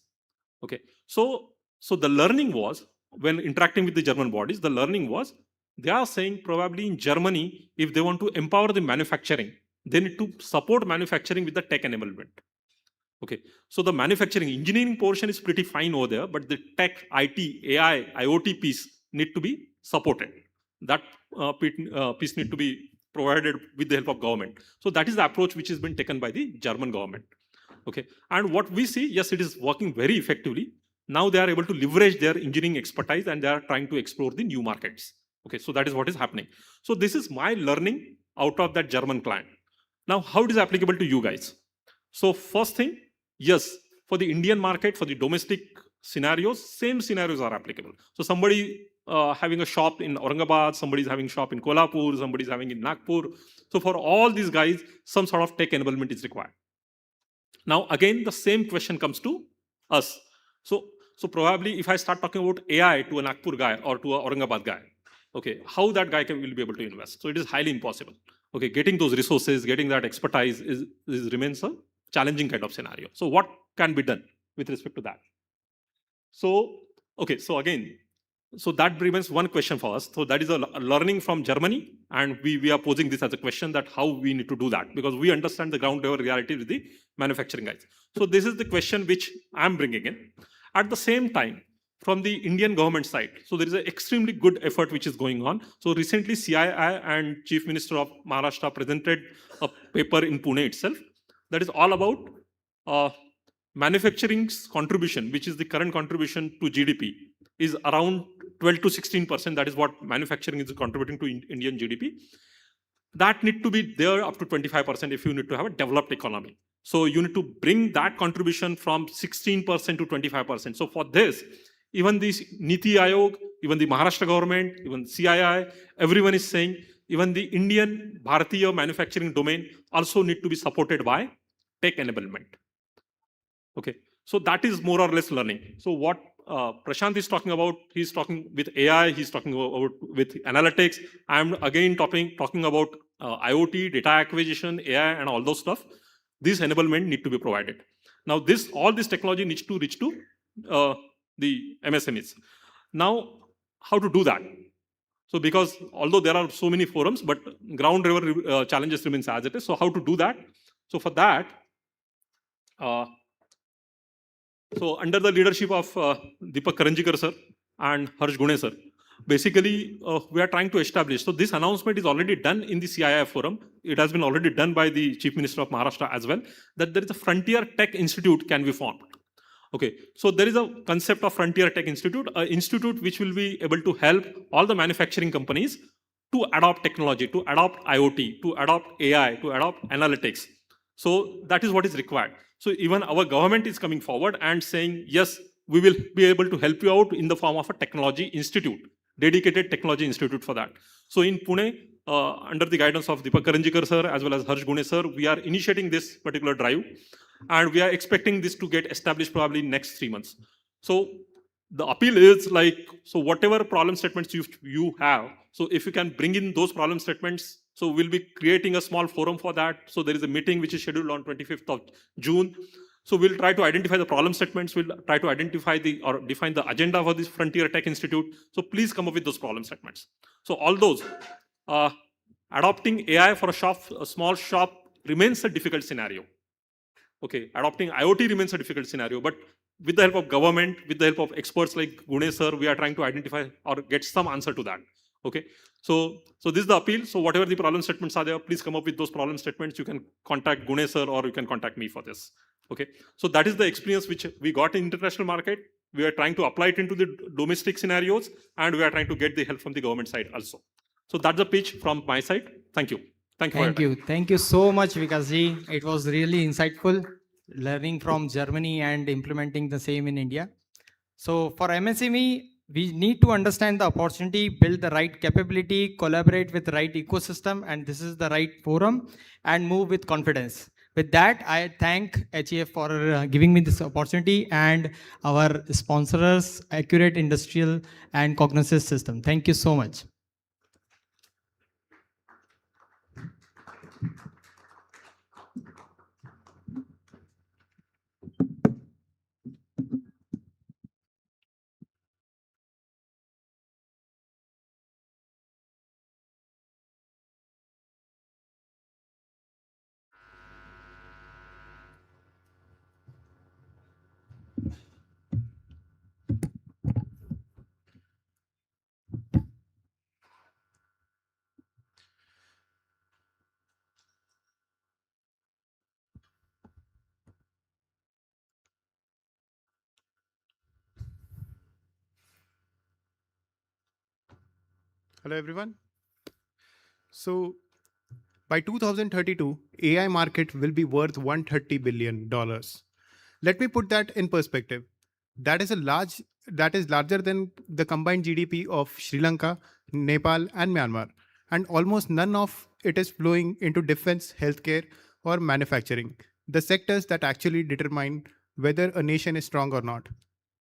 Speaker 18: Okay, so So the learning was, when interacting with the German bodies, the learning was, they are saying probably in Germany, if they want to empower the manufacturing, they need to support manufacturing with the tech enablement. Okay, so the manufacturing engineering portion is pretty fine over there, but the tech, IT, AI, IoT piece need to be supported. That piece need to be provided with the help of government. So that is the approach which has been taken by the German government. Okay, and what we see, yes, it is working very effectively. Now they are able to leverage their engineering expertise and they are trying to explore the new markets. Okay, so that is what is happening. So this is my learning out of that German client. Now, how it is applicable to you guys? So first thing, yes, for the Indian market, for the domestic scenarios, same scenarios are applicable. So somebody having a shop in Aurangabad, somebody is having a shop in Kolhapur, somebody is having in Nagpur. So for all these guys, some sort of tech enablement is required. Now, again, the same question comes to us. So probably if I start talking about AI to a Nagpur guy or to a Aurangabad guy, okay, how that guy will be able to invest? So it is highly impossible. Okay, getting those resources, getting that expertise remains a challenging kind of scenario. So what can be done with respect to that? So, okay, so again, so that remains one question for us. So that is a learning from Germany, and we are posing this as a question that how we need to do that, because we understand the ground level reality with the manufacturing guys. So this is the question which I'm bringing in. At the same time, from the Indian government side, so there is an extremely good effort which is going on. So recently CII and Chief Minister of Maharashtra presented a paper in Pune itself that is all about manufacturing's contribution, which is the current contribution to GDP, is around 12 to 16%. That is what manufacturing is contributing to Indian GDP. That need to be there up to 25% if you need to have a developed economy. So you need to bring that contribution from 16% to 25%. So for this, even this Niti Aayog, even the Maharashtra government, even CII, everyone is saying even the Indian Bharatiya manufacturing domain also need to be supported by tech enablement. Okay, so that is more or less learning. So what Prashant is talking about, he's talking with AI, he's talking about with analytics. I'm again talking about IoT, data acquisition, AI, and all those stuff. This enablement need to be provided. Now, all this technology needs to reach to the MSMEs. Now, how to do that? So, because although there are so many forums, but ground level challenges remains as it is. So, how to do that? So, for that. So under the leadership of Deepak Karanjikar sir and Harsh Gune sir, basically we are trying to establish. So this announcement is already done in the CII forum. It has been already done by the Chief Minister of Maharashtra as well, that there is a Frontier Tech Institute can be formed. Okay, so there is a concept of Frontier Tech Institute, an institute which will be able to help all the manufacturing companies to adopt technology, to adopt IoT, to adopt AI, to adopt analytics. So that is what is required. So even our government is coming forward and saying, yes, we will be able to help you out in the form of a technology institute, dedicated technology institute for that. So in Pune, under the guidance of Deepak Karanjikar sir as well as Harsh Gune sir, we are initiating this particular drive, and we are expecting this to get established probably in next 3 months. So the appeal is like, so whatever problem statements you have, so if you can bring in those problem statements, so we'll be creating a small forum for that. So there is a meeting which is scheduled on 25th of June. So we'll try to identify the problem statements. We'll try to identify or define the agenda for this Frontier Tech Institute. So please come up with those problem statements. So all those, adopting AI for a small shop remains a difficult scenario. Okay, adopting IoT remains a difficult scenario, but with the help of government, with the help of experts like Gune sir, we are trying to identify or get some answer to that. Okay, so this is the appeal. So whatever the problem statements are there, please come up with those problem statements. You can contact Gune sir or you can contact me for this. Okay, so that is the experience which we got in international market. We are trying to apply it into the domestic scenarios, and we are trying to get the help from the government side also. So that's the pitch from my side. Thank you.
Speaker 1: Thank you. Thank you so much, Vikasji. It was really insightful learning from Germany and implementing the same in India. So for MSME, we need to understand the opportunity, build the right capability, collaborate with the right ecosystem, and this is the right forum, and move with confidence. With that, I thank HEF for giving me this opportunity and our sponsors, Accurate Industrial and Cognosys System. Thank you so much.
Speaker 20: Hello, everyone. So by 2032, AI market will be worth $130 billion. Let me put that in perspective. That is larger than the combined GDP of Sri Lanka, Nepal, and Myanmar. And almost none of it is flowing into defense, healthcare, or manufacturing, the sectors that actually determine whether a nation is strong or not.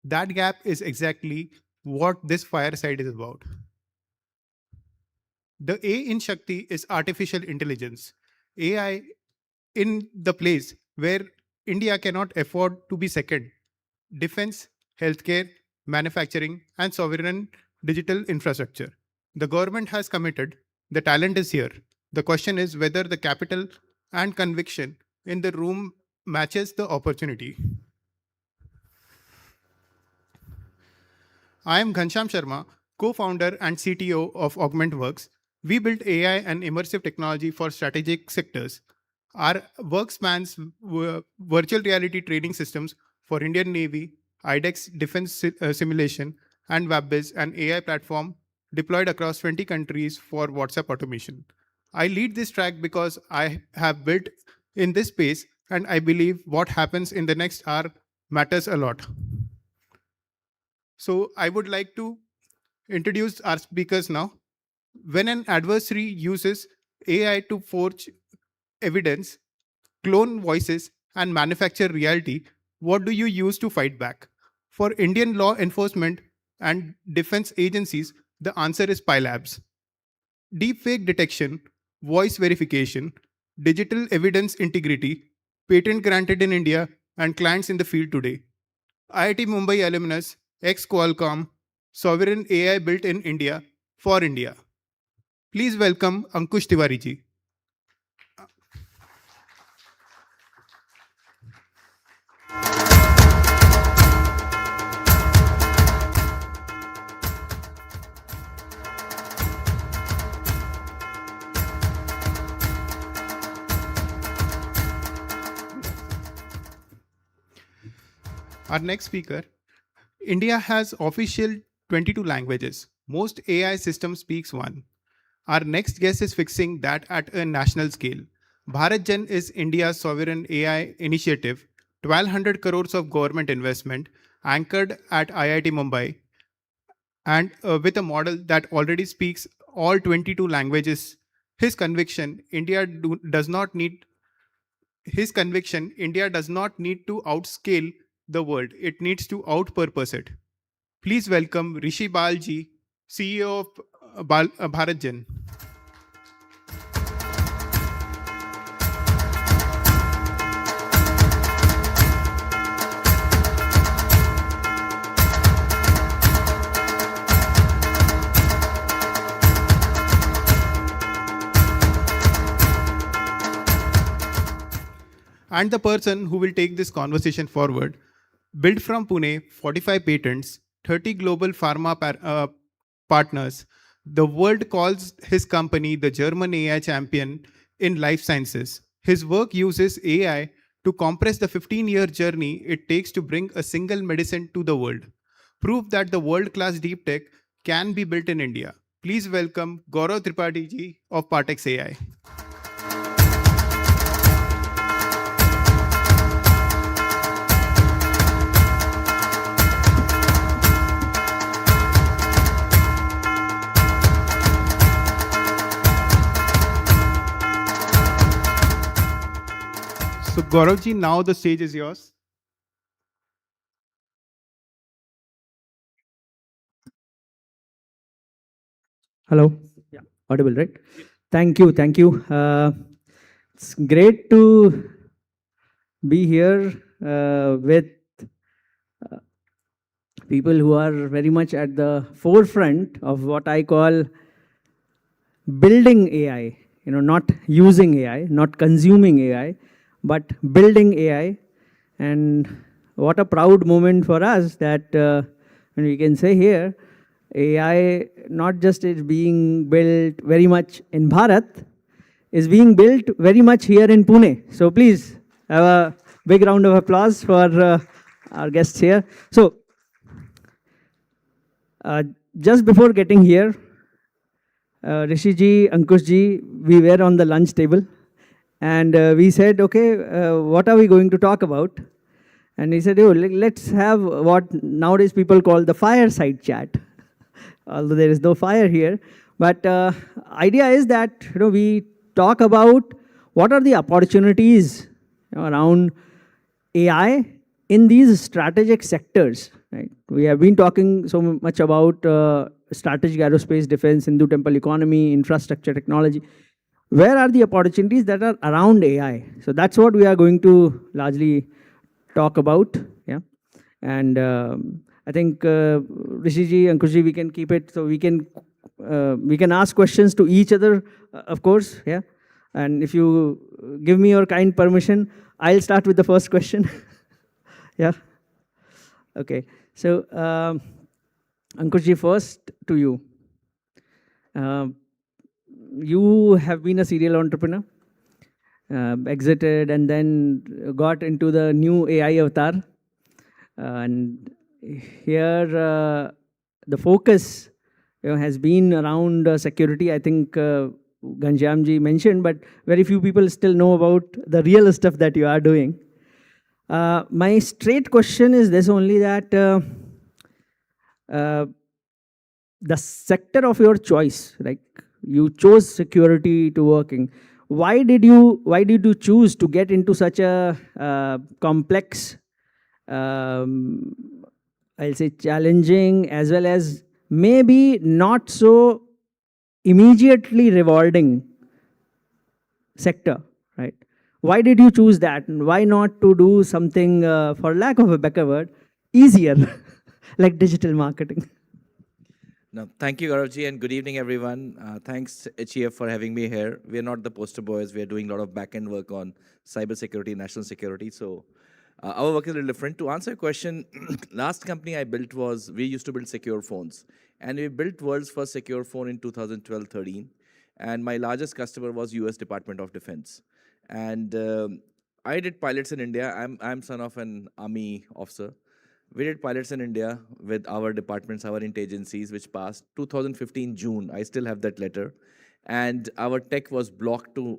Speaker 20: That gap is exactly what this fireside is about. The A in Shakti is artificial intelligence. AI in the place where India cannot afford to be second: defense, healthcare, manufacturing, and sovereign digital infrastructure. The government has committed, the talent is here. The question is whether the capital and conviction in the room matches the opportunity. I am Ghansham Sharma, co-founder and CTO of AugmentWorks. We built AI and immersive technology for strategic sectors. Our work spans virtual reality training systems for Indian Navy, IDEX defense simulation, and WebBiz, an AI platform deployed across 20 countries for WhatsApp automation. I lead this track because I have built in this space, and I believe what happens in the next hour matters a lot. So I would like to introduce our speakers now. When an adversary uses AI to forge evidence, clone voices, and manufacture reality, what do you use to fight back? For Indian law enforcement and defense agencies, the answer is PILABs. Deepfake detection, voice verification, digital evidence integrity, patent granted in India, and clients in the field today. IIT Mumbai alumnus, ex-Qualcomm, sovereign AI built in India for India. Please welcome Ankush Tiwari ji. Our next speaker. India has official 22 languages. Most AI systems speaks one. Our next guest is fixing that at a national scale. BharatJan is India's sovereign AI initiative, 1200 crores of government investment, anchored at IIT Mumbai, and with a model that already speaks all 22 languages. His conviction, India does not need to outscale the world. It needs to outpurpose it. Please welcome Rishi Balji, CEO of BharatJan. And the person who will take this conversation forward. Built from Pune, 45 patents, 30 global pharma partners. The world calls his company the German AI champion in life sciences. His work uses AI to compress the 15-year journey it takes to bring a single medicine to the world. Proof that the world-class deep tech can be built in India. Please welcome Gaurav Tripathi ji of Partex AI. So Gaurav ji, now the stage is yours.
Speaker 5: Hello. Yeah, audible, right? Thank you. It's great to be here with people who are very much at the forefront of what I call building AI. Not using AI, not consuming AI, but building AI. And what a proud moment for us that when we can say here, AI not just is being built very much in Bharat, is being built very much here in Pune. So please have a big round of applause for our guests here. So just before getting here, Rishi ji, Ankush ji, we were on the lunch table and we said, okay, what are we going to talk about? And he said, oh, let's have what nowadays people call the fireside chat. Although there is no fire here. But idea is that we talk about what are the opportunities around AI in these strategic sectors. Right? We have been talking so much about strategic aerospace, defense, Hindu temple economy, infrastructure, technology. Where are the opportunities that are around AI? So that's what we are going to largely talk about. Yeah, and I think Rishi ji, Ankush ji, we can keep it so we can ask questions to each other, of course. Yeah, and if you give me your kind permission, I'll start with the first question. Yeah. Okay. So Ankush ji, first to you. You have been a serial entrepreneur, exited and then got into the new AI avatar. And here the focus has been around security. I think Ganjam ji mentioned, but very few people still know about the real stuff that you are doing. My straight question is this only, that the sector of your choice, like you chose security to working. Why did you choose to get into such a complex, I'll say challenging, as well as maybe not so immediately rewarding sector, right? Why did you choose that? And why not to do something, for lack of a better word, easier, like digital marketing?
Speaker 19: No, thank you, Gauravji, and good evening, everyone. Thanks, HEF, for having me here. We are not the poster boys. We are doing a lot of back-end work on cybersecurity, national security. So our work is a little different. To answer your question, last company I built was, we used to build secure phones. And we built world's first secure phone in 2012-13. And my largest customer was US Department of Defense. And I did pilots in India. I'm son of an army officer. We did pilots in India with our departments, our agencies, which passed 2015 June. I still have that letter. And our tech was blocked to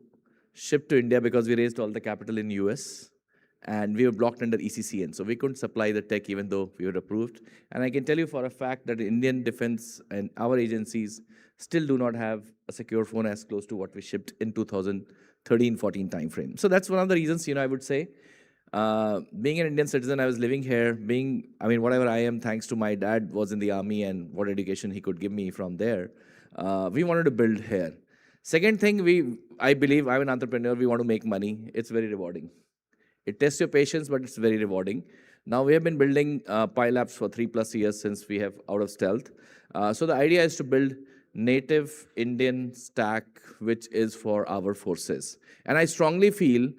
Speaker 19: ship to India because we raised all the capital in US. And we were blocked under ECCN. So we couldn't supply the tech even though we were approved. And I can tell you for a fact that Indian defense and our agencies still do not have a secure phone as close to what we shipped in 2013-14 timeframe. So that's one of the reasons, I would say. Being an Indian citizen, I was living here, whatever I am, thanks to my dad was in the army and what education he could give me from there. We wanted to build here. Second thing, I believe, I'm an entrepreneur, we want to make money. It's very rewarding. It tests your patience, but it's very rewarding. Now we have been building Pi Labs for 3+ years since we have out of stealth. So the idea is to build native Indian stack, which is for our forces. And I strongly feel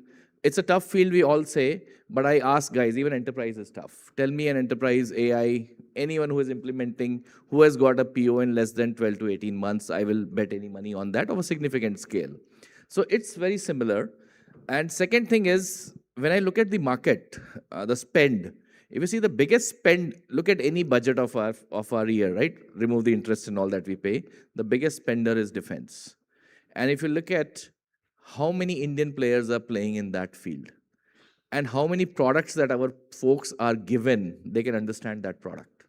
Speaker 19: it's a tough field, we all say, but I ask guys, even enterprise is tough. Tell me an enterprise AI, anyone who is implementing, who has got a PO in less than 12 to 18 months, I will bet any money on that of a significant scale. So it's very similar. And second thing is, when I look at the market, the spend, if you see the biggest spend, look at any budget of our year, right? Remove the interest and all that we pay. The biggest spender is defense. And if you look at how many Indian players are playing in that field and how many products that our folks are given, they can understand that product.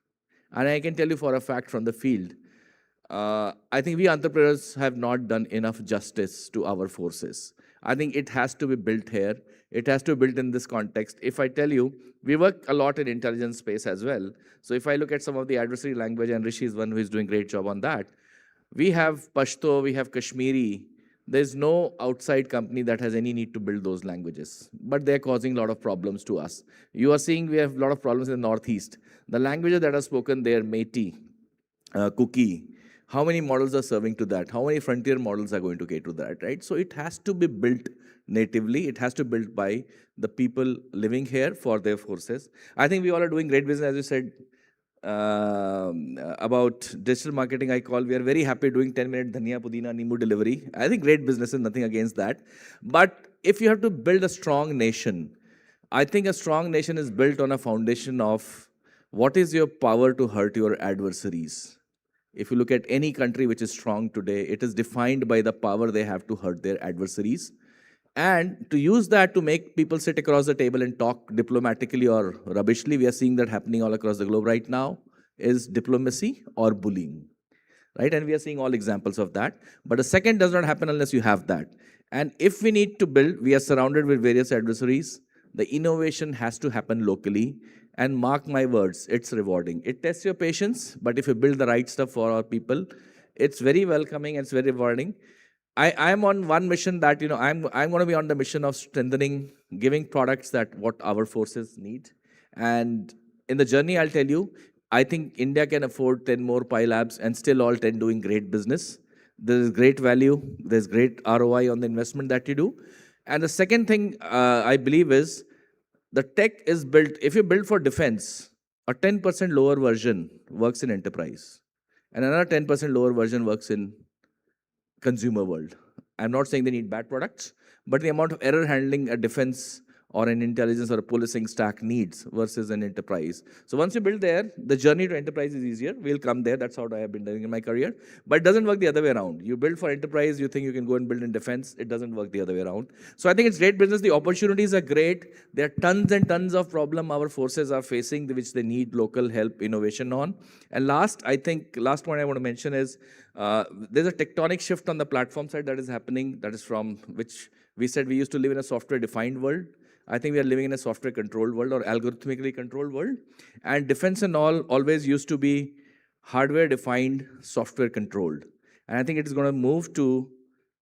Speaker 19: And I can tell you for a fact from the field, I think we entrepreneurs have not done enough justice to our forces. I think it has to be built here. It has to be built in this context. If I tell you, we work a lot in intelligence space as well. So if I look at some of the adversary language, and Rishi is one who is doing a great job on that, we have Pashto, we have Kashmiri. There's no outside company that has any need to build those languages, but they're causing a lot of problems to us. You are seeing we have a lot of problems in the Northeast. The languages that are spoken there, Metis, Kuki, how many models are serving to that? How many frontier models are going to cater to that, right? So it has to be built natively. It has to be built by the people living here for their forces. I think we all are doing great business, as you said, about digital marketing. We are very happy doing 10-minute dhania, pudina, nimbu delivery. I think great business is nothing against that. But if you have to build a strong nation, I think a strong nation is built on a foundation of what is your power to hurt your adversaries. If you look at any country which is strong today, it is defined by the power they have to hurt their adversaries. And to use that to make people sit across the table and talk diplomatically or rubbishly, we are seeing that happening all across the globe right now, is diplomacy or bullying, right? And we are seeing all examples of that. But a second does not happen unless you have that. And if we need to build, we are surrounded with various adversaries. The innovation has to happen locally. And mark my words, it's rewarding. It tests your patience, but if you build the right stuff for our people, it's very welcoming and it's very rewarding. I'm on one mission that, I'm going to be on the mission of strengthening, giving products that what our forces need. And in the journey, I'll tell you, I think India can afford 10 more Pi Labs and still all 10 doing great business. There is great value. There's great ROI on the investment that you do. And the second thing I believe is the tech is built, if you build for defense, a 10% lower version works in enterprise. And another 10% lower version works in consumer world. I'm not saying they need bad products, but the amount of error handling a defense or an intelligence or a policing stack needs versus an enterprise. So once you build there, the journey to enterprise is easier. We'll come there. That's how I have been doing in my career. But it doesn't work the other way around. You build for enterprise, you think you can go and build in defense. It doesn't work the other way around. So I think it's great business. The opportunities are great. There are tons and tons of problem our forces are facing, which they need local help, innovation on. And last point I want to mention is there's a tectonic shift on the platform side that is happening. That is from which we said we used to live in a software-defined world. I think we are living in a software-controlled world or algorithmically controlled world. And defense and all always used to be hardware-defined, software-controlled. And I think it is going to move to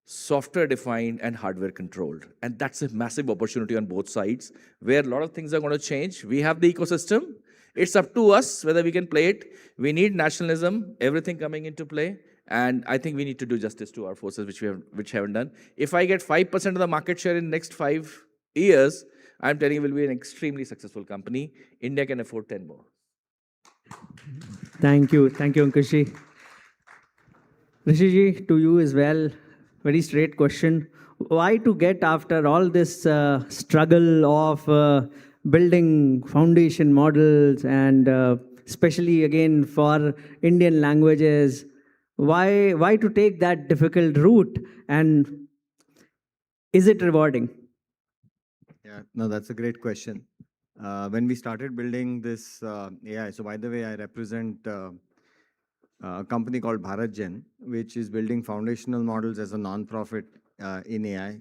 Speaker 19: software-defined and hardware-controlled. And that's a massive opportunity on both sides, where a lot of things are going to change. We have the ecosystem. It's up to us whether we can play it. We need nationalism, everything coming into play. And I think we need to do justice to our forces, which haven't done. If I get 5% of the market share in the next 5 years, I'm telling you, we'll be an extremely successful company. India can afford 10 more.
Speaker 5: Thank you, Ankushi. Rishiji, to you as well, very straight question. Why to get after all this struggle of building foundation models and especially again for Indian languages, why to take that difficult route, and is it rewarding?
Speaker 3: Yeah, no, that's a great question. When we started building this AI, so by the way, I represent a company called BharatGen, which is building foundational models as a non-profit in AI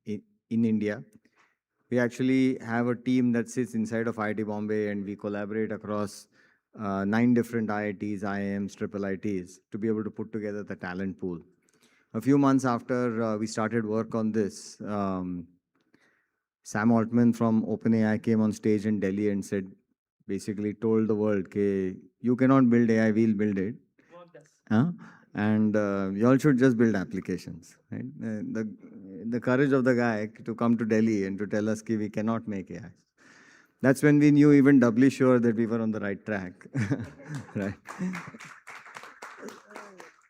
Speaker 3: in India. We actually have a team that sits inside of IIT Bombay, and we collaborate across 9 different IITs, IIMs, IIITs to be able to put together the talent pool. A few months after we started work on this, Sam Altman from OpenAI came on stage in Delhi and said, basically told the world, "Ke, you cannot build AI, we'll build it. And you all should just build applications." Right? The courage of the guy to come to Delhi and to tell us that we cannot make AI. That's when we knew even doubly sure that we were on the right track. Right?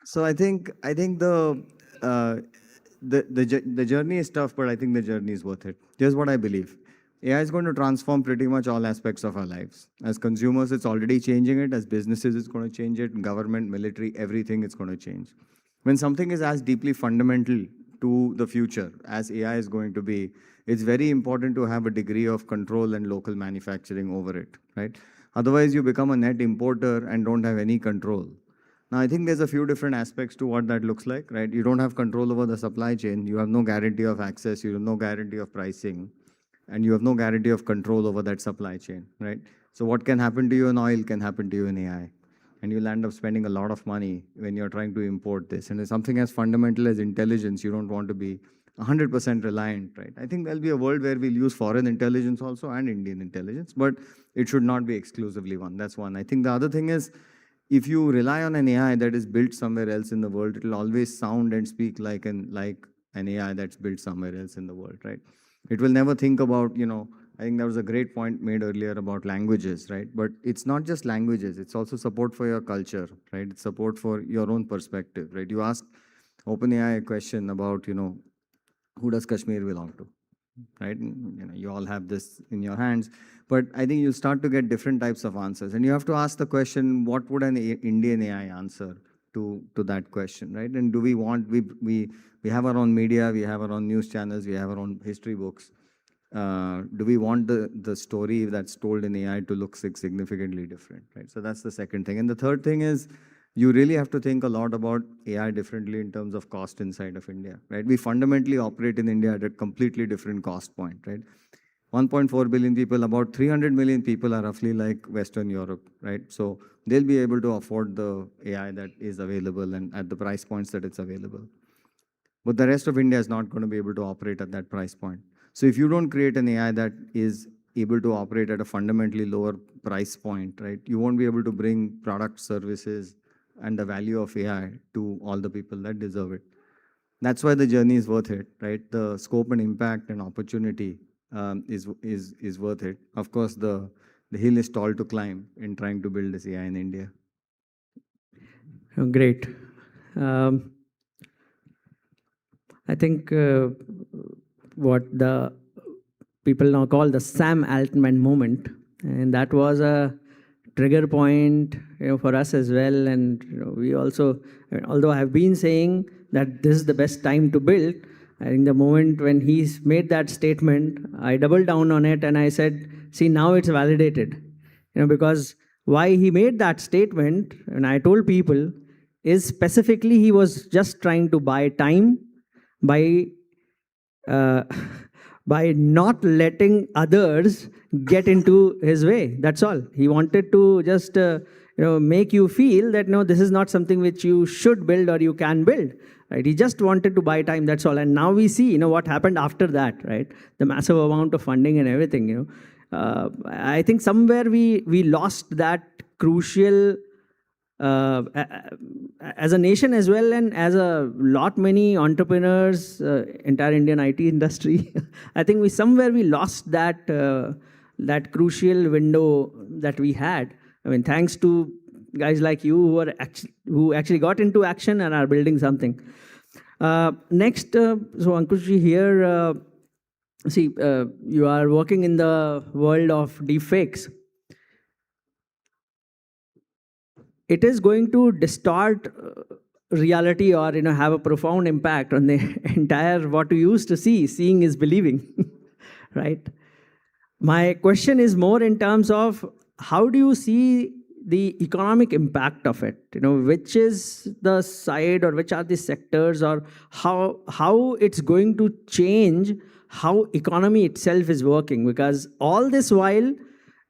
Speaker 3: So I think the journey is tough, but I think the journey is worth it. Here's what I believe. AI is going to transform pretty much all aspects of our lives. As consumers, it's already changing it. As businesses, it's going to change it. Government, military, everything, it's going to change. When something is as deeply fundamental to the future as AI is going to be, it's very important to have a degree of control and local manufacturing over it, right? Otherwise, you become a net importer and don't have any control. Now, I think there's a few different aspects to what that looks like, right? You don't have control over the supply chain. You have no guarantee of access. You have no guarantee of pricing. And you have no guarantee of control over that supply chain, right? So what can happen to you in oil can happen to you in AI. And you'll end up spending a lot of money when you're trying to import this. And it's something as fundamental as intelligence. You don't want to be 100% reliant, right? I think there'll be a world where we'll use foreign intelligence also and Indian intelligence, but it should not be exclusively one. That's one. I think the other thing is, if you rely on an AI that is built somewhere else in the world, it'll always sound and speak like an AI that's built somewhere else in the world, right? It will never think about, I think there was a great point made earlier about languages, right? But it's not just languages, it's also support for your culture, right? It's support for your own perspective, right? You ask OpenAI a question about, who does Kashmir belong to? right? You all have this in your hands, but I think you start to get different types of answers, and you have to ask the question, what would an Indian AI answer to that question, right? And do we want, we have our own media, we have our own news channels, we have our own history books. Do we want the story that's told in AI to look significantly different, right? So that's the second thing. And the third thing is, you really have to think a lot about AI differently in terms of cost inside of India, right? We fundamentally operate in India at a completely different cost point, right? 1.4 billion people, about 300 million people are roughly like Western Europe, right? So they'll be able to afford the AI that is available and at the price points that it's available. But the rest of India is not going to be able to operate at that price point. So if you don't create an AI that is able to operate at a fundamentally lower price point, right, you won't be able to bring product, services, and the value of AI to all the people that deserve it. That's why the journey is worth it, right? The scope and impact and opportunity is worth it. Of course, the hill is tall to climb in trying to build this AI in India.
Speaker 5: Oh, great. I think what the people now call the Sam Altman moment, and that was a trigger point, for us as well. And we also, although I have been saying that this is the best time to build, I think the moment when he's made that statement, I doubled down on it and I said, see, now it's validated. Because why he made that statement, and I told people, is specifically he was just trying to buy time by by not letting others get into his way. That's all. He wanted to just make you feel that no, this is not something which you should build or you can build. Right? He just wanted to buy time. That's all. And now we see, what happened after that. Right? The massive amount of funding and everything. I think somewhere we lost that crucial. As a nation as well, and as a lot many entrepreneurs, entire Indian IT industry, I think we lost that that crucial window that we had. I mean, thanks to guys like you who actually got into action and are building something. Next, so Ankushji here, see, you are working in the world of deepfakes. It is going to distort reality or have a profound impact on the entire what you used to see. Seeing is believing, right? My question is more in terms of how do you see the economic impact of it? Which is the side or which are the sectors, or how it's going to change how economy itself is working? Because all this while,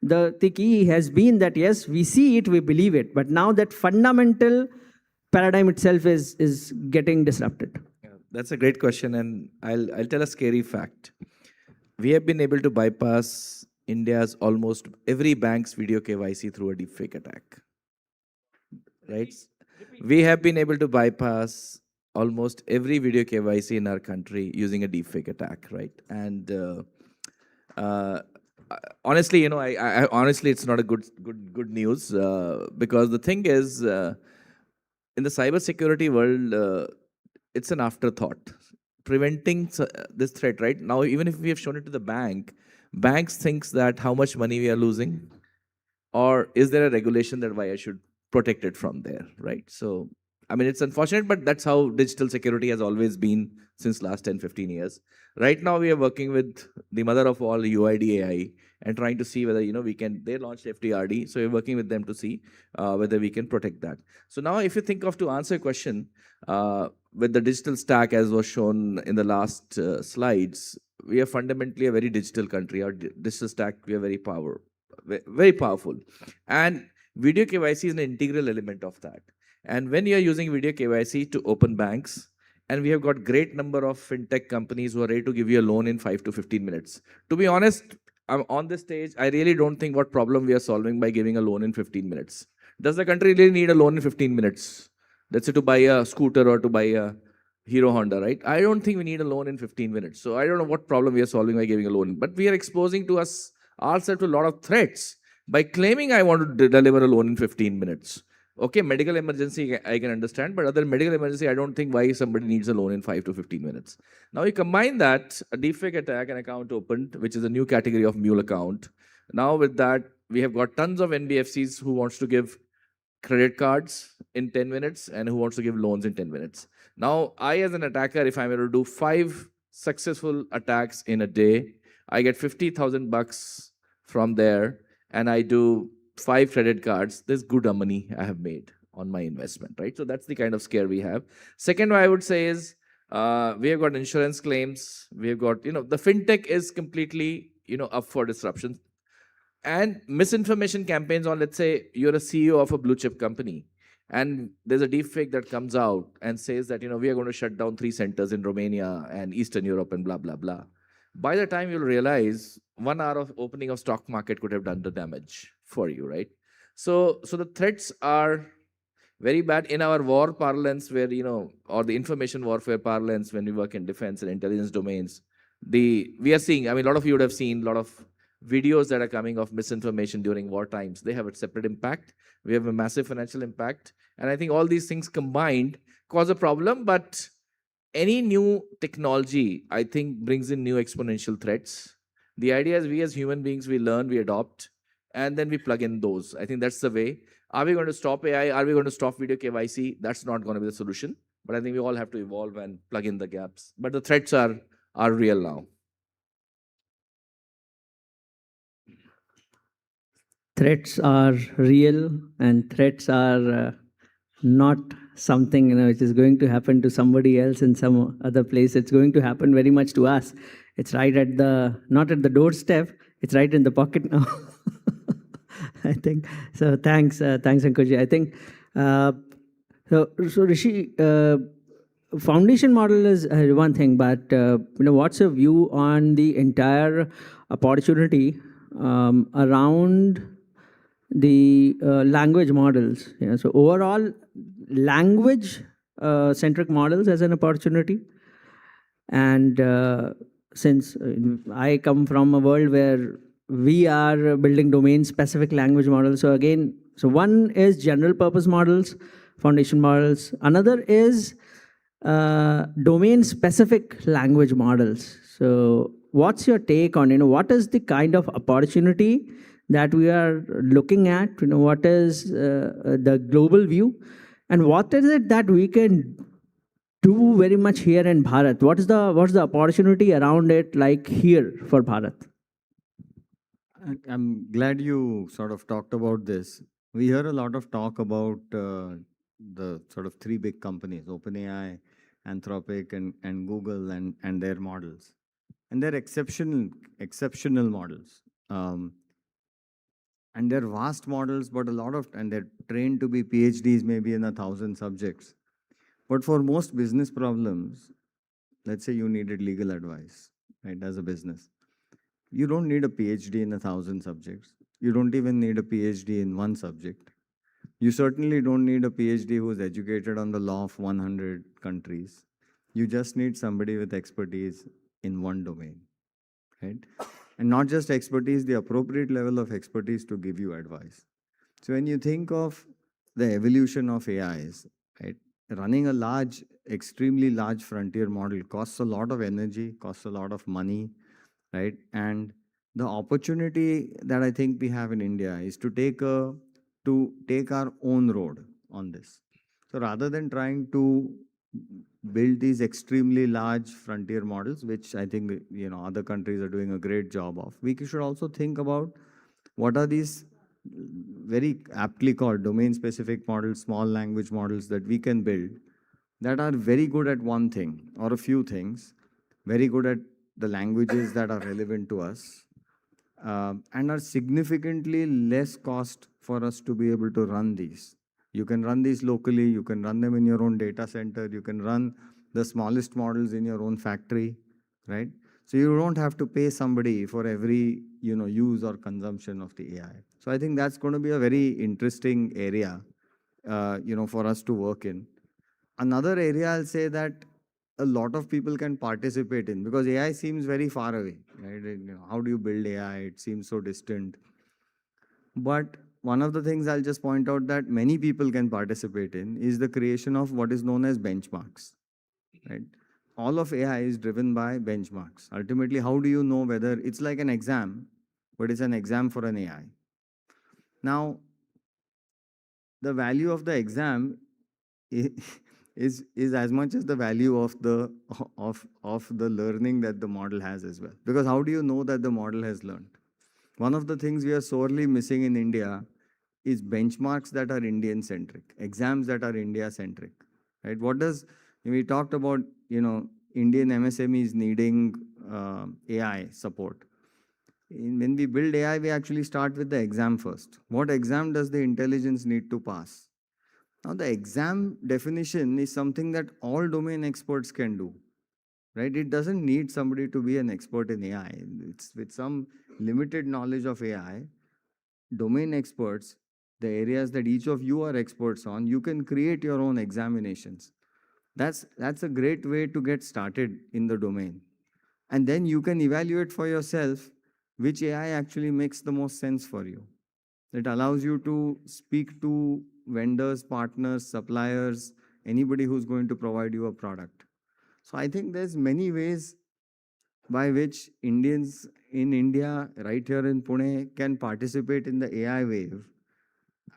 Speaker 5: the key has been that yes, we see it, we believe it, but now that fundamental paradigm itself is getting disrupted.
Speaker 19: Yeah, that's a great question, and I'll tell a scary fact. We have been able to bypass India's almost every bank's video KYC through a deepfake attack. Right? We have been able to bypass almost every video KYC in our country using a deepfake attack, right? And honestly, I honestly, it's not a good news because the thing is, in the cybersecurity world, it's an afterthought. Preventing this threat, right? Now, even if we have shown it to the banks thinks that how much money we are losing, or is there a regulation that why I should protect it from there, right? So, I mean, it's unfortunate, but that's how digital security has always been since last 10, 15 years. Right now, we are working with the mother of all UID AI and trying to see whether, we can, they launched FTRD. So we're working with them to see whether we can protect that. So now if you think of to answer your question, with the digital stack as was shown in the last slides, we are fundamentally a very digital country. Our digital stack, we are very powerful. And video KYC is an integral element of that. And when you are using video KYC to open banks, and we have got great number of fintech companies who are ready to give you a loan in 5 to 15 minutes. To be honest, I'm on this stage, I really don't think what problem we are solving by giving a loan in 15 minutes. Does the country really need a loan in 15 minutes? Let's say to buy a scooter or to buy a Hero Honda, right? I don't think we need a loan in 15 minutes. So I don't know what problem we are solving by giving a loan. But we are exposing to us ourselves to a lot of threats by claiming I want to deliver a loan in 15 minutes. Okay, medical emergency, I can understand, but other medical emergency, I don't think why somebody needs a loan in 5 to 15 minutes. Now you combine that, a deepfake attack, an account opened, which is a new category of mule account. Now with that, we have got tons of NBFCs who wants to give credit cards in 10 minutes and who wants to give loans in 10 minutes. Now, I as an attacker, if I'm able to do 5 successful attacks in a day, I get 50,000 bucks from there and I do 5 credit cards. There's good money I have made on my investment, right? So that's the kind of scare we have. Second, what I would say is we have got insurance claims. We have got, the fintech is completely, up for disruption. And misinformation campaigns on, let's say, you're a CEO of a blue chip company, and there's a deep fake that comes out and says that, we are going to shut down 3 centers in Romania and Eastern Europe and blah, blah, blah. By the time you'll realize 1 hour of opening of stock market could have done the damage for you, right? So the threats are very bad in our war parlance where, or the information warfare parlance when we work in defense and intelligence domains. We are seeing, a lot of you would have seen a lot of videos that are coming of misinformation during war times. They have a separate impact. We have a massive financial impact. And I think all these things combined cause a problem, but any new technology, I think, brings in new exponential threats. The idea is we as human beings, we learn, we adopt, and then we plug in those. I think that's the way. Are we going to stop AI? Are we going to stop video KYC? That's not going to be the solution. But I think we all have to evolve and plug in the gaps. But the threats are real now.
Speaker 5: Threats are real, and threats are not something which is going to happen to somebody else in some other place. It's going to happen very much to us. It's right at not at the doorstep. It's right in the pocket now. I think so. Thanks, Ankurji. I think so. Rishi, foundation model is one thing, but what's your view on the entire opportunity around the language models? So overall, language centric models as an opportunity. And since I come from a world where we are building domain specific language models, so again, so one is general purpose models, foundation models. Another is domain specific language models. So what's your take on, what is the kind of opportunity that we are looking at? What is the global view, and what is it that we can do very much here in Bharat? What's the opportunity around it like here for Bharat?
Speaker 3: I'm glad you sort of talked about this. We hear a lot of talk about the sort of 3 big companies, OpenAI, Anthropic, and Google, and their models. And they're exceptional models. And they're vast models, but and they're trained to be PhDs maybe in 1,000 subjects. But for most business problems, let's say you needed legal advice, right, as a business. You don't need a PhD in 1,000 subjects. You don't even need a PhD in 1 subject. You certainly don't need a PhD who's educated on the law of 100 countries. You just need somebody with expertise in 1 domain, right? And not just expertise, the appropriate level of expertise to give you advice. So when you think of the evolution of AIs, right, running a extremely large frontier model costs a lot of energy, costs a lot of money, right? And the opportunity that I think we have in India is to take our own road on this. So rather than trying to build these extremely large frontier models, which I think other countries are doing a great job of, we should also think about what are these very aptly called domain-specific models, small language models that we can build that are very good at one thing or a few things, very good at the languages that are relevant to us, and are significantly less cost for us to be able to run these. You can run these locally, you can run them in your own data center, you can run the smallest models in your own factory, right? So you don't have to pay somebody for every use or consumption of the AI. So I think that's going to be a very interesting area for us to work in. Another area I'll say that a lot of people can participate in, because AI seems very far away, right? How do you build AI? It seems so distant. But one of the things I'll just point out that many people can participate in is the creation of what is known as benchmarks, right? All of AI is driven by benchmarks. Ultimately, how do you know whether it's like an exam, but it's an exam for an AI? Now, the value of the exam is as much as the value of the learning that the model has as well. Because how do you know that the model has learned? One of the things we are sorely missing in India is benchmarks that are Indian centric, exams that are India centric, right? We talked about, Indian MSMEs needing AI support. When we build AI, we actually start with the exam first. What exam does the intelligence need to pass? Now, the exam definition is something that all domain experts can do, right? It doesn't need somebody to be an expert in AI. It's with some limited knowledge of AI, domain experts, the areas that each of you are experts on, you can create your own examinations. That's a great way to get started in the domain. And then you can evaluate for yourself which AI actually makes the most sense for you. It allows you to speak to vendors, partners, suppliers, anybody who's going to provide you a product. So I think there's many ways by which Indians in India, right here in Pune, can participate in the AI wave.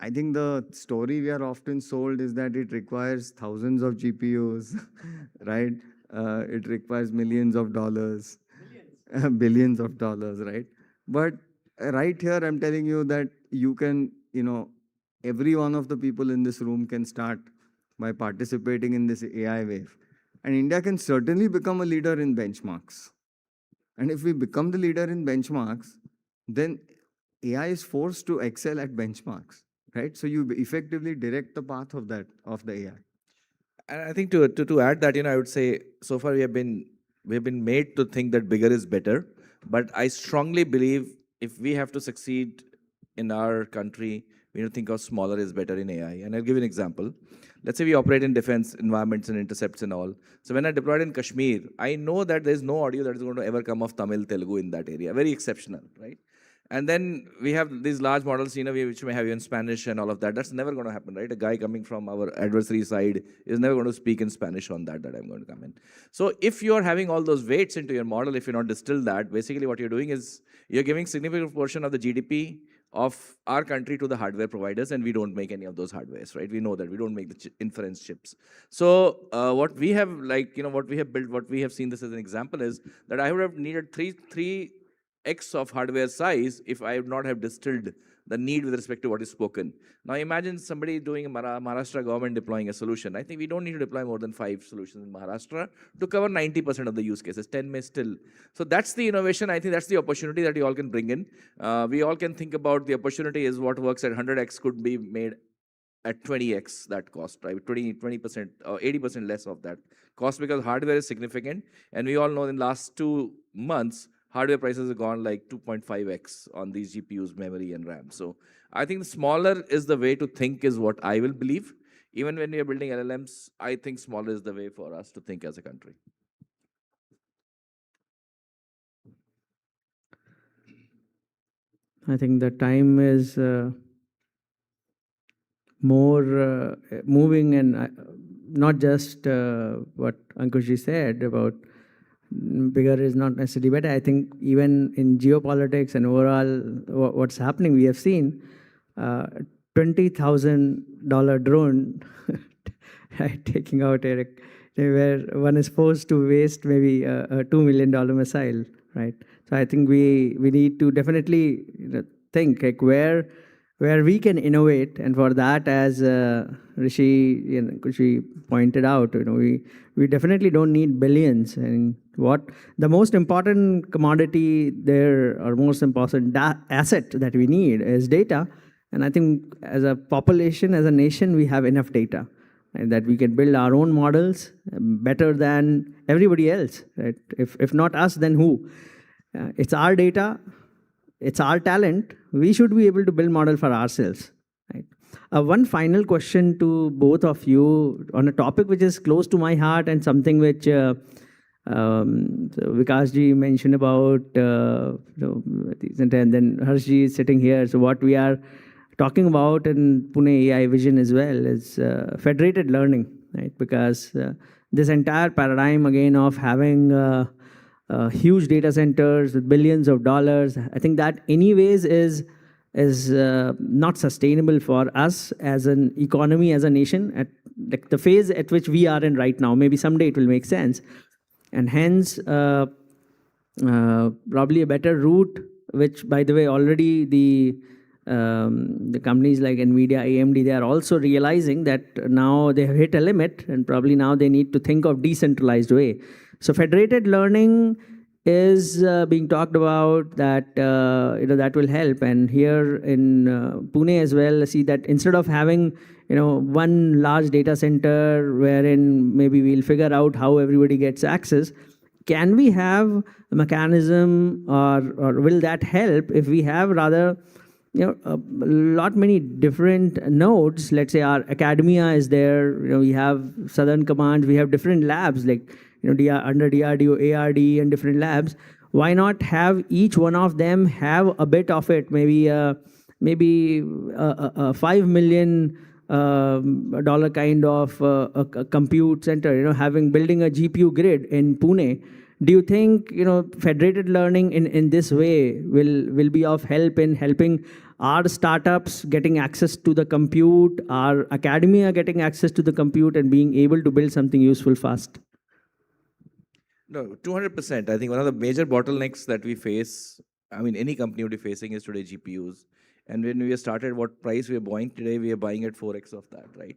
Speaker 3: I think the story we are often sold is that it requires thousands of GPUs, right? It requires millions of dollars, billions of dollars, right? But right here, I'm telling you that you can, every one of the people in this room can start by participating in this AI wave. And India can certainly become a leader in benchmarks. And if we become the leader in benchmarks, then AI is forced to excel at benchmarks, right? So you effectively direct the path of the AI.
Speaker 19: And I think to add that, I would say so far we have been made to think that bigger is better. But I strongly believe if we have to succeed in our country, we need to think of smaller is better in AI. And I'll give you an example. Let's say we operate in defense environments and intercepts and all. So when I deployed in Kashmir, I know that there's no audio that is going to ever come of Tamil, Telugu in that area. Very exceptional, right? And then we have these large models, which may have in Spanish and all of that. That's never going to happen, right? A guy coming from our adversary side is never going to speak in Spanish on that I'm going to come in. So if you're having all those weights into your model, if you're not distill that, basically what you're doing is you're giving significant portion of the GDP of our country to the hardware providers, and we don't make any of those hardwares, right? We know that we don't make the inference chips. So what we have, what we have built, what we have seen this as an example is that I would have needed three X of hardware size if I would not have distilled the need with respect to what is spoken. Now imagine somebody doing a Maharashtra government deploying a solution. I think we don't need to deploy more than 5 solutions in Maharashtra to cover 90% of the use cases. 10 may still. So that's the innovation. I think that's the opportunity that you all can bring in. We all can think about the opportunity is what works at 100x could be made at 20x that cost, right? 20% or 80% less of that cost because hardware is significant. And we all know in the last 2 months, hardware prices have gone like 2.5x on these GPUs, memory, and RAM. So I think the smaller is the way to think is what I will believe. Even when we are building LLMs, I think smaller is the way for us to think as a country.
Speaker 5: I think the time is more moving and not just what Ankushji said about bigger is not necessarily better. I think even in geopolitics and overall what's happening, we have seen $20,000 drone right, taking out where one is forced to waste maybe a $2 million missile, right? So I think we need to definitely think like where we can innovate, and for that, as Rishi pointed out, we definitely don't need billions. And what the most important commodity there, or most important asset that we need is data. And I think as a population, as a nation, we have enough data, and that we can build our own models better than everybody else. Right? If not us, then who? It's our data. It's our talent. We should be able to build model for ourselves. Right? One final question to both of you on a topic which is close to my heart and something which Vikasji mentioned about, and then Harshji is sitting here. So what we are talking about in Pune AI vision as well is federated learning, right? Because this entire paradigm again of having huge data centers with billions of dollars, I think that anyways is not sustainable for us as an economy, as a nation, at like the phase at which we are in right now. Maybe someday it will make sense. And hence, probably a better route, which by the way, already the companies like NVIDIA, AMD, they are also realizing that now they have hit a limit and probably now they need to think of decentralized way. So federated learning is being talked about that, that will help. And here in Pune as well, see that instead of having, one large data center wherein maybe we'll figure out how everybody gets access, can we have a mechanism or will that help if we have rather, a lot many different nodes? Let's say our academia is there, we have Southern Command, we have different labs like, under DRDO, ARD and different labs. Why not have each one of them have a bit of it, maybe a $5 million dollar kind of a compute center, building a GPU grid in Pune. Do you think, federated learning in this way will be of help in helping our startups getting access to the compute, our academia getting access to the compute and being able to build something useful fast?
Speaker 19: No, 200%. I think one of the major bottlenecks that we face, I mean, any company would be facing is today GPUs. And when we started, what price we are buying today, we are buying at 4x of that, right?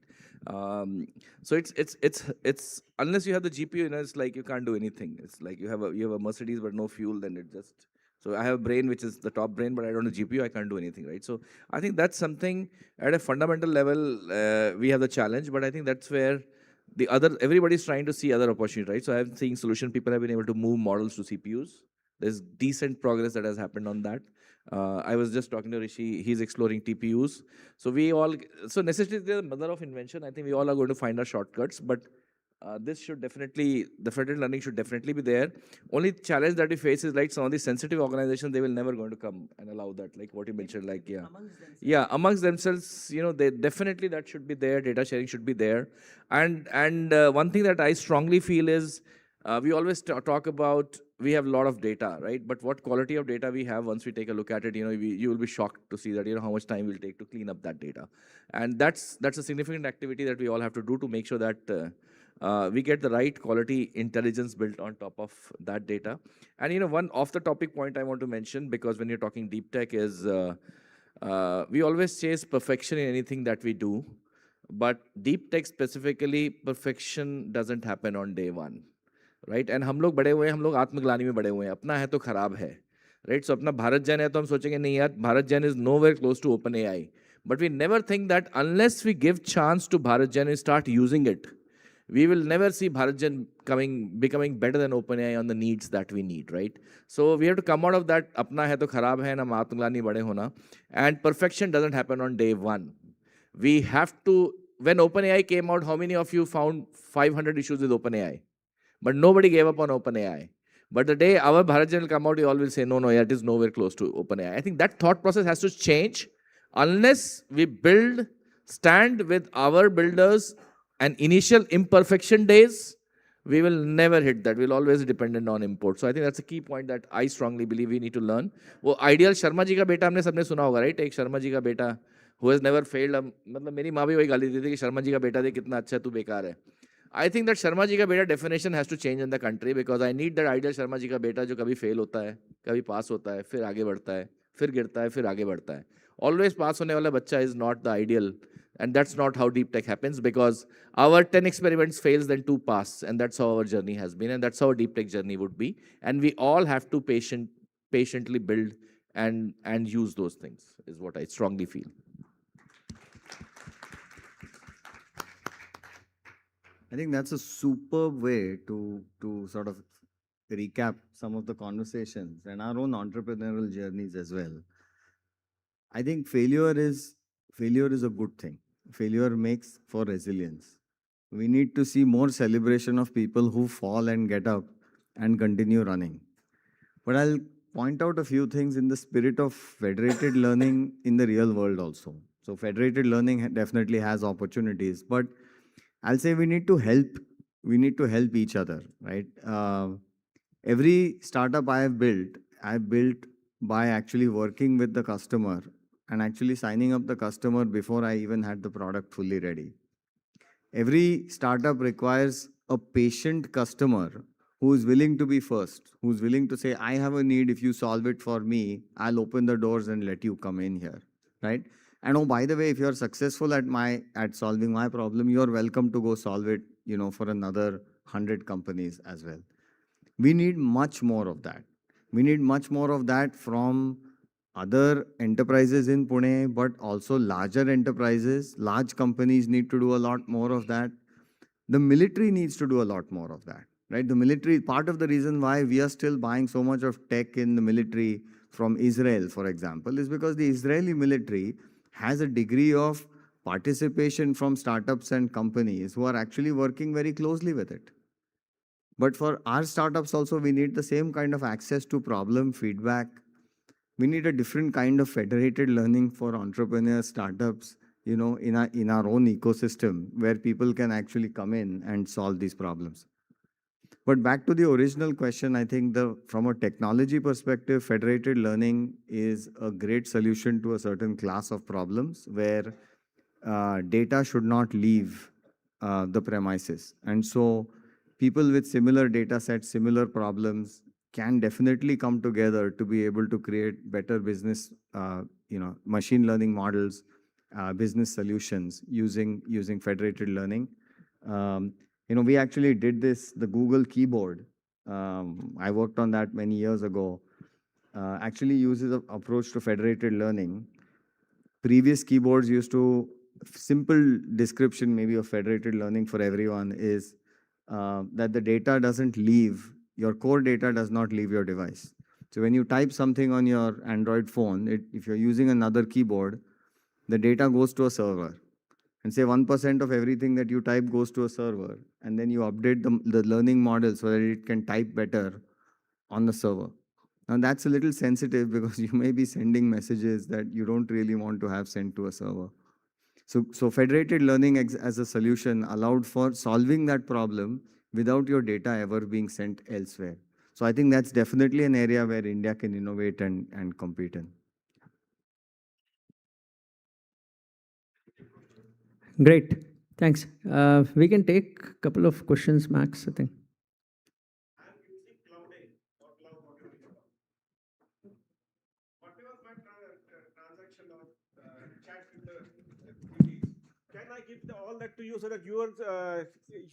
Speaker 19: So it's unless you have the GPU, it's like you can't do anything. It's like you have a Mercedes but no fuel, then it just. So I have a brain which is the top brain, but I don't have GPU, I can't do anything, right? So I think that's something at a fundamental level we have the challenge, but I think that's where everybody's trying to see other opportunities, right? So I'm seeing solution people have been able to move models to CPUs. There's decent progress that has happened on that. I was just talking to Rishi, he's exploring TPUs. So necessity is the mother of invention. I think we all are going to find our shortcuts, but this should definitely, the federated learning should definitely be there. Only challenge that we face is like some of these sensitive organizations, they will never going to come and allow that, like what you mentioned, like, amongst themselves, they definitely that should be there, data sharing should be there. And one thing that I strongly feel is, we always talk about, we have a lot of data, right? But what quality of data we have once we take a look at it, you will be shocked to see that, how much time will take to clean up that data. And that's a significant activity that we all have to do to make sure that we get the right quality intelligence built on top of that data. And one off-the-topic point I want to mention, because when you're talking deep tech is, we always chase perfection in anything that we do, but deep tech specifically, perfection doesn't happen on day one, right? And हम लोग बड़े हुए हैं, हम लोग आत्मग्लानि में बड़े हुए हैं, अपना है तो खराब है, right? So अपना भारत जैन है तो हम सोचेंगे नहीं यार, Bharat Jain is nowhere close to open AI. But we never think that unless we give chance to Bharat Gen and start using it, we will never see Bharat Gen becoming better than OpenAI on the needs that we need, right? So we have to come out of that, apna hai to kharab hai, na maatmglani bade hona. And perfection doesn't happen on day one. We have to, when OpenAI came out, how many of you found 500 issues with OpenAI? But nobody gave up on OpenAI. But the day our Bharat Gen will come out, you all will say, no, it is nowhere close to OpenAI. I think that thought process has to change unless we stand with our builders and initial imperfection days, we will never hit that. We'll always be dependent on import. So I think that's a key point that I strongly believe we need to learn. वो ideal Sharma ji का बेटा हमने सबने सुना होगा, right? एक शर्मा जी का बेटा who has never failed. मतलब मेरी माँ भी वही गाली देती थी कि शर्मा जी का बेटा देख कितना अच्छा है, तू बेकार है. I think that Sharma ji का बेटा definition has to change in the country, because I need that ideal Sharma ji का बेटा जो कभी fail होता है, कभी पास होता है, फिर आगे बढ़ता है, फिर गिरता है, फिर आगे बढ़ता है. Always pass होने वाला बच्चा is not the ideal. And that's not how deep tech happens, because our 10 experiments fails, then 2 pass. And that's how our journey has been. And that's how a deep tech journey would be. And we all have to patiently build and use those things, is what I strongly feel.
Speaker 3: I think that's a superb way to sort of recap some of the conversations and our own entrepreneurial journeys as well. I think failure is a good thing. Failure makes for resilience. We need to see more celebration of people who fall and get up and continue running. But I'll point out a few things in the spirit of federated learning in the real world also. So federated learning definitely has opportunities, but I'll say we need to help. We need to help each other, right? Every startup I've built by actually working with the customer and actually signing up the customer before I even had the product fully ready. Every startup requires a patient customer who is willing to be first, who's willing to say, I have a need. If you solve it for me, I'll open the doors and let you come in here, right? And oh, by the way, if you're successful at solving my problem, you're welcome to go solve it, for another 100 companies as well. We need much more of that. We need much more of that from other enterprises in Pune, but also larger enterprises. Large companies need to do a lot more of that. The military needs to do a lot more of that, right? The military, part of the reason why we are still buying so much of tech in the military from Israel, for example, is because the Israeli military has a degree of participation from startups and companies who are actually working very closely with it. But for our startups also, we need the same kind of access to problem feedback. We need a different kind of federated learning for entrepreneurs, startups, in our own ecosystem where people can actually come in and solve these problems. But back to the original question, I think from a technology perspective, federated learning is a great solution to a certain class of problems where data should not leave the premises. And so people with similar data sets, similar problems can definitely come together to be able to create better business, machine learning models, business solutions using federated learning. We actually did this, the Google keyboard. I worked on that many years ago. Actually uses an approach to federated learning. Previous keyboards used to, simple description maybe of federated learning for everyone is that the data doesn't leave, your core data does not leave your device. So when you type something on your Android phone, if you're using another keyboard, the data goes to a server. And say 1% of everything that you type goes to a server. And then you update the learning model so that it can type better on the server. Now that's a little sensitive because you may be sending messages that you don't really want to have sent to a server. So federated learning as a solution allowed for solving that problem without your data ever being sent elsewhere. So I think that's definitely an area where India can innovate and compete in.
Speaker 5: Great. Thanks. We can take a couple of questions max, I think.
Speaker 10: Can I give all that to you so that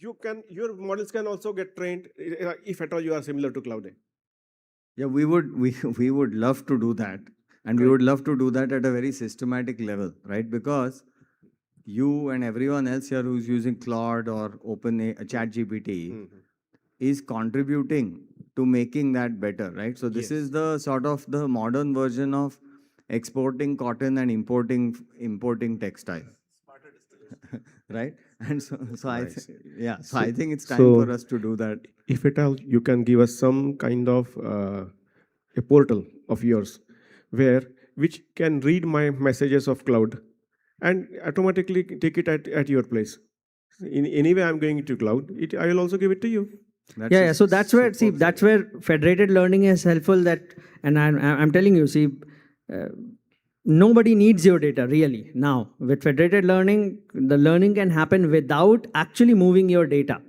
Speaker 10: your models can also get trained if at all you are similar to Cloud?
Speaker 3: Yeah, we would love to do that. And we would love to do that at a very systematic level, right? Because you and everyone else here who's using Claude or ChatGPT is contributing to making that better, right? So this is the sort of the modern version of exporting cotton and importing textile. Right? And so I think it's time for us to do that.
Speaker 10: If at all you can give us some kind of a portal of yours which can read my messages of Cloud and automatically take it at your place. Anyway, I'm going to Cloud. I will also give it to you.
Speaker 5: So that's where federated learning is helpful. And I'm telling you, nobody needs your data really now. With federated learning, the learning can happen without actually moving your data,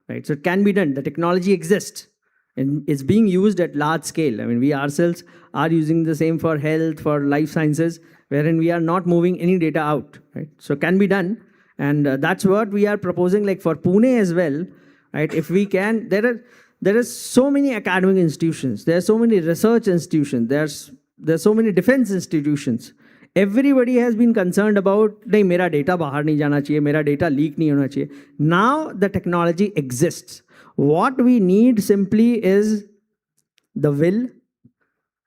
Speaker 5: right? So it can be done. The technology exists and it's being used at large scale. I mean, we ourselves are using the same for health, for life sciences, wherein we are not moving any data out, right? So it can be done. And that's what we are proposing, like for Pune as well, right? If we can, there are so many academic institutions, there are so many research institutions, there's so many defense institutions. Everybody has been concerned about, nahi, mera data bahar nahi jana chahiye, mera data leak nahi hona chahiye. Now the technology exists. What we need simply is the will,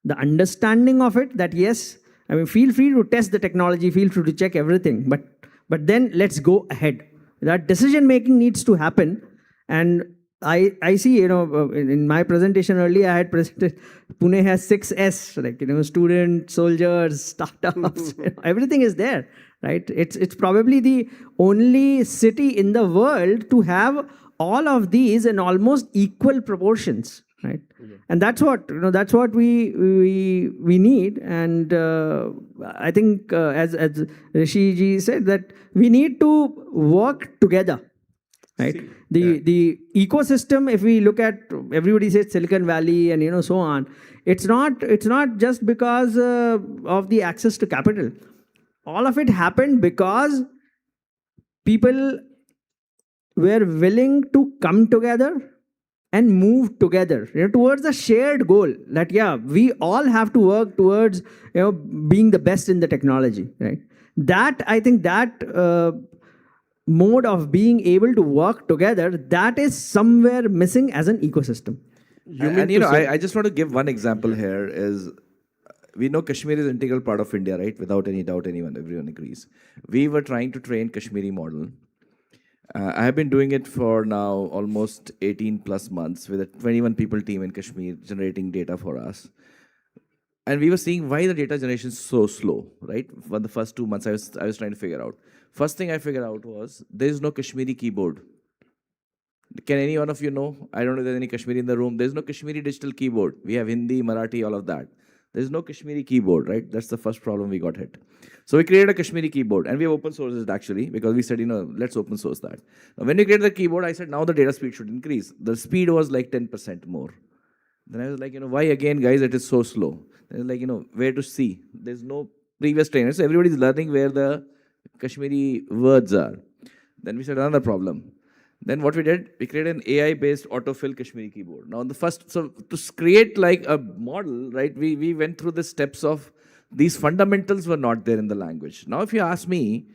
Speaker 5: the understanding of it, that yes, I mean, feel free to test the technology, feel free to check everything, but then let's go ahead. That decision making needs to happen. And I see, in my presentation earlier, I had presented Pune has 6S, like, students, soldiers, startups, everything is there, right? It's probably the only city in the world to have all of these in almost equal proportions, right? And that's what, that's what we need. And I think, as Rishi ji said, that we need to work together. Right. The ecosystem, if we look at, everybody says Silicon Valley and so on. It's not just because of the access to capital. All of it happened because people were willing to come together and move together, towards a shared goal. That we all have to work towards being the best in the technology. Right. That, I think, that mode of being able to work together, that is somewhere missing as an ecosystem.
Speaker 19: I just want to give one example here is, we know Kashmir is an integral part of India, right? Without any doubt, everyone agrees. We were trying to train Kashmiri model. I have been doing it for now almost 18 plus months with a 21 people team in Kashmir generating data for us. And we were seeing why the data generation is so slow, right? For the first 2 months, I was trying to figure out. First thing I figured out was, there is no Kashmiri keyboard. Can any one of you know? I don't know if there's any Kashmiri in the room. There's no Kashmiri digital keyboard. We have Hindi, Marathi, all of that. There's no Kashmiri keyboard, right? That's the first problem we got hit. So we created a Kashmiri keyboard, and we have open sourced it actually, because we said, let's open source that. Now, when we created the keyboard, I said, now the data speed should increase. The speed was like 10% more. Then I was like, why again, guys, it is so slow? Then like, where to see? There's no previous trainer. So everybody's learning where the Kashmiri words are. Then we said another problem. Then what we did, we created an AI-based autofill Kashmiri keyboard. Now, so to create like a model, right, we went through the steps of, these fundamentals were not there in the language. Now, if you ask me,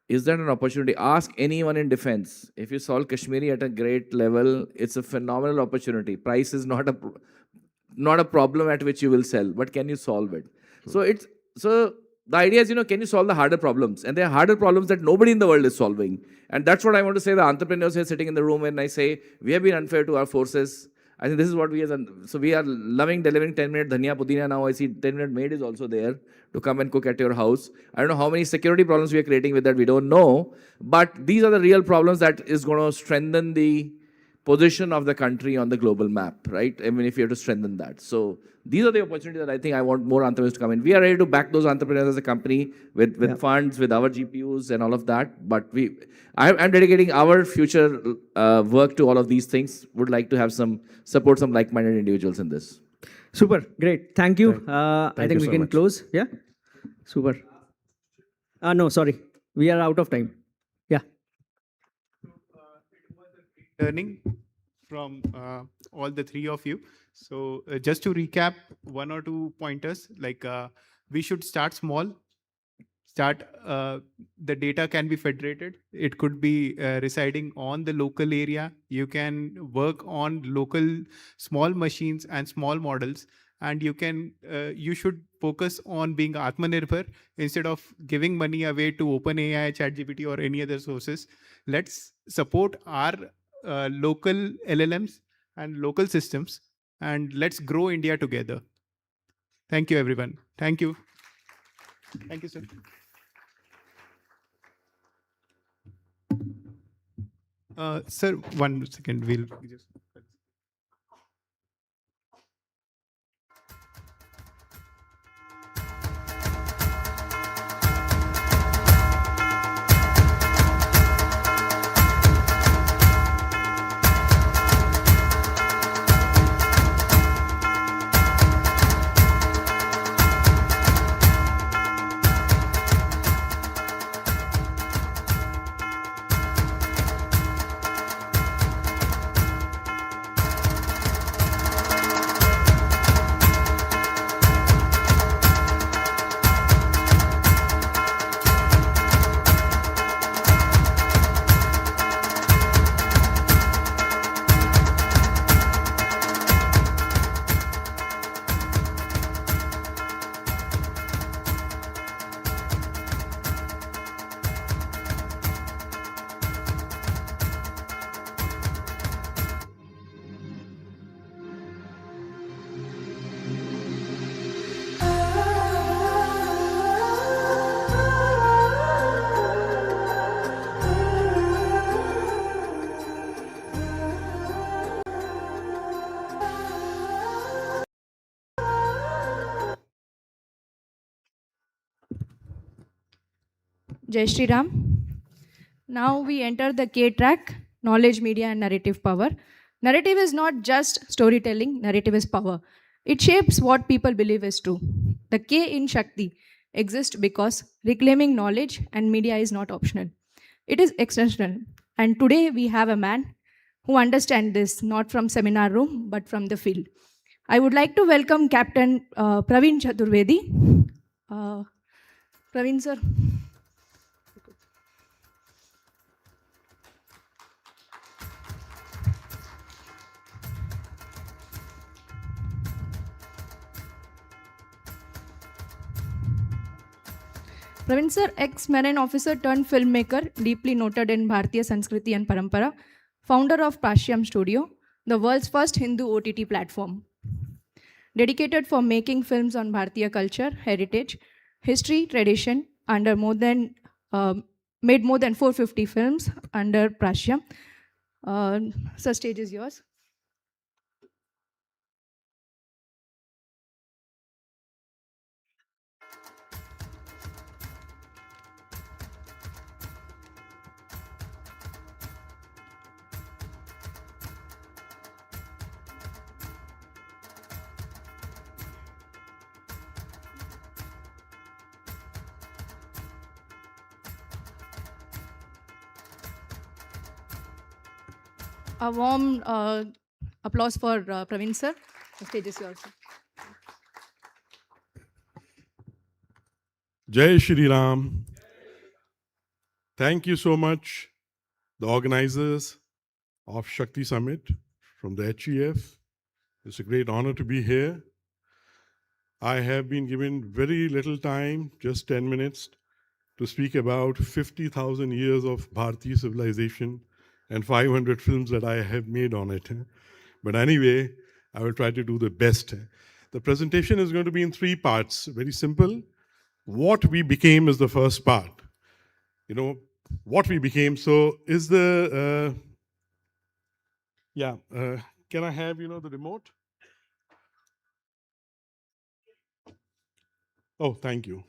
Speaker 19: is that an opportunity? Ask anyone in defense. If you solve Kashmiri at a great level, it's a phenomenal opportunity. Price is not a problem at which you will sell, but can you solve it? So the idea is, can you solve the harder problems? And there are harder problems that nobody in the world is solving. And that's what I want to say, the entrepreneurs here sitting in the room, when I say, we have been unfair to our forces. I think this is what we so we are loving delivering 10-minute dhania pudina now. I see 10-minute maid is also there to come and cook at your house. I don't know how many security problems we are creating with that, we don't know. But these are the real problems that is going to strengthen the position of the country on the global map, right? I mean, if you have to strengthen that. So these are the opportunities that I think I want more entrepreneurs to come in. We are ready to back those entrepreneurs as a company with funds, with our GPUs and all of that. But I'm dedicating our future work to all of these things. Would like to have some like-minded individuals in this.
Speaker 5: Super, great. Thank you. I think we can close. Yeah? Super. No, sorry. We are out of time. Yeah.
Speaker 20: Learning from all the three of you. So just to recap, 1 or 2 pointers, like we should start small. The data can be federated. It could be residing on the local area. You can work on local small machines and small models. And you should focus on being Atmanirbhar instead of giving money away to OpenAI, ChatGPT, or any other sources. Let's support our local LLMs and local systems, and let's grow India together. Thank you, everyone. Thank you. Thank you, sir. Sir, 1 second. We'll just.
Speaker 21: Jai Shri Ram. Now we enter the K track, knowledge, media, and narrative power. Narrative is not just storytelling, narrative is power. It shapes what people believe is true. The K in Shakti exists because reclaiming knowledge and media is not optional. It is extensional. And today we have a man who understands this, not from seminar room, but from the field. I would like to welcome Captain Praveen Chaturvedi. Praveen sir. Praveen sir, ex-marine officer turned filmmaker, deeply noted in Bharatiya Sanskriti and Parampara, founder of Pashyam Studio, the world's first Hindu OTT platform. Dedicated for making films on Bharatiya culture, heritage, history, tradition, made more than 450 films under Pashyam. Sir, stage is yours. A warm applause for Praveen sir. The stage is yours. Sir.
Speaker 22: Jai Shri Ram. Thank you so much, the organizers of Shakti Summit from the HEF. It's a great honor to be here. I have been given very little time, just 10 minutes, to speak about 50,000 years of Bharatiya civilization and 500 films that I have made on it. But anyway, I will try to do the best. The presentation is going to be in 3 parts, very simple. What we became is the first part. You know, what we became. So is the, can I have, the remote? Oh, thank you.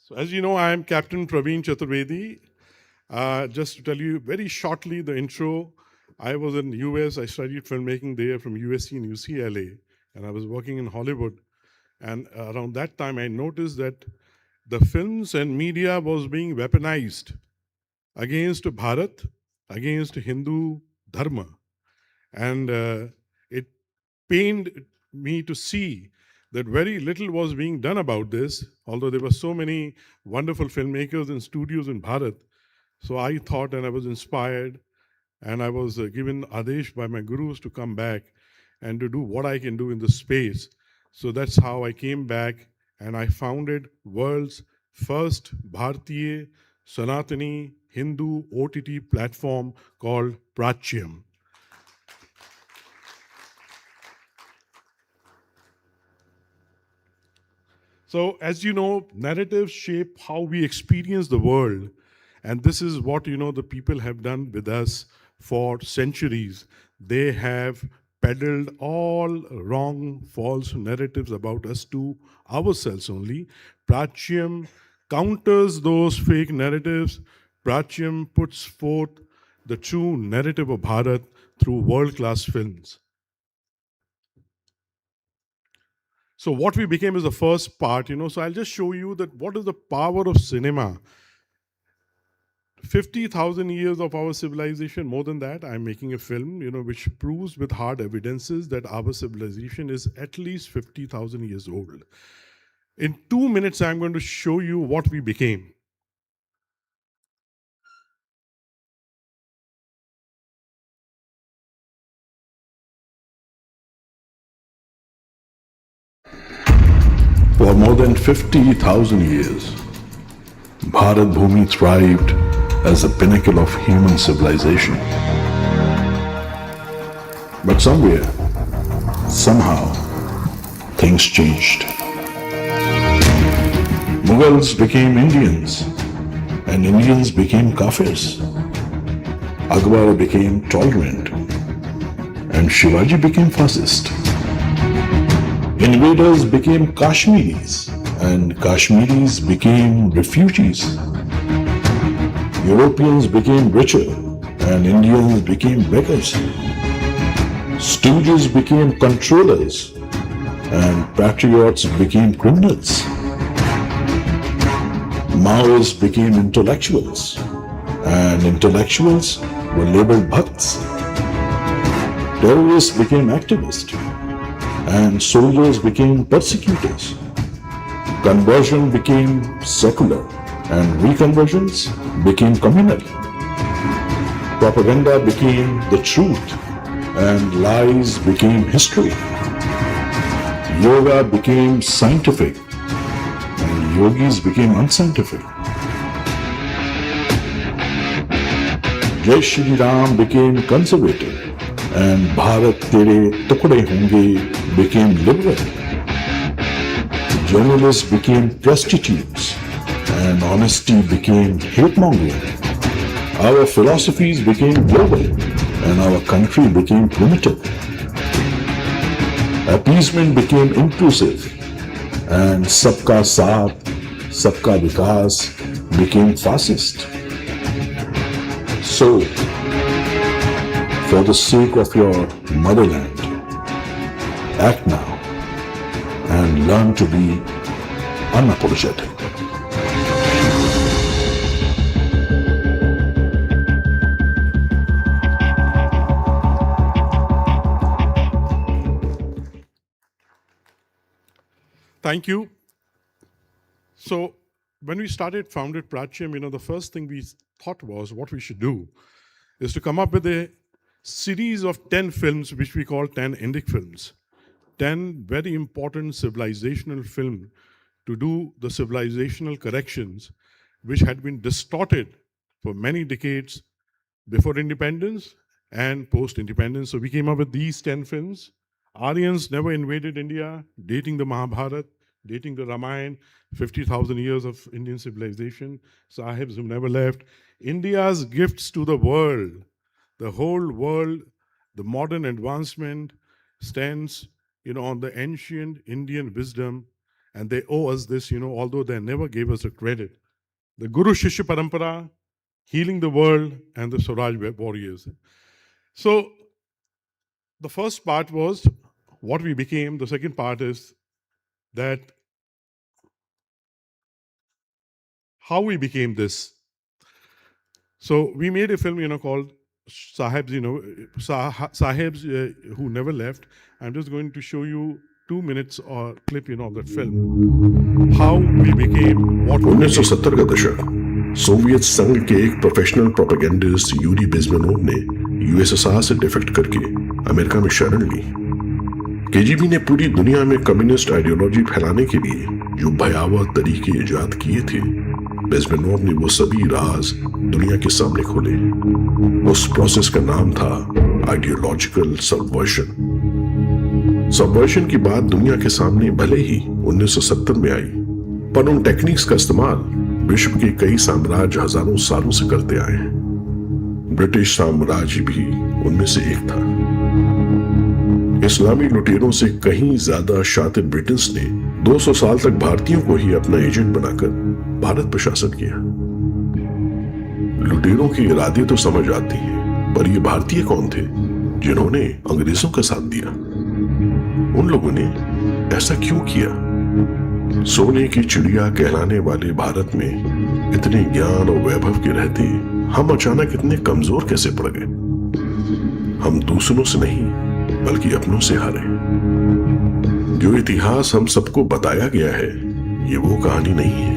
Speaker 22: So as you know, I am Captain Praveen Chaturvedi. Just to tell you very shortly the intro, I was in US, I studied filmmaking there from USC and UCLA, and I was working in Hollywood. And around that time, I noticed that the films and media was being weaponized against Bharat, against Hindu Dharma. And it pained me to see that very little was being done about this, although there were so many wonderful filmmakers and studios in Bharat. So I thought, and I was inspired, and I was given Adesh by my gurus to come back and to do what I can do in the space. So that's how I came back, and I founded world's first Bharatiya Sanatani Hindu OTT platform called Pashyam. So as you know, narratives shape how we experience the world. And this is what, the people have done with us for centuries. They have peddled all wrong, false narratives about us to ourselves only. Pashyam counters those fake narratives. Pashyam puts forth the true narrative of Bharat through world-class films. So what we became is the first part, So I'll just show you that what is the power of cinema. 50,000 years of our civilization, more than that, I'm making a film, which proves with hard evidences that our civilization is at least 50,000 years old. In 2 minutes, I'm going to show you what we became. For more than 50,000 years, Bharat Bhumi thrived as the pinnacle of human civilization. But somewhere, somehow, things changed. Mughals became Indians, and Indians became Kafirs. Akbar became tolerant, and Shivaji became fascist. Invaders became Kashmiris,
Speaker 2: and Kashmiris became refugees. Europeans became richer and Indians became beggars. Stooges became controllers and patriots became criminals. Maoists became intellectuals and intellectuals were labeled bhakts. Terrorists became activists and soldiers became persecutors. Conversion became secular and reconversions became communal. Propaganda became the truth and lies became history. Yoga became scientific and yogis became unscientific. Jai Shri Ram became conservative and Bharat Tere Tukde Honge became liberal. Journalists became prostitutes and honesty became hate-mongering. Our philosophies became global and our country became primitive. Appeasement became inclusive and Sabka Saath, Sabka Vikas became fascist. So, for the sake of your motherland, act now and learn to be unapologetic.
Speaker 22: Thank you. So when we founded Prachiam, the first thing we thought was what we should do is to come up with a series of 10 films, which we call 10 Indic films. 10 very important civilizational films to do the civilizational corrections which had been distorted for many decades before independence and post-independence. So we came up with these 10 films. Aryans never invaded India, dating the Mahabharata, dating the Ramayana, 50,000 years of Indian civilization, Sahibs who never left. India's gifts to the world, the whole world, the modern advancement stands, on the ancient Indian wisdom, and they owe us this, although they never gave us the credit. The Guru Shishya Parampara, healing the world, and the Swaraj warriors. So the first part was what we became. The second part is that how we became this. So we made a film, called Sahibs, Sahibs who never left. I'm just going to show you 2 minutes or clip, of that film. How we became what we became.
Speaker 2: 1970 का दशक, Soviet संघ के एक professional propagandist Yuri बिज़मेनोव ने USSR से defect करके America में शरण ली। केजीबी ने पूरी दुनिया में कम्युनिस्ट आइडियोलॉजी फैलाने के लिए जो भयावह तरीके इजाद किए थे, बिज़मेनोव ने वो सभी राज दुनिया के सामने खोले। उस प्रोसेस का नाम था आइडियोलॉजिकल सबवर्जन। सबवर्जन की बात दुनिया के सामने भले ही 1970 में आई, पर उन टेक्निक्स का इस्तेमाल विश्व के कई साम्राज्य हजारों सालों से करते आए हैं। ब्रिटिश साम्राज्य भी उनमें से एक था। इस्लामी लुटेरों से कहीं ज्यादा शातिर ब्रिटिश ने 200 साल तक भारतीयों को ही अपना एजेंट बनाकर भारत पर शासन किया। लुटेरों के इरादे तो समझ आते हैं, पर ये भारतीय कौन थे जिन्होंने अंग्रेजों का साथ दिया? उन लोगों ने ऐसा क्यों किया? सोने की चिड़िया कहलाने वाले भारत में इतने ज्ञान और वैभव के रहते हम अचानक इतने कमजोर कैसे पड़ गए? हम दूसरों से नहीं बल्कि अपनों से हारे। जो इतिहास हम सबको बताया गया है, ये वो कहानी नहीं है।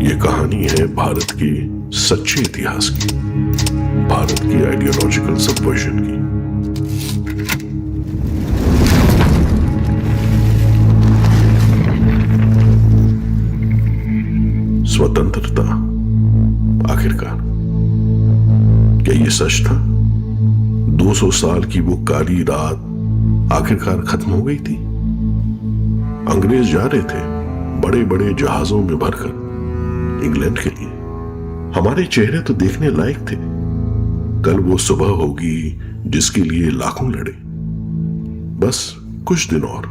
Speaker 2: ये कहानी है भारत के सच्चे इतिहास की, भारत की आइडियोलॉजिकल सबवर्जन की। स्वतंत्रता आखिरकार, क्या ये सच था? 200 साल की वो काली रात आखिरकार खत्म हो गई थी। अंग्रेज जा रहे थे बड़े बड़े जहाजों में भरकर इंग्लैंड के लिए। हमारे चेहरे तो देखने लायक थे। कल वो सुबह होगी जिसके लिए लाखों लड़े। बस कुछ दिन और,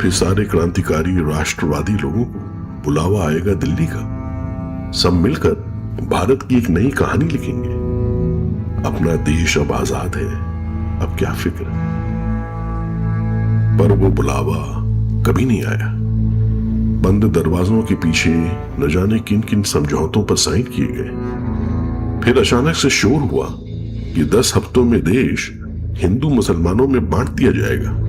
Speaker 2: उठे सारे क्रांतिकारी राष्ट्रवादी लोगों को बुलावा आएगा दिल्ली का। सब मिलकर भारत की एक नई कहानी लिखेंगे। अपना देश अब आजाद है, अब क्या फिक्र। पर वो बुलावा कभी नहीं आया। बंद दरवाजों के पीछे न जाने किन किन समझौतों पर साइन किए गए। फिर अचानक से शोर हुआ कि 10 हफ्तों में देश हिंदू मुसलमानों में बांट दिया जाएगा।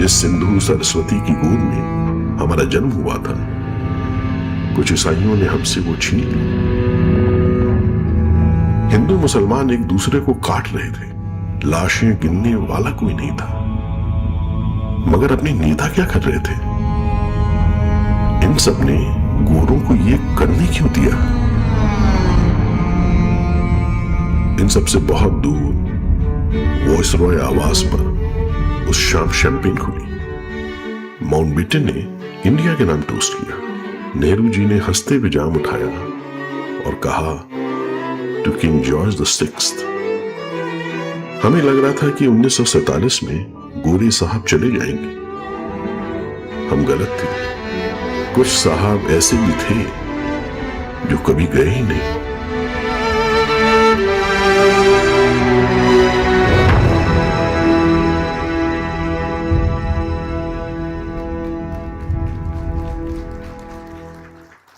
Speaker 2: जिस सिंधु सरस्वती की गोद में हमारा जन्म हुआ था, कुछ ईसाइयों ने हमसे वो छीन ली। हिंदू मुसलमान एक दूसरे को काट रहे थे, लाशें गिनने वाला कोई नहीं था। मगर अपने नेता क्या कर रहे थे? इन सब ने गोरों को ये करने क्यों दिया? इन सबसे बहुत दूर वॉइसरॉय आवास पर उस शाम शैंपेन खुली। माउंटबेटन ने इंडिया के नाम टोस्ट किया। नेहरू जी ने हंसते हुए जाम उठाया और कहा, टू किंग जॉर्ज VI। हमें लग रहा था कि 1947 में गोरे साहब चले जाएंगे। हम गलत थे। कुछ साहब ऐसे भी थे जो कभी गए ही नहीं।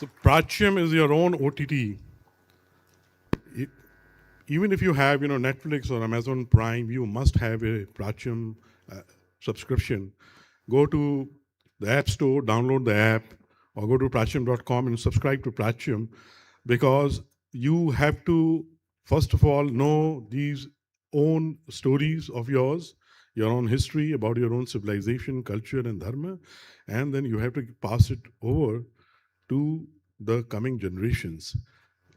Speaker 22: So Prachyam is your own OTT. Even if you have, Netflix or Amazon Prime, you must have a Prachyam subscription. Go to the App Store, download the app, or go to prachyam.com and subscribe to Prachyam, because you have to, first of all, know these own stories of yours, your own history, about your own civilization, culture, and dharma, and then you have to pass it over to the coming generations.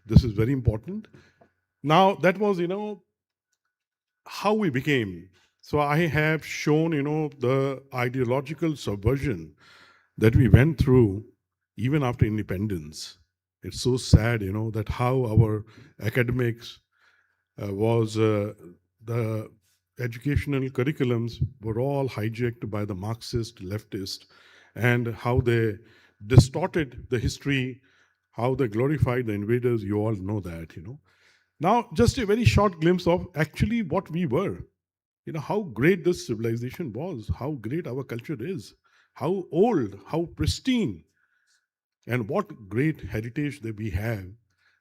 Speaker 22: This is very important. Now, that was, how we became. So I have shown, the ideological subversion that we went through even after independence. It's so sad, that how our academics was, the educational curriculums were all hijacked by the Marxist leftist, and how they distorted the history, how they glorified the invaders. You all know that, Now, just a very short glimpse of actually what we were. How great this civilization was, how great our culture is, how old, how pristine, and what great heritage that we have.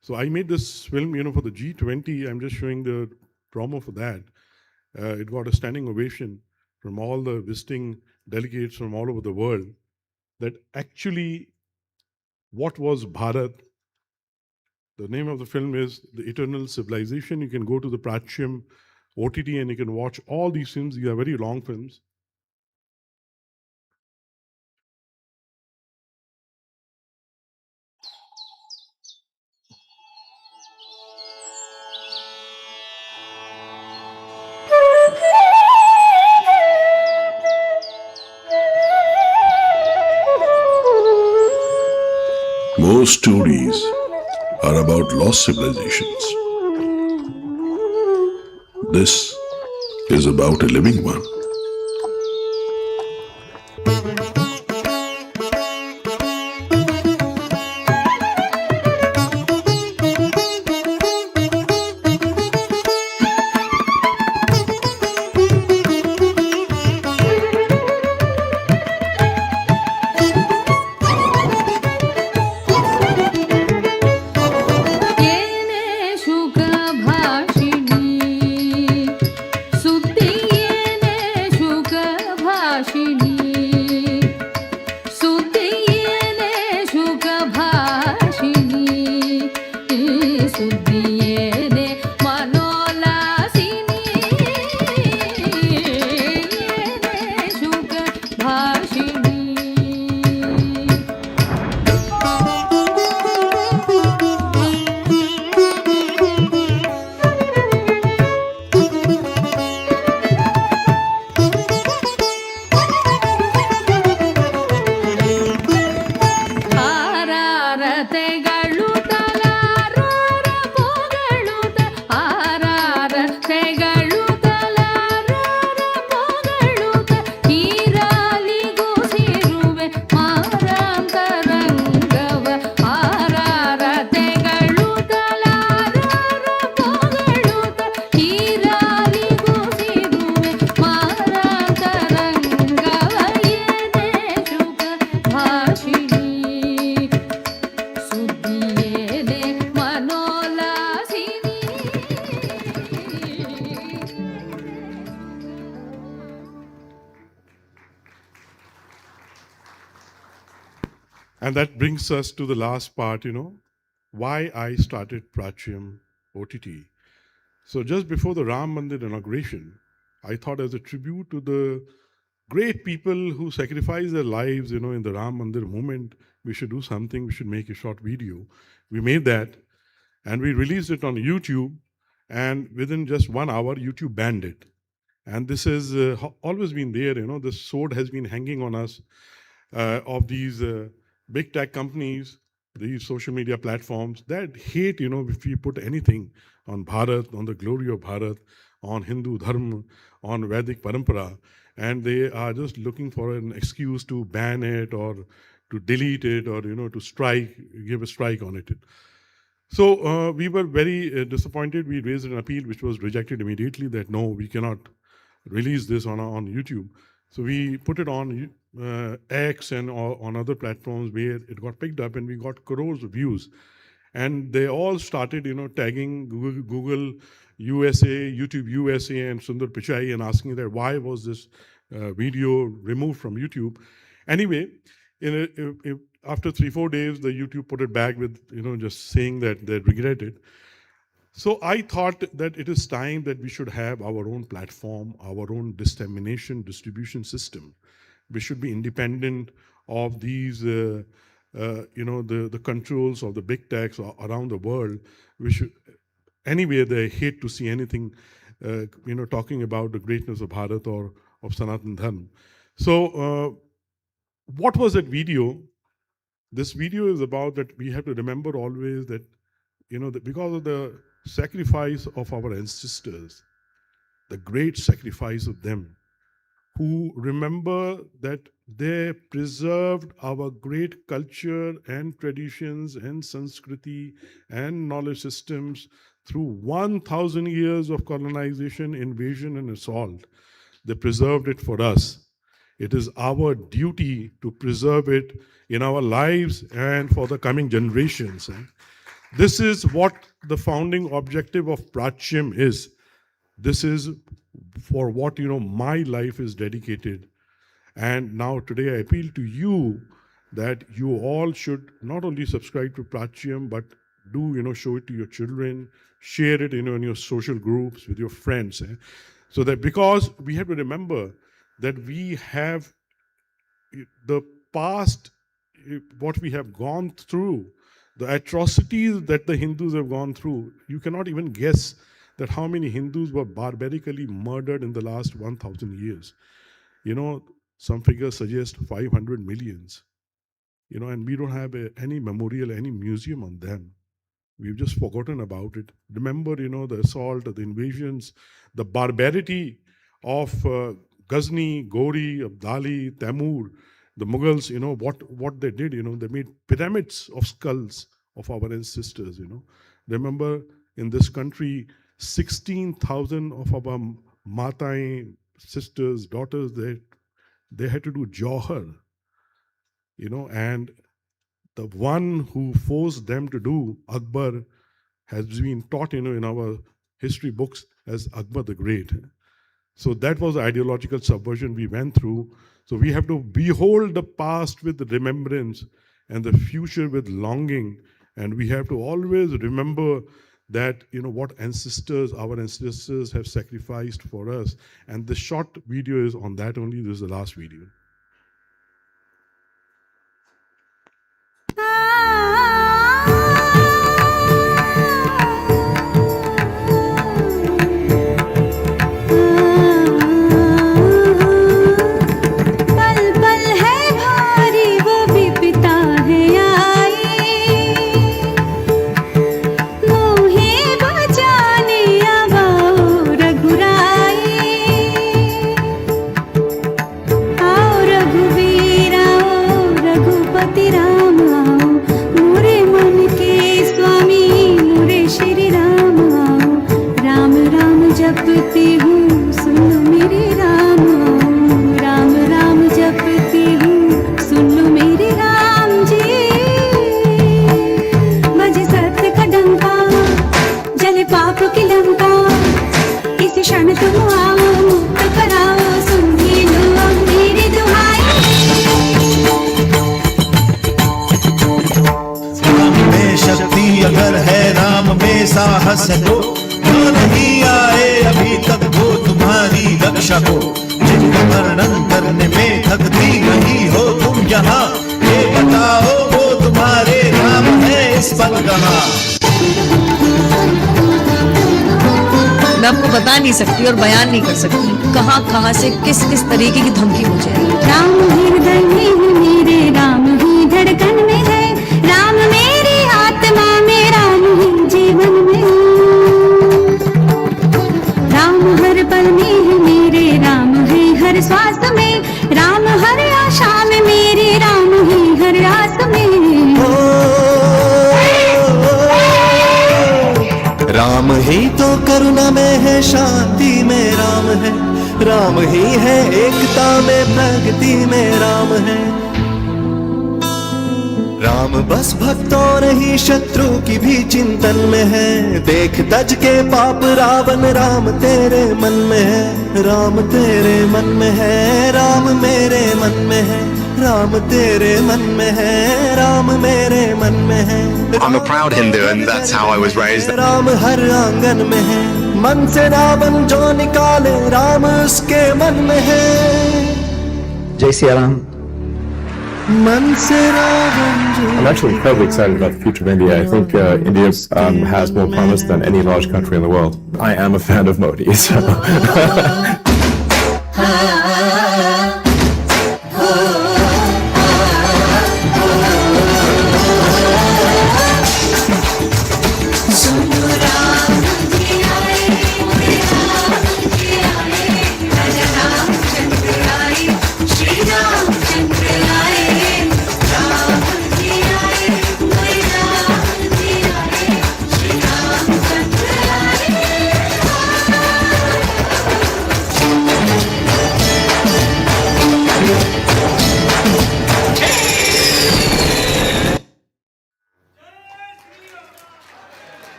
Speaker 22: So I made this film, for the G20. I'm just showing the promo for that. It got a standing ovation from all the visiting delegates from all over the world, that actually what was Bharat. The name of the film is The Eternal Civilization. You can go to the Prachyam OTT and you can watch all these films. These are very long films.
Speaker 2: Most stories are about lost civilizations. This is about a living one.
Speaker 7: सुख भाषिणी सुप्ति येने
Speaker 22: And that brings us to the last part, why I started Prachiam OTT. So just before the Ram Mandir inauguration, I thought as a tribute to the great people who sacrificed their lives, in the Ram Mandir movement, we should do something, we should make a short video. We made that, and we released it on YouTube, and within just 1 hour, YouTube banned it. And this has always been there, the sword has been hanging on us of these big tech companies, these social media platforms that hate, if we put anything on Bharat, on the glory of Bharat, on Hindu Dharma, on Vedic Parampara, and they are just looking for an excuse to ban it or to delete it or, to strike, give a strike on it. So we were very disappointed. We raised an appeal which was rejected immediately that no, we cannot release this on YouTube. So we put it on X and on other platforms where it got picked up, and we got crores of views. And they all started, tagging Google USA, YouTube USA, and Sundar Pichai, and asking that why was this video removed from YouTube. Anyway, after 3-4 days, the YouTube put it back with, just saying that they regret it. So I thought that it is time that we should have our own platform, our own distribution system. We should be independent of these, the controls of the big techs around the world. We should, anyway, they hate to see anything, talking about the greatness of Bharat or of Sanatan Dharma. So what was that video? This video is about that we have to remember always that, that because of the sacrifice of our ancestors, the great sacrifice of them, who remember that they preserved our great culture and traditions and Sanskriti and knowledge systems through 1,000 years of colonization, invasion, and assault. They preserved it for us. It is our duty to preserve it in our lives and for the coming generations. This is what the founding objective of Prachiam is. This is for what, my life is dedicated. And now today I appeal to you that you all should not only subscribe to Prachiam, but do, show it to your children, share it, in your social groups with your friends. So that, because we have to remember that we have the past, what we have gone through, the atrocities that the Hindus have gone through. You cannot even guess that how many Hindus were barbarically murdered in the last 1,000 years. Some figures suggest 500 millions. And we don't have any memorial, any museum on them. We've just forgotten about it. Remember, the assault, the invasions, the barbarity of Ghazni, Ghori, Abdali, Tamur, the Mughals, what they did, they made pyramids of skulls of our ancestors, Remember, in this country, 16,000 of our Matai, sisters, daughters, they had to do Johar, and the one who forced them to do Akbar has been taught, in our history books as Akbar the Great. So that was the ideological subversion we went through. So we have to behold the past with remembrance and the future with longing. And we have to always remember that, what our ancestors have sacrificed for us. And the short video is on that only. This is the last video.
Speaker 7: साहस को, जो नहीं आए अभी तक वो तुम्हारी रक्षा को, जिनका वर्णन करने में थकती नहीं हो तुम यहाँ, ये बताओ वो तुम्हारे नाम है इस पल कहाँ।
Speaker 11: मैं आपको बता नहीं सकती और बयान नहीं कर सकती कहाँ कहाँ से किस किस तरीके की धमकी मुझे।
Speaker 23: राम हृदय में है मेरे, राम ही धड़कन में है, राम मेरी आत्मा में, राम ही जीवन में, राम हर पल में है मेरे, राम है हर श्वास में, राम हर आशा में मेरे, राम ही हर आस में।
Speaker 7: राम ही तो करुणा में है, शांति में राम है, राम ही है एकता में, प्रगति में राम है। राम बस भक्तों नहीं शत्रु की भी चिंतन में है, देख तज के पाप रावण, राम तेरे मन में है, राम तेरे मन में है, राम मेरे मन में है, राम तेरे मन में है, राम मेरे मन में है।
Speaker 24: I'm a proud Hindu and that's how I was raised.
Speaker 7: Ram हर आंगन में है, मन से रावण जो निकाले, राम उसके मन में है।
Speaker 24: Jai Shri Ram.
Speaker 7: मन से रावण जो
Speaker 25: I'm actually incredibly excited about the future of India. I think India has more promise than any large country in the world. I am a fan of Modi, so.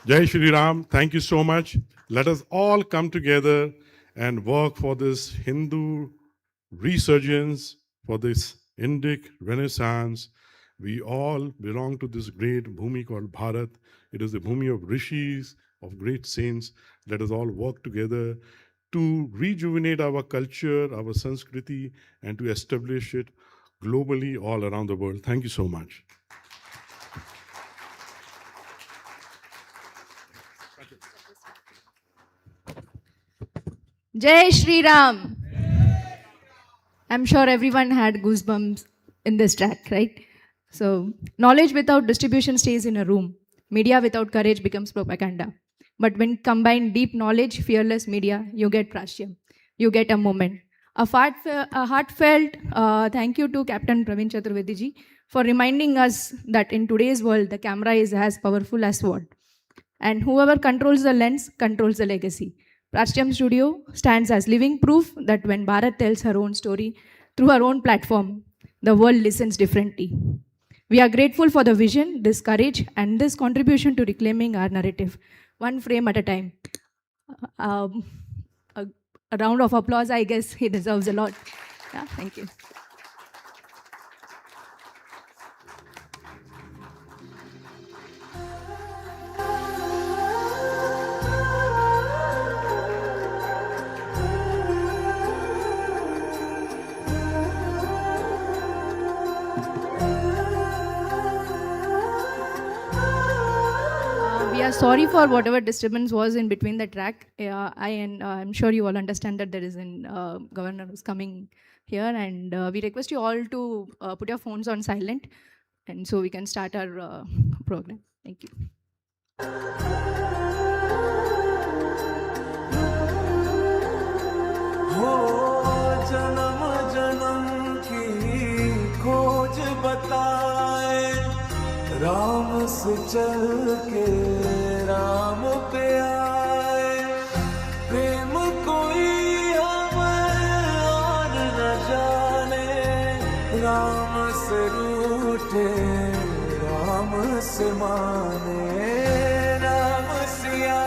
Speaker 22: Jai Shri Ram, thank you so much. Let us all come together and work for this Hindu resurgence, for this Indic renaissance. We all belong to this great Bhumi called Bharat. It is the Bhumi of rishis, of great saints. Let us all work together to rejuvenate our culture, our Sanskriti, and to establish it globally all around the world. Thank you so much.
Speaker 21: Jai Shri Ram. I'm sure everyone had goosebumps in this track, right? So, knowledge without distribution stays in a room. Media without courage becomes propaganda. But when combine deep knowledge, fearless media, you get Prashyam. You get a moment. A heartfelt thank you to Captain Praveen Chaturvedi ji for reminding us that in today's world, the camera is as powerful as sword. And whoever controls the lens controls the legacy. Prashyam Studio stands as living proof that when Bharat tells her own story through her own platform, the world listens differently. We are grateful for the vision, this courage, and this contribution to reclaiming our narrative, one frame at a time. A round of applause, I guess he deserves a lot. Yeah, thank you. We are sorry for whatever disturbance was in between the track. I'm sure you all understand that there is a governor who's coming here, and we request you all to put your phones on silent, and so we can start our program. Thank you.
Speaker 7: जन्म जन्म की खोज बताए, राम से चल के राम पे आए, प्रेम कोई हमें और न जाने, राम से रूठे राम से माने, राम सिया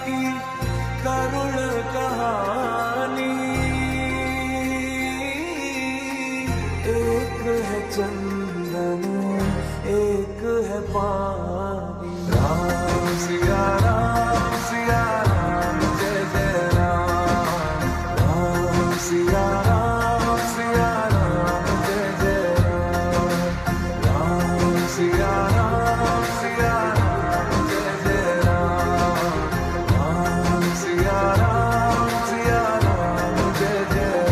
Speaker 7: की करुण कहानी, एक है चंदन है पानी। राम सिया राम जय जय राम। राम सिया राम जय जय राम। राम सिया राम जय जय राम। राम सिया राम जय जय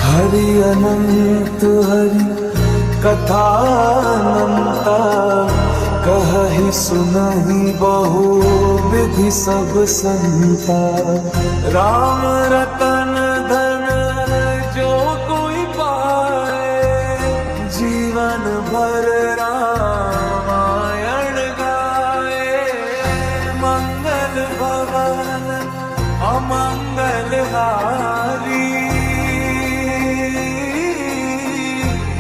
Speaker 7: हरि अनंत हरि कथा अनंता, कहहि सुनहि बहु विधि सब संता। राम रतन धन जो कोई पाए, जीवन भर रामायण गाए। मंगल भवन अमंगल हारी,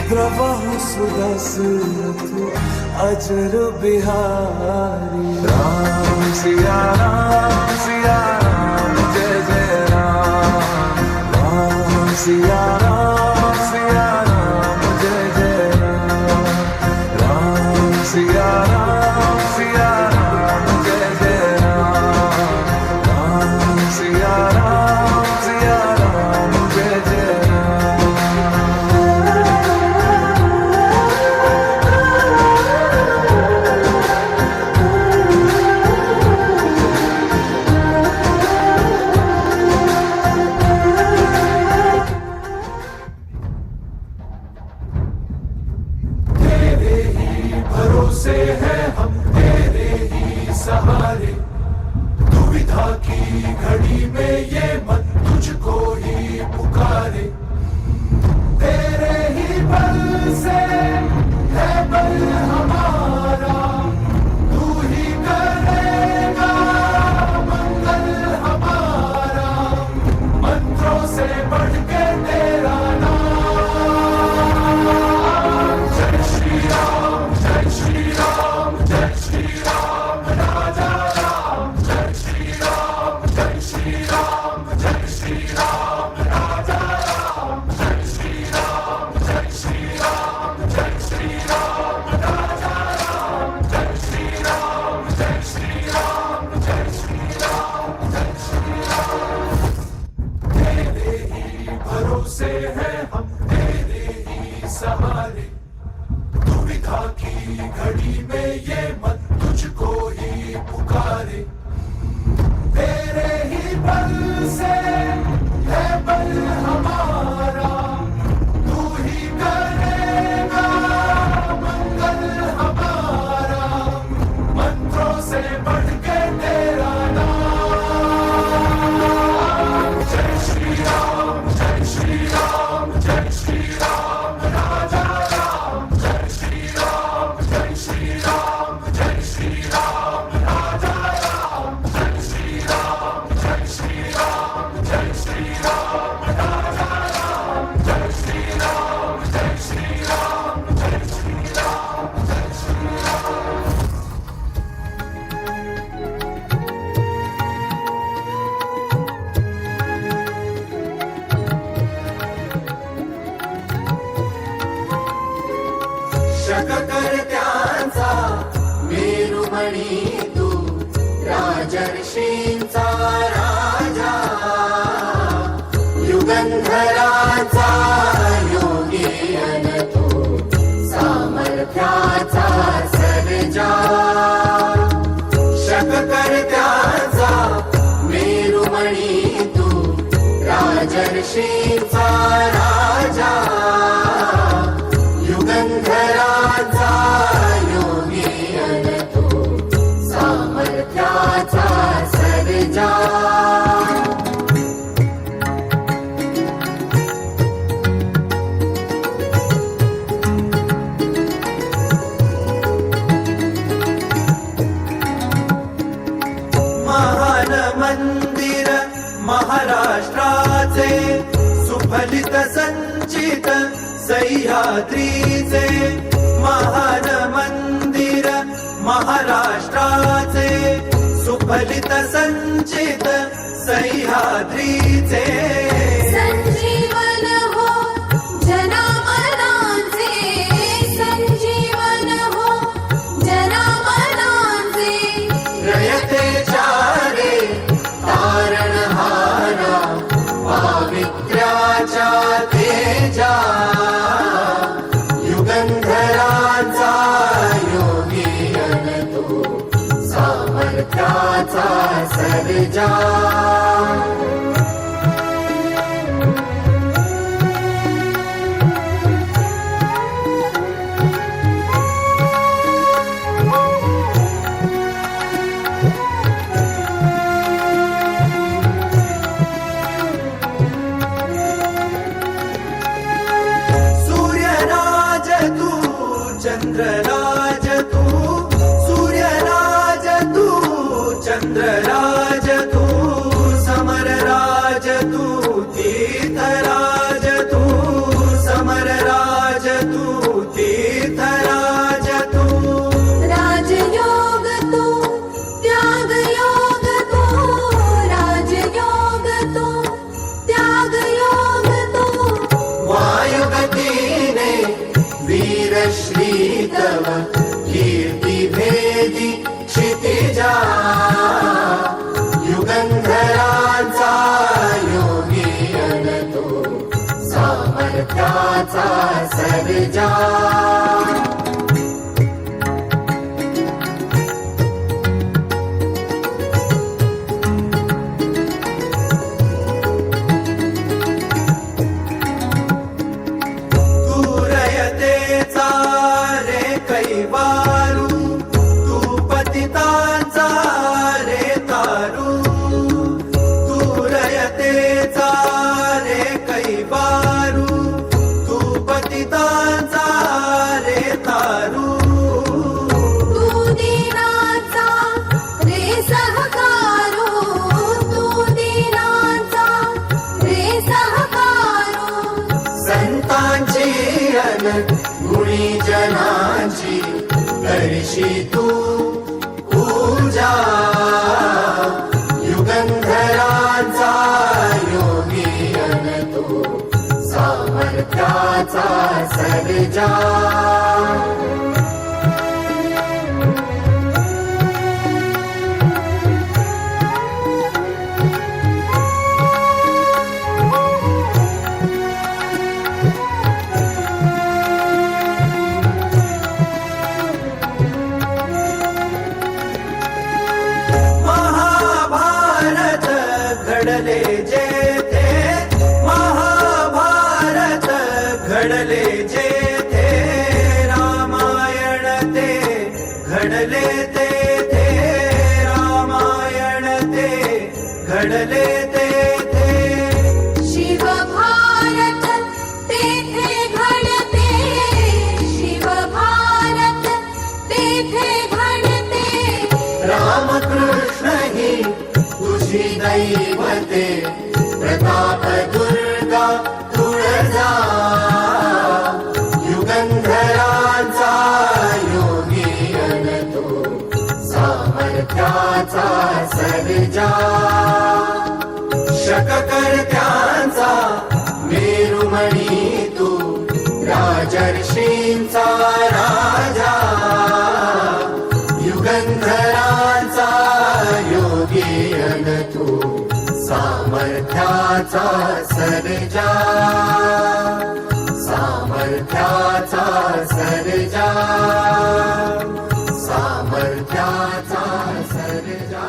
Speaker 7: द्रवहु सुदशरथ अजर बिहारी। राम सिया राम जय जय राम। राम सिया राम जय जय राम। राम सिया राम जय जय राम। राम सिया राम जय जय भरोसे हैं हम तेरे ही सहारे। दुविधा की घड़ी में ये मन तुझको ही पुकारे। तेरे ही बल से है बल हमारा, तू ही करेगा मंगल हमारा। मंत्रों से बढ़ के तेरा नाम। जय श्री राम जय श्री राम जय श्री राम राजा राम। जय श्री राम जय श्री राम जय श्री राम राजा राम। जय श्री राम जय श्री राम जय श्री राम राजा राम। जय श्री राम जय श्री राम जय श्री राम जय श्री राम। तेरे ही भरोसे हैं हम तेरे ही सहारे। दुविधा की घड़ी में ये मन तुझको ही पुकारे। तेरे ही बल से है बल हमारा, तू ही करेगा मंगल हमारा। मंत्रों से बढ़ के तेरा नाम। जय श्री राम जय श्री राम जय श्री राम राजा राम। जय श्री राम जय श्री राम जय श्री राम राजा राम। जय श्री राम जय श्री राम जय श्री राम राजा राम। जय श्री राम जय श्री राम जय श्री राम जय श्री राम। शककर्त्यांचा मेरुमणी तू, राजर्षींचा राजा। युगंधराचा योगी अन तू, सामर्थ्याचा सर्जा। शककर्त्यांचा मेरुमणी तू, राजर्षींचा राजा। युगंधराचा योगी अन तू, सामर्थ्याचा सर्जा। महान मंदिर महाराष्ट्राचे, सुफलित संचित सह्याद्रीचे महान मंदिर महाराष्ट्राचे सुफलित संचित सह्याद्रीचे
Speaker 23: संजीवन हो जनामनांचे संजीवन हो जनामनांचे
Speaker 7: रयते चारे तारणहारा पावित्र्याच्या तेजा युगंधरांचा योगी तू सामर्थ्याचा सर्जा सूर्यराज तू चंद्रराज तू सूर्यराज तू चंद्रराज तू समरराज तू तीर्थराज तू समरराज तू तीर्थराज तू
Speaker 23: राजयोग तू त्यागयोग तू राजयोग तू त्यागयोग तू
Speaker 7: वायुगतीने वीरश्री तव कीर्ती भेदी क्षितिजा युगंधरांचा योगी तू सामर्थ्याचा सर्जा तू रयतेचा रे कैवारू तू पतितांचा रे तारू तू रयतेचा रे कैवारू तू पतितांचा रे तारू
Speaker 23: तू दीनाचा रे सहकारू तू दीनाचा रे सहकारू
Speaker 7: संतांची अन गुणी जनांची करशी तू पूजा युगंधरांचा योगी तू सामर्थ्याचा सर्जा महाभारत घडले जेथे महाभारत घडले जेथे रामायण ते घडले तेथे रामायण ते घडले तेथे
Speaker 23: शिव भारत तेथे घडते शिव भारत तेथे घडते
Speaker 7: रामकृष्ण ही तुझी दैवते प्रताप दुर्गा तुळजा युगंधरांचा योगी तू सामर्थ्याचा सर्जा शककर्त्यांचा मेरुमणी तू राजर्षींचा राजा युगंधरांचा योगी तू सामर्थ्याचा सर्जा सामर्थ्याचा सर्जा सामर्थ्याचा सर्जा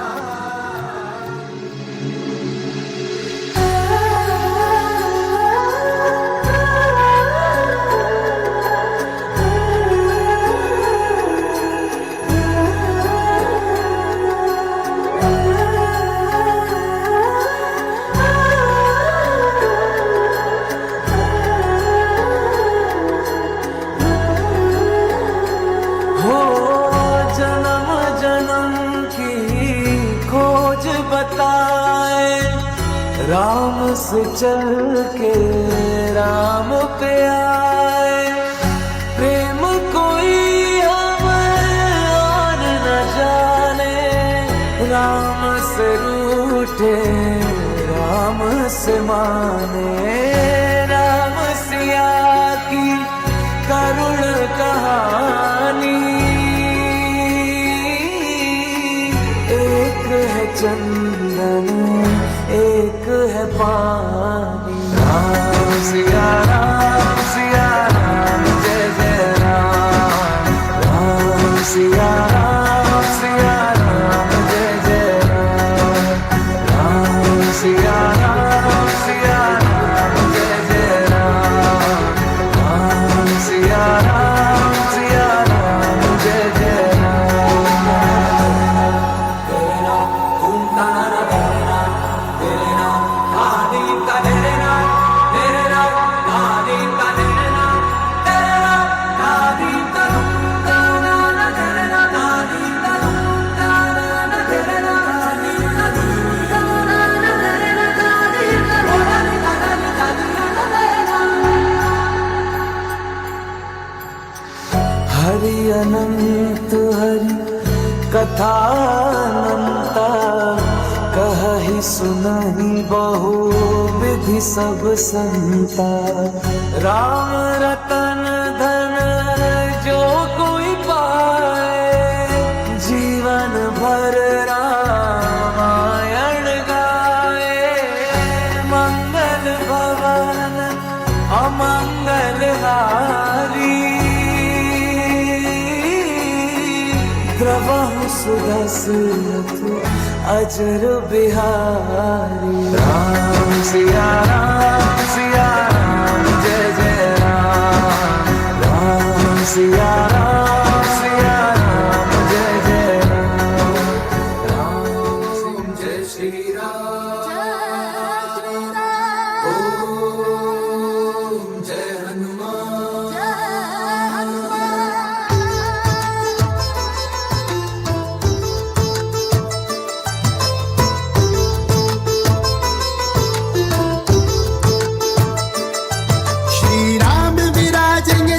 Speaker 9: हो जन्म जन्म की खोज बताए राम से चल के राम पे आए जाने राम सिया की करुण कहानी। एक है चंदन एक है पानी। राम सिया राम जय जय राम। राम सिया राम जय जय राम। राम सिया राम जय जय राम। राम सिया राम जय जय हरि अनंत हरि कथा अनंता। कहि सुनहि बहु विधि सब संता। राम रतन धन जो कोई पाए। जीवन भर रामायण गाए। मंगल भवन अमंगल हारी। द्रवहु सुदशरथ अजर बिहारी। राम सिया राम जय जय राम। राम सिया राम जय जय राम। राम जय श्री राम। ओम जय हनुमान।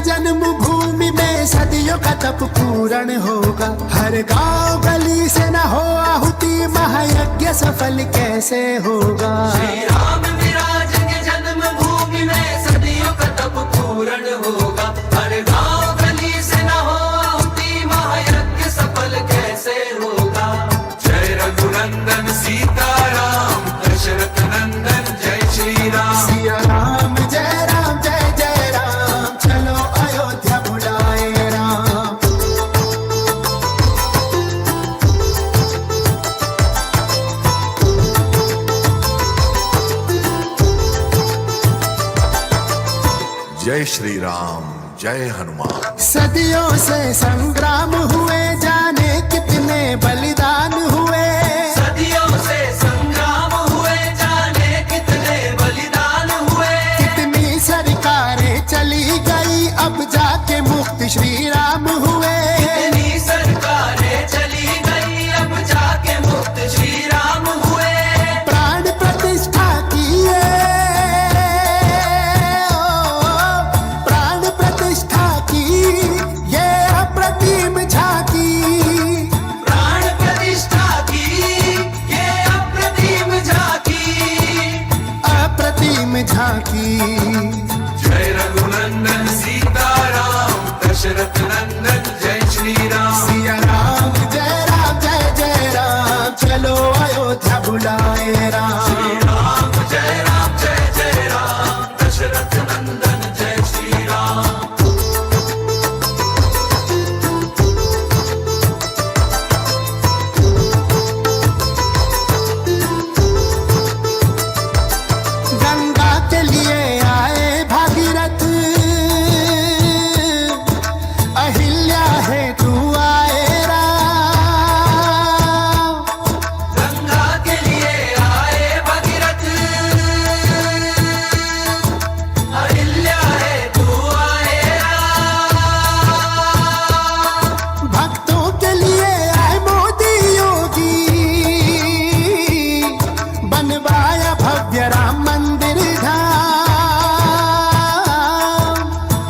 Speaker 12: जन्मभूमि में सदियों का तप पूर्ण होगा। हर गांव गली से न हो आहुति महायज्ञ सफल कैसे होगा।
Speaker 9: श्री राम विराजेंगे जन्मभूमि में सदियों का तप पूर्ण होगा। हर गांव गली से न हो आहुति महायज्ञ सफल कैसे होगा। जय रघुनंदन सीताराम दशरथ नंदन जय श्री राम।
Speaker 12: सिया राम जय जय राम। चलो अयोध्या बुलाए राम।
Speaker 13: जय श्री राम जय हनुमान।
Speaker 12: सदियों से संग्राम हुए जाने कितने बलिदान हुए।
Speaker 9: सदियों से संग्राम हुए जाने कितने बलिदान हुए।
Speaker 12: कितनी सरकारें चली गई अब जाके मुक्त श्री राम हुए।
Speaker 9: कितनी सरकारें चली गई अब जाके मुक्त श्री राम हुए।
Speaker 12: प्राण प्रतिष्ठा किए प्राण प्रतिष्ठा की ये अप्रतिम झांकी।
Speaker 9: प्राण प्रतिष्ठा की ये अप्रतिम झांकी।
Speaker 12: अप्रतिम झांकी।
Speaker 9: जय रघुनंदन सीताराम दशरथ नंदन जय श्री राम।
Speaker 12: सिया राम जय जय राम। चलो अयोध्या बुलाए राम।
Speaker 9: श्री राम जय राम दशरथ नंदन जय श्री राम।
Speaker 12: गंगा के लिए आए भागीरथ। अहिल्या है तू आए राम।
Speaker 9: गंगा के लिए आए भगीरथ। अहिल्या है तू आए राम।
Speaker 12: भक्तों के लिए आए मोदी योगी। बनवाया भव्य राम मंदिर धाम।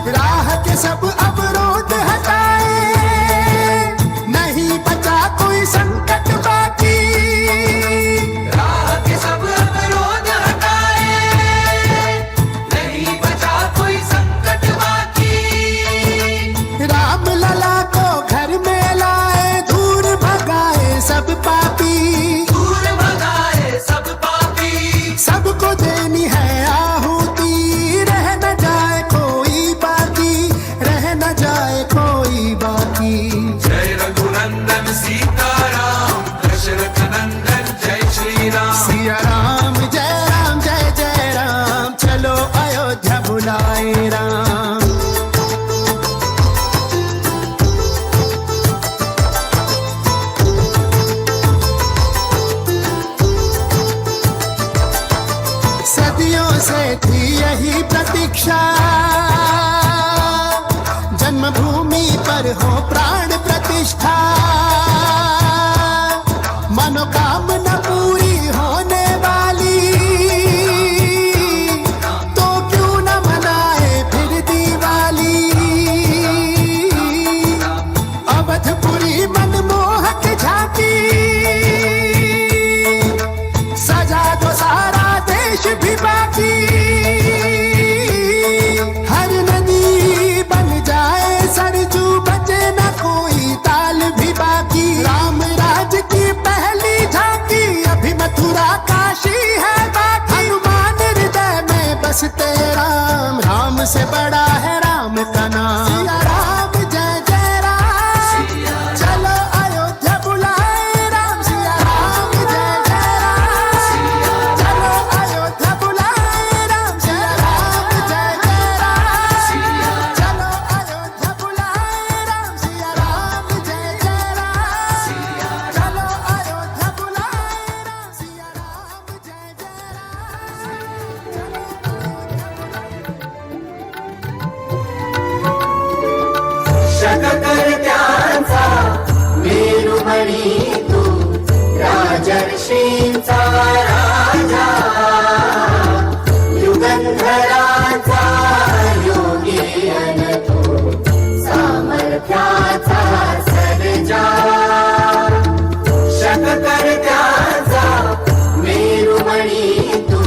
Speaker 12: राह के सब अवरोध हटाए। नहीं बचा कोई संकट बाकी।
Speaker 9: राह के सब अवरोध हटाए।
Speaker 12: निष्ठा मनोकामना पूरी होने वाली तो क्यों न मनाए फिर दिवाली अवधपुरी मनमोहक झांकी सजा दो सारा देश भी बाकी हर नदी बन जाए सरजू बचे न कोई ताल भी बाकी राम राज की पहली झांकी अभी मथुरा काशी है बाकी हनुमान हृदय में बसते राम राम से बड़ा है राम का नाम सिया राम जय जय राम चलो अयोध्या बुलाए राम सिया राम जय जय राम चलो अयोध्या बुलाए राम सिया राम जय जय राम चलो अयोध्या बुलाए राम सिया राम जय जय राम चलो अयोध्या बुलाए राम सिया राम जय जय
Speaker 9: शककर्त्यांचा मेरुमणी तू राजर्षींचा राजा युगंधराचा योगी अन तू सामर्थ्याचा सर्जा शककर्त्यांचा मेरुमणी तू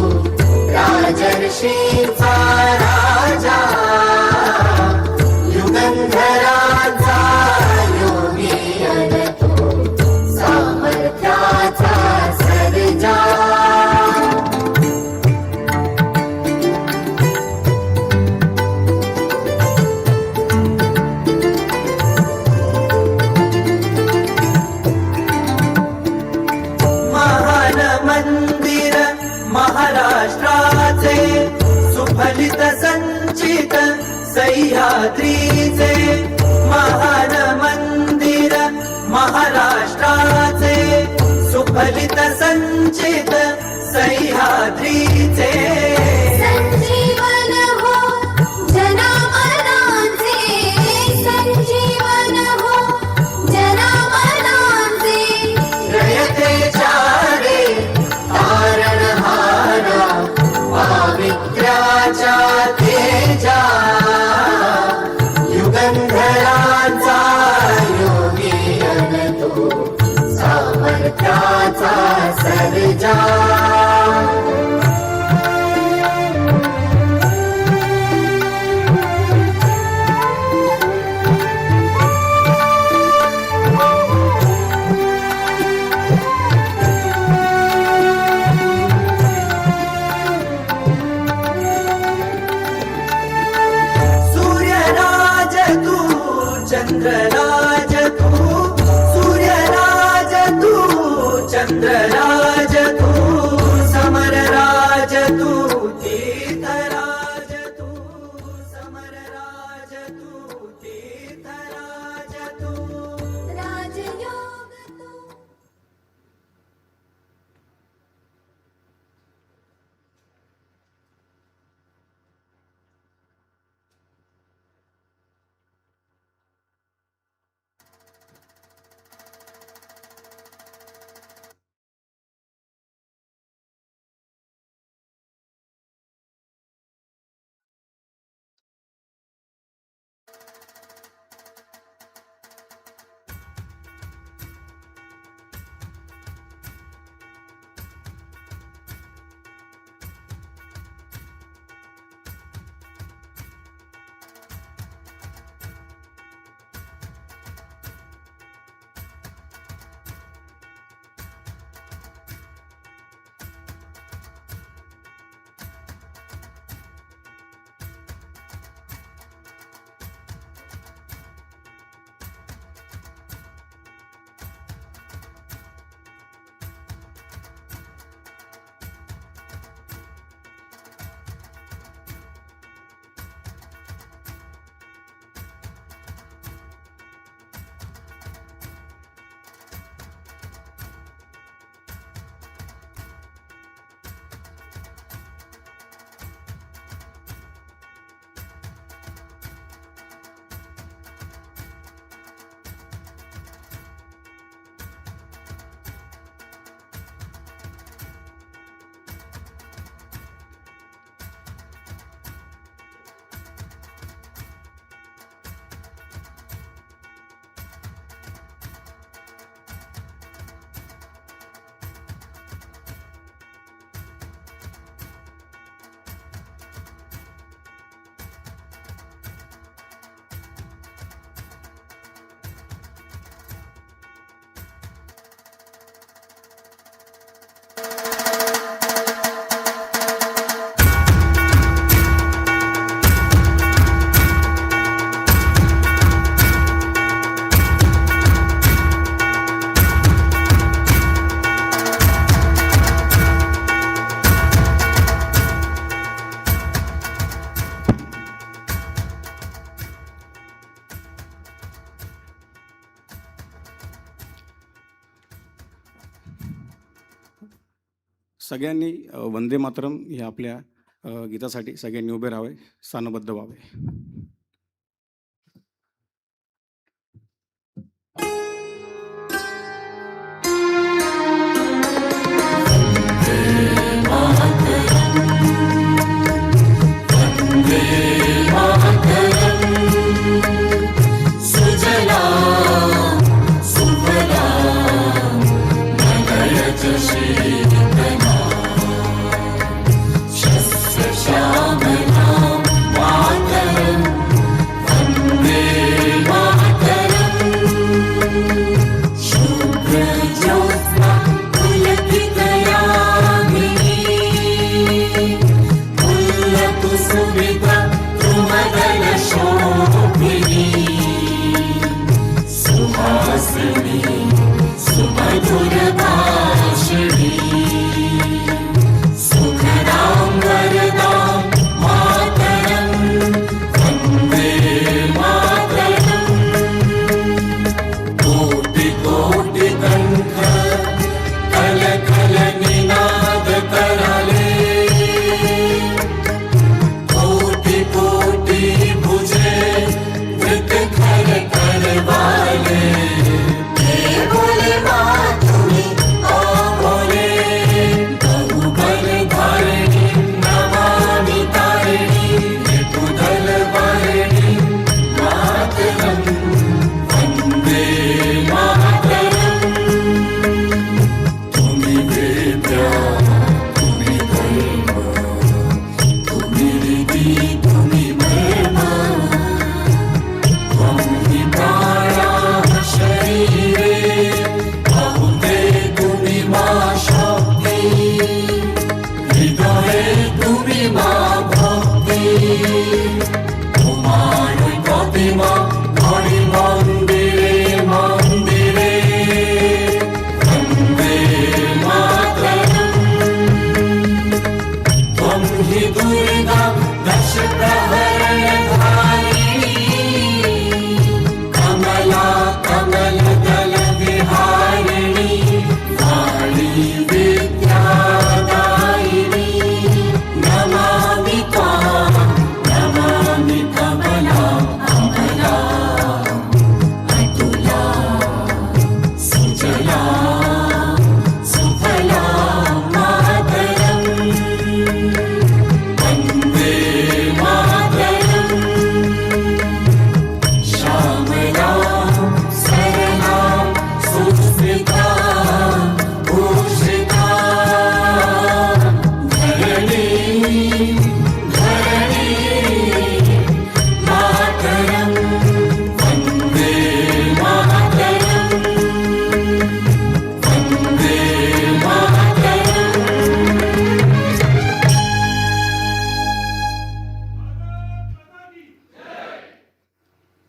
Speaker 9: राजर्षींचा राजा युगंधराचा योगी अन तू सामर्थ्याचा सर्जा महान मंदिर महाराष्ट्राचे सुफलित संचित सह्याद्रीचे महान मंदिर महाराष्ट्राचे सुफलित संचित सह्याद्रीचे
Speaker 23: संजीवन हो जनामरणांचे संजीवन हो जनामरणांचे
Speaker 9: रयतेच्या रे तारणहारा पावित्र्याच्या तेजा युगंधराचा योगी अन तू सामर्थ्याचा सर्जा सूर्यराज तू चंद्रराज तू सूर्यराज तू चंद्रराज तू समरराज तू तीर्थराज तू समरराज तू तीर्थराज तू
Speaker 23: राजयोग तू
Speaker 8: सगळ्यांनी वंदे मातरम ह्या आपल्या गीतासाठी सगळ्यांनी उभे राहावे, स्थानबद्ध व्हावे.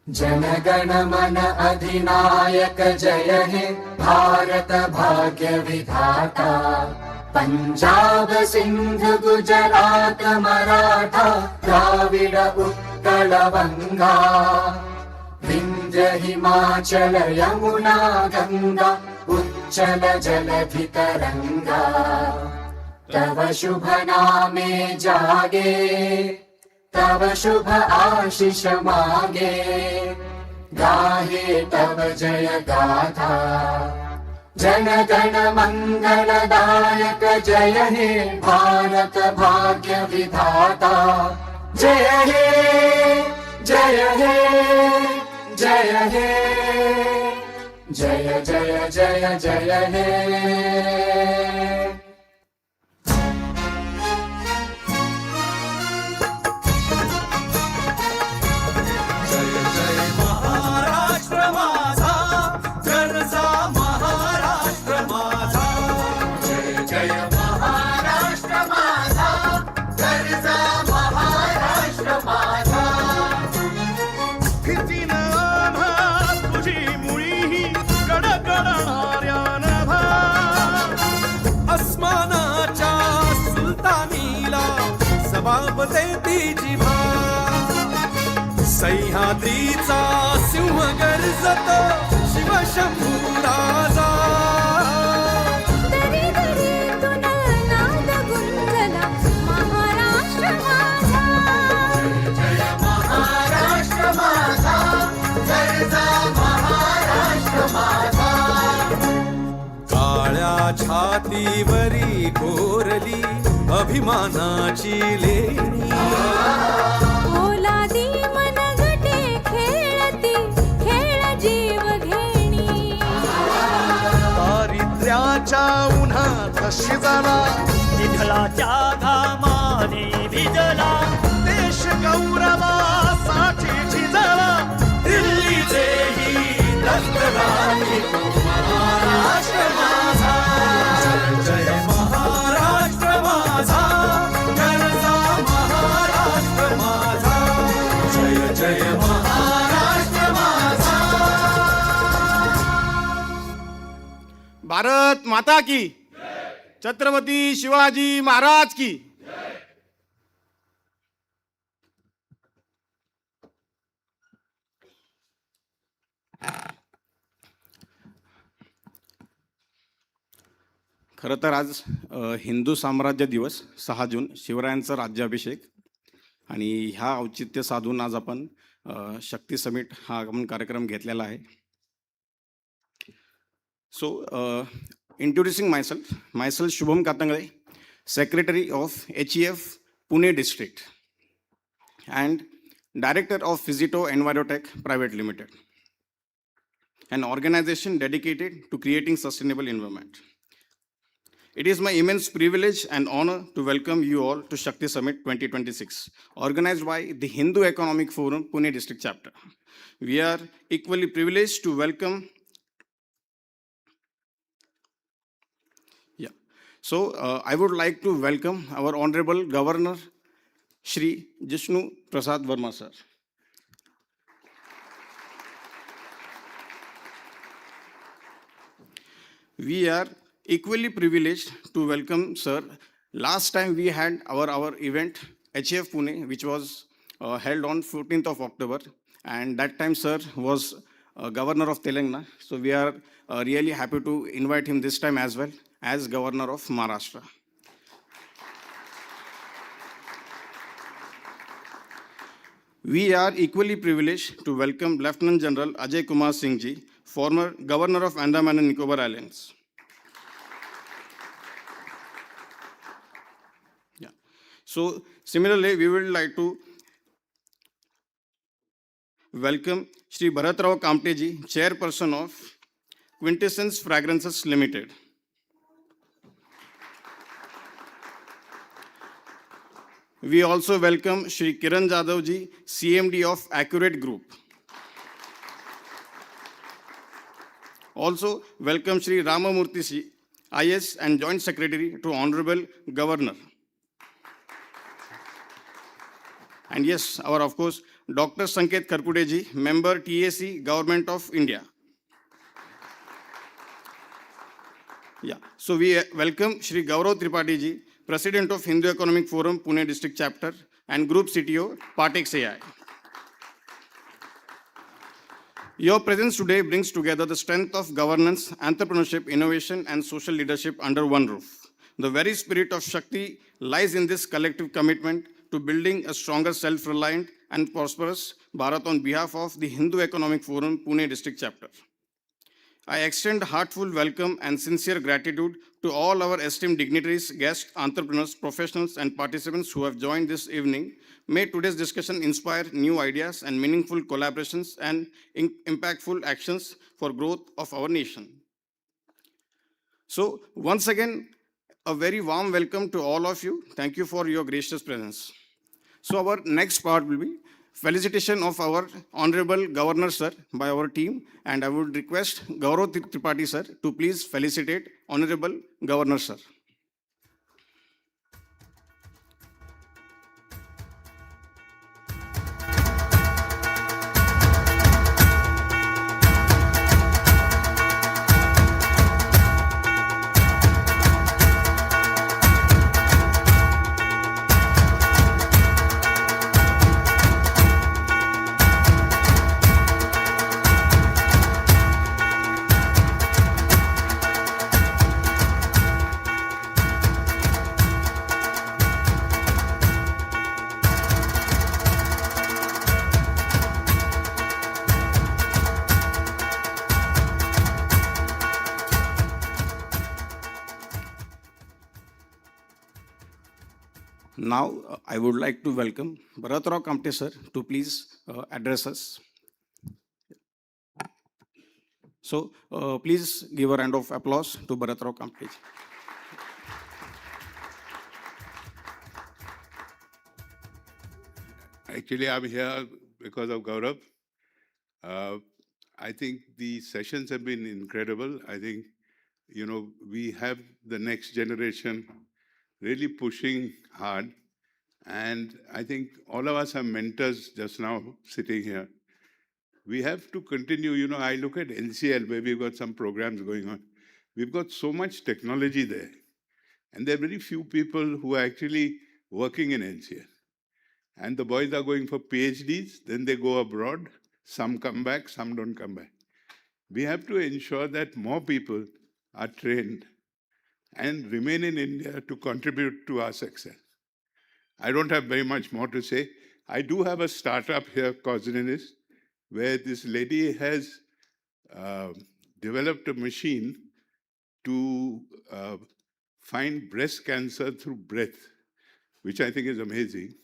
Speaker 9: जनगण मन अधिनायक जय हे भारत भाग्य विधाता. पंजाब सिंध गुजरात मराठा द्राविड उत्कल वंगा. विंध्य हिमाचल यमुना गंगा उच्चल जलधि तरंगा. तव शुभ नामे जागे तव शुभ आशीष मागे. गाहे तव जय गाथा जन गण मंगलदायक जय हे भारत भाग्य विधाता. जय हे जय हे जय हे जय जय जय जय हे. सह्याद्रीचा सिंह गर्जतो शिवशंभू राजा. मातीवरी कोरली अभिमानाची लेणी
Speaker 23: ओलादी मनगटे खेळती खेळ जीव घेणी
Speaker 9: दारिद्र्याच्या उन्हात शिजला विठ्ठलाच्या घामाने भिजला देश गौरवासाठी झिजला दिल्लीचेही दस्त झाली महाराष्ट्र माझा जय महाराष्ट्र माझा गरजा महाराष्ट्र माझा जय जय महाराष्ट्र माझा
Speaker 8: भारत माता की छत्रपती शिवाजी महाराज की खरं तर आज हिंदू साम्राज्य दिवस 6 जून शिवरायांचा राज्याभिषेक आणि ह्या औचित्य साधून आज आपण शक्ती समिट हा आपण कार्यक्रम घेतलेला आहे. So introducing myself Shubham Katangale, secretary of HEF Pune district and director of Visito Envirotech Private Limited, an organization dedicated to creating sustainable environment. It is my immense privilege and honor to welcome you all to Shakti Summit 2026, organized by the Hindu Economic Forum Pune District Chapter. We are equally privileged to welcome. So I would like to welcome our Honorable Governor, Shri Jishnu Prasad Verma, sir. We are equally privileged to welcome, sir. Last time we had our event, HF Pune, which was held on 14th of October. And that time, sir was Governor of Telangana. So we are really happy to invite him this time as well as Governor of Maharashtra. We are equally privileged to welcome Lieutenant General Ajay Kumar Singh Ji, former Governor of Andaman and Nicobar Islands. So similarly, we would like to welcome Shri Bharatrao Kamte Ji, Chairperson of Quintessence Fragrances Limited. We also welcome Shri Kiran Jadhav Ji, CMD of Accurate Group. Also welcome Shri Ramamurthy Ji, IS and Joint Secretary to Honorable Governor. And yes, our of course, Dr. Sanket Karkude Ji, Member TAC, Government of India. Yeah, so we welcome Shri Gaurav Tripathi Ji, President of Hindu Economic Forum, Pune District Chapter, and Group CTO, Partex AI. Your presence today brings together the strength of governance, entrepreneurship, innovation, and social leadership under one roof. The very spirit of Shakti lies in this collective commitment to building a stronger, self-reliant, and prosperous Bharat on behalf of the Hindu Economic Forum, Pune District Chapter. I extend heartfelt welcome and sincere gratitude to all our esteemed dignitaries, guests, entrepreneurs, professionals, and participants who have joined this evening. May today's discussion inspire new ideas and meaningful collaborations and impactful actions for growth of our nation. So once again, a very warm welcome to all of you. Thank you for your gracious presence. So our next part will be felicitation of our Honorable Governor, sir, by our team. And I would request Gaurav Tripathi, sir, to please felicitate Honorable Governor, sir. Now, I would like to welcome Bharat Rao Kamte sir to please address us. So, please give a round of applause to Bharat Rao Kamte.
Speaker 4: Actually, I'm here because of Gaurav. I think the sessions have been incredible. I think, we have the next generation really pushing hard. And I think all of us are mentors just now sitting here. We have to continue. I look at NCL where we've got some programs going on. We've got so much technology there. And there are very few people who are actually working in NCL. And the boys are going for PhDs, then they go abroad. Some come back, some don't come back. We have to ensure that more people are trained and remain in India to contribute to our success. I don't have very much more to say. I do have a startup here, Cosininis, where this lady has developed a machine to find breast cancer through breath, which I think is amazing.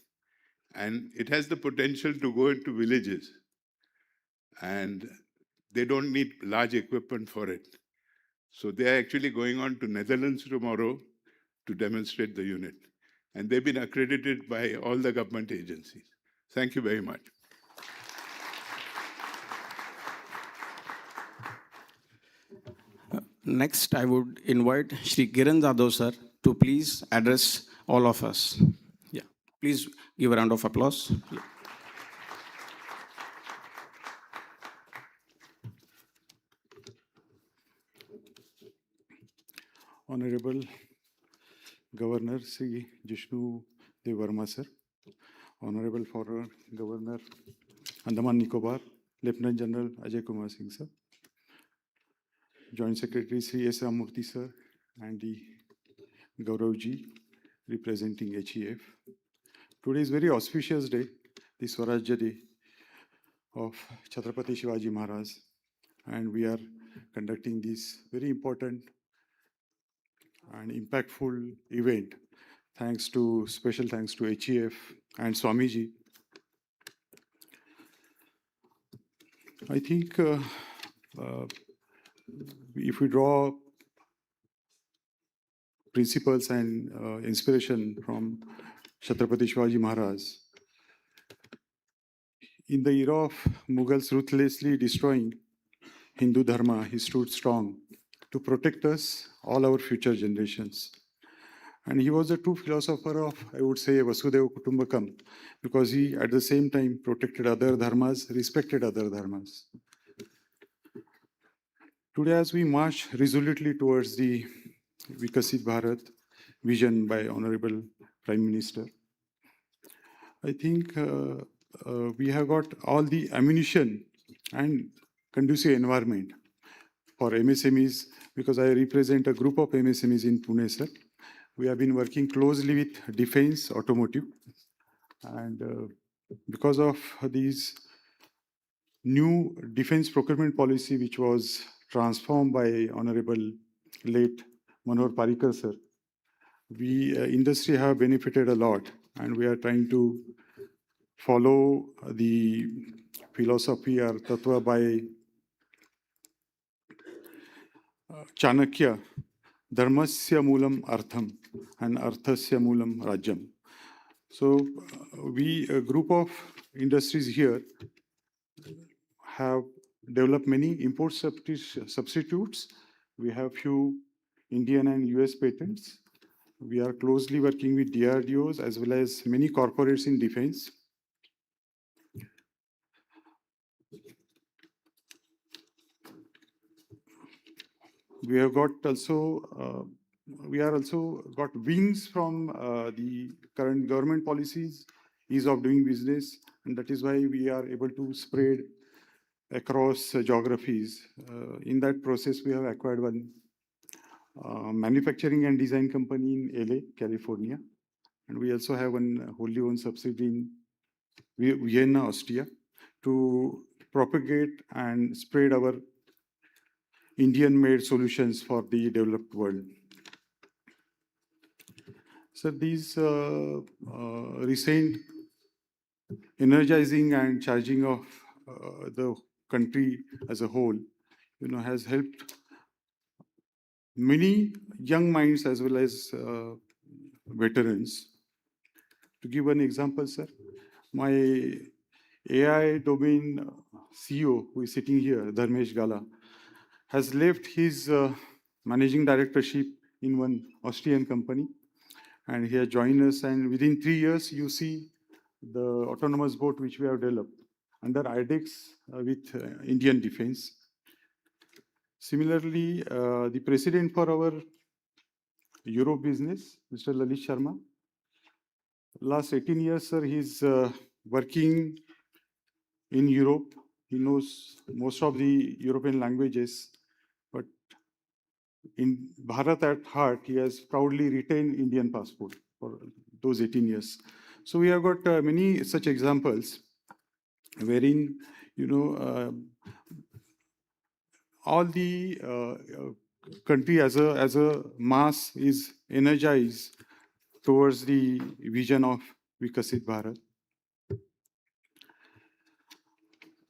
Speaker 4: And it has the potential to go into villages. And they don't need large equipment for it. So they're actually going on to Netherlands tomorrow to demonstrate the unit. And they've been accredited by all the government agencies. Thank you very much.
Speaker 8: Next, I would invite Shri Kiran Jadhav sir to please address all of us. Yeah, please give a round of applause. Yeah.
Speaker 14: Honorable Governor Sri Jishnu Dev Verma sir, Honorable Former Governor Andaman Nicobar, Lieutenant General Ajay Kumar Singh sir, Joint Secretary Sri S. Ramurthy sir, and the Gaurav ji representing HEF. Today is very auspicious day, the Swarajya Day of Chhatrapati Shivaji Maharaj, and we are conducting this very important and impactful event. Special thanks to HEF and Swamiji. I think if we draw principles and inspiration from Chhatrapati Shivaji Maharaj, in the era of Mughals ruthlessly destroying Hindu Dharma, he stood strong to protect us, all our future generations. And he was a true philosopher of, I would say, Vasudhaiva Kutumbakam, because he at the same time protected other dharmas, respected other dharmas. Today, as we march resolutely towards the Vikasit Bharat vision by Honorable Prime Minister, I think we have got all the ammunition and conducive environment for MSMEs, because I represent a group of MSMEs in Pune, sir. We have been working closely with defense, automotive, and because of these new defense procurement policy, which was transformed by Honorable late Manohar Parrikar, sir, we industry have benefited a lot, and we are trying to follow the philosophy or tattva by Chanakya, Dharmasya Moolam Artham and Arthasya Moolam Rajyam. So we, a group of industries here, have developed many import substitutes. We have few Indian and US patents. We are closely working with DRDOs as well as many corporates in defense. We have got also, we are also got wings from the current government policies, ease of doing business, and that is why we are able to spread across geographies. In that process, we have acquired one manufacturing and design company in LA, California, and we also have one wholly owned subsidiary in Vienna, Austria, to propagate and spread our Indian-made solutions for the developed world. So these recent energizing and charging of the country as a whole, has helped many young minds as well as veterans. To give an example, sir, my AI domain CEO, who is sitting here, Dharmesh Gala, has left his managing directorship in one Austrian company, and he has joined us. And within 3 years, you see the autonomous boat which we have developed under IDEX with Indian Defense. Similarly, the president for our Europe business, Mr. Lalit Sharma, last 18 years, sir, he's working in Europe. He knows most of the European languages, but in Bharat at heart, he has proudly retained Indian passport for those 18 years. So we have got many such examples wherein, all the country as a mass is energized towards the vision of Vikasit Bharat.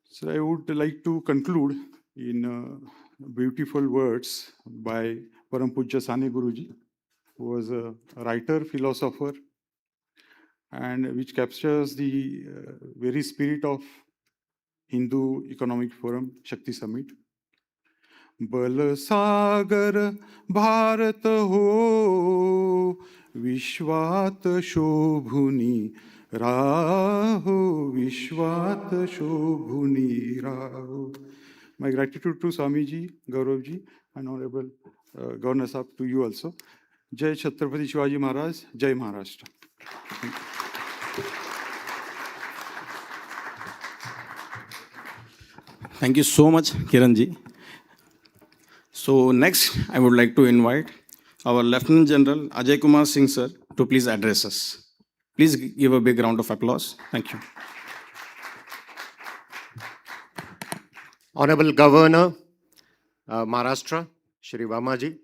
Speaker 14: So I would like to conclude in beautiful words by Param Pujya Sane Guruji, who was a writer, philosopher, and which captures the very spirit of Hindu Economic Forum, Shakti Summit. बल सागर भारत हो विश्वात शोभुनि राहो विश्वात शोभुनि राहो. My gratitude to Swamiji, Gauravji, and Honorable Governor Sahab, to you also. Jai Chhatrapati Shivaji Maharaj, Jai Maharashtra.
Speaker 8: Thank you so much, Kiranji. So next, I would like to invite our Lieutenant General Ajay Kumar Singh sir to please address us. Please give a big round of applause. Thank you.
Speaker 6: Honorable Governor, Maharashtra, Shri Vamaji,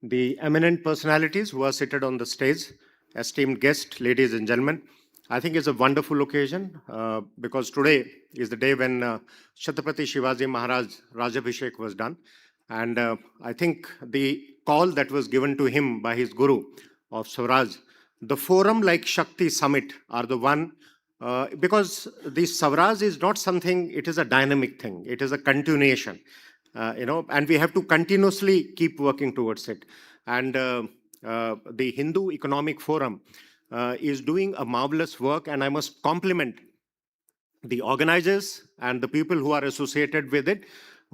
Speaker 6: the eminent personalities who are seated on the stage, esteemed guests, ladies and gentlemen, I think it's a wonderful occasion because today is the day when Chhatrapati Shivaji Maharaj Rajabhishek was done. And I think the call that was given to him by his Guru of Swaraj, the forum like Shakti Summit are the one, because the Swaraj is not something, it is a dynamic thing. It is a continuation, and we have to continuously keep working towards it. And the Hindu Economic Forum is doing a marvelous work, and I must compliment the organizers and the people who are associated with it,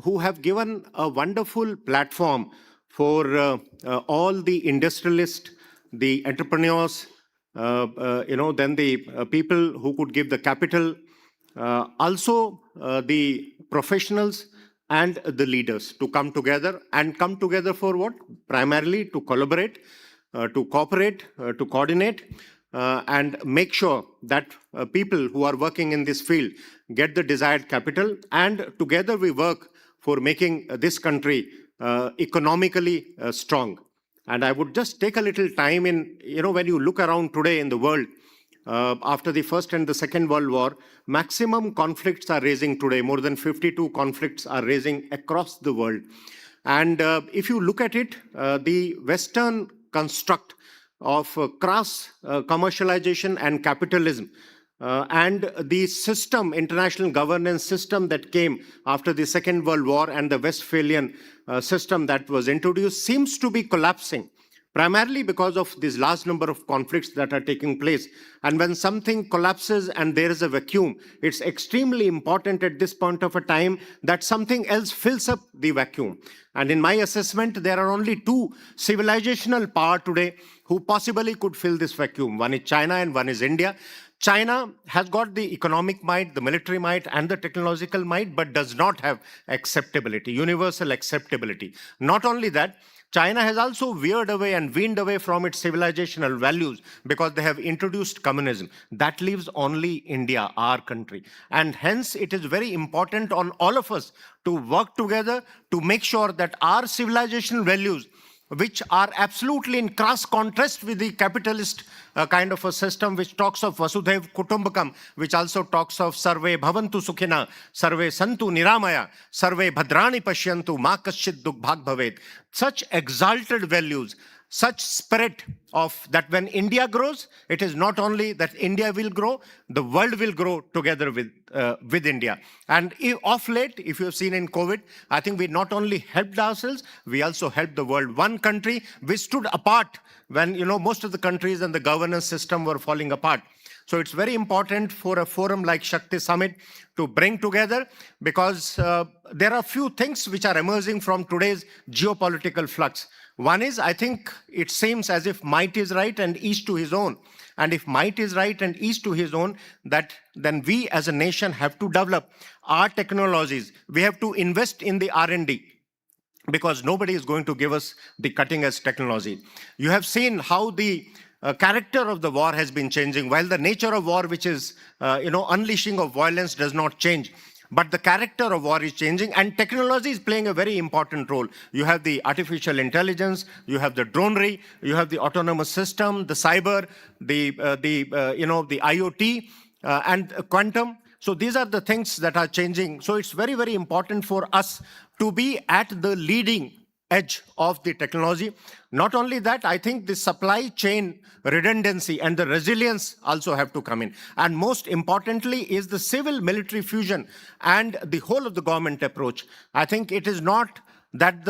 Speaker 6: who have given a wonderful platform for all the industrialists, the entrepreneurs, then the people who could give the capital, also the professionals and the leaders to come together, and come together for what? Primarily to collaborate, to cooperate, to coordinate, and make sure that people who are working in this field get the desired capital, and together we work for making this country economically strong. And I would just take a little time in, when you look around today in the world, after the First and the Second World War, maximum conflicts are raising today. More than 52 conflicts are raising across the world. And if you look at it, the Western construct of crass commercialization and capitalism, and the system, international governance system that came after the Second World War and the Westphalian system that was introduced seems to be collapsing, primarily because of this large number of conflicts that are taking place. And when something collapses and there is a vacuum, it's extremely important at this point of a time that something else fills up the vacuum. And in my assessment, there are only two civilizational power today who possibly could fill this vacuum. One is China and one is India. China has got the economic might, the military might, and the technological might, but does not have acceptability, universal acceptability. Not only that, China has also veered away and weaned away from its civilizational values because they have introduced communism. That leaves only India, our country. And hence, it is very important on all of us to work together to make sure that our civilizational values which are absolutely in crass contrast with the capitalist kind of a system which talks of Vasudhaiv Kutumbakam, which also talks of Sarve Bhavantu Sukhina, Sarve Santu Niramaya, Sarve Bhadrani Pashyantu, Ma Kaschit Dukh Bhag Bhavet. Such exalted values, such spirit of that when India grows, it is not only that India will grow, the world will grow together with India. And of late, if you have seen in COVID, I think we not only helped ourselves, we also helped the world. One country, we stood apart when, most of the countries and the governance system were falling apart. So it's very important for a forum like Shakti Summit to bring together, because there are few things which are emerging from today's geopolitical flux. One is, I think it seems as if might is right and each to his own. And if might is right and each to his own, then we as a nation have to develop our technologies. We have to invest in the R&D, because nobody is going to give us the cutting edge technology. You have seen how the character of the war has been changing, while the nature of war, which is, unleashing of violence, does not change. But the character of war is changing, and technology is playing a very important role. You have the artificial intelligence, you have the dronery, you have the autonomous system, the cyber, the IoT, and quantum. So these are the things that are changing. So it's very, very important for us to be at the leading edge of the technology. Not only that, I think the supply chain redundancy and the resilience also have to come in. And most importantly is the civil-military fusion and the whole of the government approach. I think it is not that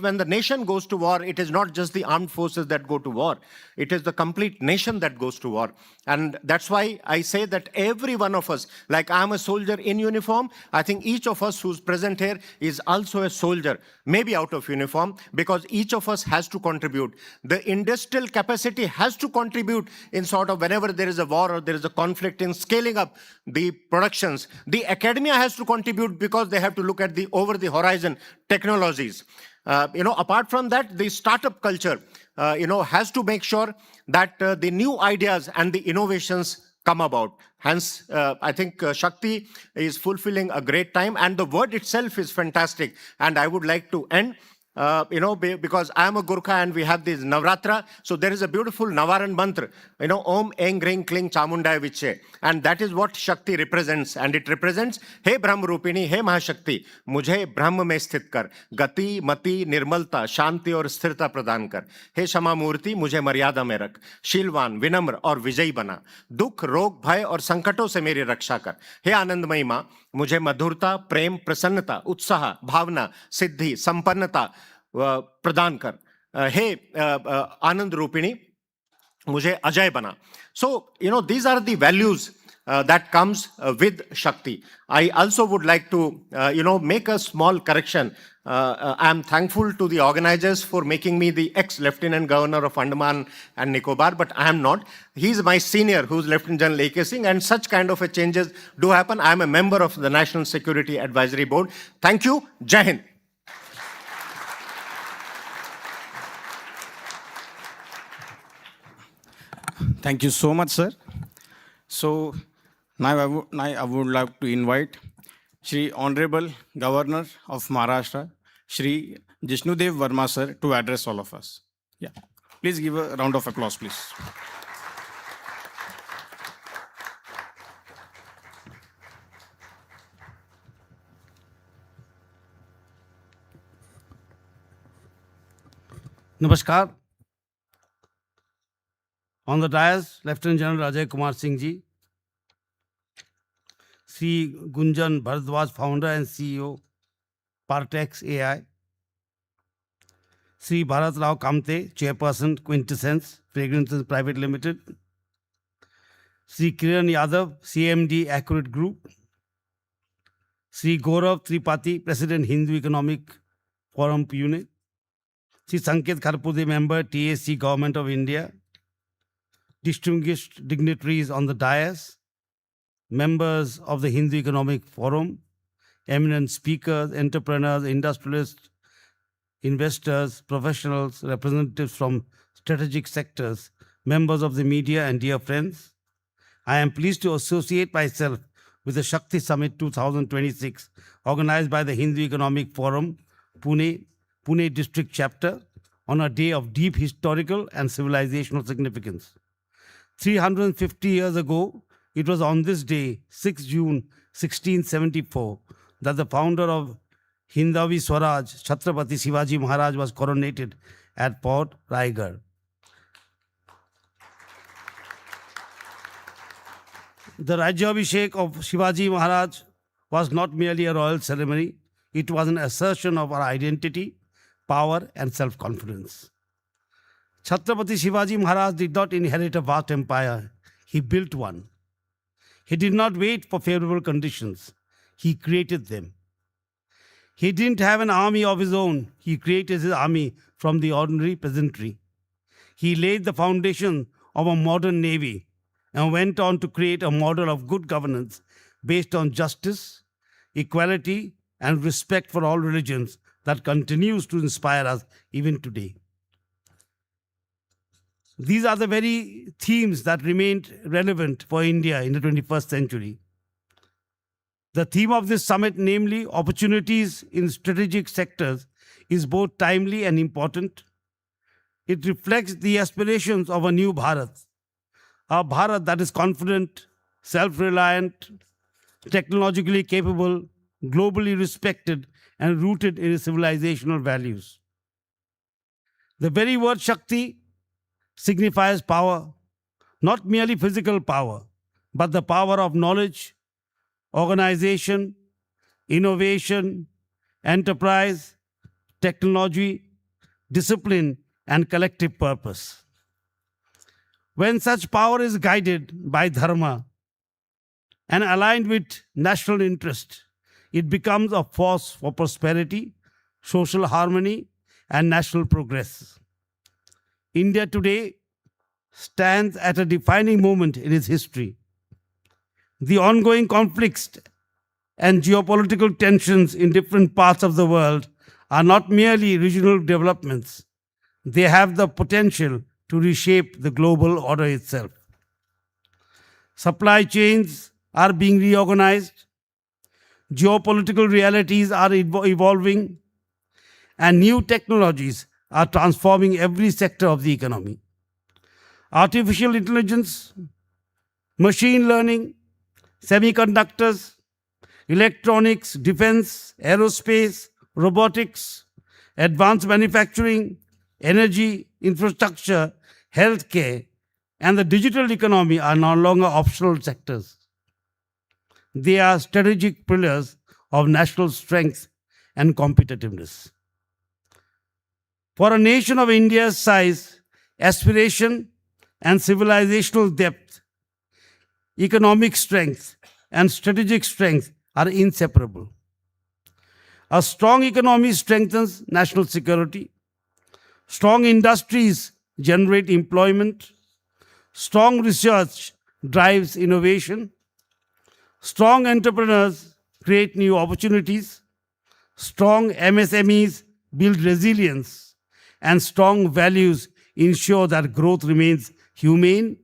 Speaker 6: when the nation goes to war, it is not just the armed forces that go to war. It is the complete nation that goes to war. And that's why I say that every one of us, like I'm a soldier in uniform, I think each of us who's present here is also a soldier, maybe out of uniform, because each of us has to contribute. The industrial capacity has to contribute in sort of whenever there is a war or there is a conflict in scaling up the productions. The academia has to contribute because they have to look at the over the horizon technologies. Apart from that, the startup culture, has to make sure that the new ideas and the innovations come about. Hence, I think Shakti is fulfilling a great time, and the word itself is fantastic. And I would like to end, because I am a Gurkha and we have this Navratra. So there is a beautiful Navaran mantra, Om Eng Ring Kling Chamundaya Viche. And that is what Shakti represents. And it represents, He Brahma Rupini, He Mahashakti, Mujhe Brahma mein sthit kar, Gati, Mati, Nirmalta, Shanti aur Sthirta pradan kar. He Shama Murti, Mujhe Maryada mein rakh, Shilvan, Vinamr aur Vijay bana, Dukh, Rog, Bhay aur Sankaton se meri raksha kar. He Anandmayi Ma, मुझे मधुरता, प्रेम, प्रसन्नता, उत्साह, भावना, सिद्धि, संपन्नता प्रदान कर. हे आनंद रूपिणी, मुझे अजय बना. So, these are the values that comes with Shakti. I also would like to, make a small correction. I am thankful to the organizers for making me the ex-Lieutenant Governor of Andaman and Nicobar, but I am not. He's my senior, who's Lieutenant General A.K. Singh, and such kind of changes do happen. I am a member of the National Security Advisory Board. Thank you. Jai Hind.
Speaker 8: Thank you so much, sir. So now I would like to invite Shri Honorable Governor of Maharashtra, Shri Jishnudev Verma, sir, to address all of us. Yeah, please give a round of applause, please.
Speaker 1: Namaskar. On the dais, Lieutenant General Ajay Kumar Singh ji, Sri Gunjan Bharadwaj, founder and CEO, Partex AI, Sri Bharat Rao Kamte, chairperson, Quintessence Fragrances Private Limited, Sri Kiran Yadav, CMD Accurate Group, Sri Gaurav Tripathi, President Hindu Economic Forum Pune, Sri Sanket Kharpurde, member TAC Government of India, distinguished dignitaries on the dais, members of the Hindu Economic Forum, eminent speakers, entrepreneurs, industrialists, investors, professionals, representatives from strategic sectors, members of the media, and dear friends. I am pleased to associate myself with the Shakti Summit 2026, organized by the Hindu Economic Forum, Pune District Chapter, on a day of deep historical and civilizational significance. 350 years ago, it was on this day, 6 June 1674, that the founder of Hindavi Swaraj, Chhatrapati Shivaji Maharaj, was coronated at Fort Raigad. The Rajyabhishek of Shivaji Maharaj was not merely a royal ceremony, it was an assertion of our identity, power, and self-confidence. Chhatrapati Shivaji Maharaj did not inherit a vast empire, he built one. He did not wait for favorable conditions, he created them. He didn't have an army of his own, he created his army from the ordinary peasantry. He laid the foundation of a modern navy and went on to create a model of good governance based on justice, equality, and respect for all religions that continues to inspire us even today. These are the very themes that remained relevant for India in the 21st century. The theme of this summit, namely opportunities in strategic sectors, is both timely and important. It reflects the aspirations of a new Bharat, a Bharat that is confident, self-reliant, technologically capable, globally respected, and rooted in its civilizational values. The very word Shakti signifies power, not merely physical power, but the power of knowledge, organization, innovation, enterprise, technology, discipline, and collective purpose. When such power is guided by dharma and aligned with national interest, it becomes a force for prosperity, social harmony, and national progress. India today stands at a defining moment in its history. The ongoing conflicts and geopolitical tensions in different parts of the world are not merely regional developments. They have the potential to reshape the global order itself. Supply chains are being reorganized, geopolitical realities are evolving, and new technologies are transforming every sector of the economy. Artificial intelligence, machine learning, semiconductors, electronics, defense, aerospace, robotics, advanced manufacturing, energy, infrastructure, healthcare, and the digital economy are no longer optional sectors. They are strategic pillars of national strength and competitiveness. For a nation of India's size, aspiration, and civilizational depth, economic strength and strategic strength are inseparable. A strong economy strengthens national security. Strong industries generate employment. Strong research drives innovation. Strong entrepreneurs create new opportunities. Strong MSMEs build resilience. And strong values ensure that growth remains humane,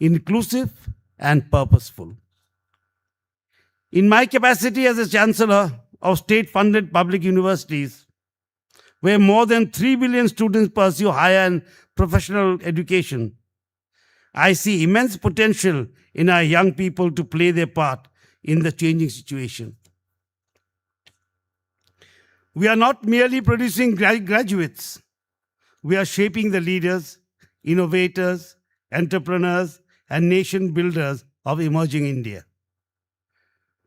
Speaker 1: inclusive, and purposeful. In my capacity as a Chancellor of state-funded public universities, where more than 3 billion students pursue higher and professional education, I see immense potential in our young people to play their part in the changing situation. We are not merely producing graduates, we are shaping the leaders, innovators, entrepreneurs, and nation builders of emerging India.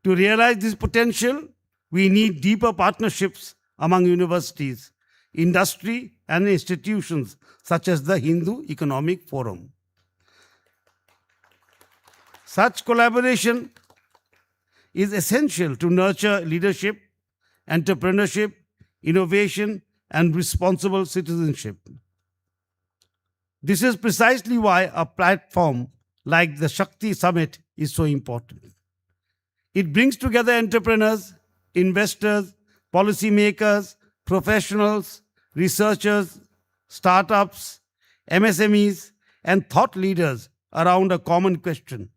Speaker 1: To realize this potential, we need deeper partnerships among universities, industry, and institutions such as the Hindu Economic Forum. Such collaboration is essential to nurture leadership, entrepreneurship, innovation, and responsible citizenship. This is precisely why a platform like the Shakti Summit is so important. It brings together entrepreneurs, investors, policymakers, professionals, researchers, startups, MSMEs, and thought leaders around a common question.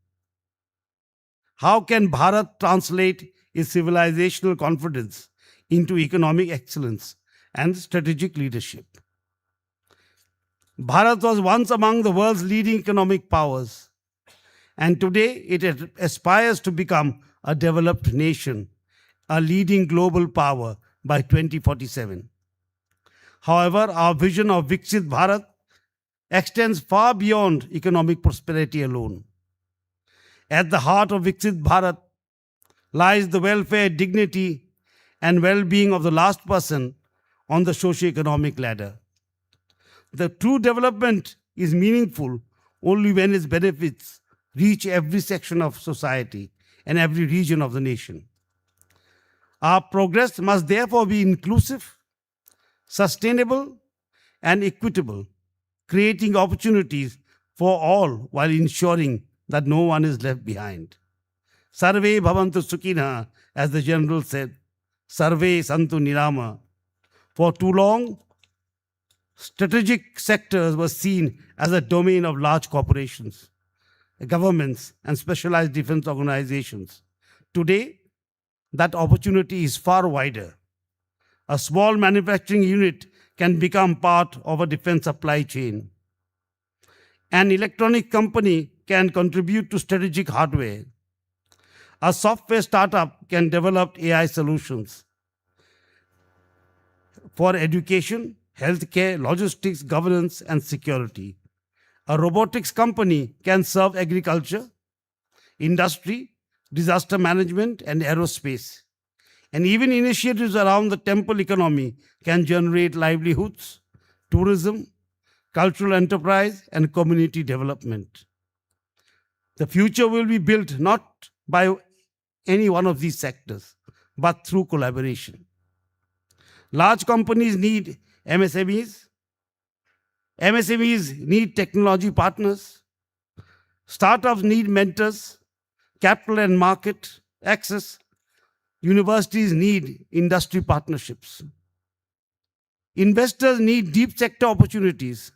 Speaker 1: How can Bharat translate its civilizational confidence into economic excellence and strategic leadership? Bharat was once among the world's leading economic powers, and today it aspires to become a developed nation, a leading global power by 2047. However, our vision of Viksit Bharat extends far beyond economic prosperity alone. At the heart of Viksit Bharat lies the welfare, dignity, and well-being of the last person on the socio-economic ladder. The true development is meaningful only when its benefits reach every section of society and every region of the nation. Our progress must therefore be inclusive, sustainable, and equitable, creating opportunities for all while ensuring that no one is left behind. Sarve bhavantu sukhina, as the general said, sarve santu nirama. For too long, strategic sectors were seen as a domain of large corporations, governments, and specialized defense organizations. Today, that opportunity is far wider. A small manufacturing unit can become part of a defense supply chain. An electronic company can contribute to strategic hardware. A software startup can develop AI solutions for education, healthcare, logistics, governance, and security. A robotics company can serve agriculture, industry, disaster management, and aerospace. And even initiatives around the temple economy can generate livelihoods, tourism, cultural enterprise, and community development. The future will be built not by any one of these sectors, but through collaboration. Large companies need MSMEs. MSMEs need technology partners. Startups need mentors, capital and market access. Universities need industry partnerships. Investors need deep sector opportunities.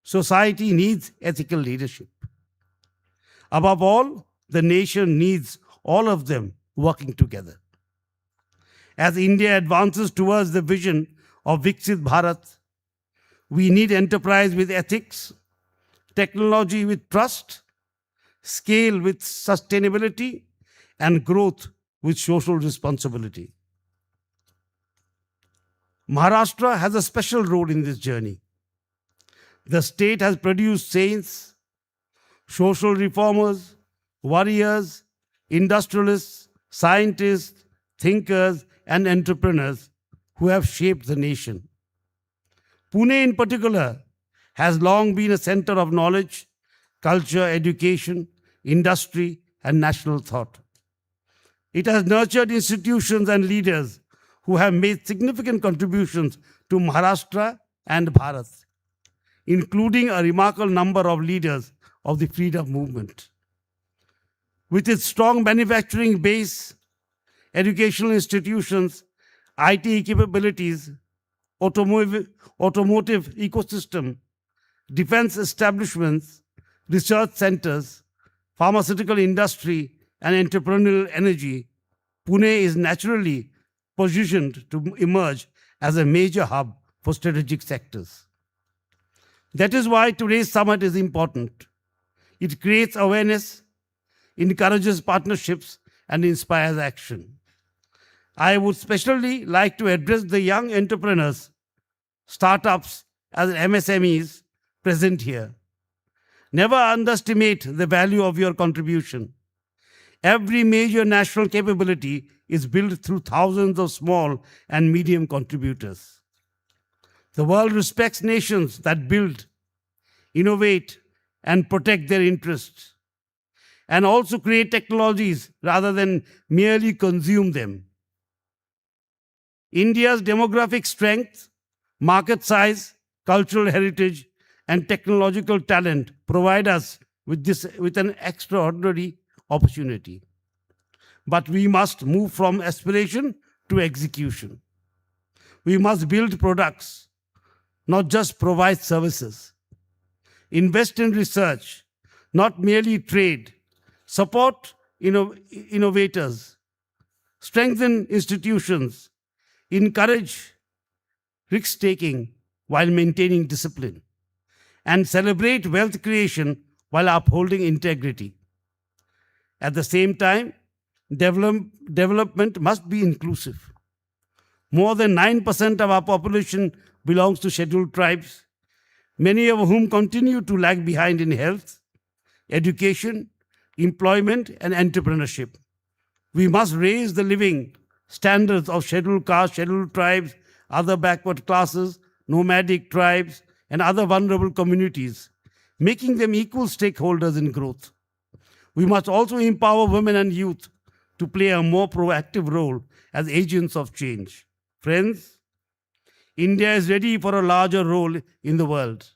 Speaker 1: Society needs ethical leadership. Above all, the nation needs all of them working together. As India advances towards the vision of Viksit Bharat, we need enterprise with ethics, technology with trust, scale with sustainability, and growth with social responsibility. Maharashtra has a special role in this journey. The state has produced saints, social reformers, warriors, industrialists, scientists, thinkers, and entrepreneurs who have shaped the nation. Pune, in particular, has long been a center of knowledge, culture, education, industry, and national thought. It has nurtured institutions and leaders who have made significant contributions to Maharashtra and Bharat, including a remarkable number of leaders of the freedom movement. With its strong manufacturing base, educational institutions, IT capabilities, automotive ecosystem, defense establishments, research centers, pharmaceutical industry, and entrepreneurial energy, Pune is naturally positioned to emerge as a major hub for strategic sectors. That is why today's summit is important. It creates awareness, encourages partnerships, and inspires action. I would especially like to address the young entrepreneurs, startups, as MSMEs present here. Never underestimate the value of your contribution. Every major national capability is built through thousands of small and medium contributors. The world respects nations that build, innovate, and protect their interests, and also create technologies rather than merely consume them. India's demographic strength, market size, cultural heritage, and technological talent provide us with an extraordinary opportunity. But we must move from aspiration to execution. We must build products, not just provide services. Invest in research, not merely trade. Support innovators. Strengthen institutions. Encourage risk-taking while maintaining discipline. and celebrate wealth creation while upholding integrity. At the same time, development must be inclusive. More than 9% of our population belongs to scheduled tribes, many of whom continue to lag behind in health, education, employment, and entrepreneurship. We must raise the living standards of scheduled castes, scheduled tribes, other backward classes, nomadic tribes, and other vulnerable communities, making them equal stakeholders in growth. We must also empower women and youth to play a more proactive role as agents of change. Friends, India is ready for a larger role in the world,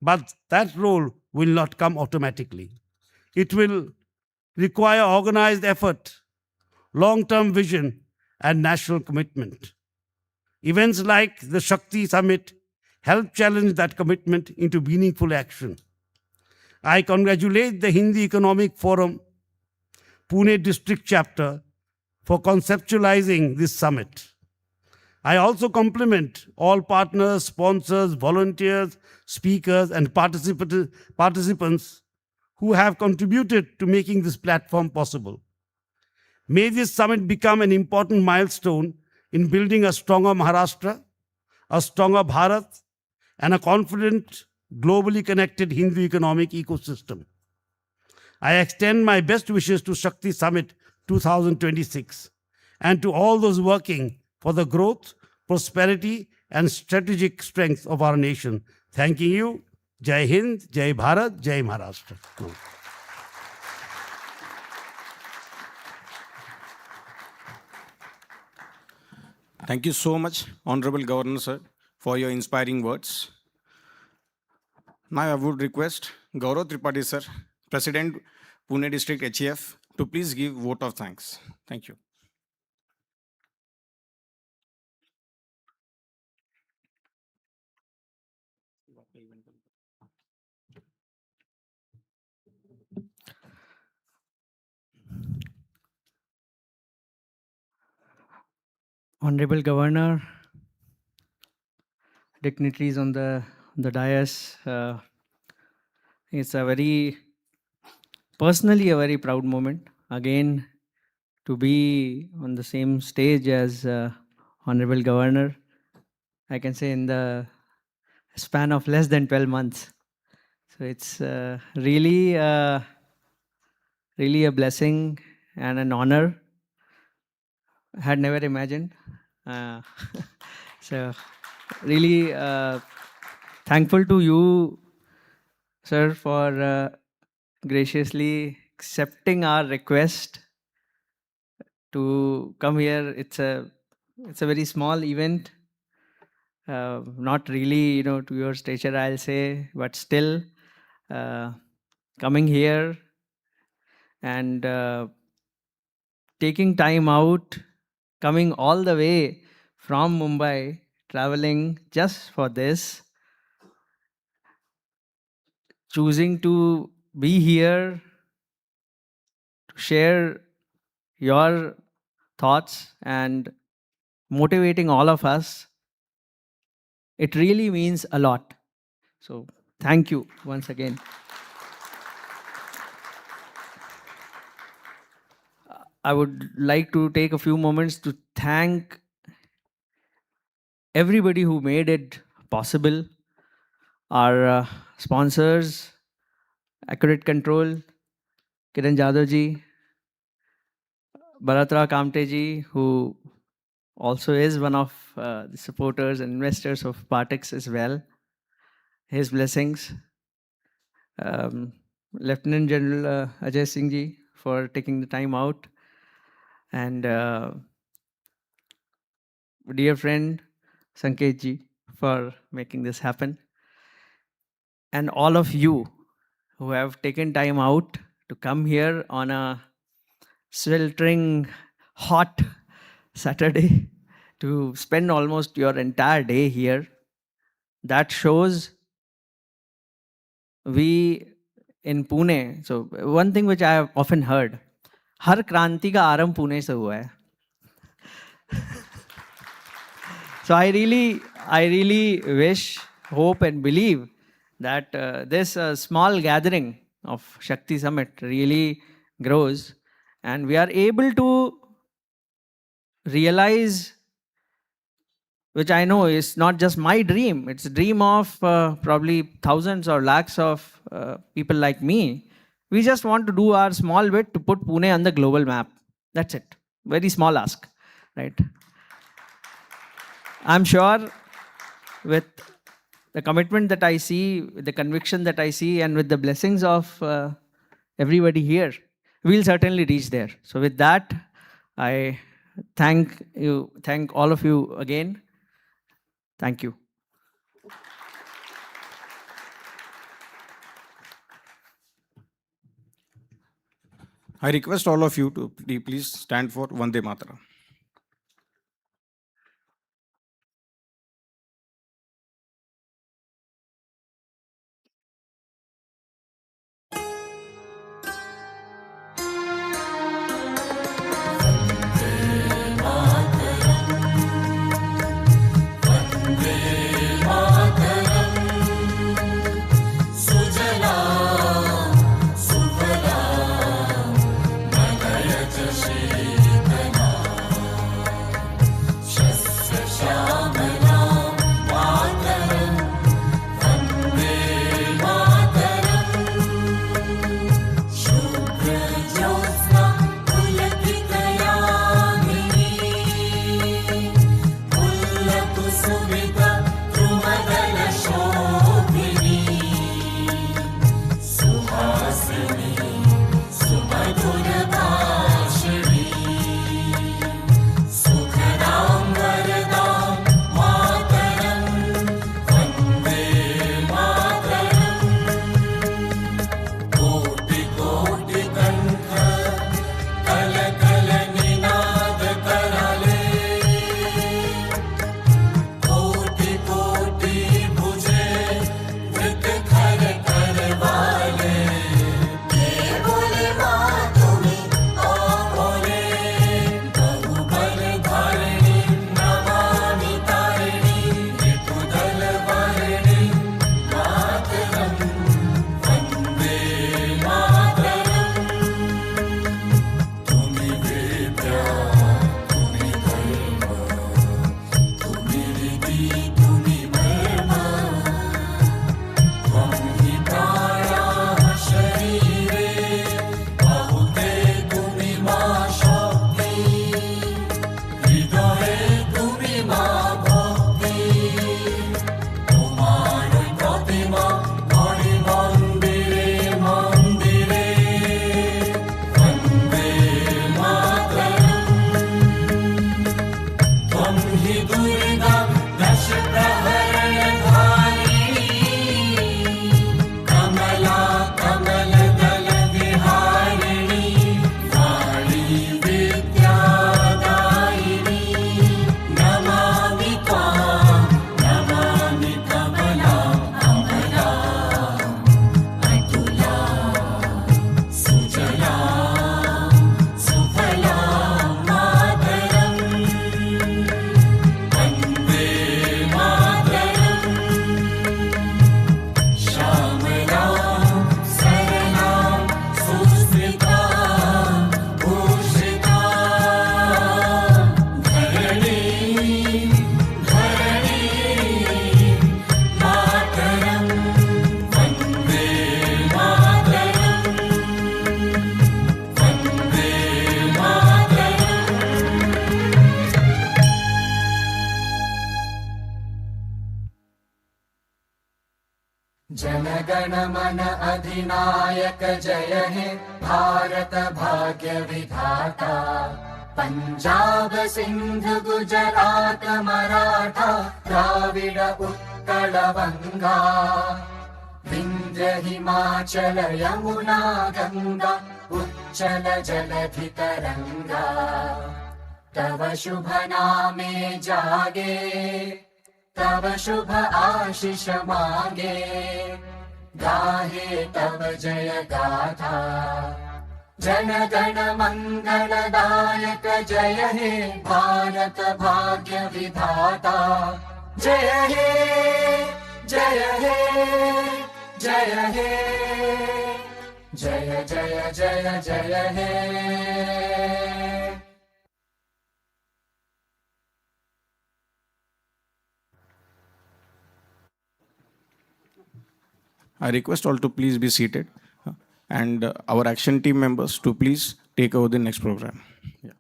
Speaker 1: but that role will not come automatically. It will require organized effort, long-term vision, and national commitment. Events like the Shakti Summit help challenge that commitment into meaningful action. I congratulate the Hindi Economic Forum, Pune District Chapter, for conceptualizing this summit. I also compliment all partners, sponsors, volunteers, speakers, and participants who have contributed to making this platform possible. May this summit become an important milestone in building a stronger Maharashtra, a stronger Bharat, and a confident, globally connected Hindu economic ecosystem. I extend my best wishes to Shakti Summit 2026 and to all those working for the growth, prosperity, and strategic strength of our nation. Thanking you. Jai Hind, Jai Bharat, Jai Maharashtra.
Speaker 8: Thank you so much, Honorable Governor, sir, for your inspiring words. Now I would request Gaurav Tripathi, sir, President, Pune District HEF, to please give vote of thanks. Thank you.
Speaker 5: Honorable Governor, dignitaries on the dais, it's a personally a very proud moment. Again, to be on the same stage as Honorable Governor, I can say in the span of less than 12 months. So it's really a blessing and an honor. I had never imagined. So really thankful to you, sir, for graciously accepting our request to come here. It's a very small event, not really, to your stature, I'll say, but still coming here and taking time out, coming all the way from Mumbai, traveling just for this, choosing to be here to share your thoughts and motivating all of us. It really means a lot. So thank you once again. I would like to take a few moments to thank everybody who made it possible. Our sponsors, Accurate Control, Kiran Jadhav ji, Bharatra Kamte ji, who also is one of the supporters and investors of Partex as well. His blessings. Lieutenant General Ajay Singh ji for taking the time out. And dear friend Sanket ji for making this happen. And all of you who have taken time out to come here on a sweltering hot Saturday to spend almost your entire day here. That shows we in Pune. So one thing which I have often heard, हर क्रांति का आरंभ पुणे से हुआ है. So I really wish, hope and believe that this small gathering of Shakti Summit really grows, and we are able to realize, which I know is not just my dream, it's a dream of probably thousands or lakhs of people like me. We just want to do our small bit to put Pune on the global map. That's it. Very small ask, right? I'm sure with the commitment that I see, with the conviction that I see, and with the blessings of everybody here, we'll certainly reach there. So with that, I thank all of you again. Thank you.
Speaker 8: I request all of you to please stand for Vande Mataram.
Speaker 9: जनगण मन अधिनायक जय हे भारत भाग्य विधाता पंजाब सिंध गुजरात मराठा द्राविड उत्कल बंगा विंध्य हिमाचल यमुना गंगा उच्चल जलधि तरंगा तव शुभ नामे जागे तव शुभ आशीष मांगे गाहे तव जय गाथा जन गण मंगलदायक जय हे भारत भाग्य विधाता जय हे जय हे जय जय जय जय हे
Speaker 8: I request all to please be seated and our action team members to please take over the next program. Yeah.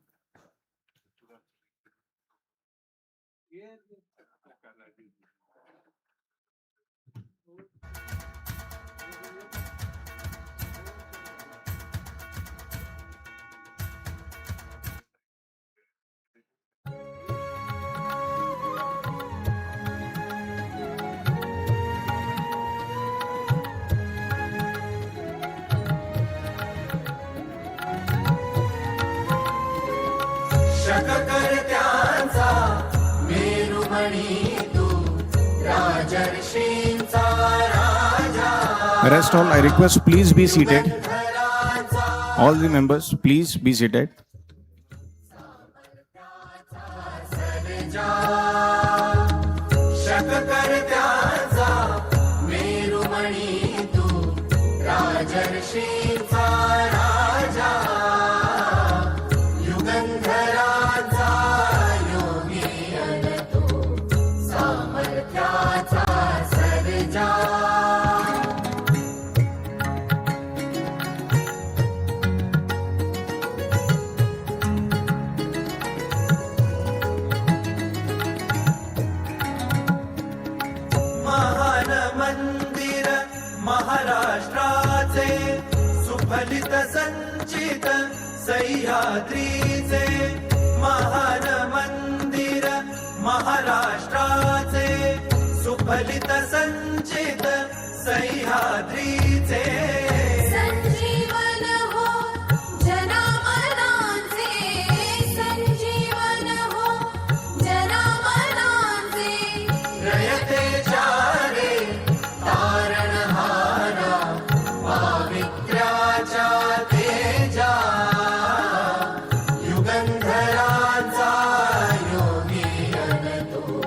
Speaker 9: शककर्त्यांचा मेरुमणी तू राजर्षींचा राजा
Speaker 8: Rest all, I request please be seated. All the members, please be seated.
Speaker 9: शककर्त्यांचा मेरुमणी तू राजर्षींचा राजा युगंधराचा योगी अन तू सामर्थ्याचा सर्जा महान मंदिर महाराष्ट्राचे सुफलित संचित सह्याद्रीचे महान मंदिर महाराष्ट्राचे सुफलित संचित सह्याद्रीचे संजीवन हो जनामनांचे संजीवन हो जनामनांचे रयते चारे तारणहारा पावित्र्याच्या तेजा युगंधराचा योगी अन तू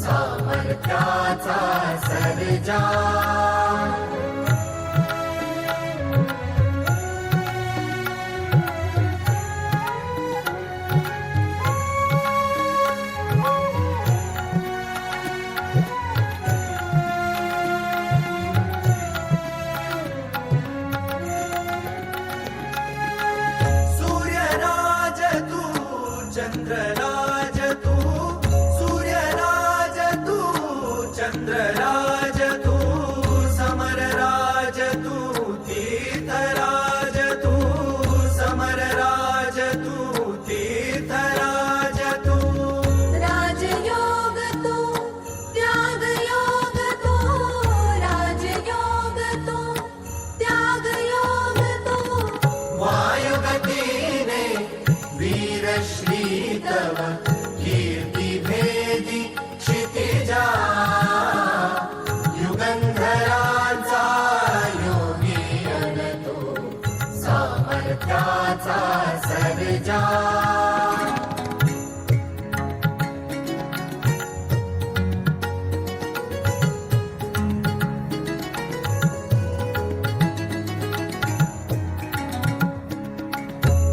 Speaker 9: सामर्थ्याचा सर्जा सूर्यराज तू चंद्रराज तू सूर्यराज तू चंद्रराज तू समरराज तू तीर्थराज तू समरराज तू तीर्थराज तू राजयोग तू त्यागयोग तू राजयोग तू त्यागयोग तू वायुगतीने वीरश्री तव कीर्ती भेदी क्षितिजा युगंधराचा योगी अन तू सामर्थ्याचा सर्जा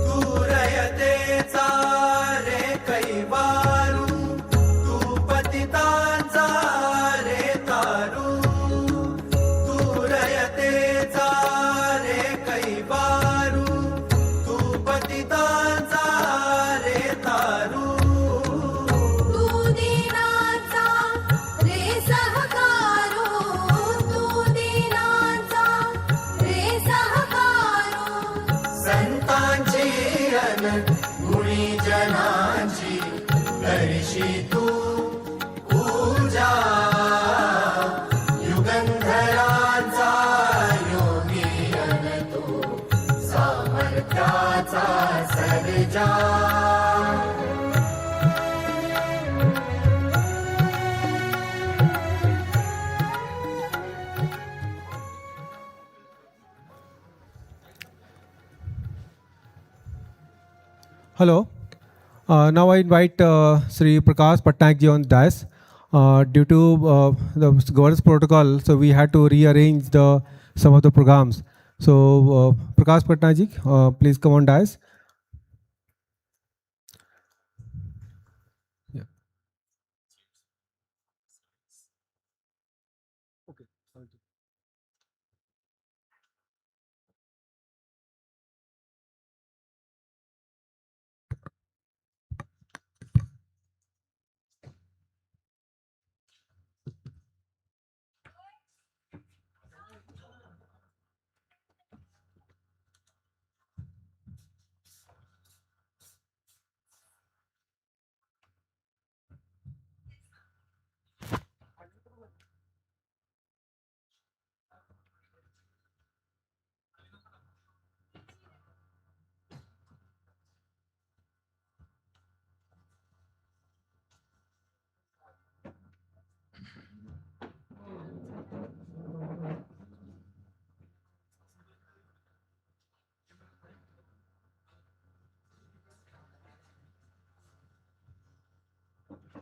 Speaker 9: तू रयतेचा रे कैवारू तू पतितांचा रे तारू तू रयतेचा रे कैवारू तू पतितांचा रे तारू तू दीनाचा रे सहकारू तू दीनाचा रे सहकारू संतांची अन गुणी जनांची करशी तू पूजा युगंधराचा योगी अन तू सामर्थ्याचा Sarja
Speaker 3: Hello. Now I invite Sri Prakash Patnaik ji on dais. Due to the governance protocol, so we had to rearrange some of the programs. So Prakash Patnaik, please come on dais. Yeah. Okay.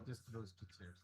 Speaker 3: Just those two chairs.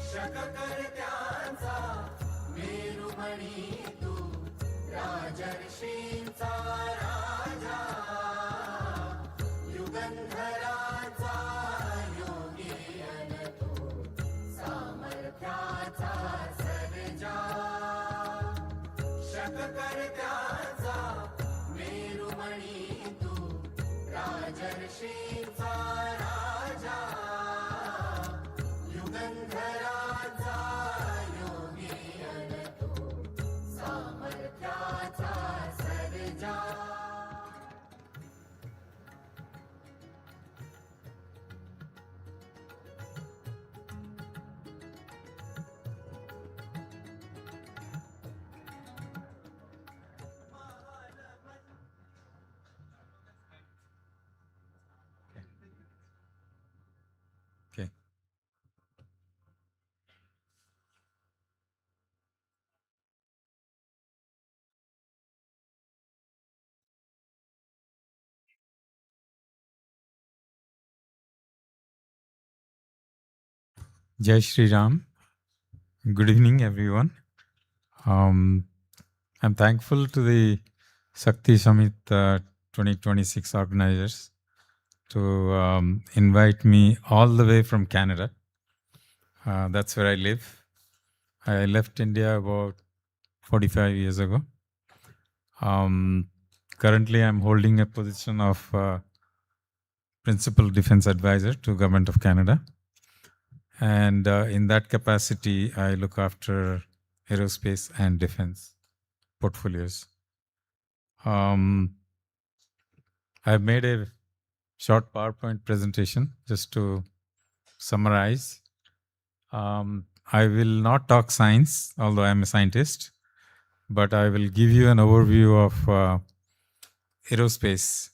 Speaker 9: शककर्त्यांचा मेरुमणी तू राजर्षींचा राजा युगंधराचा योगी अन तू सामर्थ्याचा सर्जा शककर्त्यांचा मेरुमणी तू राजर्षींचा राजा युगंधराचा योगी अन तू सामर्थ्याचा Sarja
Speaker 15: Okay. Jai Shri Ram. Good evening, everyone. I'm thankful to the Shakti Summit 2026 organizers to invite me all the way from Canada. That's where I live. I left India about 45 years ago. Currently, I'm holding a position of Principal Defense Advisor to Government of Canada. And in that capacity, I look after aerospace and defense portfolios. I've made a short PowerPoint presentation just to summarize. I will not talk science, although I'm a scientist, but I will give you an overview of aerospace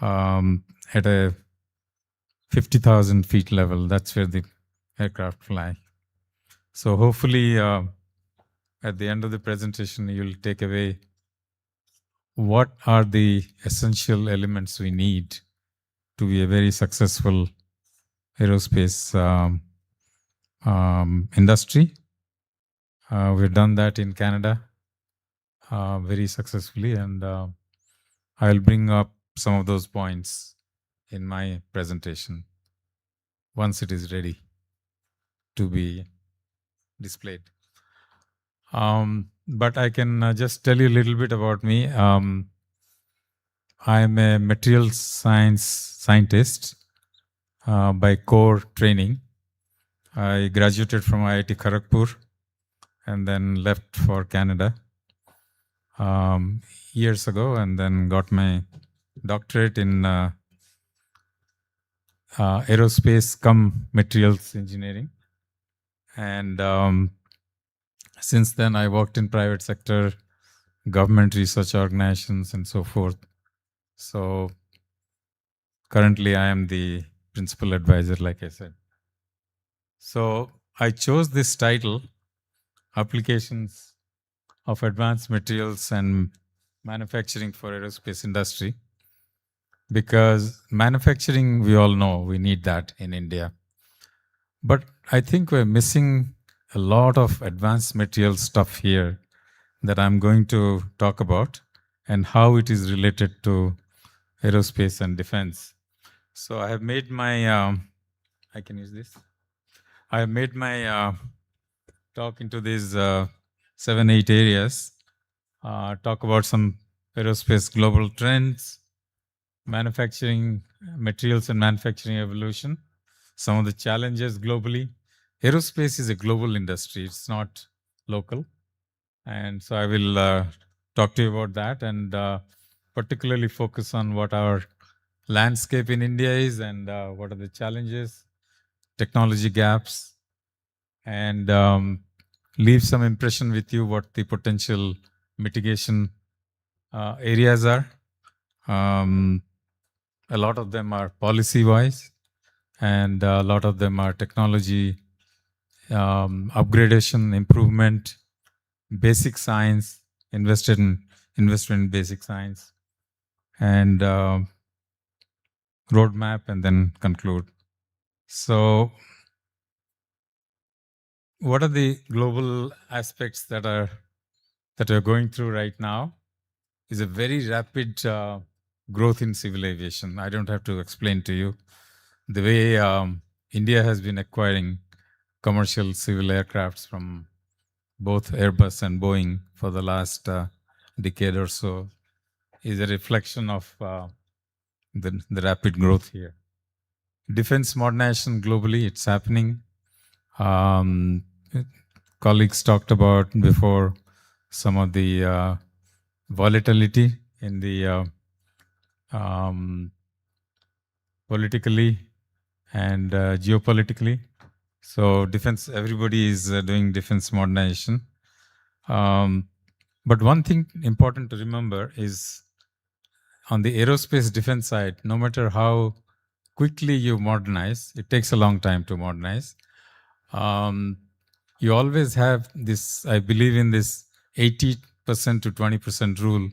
Speaker 15: at a 50,000 feet level. That's where the aircraft fly. So hopefully at the end of the presentation, you'll take away what are the essential elements we need to be a very successful aerospace industry. We've done that in Canada very successfully, and I'll bring up some of those points in my presentation once it is ready to be displayed. But I can just tell you a little bit about me. I'm a materials scientist by core training. I graduated from IIT Kharagpur and then left for Canada years ago, and then got my doctorate in aerospace cum materials engineering. And since then, I worked in private sector, government research organizations, and so forth. So currently, I am the principal advisor, like I said. So I chose this title, Applications of Advanced Materials and Manufacturing for Aerospace Industry, because manufacturing, we all know, we need that in India. But I think we're missing a lot of advanced material stuff here that I'm going to talk about and how it is related to aerospace and defense. So I have made my, I can use this. I have made my talk into these 7-8 areas. Talk about some aerospace global trends, manufacturing, materials and manufacturing evolution, some of the challenges globally. Aerospace is a global industry, it's not local. And so I will talk to you about that and particularly focus on what our landscape in India is and what are the challenges, technology gaps, and leave some impression with you what the potential mitigation areas are. A lot of them are policy-wise, and a lot of them are technology upgradation, improvement, basic science, investment in basic science, and roadmap, and then conclude. So, what are the global aspects that we're going through right now? Is a very rapid growth in civil aviation. I don't have to explain to you the way India has been acquiring commercial civil aircrafts from both Airbus and Boeing for the last decade or so is a reflection of the rapid growth here. Defense modernization globally, it's happening. Colleagues talked about before some of the volatility in the politically and geopolitically. So defense, everybody is doing defense modernization. But one thing important to remember is on the aerospace defense side, no matter how quickly you modernize, it takes a long time to modernize. You always have this, I believe in this 80% to 20% rule,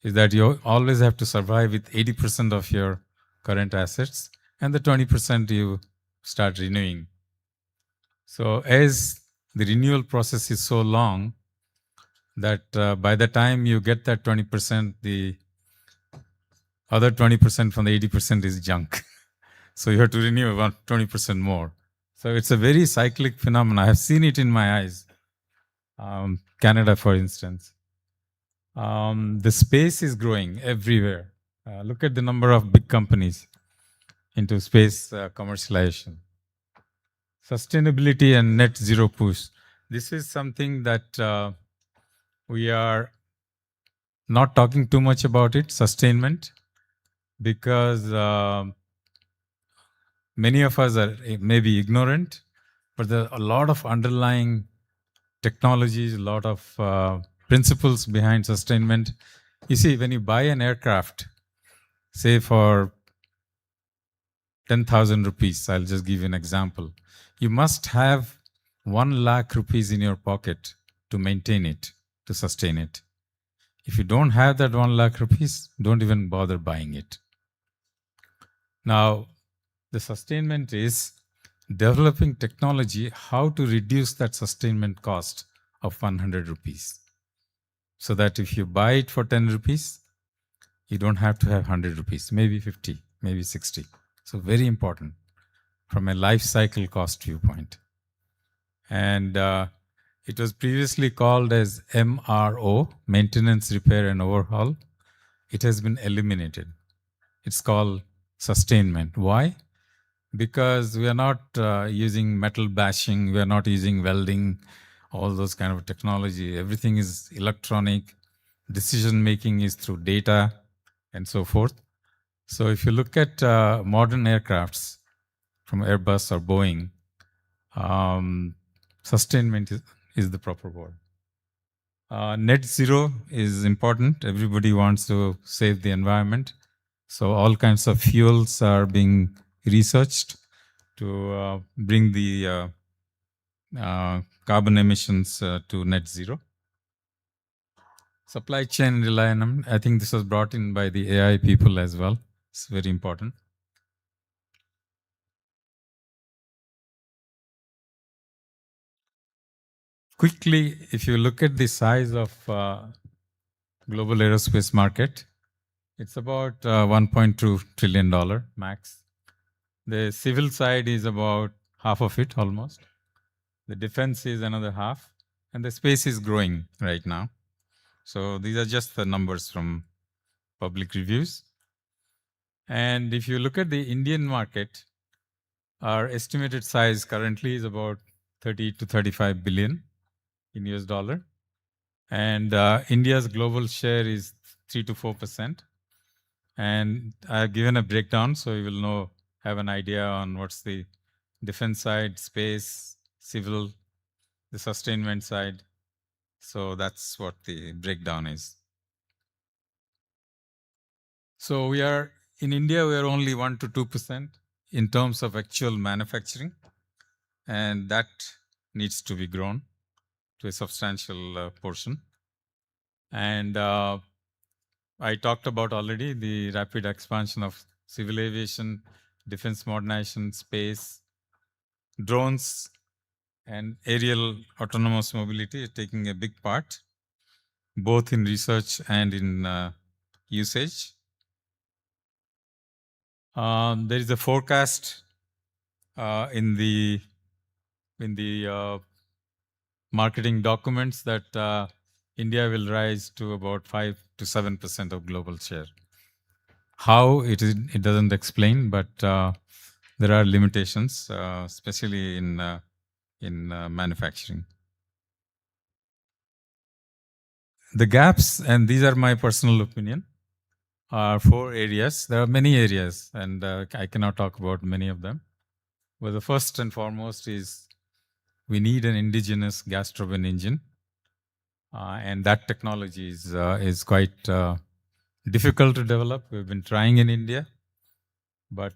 Speaker 15: is that you always have to survive with 80% of your current assets, and the 20% you start renewing. So as the renewal process is so long that by the time you get that 20%, the other 20% from the 80% is junk. So you have to renew about 20% more. So it's a very cyclic phenomenon. I have seen it in my eyes. Canada, for instance. The space is growing everywhere. Look at the number of big companies into space commercialization. Sustainability and net zero push. This is something that we are not talking too much about it, sustainment, because many of us are maybe ignorant, but there are a lot of underlying technologies, a lot of principles behind sustainment. You see, when you buy an aircraft, say for 10,000 rupees, I'll just give you an example. You must have 1 lakh rupees in your pocket to maintain it, to sustain it. If you don't have that 1 lakh rupees, don't even bother buying it. Now, the sustainment is developing technology, how to reduce that sustainment cost of 100 rupees. So that if you buy it for 10 rupees, you don't have to have 100 rupees, maybe 50, maybe 60. So very important from a life cycle cost viewpoint. And it was previously called as MRO, Maintenance, Repair and Overhaul. It has been eliminated. It's called sustainment. Why? Because we are not using metal bashing, we are not using welding, all those kind of technology. Everything is electronic. Decision making is through data and so forth. So if you look at modern aircrafts from Airbus or Boeing, sustainment is the proper word. Net zero is important. Everybody wants to save the environment. So all kinds of fuels are being researched to bring the carbon emissions to net zero. Supply chain reliance, I think this was brought in by the AI people as well. It's very important. Quickly, if you look at the size of global aerospace market, it's about $1.2 trillion max. The civil side is about half of it almost. The defense is another half, and the space is growing right now. So these are just the numbers from public reviews. And if you look at the Indian market, our estimated size currently is about 30 to 35 billion in US dollar. And India's global share is 3 to 4%. And I've given a breakdown, so you will have an idea on what's the defense side, space, civil, the sustainment side. So that's what the breakdown is. So we are, in India, we are only 1 to 2% in terms of actual manufacturing. And that needs to be grown to a substantial portion. And I talked about already the rapid expansion of civil aviation, defense modernization, space, drones, and aerial autonomous mobility is taking a big part, both in research and in usage. There is a forecast in the marketing documents that India will rise to about 5 to 7% of global share. How it doesn't explain, but there are limitations, especially in manufacturing. The gaps, and these are my personal opinion, are 4 areas. There are many areas, and I cannot talk about many of them. But the first and foremost is we need an indigenous gas turbine engine, and that technology is quite difficult to develop. We've been trying in India, but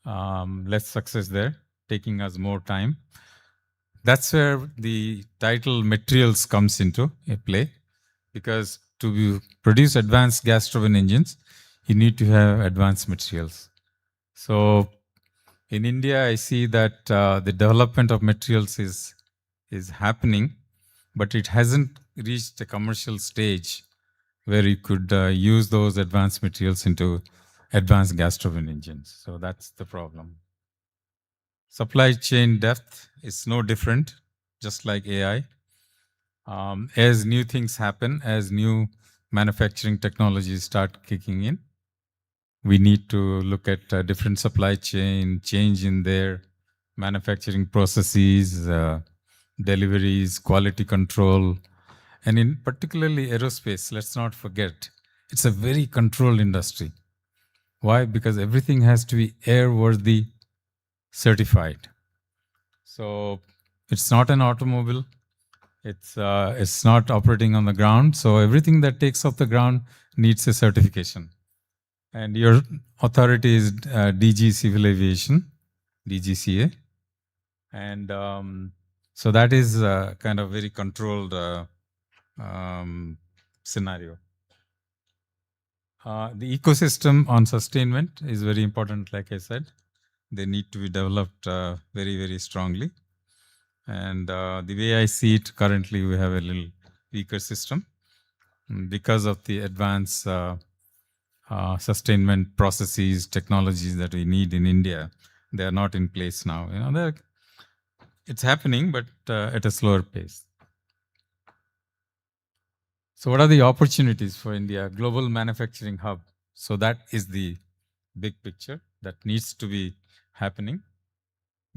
Speaker 15: less success there, taking us more time. That's where the title materials comes into play, because to produce advanced gas turbine engines, you need to have advanced materials. So in India, I see that the development of materials is happening, but it hasn't reached a commercial stage where you could use those advanced materials into advanced gas turbine engines. So that's the problem. Supply chain depth is no different, just like AI. As new things happen, as new manufacturing technologies start kicking in, we need to look at different supply chain, change in their manufacturing processes, deliveries, quality control, and in particularly aerospace, let's not forget, it's a very controlled industry. Why? Because everything has to be airworthy certified. So it's not an automobile. It's not operating on the ground. So everything that takes off the ground needs a certification. And your authority is DG Civil Aviation, DGCA. And so that is kind of very controlled scenario. The ecosystem on sustainment is very important, like I said. They need to be developed very, very strongly. And the way I see it currently, we have a little weaker system because of the advanced sustainment processes, technologies that we need in India. They are not in place now. You know, it's happening, but at a slower pace. So what are the opportunities for India? Global manufacturing hub. So that is the big picture that needs to be happening.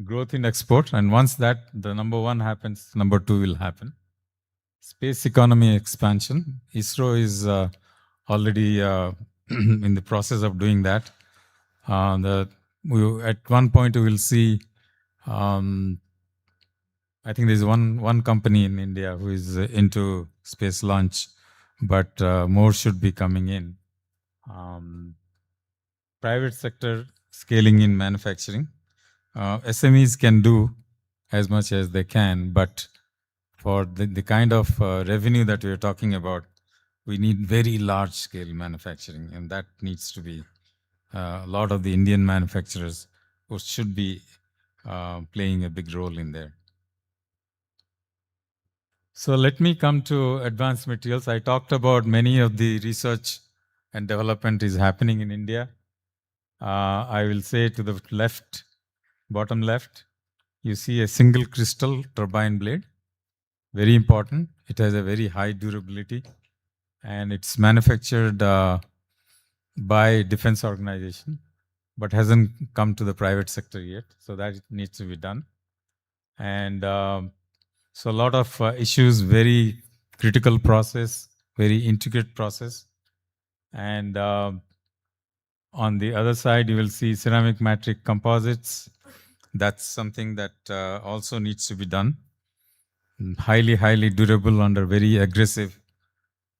Speaker 15: Growth in export. And once that, the number one happens, number two will happen. Space economy expansion. ISRO is already in the process of doing that. At one point we will see, I think there's one company in India who is into space launch, but more should be coming in. Private sector scaling in manufacturing. SMEs can do as much as they can, but for the kind of revenue that we're talking about, we need very large scale manufacturing, and that needs to be a lot of the Indian manufacturers who should be playing a big role in there. So let me come to advanced materials. I talked about many of the research and development is happening in India. I will say to the left, bottom left, you see a single crystal turbine blade. Very important. It has a very high durability and it's manufactured by defense organization, but hasn't come to the private sector yet. So that needs to be done. And so a lot of issues, very critical process, very intricate process. And on the other side, you will see ceramic matrix composites. That's something that also needs to be done. Highly, highly durable under very aggressive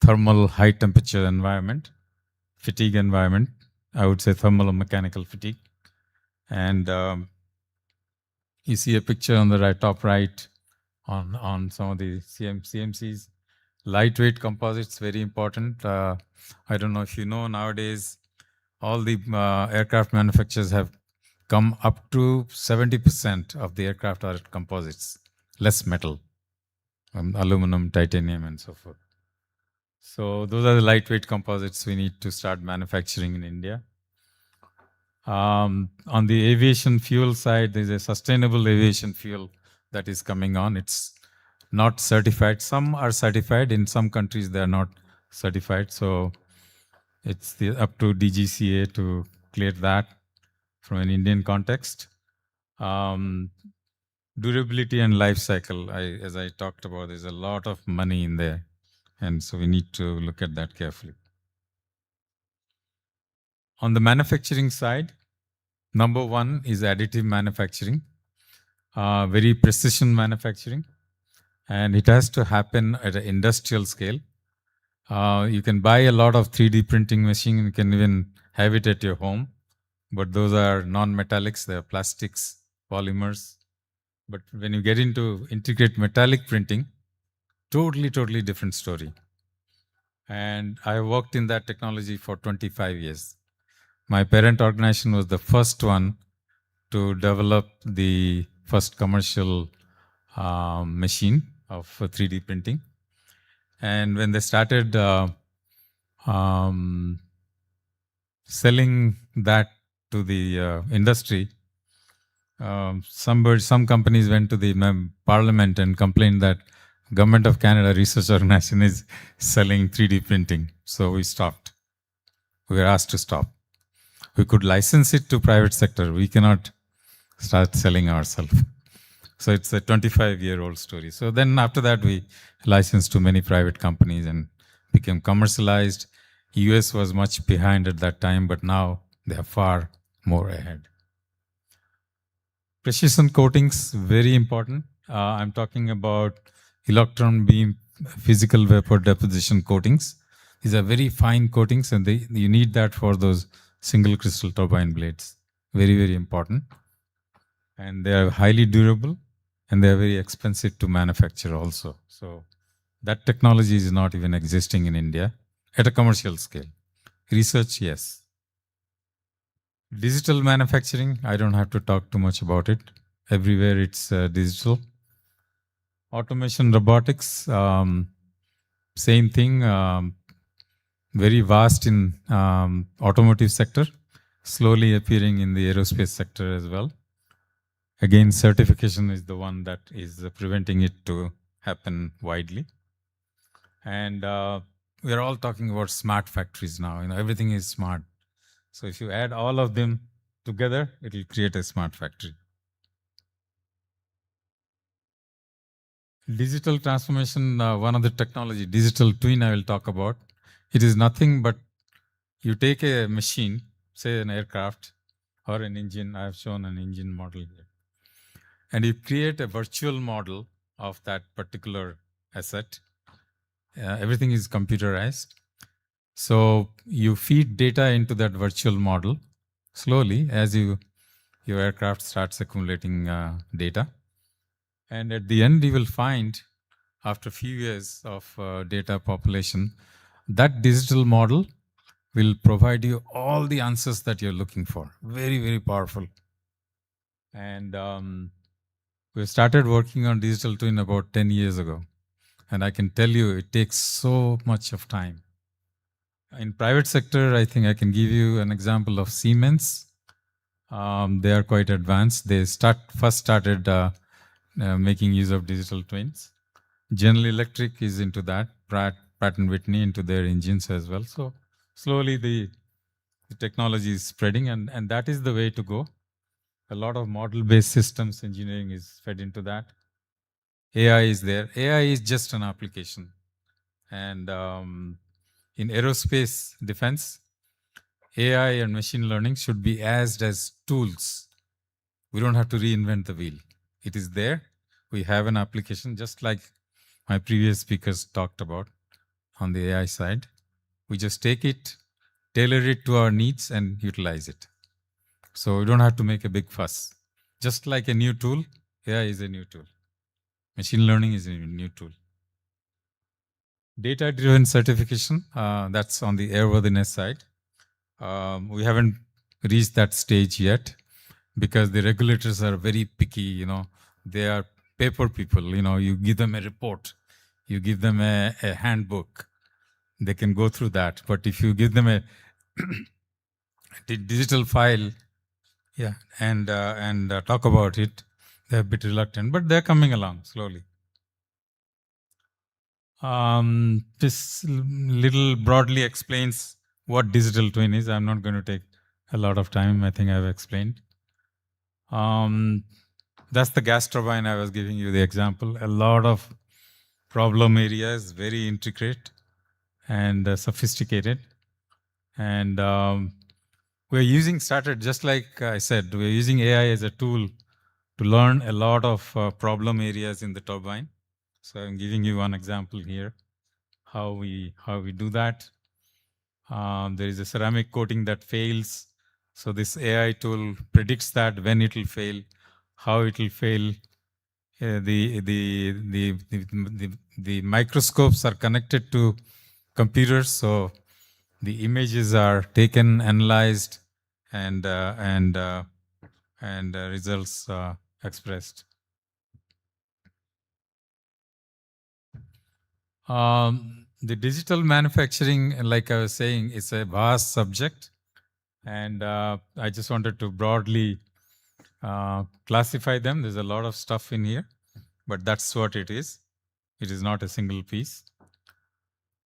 Speaker 15: thermal high temperature environment, fatigue environment. I would say thermal or mechanical fatigue. And you see a picture on the right, top right on some of the CMCs. Lightweight composites, very important. I don't know if you know, nowadays, all the aircraft manufacturers have come up to 70% of the aircraft are composites, less metal, aluminum, titanium, and so forth. So those are the lightweight composites we need to start manufacturing in India. On the aviation fuel side, there's a sustainable aviation fuel that is coming on. It's not certified. Some are certified. In some countries, they are not certified. So it's up to DGCA to clear that from an Indian context. Durability and life cycle, as I talked about, there's a lot of money in there. And so we need to look at that carefully. On the manufacturing side, number one is additive manufacturing, very precision manufacturing. And it has to happen at an industrial scale. You can buy a lot of 3D printing machine. You can even have it at your home. But those are non-metallics. They are plastics, polymers. But when you get into integrate metallic printing, totally, totally different story. And I worked in that technology for 25 years. My parent organization was the first one to develop the first commercial machine of 3D printing. And when they started selling that to the industry, some companies went to the parliament and complained that Government of Canada Research Organization is selling 3D printing. So we stopped. We were asked to stop. We could license it to private sector. We cannot start selling ourselves. So it's a 25-year-old story. So then after that, we licensed to many private companies and became commercialized. US was much behind at that time, but now they are far more ahead. Precision coatings, very important. I'm talking about electron beam physical vapor deposition coatings. These are very fine coatings, and you need that for those single crystal turbine blades. Very, very important. And they are highly durable. and they are very expensive to manufacture also. So that technology is not even existing in India at a commercial scale. Research, yes. Digital manufacturing, I don't have to talk too much about it. Everywhere it's digital. Automation, robotics, same thing. Very vast in automotive sector, slowly appearing in the aerospace sector as well. Again, certification is the one that is preventing it to happen widely. And we're all talking about smart factories now. Everything is smart. So if you add all of them together, it will create a smart factory. Digital transformation, one of the technology, digital twin I will talk about. It is nothing but you take a machine, say an aircraft or an engine. I have shown an engine model here. And you create a virtual model of that particular asset. Everything is computerized. So you feed data into that virtual model slowly as your aircraft starts accumulating data. And at the end, you will find, after a few years of data population, that digital model will provide you all the answers that you're looking for. Very, very powerful. And we started working on digital twin about 10 years ago. And I can tell you, it takes so much of time. In private sector, I think I can give you an example of Siemens. They are quite advanced. They first started making use of digital twins. General Electric is into that. Pratt & Whitney into their engines as well. So slowly the technology is spreading, and that is the way to go. A lot of model-based systems engineering is fed into that. AI is there. AI is just an application. And in aerospace defense, AI and machine learning should be as tools. We don't have to reinvent the wheel. It is there. We have an application, just like my previous speakers talked about on the AI side. We just take it, tailor it to our needs, and utilize it. So we don't have to make a big fuss. Just like a new tool, AI is a new tool. Machine learning is a new tool. Data-driven certification, that's on the airworthiness side. We haven't reached that stage yet because the regulators are very picky. They are paper people. You give them a report, you give them a handbook, they can go through that. But if you give them a digital file, and talk about it, they're a bit reluctant, but they're coming along slowly. This little broadly explains what digital twin is. I'm not going to take a lot of time. I think I've explained. That's the gas turbine I was giving you the example. A lot of problem areas, very intricate and sophisticated. And we're started just like I said, we're using AI as a tool to learn a lot of problem areas in the turbine. So I'm giving you one example here, how we do that. There is a ceramic coating that fails. So this AI tool predicts that when it will fail, how it will fail. The microscopes are connected to computers, so the images are taken, analyzed, and results expressed. The digital manufacturing, like I was saying, is a vast subject, and I just wanted to broadly classify them. There's a lot of stuff in here, but that's what it is. It is not a single piece.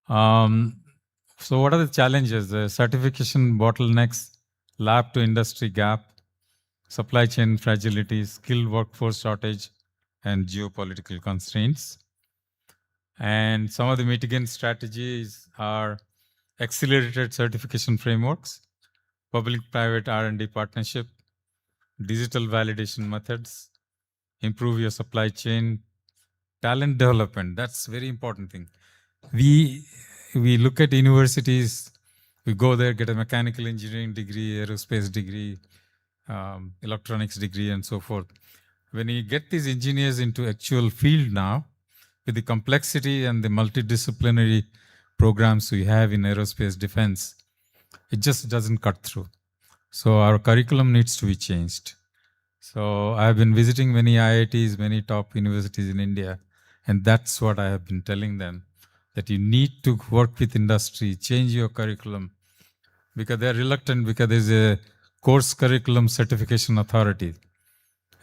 Speaker 15: So what are the challenges? The certification bottlenecks, lab to industry gap, supply chain fragilities, skilled workforce shortage, and geopolitical constraints. And some of the mitigant strategies are accelerated certification frameworks, public-private R&D partnership, digital validation methods, improve your supply chain, talent development. That's a very important thing. We look at universities, we go there, get a mechanical engineering degree, aerospace degree, electronics degree, and so forth. When you get these engineers into actual field now, with the complexity and the multidisciplinary programs we have in aerospace defense, it just doesn't cut through. So our curriculum needs to be changed. So I've been visiting many IITs, many top universities in India, and that's what I have been telling them, that you need to work with industry, change your curriculum, because they're reluctant because there's a course curriculum certification authority,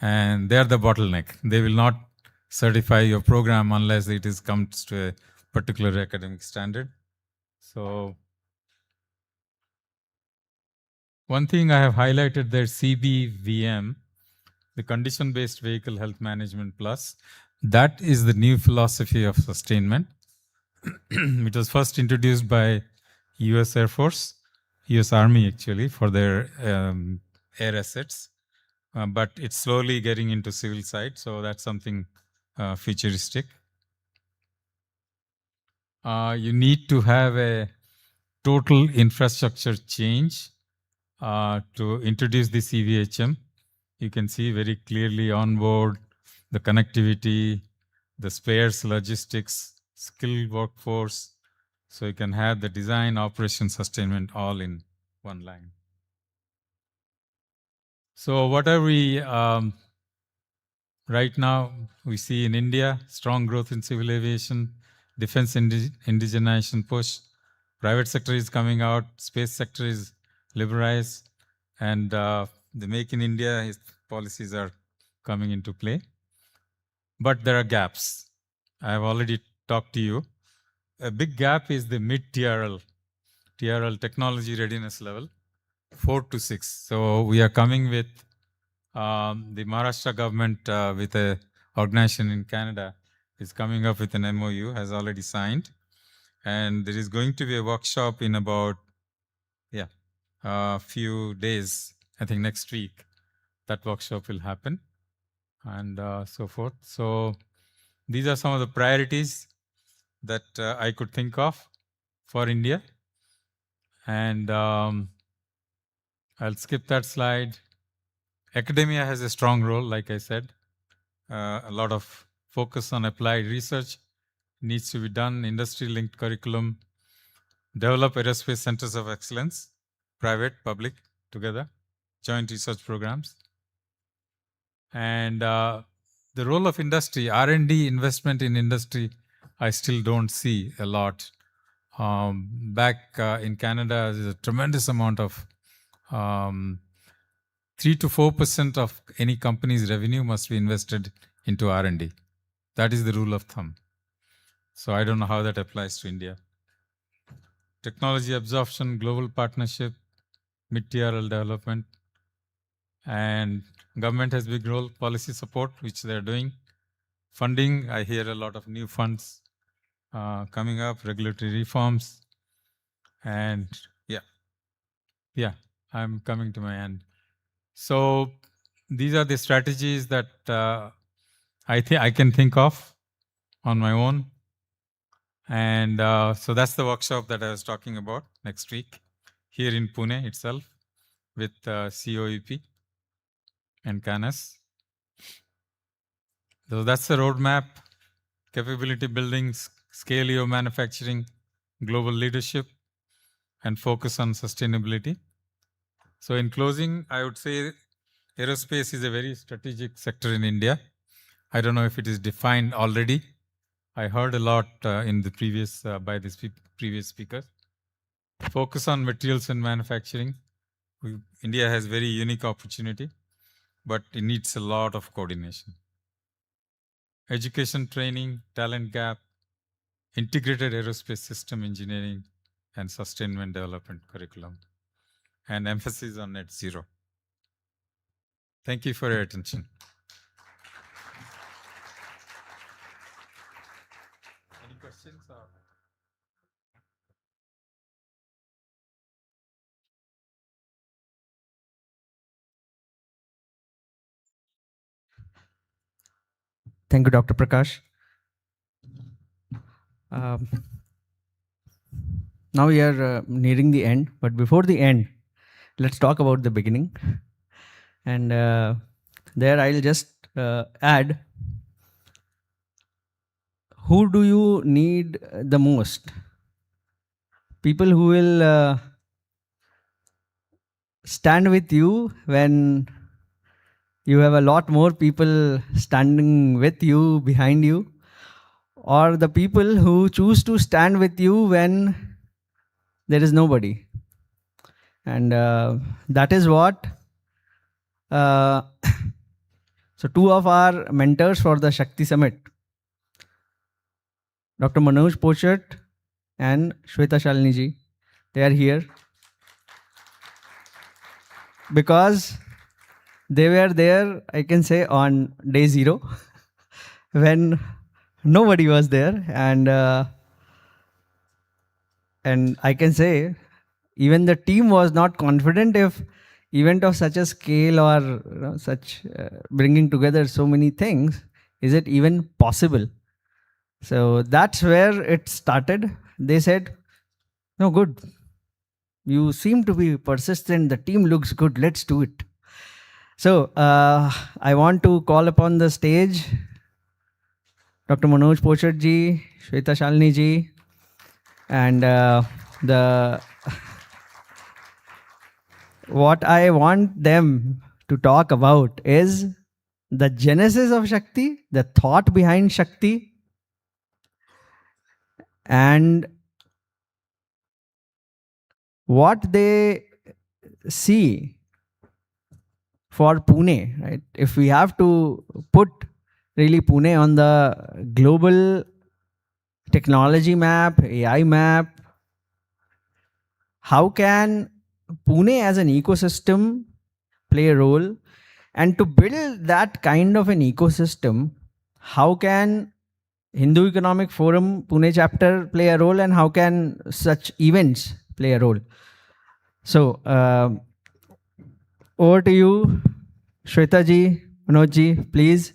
Speaker 15: and they're the bottleneck. They will not certify your program unless it is comes to a particular academic standard. So one thing I have highlighted there, CBVM, the Condition-Based Vehicle Health Management Plus, that is the new philosophy of sustainment. It was first introduced by US Air Force, US Army actually, for their air assets. But it's slowly getting into civil side, so that's something futuristic. You need to have a total infrastructure change to introduce the CVHM. You can see very clearly on board the connectivity, the spares, logistics, skilled workforce. So you can have the design, operation, sustainment all in one line. So what are we, right now we see in India, strong growth in civil aviation, defense indigenization push, private sector is coming out, space sector is liberalized, and the Make in India policies are coming into play. But there are gaps. I have already talked to you. A big gap is the mid-TRL, technology readiness level, 4 to 6. So we are coming with the Maharashtra government with a organization in Canada is coming up with an MOU, has already signed. And there is going to be a workshop in about, a few days, I think next week, that workshop will happen and so forth. So these are some of the priorities that I could think of for India. And I'll skip that slide. Academia has a strong role, like I said. A lot of focus on applied research needs to be done, industry-linked curriculum, develop aerospace centers of excellence, private, public, together, joint research programs. And the role of industry, R&D investment in industry, I still don't see a lot. Back in Canada, there's a tremendous amount of 3 to 4% of any company's revenue must be invested into R&D. That is the rule of thumb. So I don't know how that applies to India. Technology absorption, global partnership, mid-TRL development, and government has big role, policy support, which they're doing. Funding, I hear a lot of new funds coming up, regulatory reforms, and I'm coming to my end. So these are the strategies that I can think of on my own. And so that's the workshop that I was talking about next week here in Pune itself with COEP and CANAS. So that's the roadmap, capability building, scale your manufacturing, global leadership, and focus on sustainability. So in closing, I would say aerospace is a very strategic sector in India. I don't know if it is defined already. I heard a lot in the previous by the previous speakers. Focus on materials and manufacturing. India has very unique opportunity, but it needs a lot of coordination. Education, training, talent gap, integrated aerospace system engineering, and sustainment development curriculum, and emphasis on net zero. Thank you for your attention. Any questions?
Speaker 5: Thank you, Dr. Prakash. Now we are nearing the end, but before the end, let's talk about the beginning. And there I'll just add, who do you need the most? People who will stand with you when you have a lot more people standing with you, behind you, or the people who choose to stand with you when there is nobody. And that is what so two of our mentors for the Shakti Summit, Dr. Manoj Pochet and Shweta Shalini ji, they are here because they were there, I can say, on day 0 when nobody was there, and I can say even the team was not confident if event of such a scale or such bringing together so many things, is it even possible? So that's where it started. They said, no, good, you seem to be persistent, the team looks good, let's do it. So I want to call upon the stage Dr. Manoj Pochet ji, Shweta Shalini ji, and what I want them to talk about is the genesis of Shakti, the thought behind Shakti, and what they see for Pune, right? If we have to put really Pune on the global technology map, AI map, how can Pune as an ecosystem play a role? And to build that kind of an ecosystem, how can Hindu Economic Forum Pune chapter play a role, and how can such events play a role? So, over to you, Shweta ji, Manoj ji, please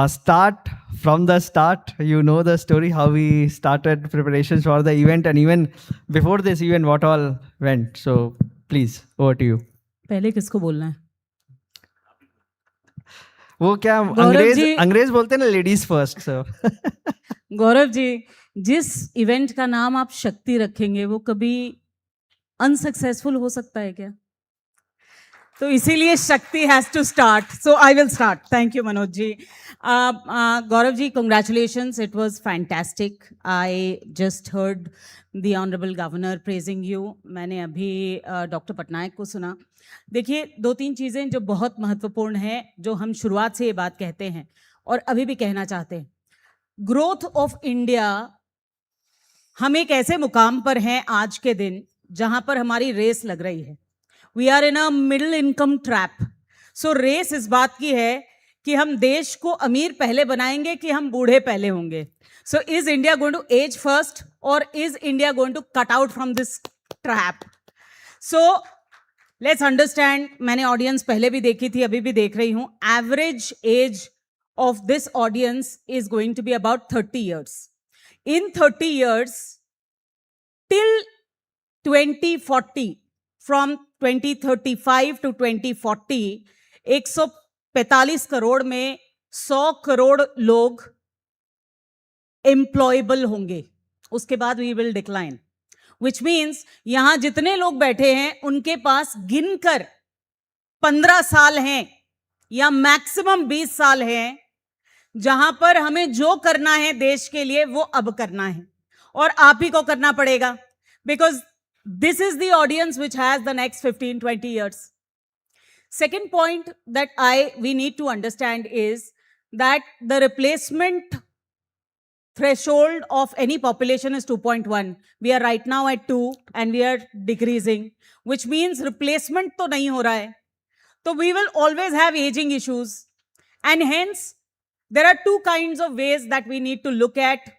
Speaker 5: start from the start. You know the story, how we started preparations for the event, and even before this event, what all went. So, please, over to you.
Speaker 10: पहले किसको बोलना है?
Speaker 5: वो क्या अंग्रेज बोलते हैं ना, लेडीज फर्स्ट. सो
Speaker 10: गौरव जी, जिस इवेंट का नाम आप शक्ति रखेंगे वो कभी अनसक्सेसफुल हो सकता है क्या? तो इसीलिए Shakti has to start. So I will start. Thank you Manoj ji. Gaurav ji, congratulations, it was fantastic. I just heard the honorable governor praising you. मैंने अभी डॉक्टर पटनायक को सुना. देखिए, 2-3 चीज़ें जो बहुत महत्वपूर्ण हैं, जो हम शुरुआत से ये बात कहते हैं और अभी भी कहना चाहते हैं. ग्रोथ ऑफ इंडिया, हम एक ऐसे मुकाम पर हैं आज के दिन जहां पर हमारी रेस लग रही है. We are in a middle income trap. So race इस बात की है कि हम देश को अमीर पहले बनाएंगे कि हम बूढ़े पहले होंगे. So is India going to age first और is India going to cut out from this trap? So let's understand. मैंने ऑडियंस पहले भी देखी थी, अभी भी देख रही हूं. Average age of this audience is going to be about 30 years. In 30 years, till 2040, from 2035 to 2040, 145 crore में 100 करोड़ लोग employable होंगे. उसके बाद we will decline. Which means यहां जितने लोग बैठे हैं उनके पास गिनकर 15 साल हैं या मैक्सिमम 20 साल हैं, जहां पर हमें जो करना है देश के लिए वो अब करना है और आप ही को करना पड़ेगा. Because this is the audience which has the next 15-20 years. Second point that we need to understand is that the replacement threshold of any population is 2.1. We are right now at 2 and we are decreasing, which means replacement to nahi ho raha hai. So we will always have aging issues, and hence there are two kinds of ways that we need to look at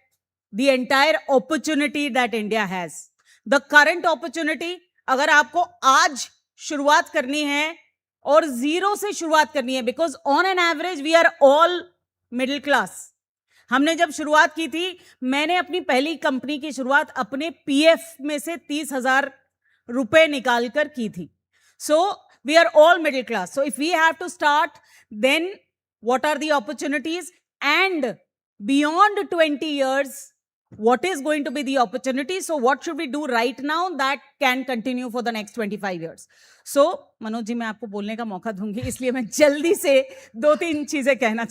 Speaker 10: the entire opportunity that India has. The current opportunity, अगर आपको आज शुरुआत करनी है और zero से शुरुआत करनी है, because on an average we are all middle class. हमने जब शुरुआत की थी, मैंने अपनी पहली कंपनी की शुरुआत अपने पीएफ में से 30,000 रुपए निकालकर की थी. So We are all middle class. So if we have to start, then what are the opportunities? And beyond 20 years, what is going to be the opportunity? So what should we do right now that can continue for the next 25 years? So Manoj ji, मैं आपको बोलने का मौका दूंगी, इसलिए मैं जल्दी से दो तीन चीजें कहना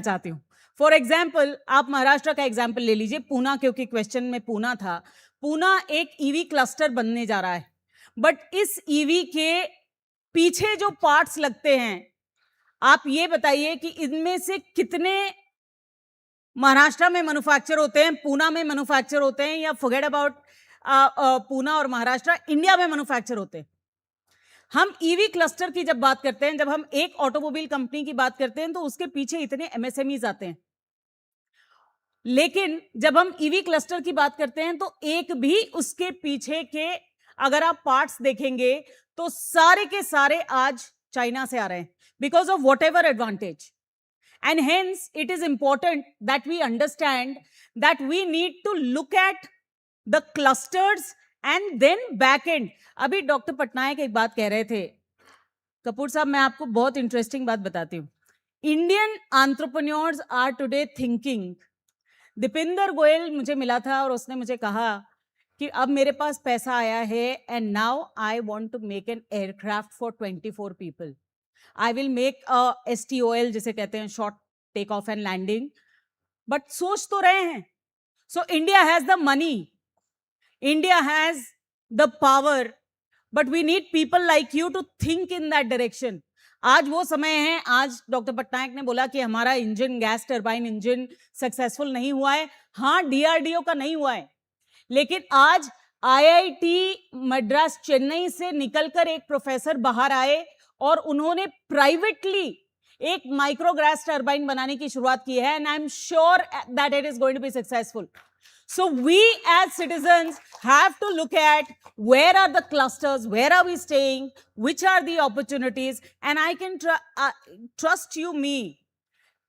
Speaker 10: चाहती हूँ. फॉर एग्जाम्पल, आप महाराष्ट्र का एग्जाम्पल ले लीजिए, पूना, क्योंकि क्वेश्चन में पूना था. पूना एक ईवी क्लस्टर बनने जा रहा है, बट इस ईवी के पीछे जो पार्ट्स लगते हैं, आप ये बताइए कि इनमें से कितने महाराष्ट्र में मैन्युफैक्चर होते हैं, पूना में मैन्युफैक्चर होते हैं, या फॉरगेट अबाउट पूना और महाराष्ट्र, इंडिया में मैन्युफैक्चर होते हैं. हम ईवी क्लस्टर की जब बात करते हैं, जब हम एक ऑटोमोबाइल कंपनी की बात करते हैं, तो उसके पीछे इतने एमएसएमईज आते हैं. लेकिन जब हम ईवी क्लस्टर की बात करते हैं, तो एक भी उसके पीछे के अगर आप पार्ट्स देखेंगे, तो सारे के सारे आज चाइना से आ रहे हैं, because of what ever advantage. And hence, it is important that we understand that we need to look at the clusters and then back end. अभी डॉक्टर पटनायक एक बात कह रहे थे. कपूर साहब, मैं आपको बहुत इंटरेस्टिंग बात बताती हूँ. Indian entrepreneurs are today thinking. Deepinder Goyal मुझे मिला था और उसने मुझे कहा कि अब मेरे पास पैसा आया है, and now I want to make an aircraft for 24 people. I will make a STOL, जिसे कहते हैं short take off and landing, but सोच तो रहे हैं. So India has the money, India has the power, but we need people like you to think in that direction. आज वो समय है. आज डॉक्टर पटनायक ने बोला कि हमारा engine, gas turbine engine successful नहीं हुआ है. हाँ, DRDO का नहीं हुआ है, लेकिन आज IIT मद्रास चेन्नई से निकलकर एक प्रोफेसर बाहर आए और उन्होंने प्राइवेटली एक माइक्रो गैस टर्बाइन बनाने की शुरुआत की है, and I am sure that it is going to be successful. So we as citizens have to look at where are the clusters, where are we staying, which are the opportunities, and I can trust you me.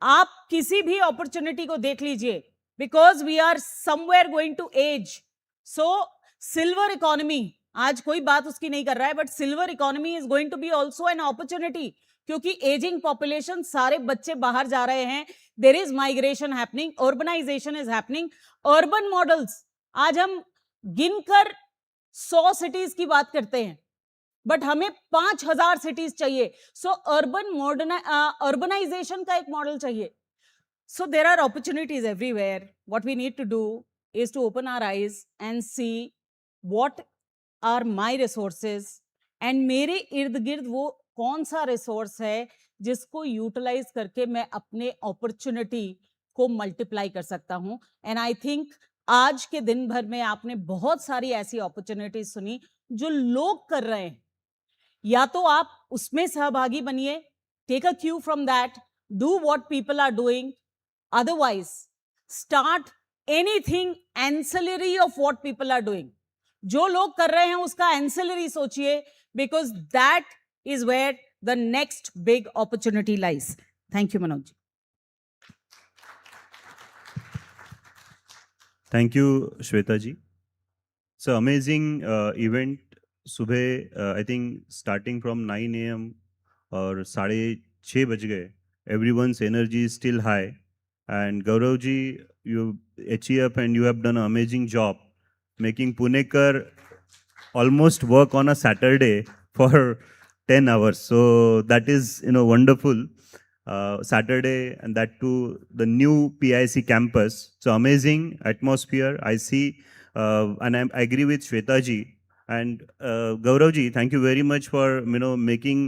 Speaker 10: आप किसी भी opportunity को देख लीजिए, because we are somewhere going to age. So silver economy, आज कोई बात उसकी नहीं कर रहा है, but silver economy is going to be also an opportunity, क्योंकि एजिंग पॉपुलेशन, सारे बच्चे बाहर जा रहे हैं. There is migration happening, urbanisation is happening. Urban models, आज हम गिनकर 100 सिटीज की बात करते हैं, बट हमें 5000 सिटीज चाहिए. सो अर्बनाइजेशन का एक मॉडल चाहिए. So there are opportunities everywhere. What we need to do is to open our eyes and see what are my resources, and मेरे इर्द गिर्द वो कौन सा रिसोर्स है जिसको यूटिलाइज करके मैं अपने अपॉर्चुनिटी को मल्टीप्लाई कर सकता हूं. एंड आई थिंक आज के दिन भर में आपने बहुत सारी ऐसी अपॉर्चुनिटीज सुनी जो लोग कर रहे हैं. या तो आप उसमें सहभागी बनिए, take a cue from that, do what people are doing. Otherwise start anything ancillary of what people are doing. जो लोग कर रहे हैं उसका एंसिलरी सोचिए, because that is where the next big opportunity lies. Thank you Manoj ji.
Speaker 16: Thank you, Shweta ji. So amazing event. सुबह I think starting from 9 a.m. और 6:30 बज गए. Everyone's energy is still high. And Gaurav ji, you achieved up and you have done an amazing job making Punekar almost work on a Saturday for 10 hours. So that is, wonderful. Saturday, and that too the new PIC campus. So amazing atmosphere I see, and I agree with Shweta ji and Gaurav ji. Thank you very much for making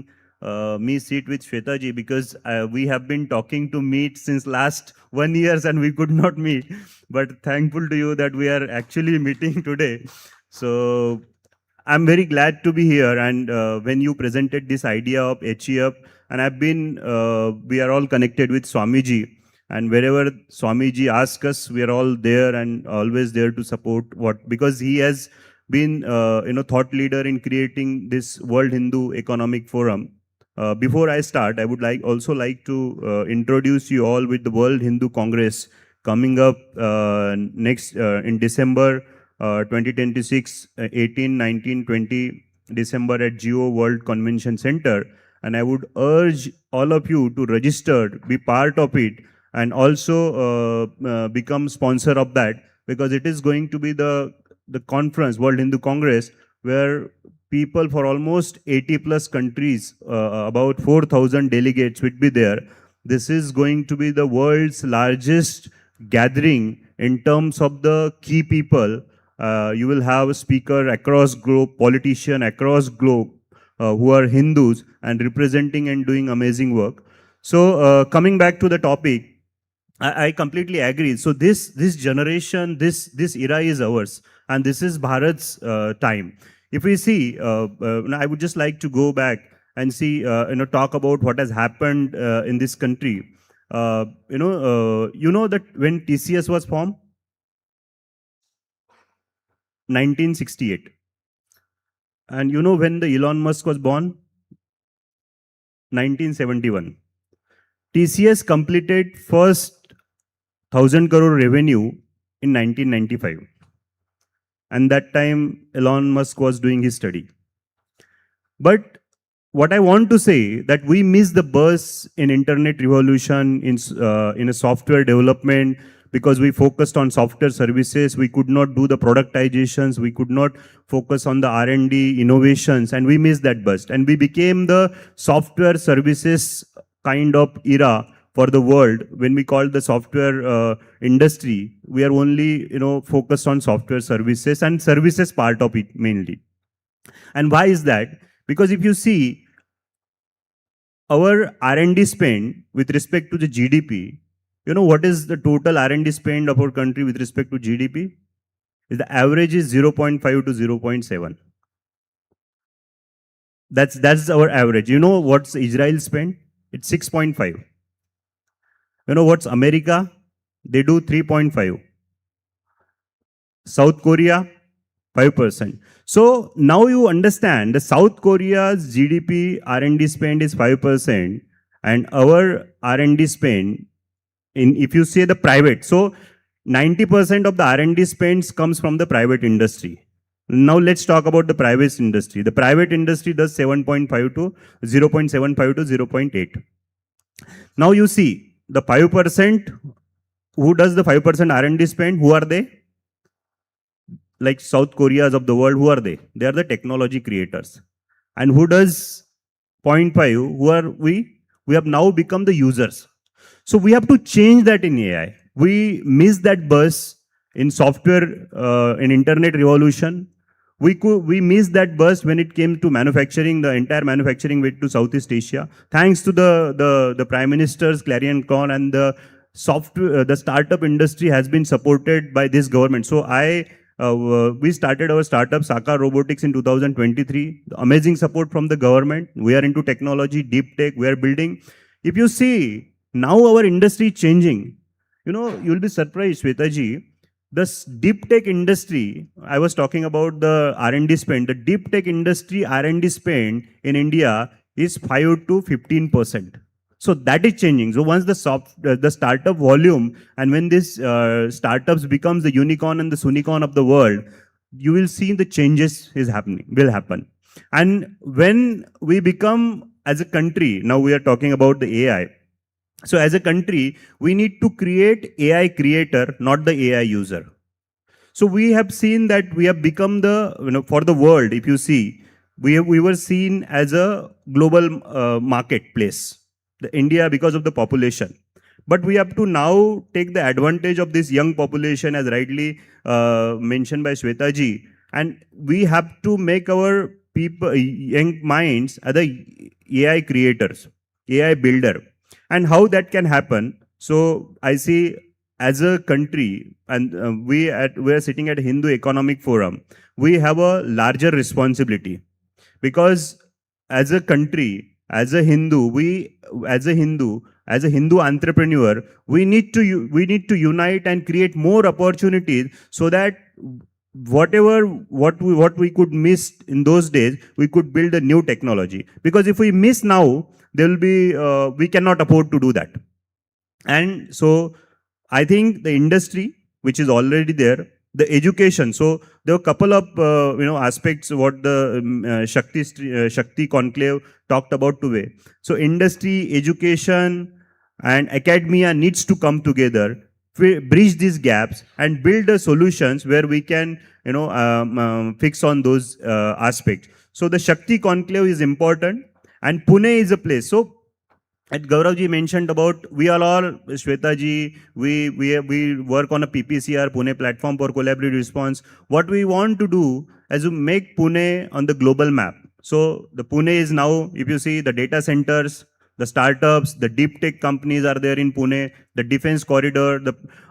Speaker 16: me sit with Shweta ji, because we have been talking to meet since last 1 year and we could not meet. But thankful to you that we are actually meeting today. So I'm very glad to be here. And when you presented this idea of HEUP, and I've been, we are all connected with Swamiji, and wherever Swamiji asks us, we are all there and always there to support because he has been, thought leader in creating this World Hindu Economic Forum. Before I start, I would also like to introduce you all with the World Hindu Congress coming up next in December 2026, 18, 19, 20 December at Geo World Convention Center. And I would urge all of you to register, be part of it, and also become sponsor of that, because it is going to be the conference, World Hindu Congress, where people for almost 80 plus countries, about 4,000 delegates would be there. This is going to be the world's largest gathering in terms of the key people. You will have a speaker across globe, politician across globe, who are Hindus and representing and doing amazing work. So coming back to the topic, I completely agree. So this generation, this era is ours, and this is Bharat's time. If we see, I would just like to go back and see, talk about what has happened in this country. You know that when TCS was formed, 1968. And you know when the Elon Musk was born? 1971. TCS completed first 1,000 crore revenue in 1995. And that time Elon Musk was doing his study. But what I want to say that we missed the bus in internet revolution, in a software development, because we focused on software services. We could not do the productizations. We could not focus on the R&D innovations, and we missed that bus. And we became the software services kind of era for the world. When we call the software industry, we are only focused on software services and services part of it mainly. And why is that? Because if you see our R&D spend with respect to the GDP, you know what is the total R&D spend of our country with respect to GDP? The average is 0.5 to 0.7. That's our average. You know what's Israel spend? It's 6.5. You know what's America? They do 3.5. South Korea, 5%. So now you understand the South Korea's GDP R&D spend is 5%, and our R&D spend, if you say the private, so 90% of the R&D spends comes from the private industry. Now let's talk about the private industry. The private industry does 7.5 to 0.75 to 0.8. Now you see the 5%, who does the 5% R&D spend? Who are they? Like South Koreas of the world, who are they? They are the technology creators. And who does 0.5? Who are we? We have now become the users. So we have to change that in AI. We missed that bus in software, in internet revolution. We missed that bus when it came to manufacturing. The entire manufacturing went to Southeast Asia. Thanks to the Prime Minister's clarion call, and the software, the startup industry has been supported by this government. So we started our startup Sakar Robotics in 2023. Amazing support from the government. We are into technology, deep tech. We are building. If you see, now our industry is changing. You know, you'll be surprised, Shwetaji. The deep tech industry, I was talking about the R&D spend. The deep tech industry R&D spend in India is 5 to 15%. So that is changing. So once the startup volume, and when this startups becomes the unicorn and the unicorn of the world, you will see the changes will happen. And when we become, as a country, now we are talking about the AI. So as a country, we need to create AI creator, not the AI user. So we have seen that we have become the, for the world, if you see, we were seen as a global marketplace. The India, because of the population. But we have to now take the advantage of this young population, as rightly mentioned by Shwetaji, and we have to make our people, young minds, as the AI creators, AI builder. And how that can happen? So I see, as a country, and we are sitting at Hindu Economic Forum, we have a larger responsibility, because as a country, as a Hindu entrepreneur, we need to unite and create more opportunities, so that what we could miss in those days, we could build a new technology. Because if we miss now, there will be we cannot afford to do that. And so I think the industry, which is already there, the education. So there were a couple of aspects what the Shakti conclave talked about today. So industry, education, and academia needs to come together, bridge these gaps, and build the solutions where we can fix on those aspects. So the Shakti conclave is important, and Pune is a place. So at Gauravji mentioned about we are all Shwetaji, we work on a PPCR, Pune platform for collaborative response. What we want to do is to make Pune on the global map. So the Pune is now, if you see the data centers, the startups, the deep tech companies are there in Pune, the defense corridor,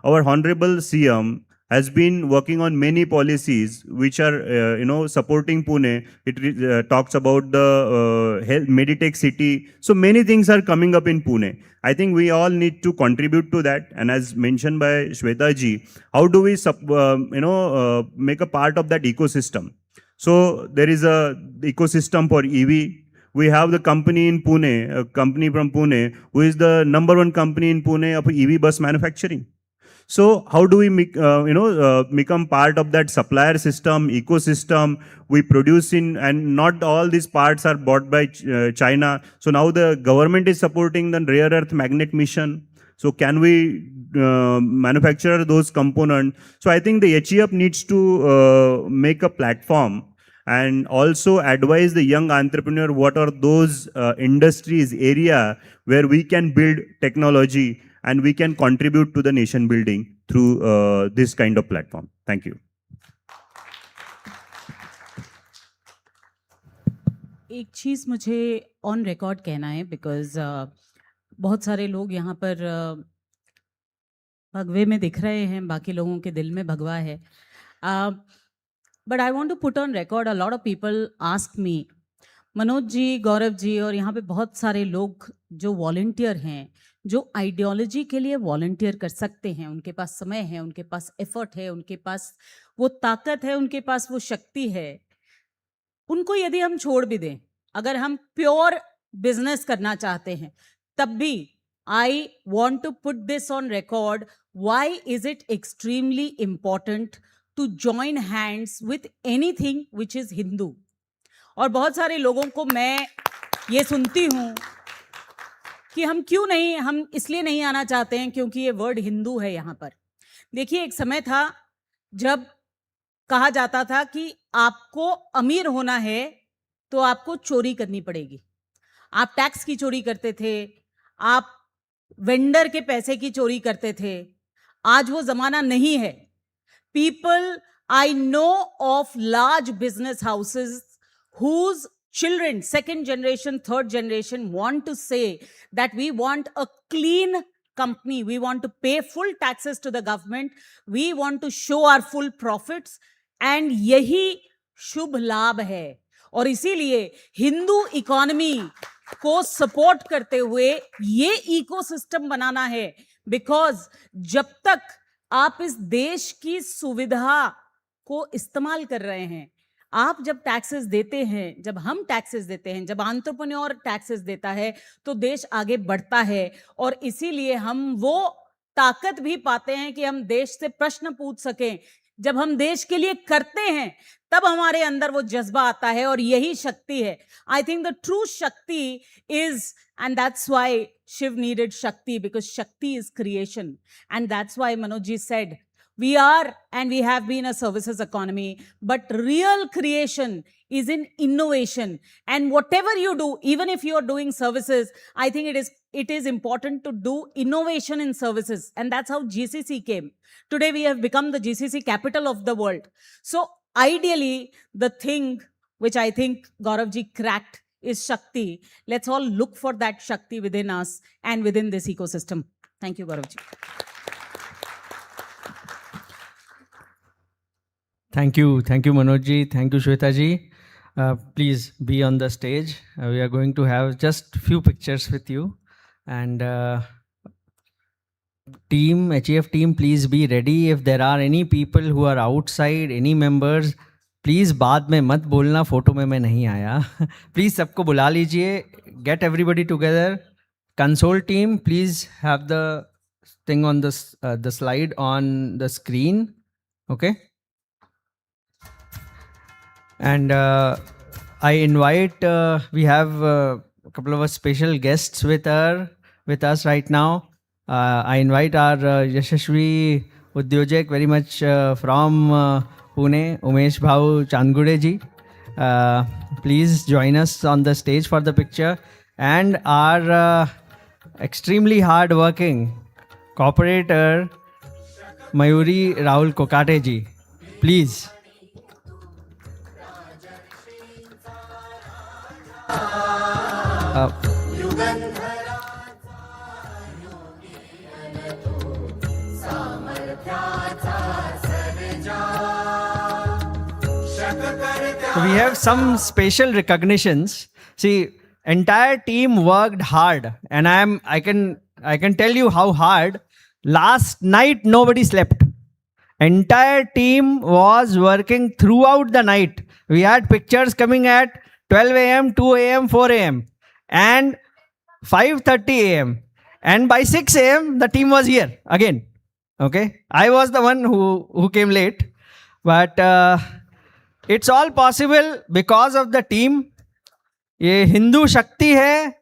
Speaker 16: our honorable CM has been working on many policies which are supporting Pune. It talks about the health Meditech city. So many things are coming up in Pune. I think we all need to contribute to that. And as mentioned by Shweta ji, how do we make a part of that ecosystem? So there is a ecosystem for EV. We have the company in Pune, a company from Pune, who is the #1 company in Pune of EV bus manufacturing. So how do we become part of that supplier system, ecosystem? We produce in, and not all these parts are bought by China. So now the government is supporting the rare earth magnet mission. So can we manufacture those components? So I think the HEF needs to make a platform and also advise the young entrepreneur what are those industries, area where we can build technology and we can contribute to the nation building through this kind of platform. Thank you.
Speaker 10: एक चीज़ मुझे on record कहना है because बहुत सारे लोग यहाँ पर भगवे में दिख रहे हैं, बाकी लोगों के दिल में भगवा है. But I want to put on record, a lot of people ask me, Manoj ji, Gaurav ji और यहाँ पे बहुत सारे लोग जो वॉलंटियर हैं, जो आइडियोलॉजी के लिए वॉलंटियर कर सकते हैं, उनके पास समय है, उनके पास एफर्ट है, उनके पास वो ताकत है, उनके पास वो शक्ति है, उनको यदि हम छोड़ भी दें, अगर हम प्योर बिजनेस करना चाहते हैं, तब भी I want to put this on record. Why is it extremely important to join hands with anything which is Hindu? और बहुत सारे लोगों को मैं ये सुनती हूँ कि हम क्यों नहीं, हम इसलिए नहीं आना चाहते हैं क्योंकि ये वर्ड हिंदू है यहाँ पर. देखिए, एक समय था जब कहा जाता था कि आपको अमीर होना है तो आपको चोरी करनी पड़ेगी. आप टैक्स की चोरी करते थे, आप वेंडर के पैसे की चोरी करते थे. आज वो जमाना नहीं है. People, I know of large business houses whose children, second generation, third generation, want to say that we want a clean company. We want to pay full taxes to the government. We want to show our full profits. And यही शुभ लाभ है. और इसीलिए Hindu economy को support करते हुए ये ecosystem बनाना है. बिकॉज जब तक आप इस देश की सुविधा को इस्तेमाल कर रहे हैं, आप जब टैक्सेस देते हैं, जब हम टैक्सेस देते हैं, जब एंटरप्रेन्योर टैक्सेस देता है, तो देश आगे बढ़ता है. और इसीलिए हम वो ताकत भी पाते हैं कि हम देश से प्रश्न पूछ सकें. जब हम देश के लिए करते हैं, तब हमारे अंदर वो जज्बा आता है, और यही शक्ति है. आई थिंक द ट्रू शक्ति is, and that's why Shiv needed Shakti, because Shakti is creation. And that's why Manoj ji said, we are and we have been a services economy, but real creation is in innovation. And whatever you do, even if you are doing services, I think it is important to do innovation in services. And that's how GCC came. Today we have become the GCC capital of the world. So ideally, the thing which I think Gaurav ji cracked is Shakti. Let's all look for that Shakti within us and within this ecosystem. Thank you, Gaurav ji.
Speaker 2: Thank you, Manoj ji. Thank you, Shweta ji. Please be on the stage. We are going to have just few pictures with you. And team, HEF team, please be ready. If there are any people who are outside, any members, please बाद में मत बोलना photo में मैं नहीं आया. Please सबको बुला लीजिए. Get everybody together. Console team, please have the thing on the slide on the screen. Okay. And I invite, we have a couple of special guests with us right now. I invite our Yashashvi Udyojak very much from Pune, Umesh Bhau Changude ji. Please join us on the stage for the picture. And our extremely hard-working cooperator, Mayuri Rahul Kokate ji. Please. So we have some special recognitions. See, entire team worked hard, and I can tell you how hard. Last night nobody slept. Entire team was working throughout the night. We had pictures coming at 12 a.m., 2 a.m., 4 a.m. and 5:30 a.m. And by 6 a.m. the team was here again. Okay, I was the one who came late, but it's all possible because of the team. ये हिंदू शक्ति है.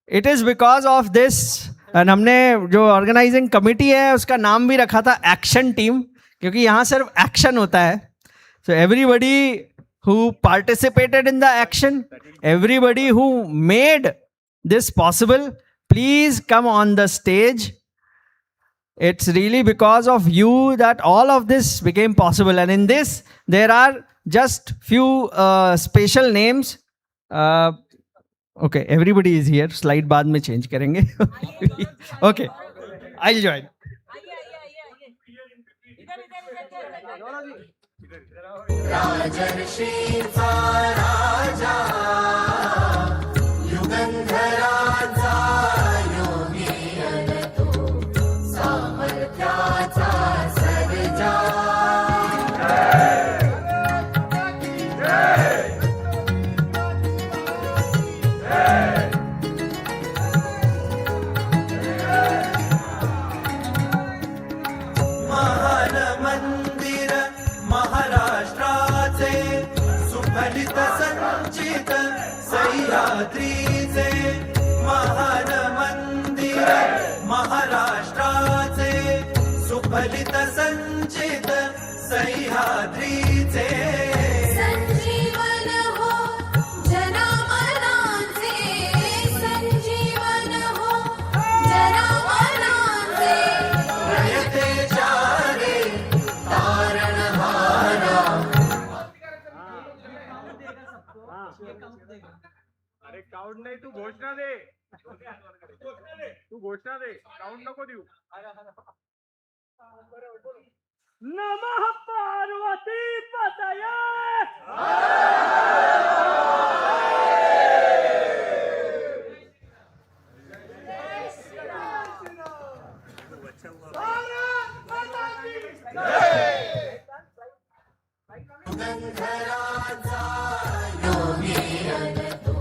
Speaker 2: It is because of this. And हमने जो organising committee है उसका नाम भी रखा था एक्शन टीम, क्योंकि यहाँ सिर्फ एक्शन होता है. So everybody who participated in the action, everybody who made this possible, please come on the stage. It's really because of you that all of this became possible. And in this, there are just few special names. Okay, everybody is here. Slide बाद में change करेंगे. Okay, I'll join.
Speaker 9: राजर्षींचा राजा, युगंधराचा योगी अन तो, सामर्थ्याचा सर्जा. महान मंदिर महाराष्ट्राचे, सुफलित संचित सह्याद्रीचे. महान मंदिर महाराष्ट्राचे, सुफलित संचित सह्याद्रीचे. संजीवन हो जनामनांचे, संजीवन हो जनामनांचे. प्रयते चारे तारणहारा.
Speaker 3: अरे काउंट नाही, तू घोषणा दे. तू घोषणा दे, काउंट नको देऊ. नमः पार्वती पतये.
Speaker 9: युगंधराचा योगी अन तो,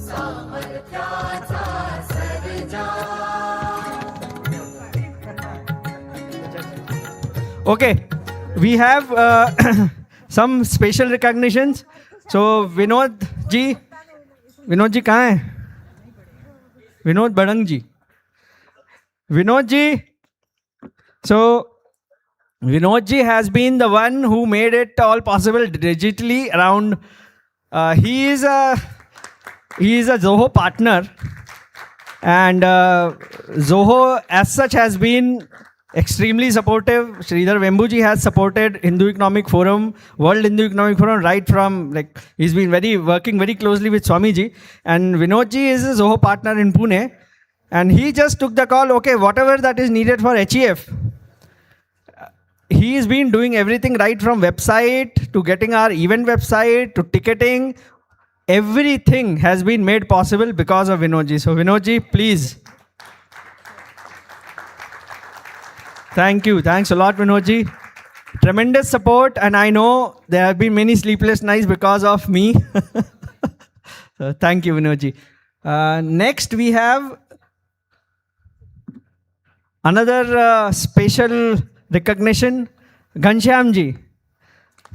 Speaker 9: सामर्थ्याचा Sarja.
Speaker 2: Okay, we have some special recognitions. So Vinod ji कहाँ है? Vinod Badang ji. Vinod ji. So Vinod ji has been the one who made it all possible digitally around. He is a Zoho partner, and Zoho as such has been extremely supportive. Sridhar Vembuji has supported Hindu Economic Forum, World Hindu Economic Forum, right from, like, he's been working very closely with Swamiji. And Vinod ji is a Zoho partner in Pune, and he just took the call, okay, whatever that is needed for HEF. He's been doing everything right from website to getting our event website to ticketing. Everything has been made possible because of Vinod ji. So Vinod ji, please. Thank you. Thanks a lot, Vinod ji. Tremendous support, and I know there have been many sleepless nights because of me. So thank you, Vinod ji. Next, we have another special recognition, Ghanshyam ji.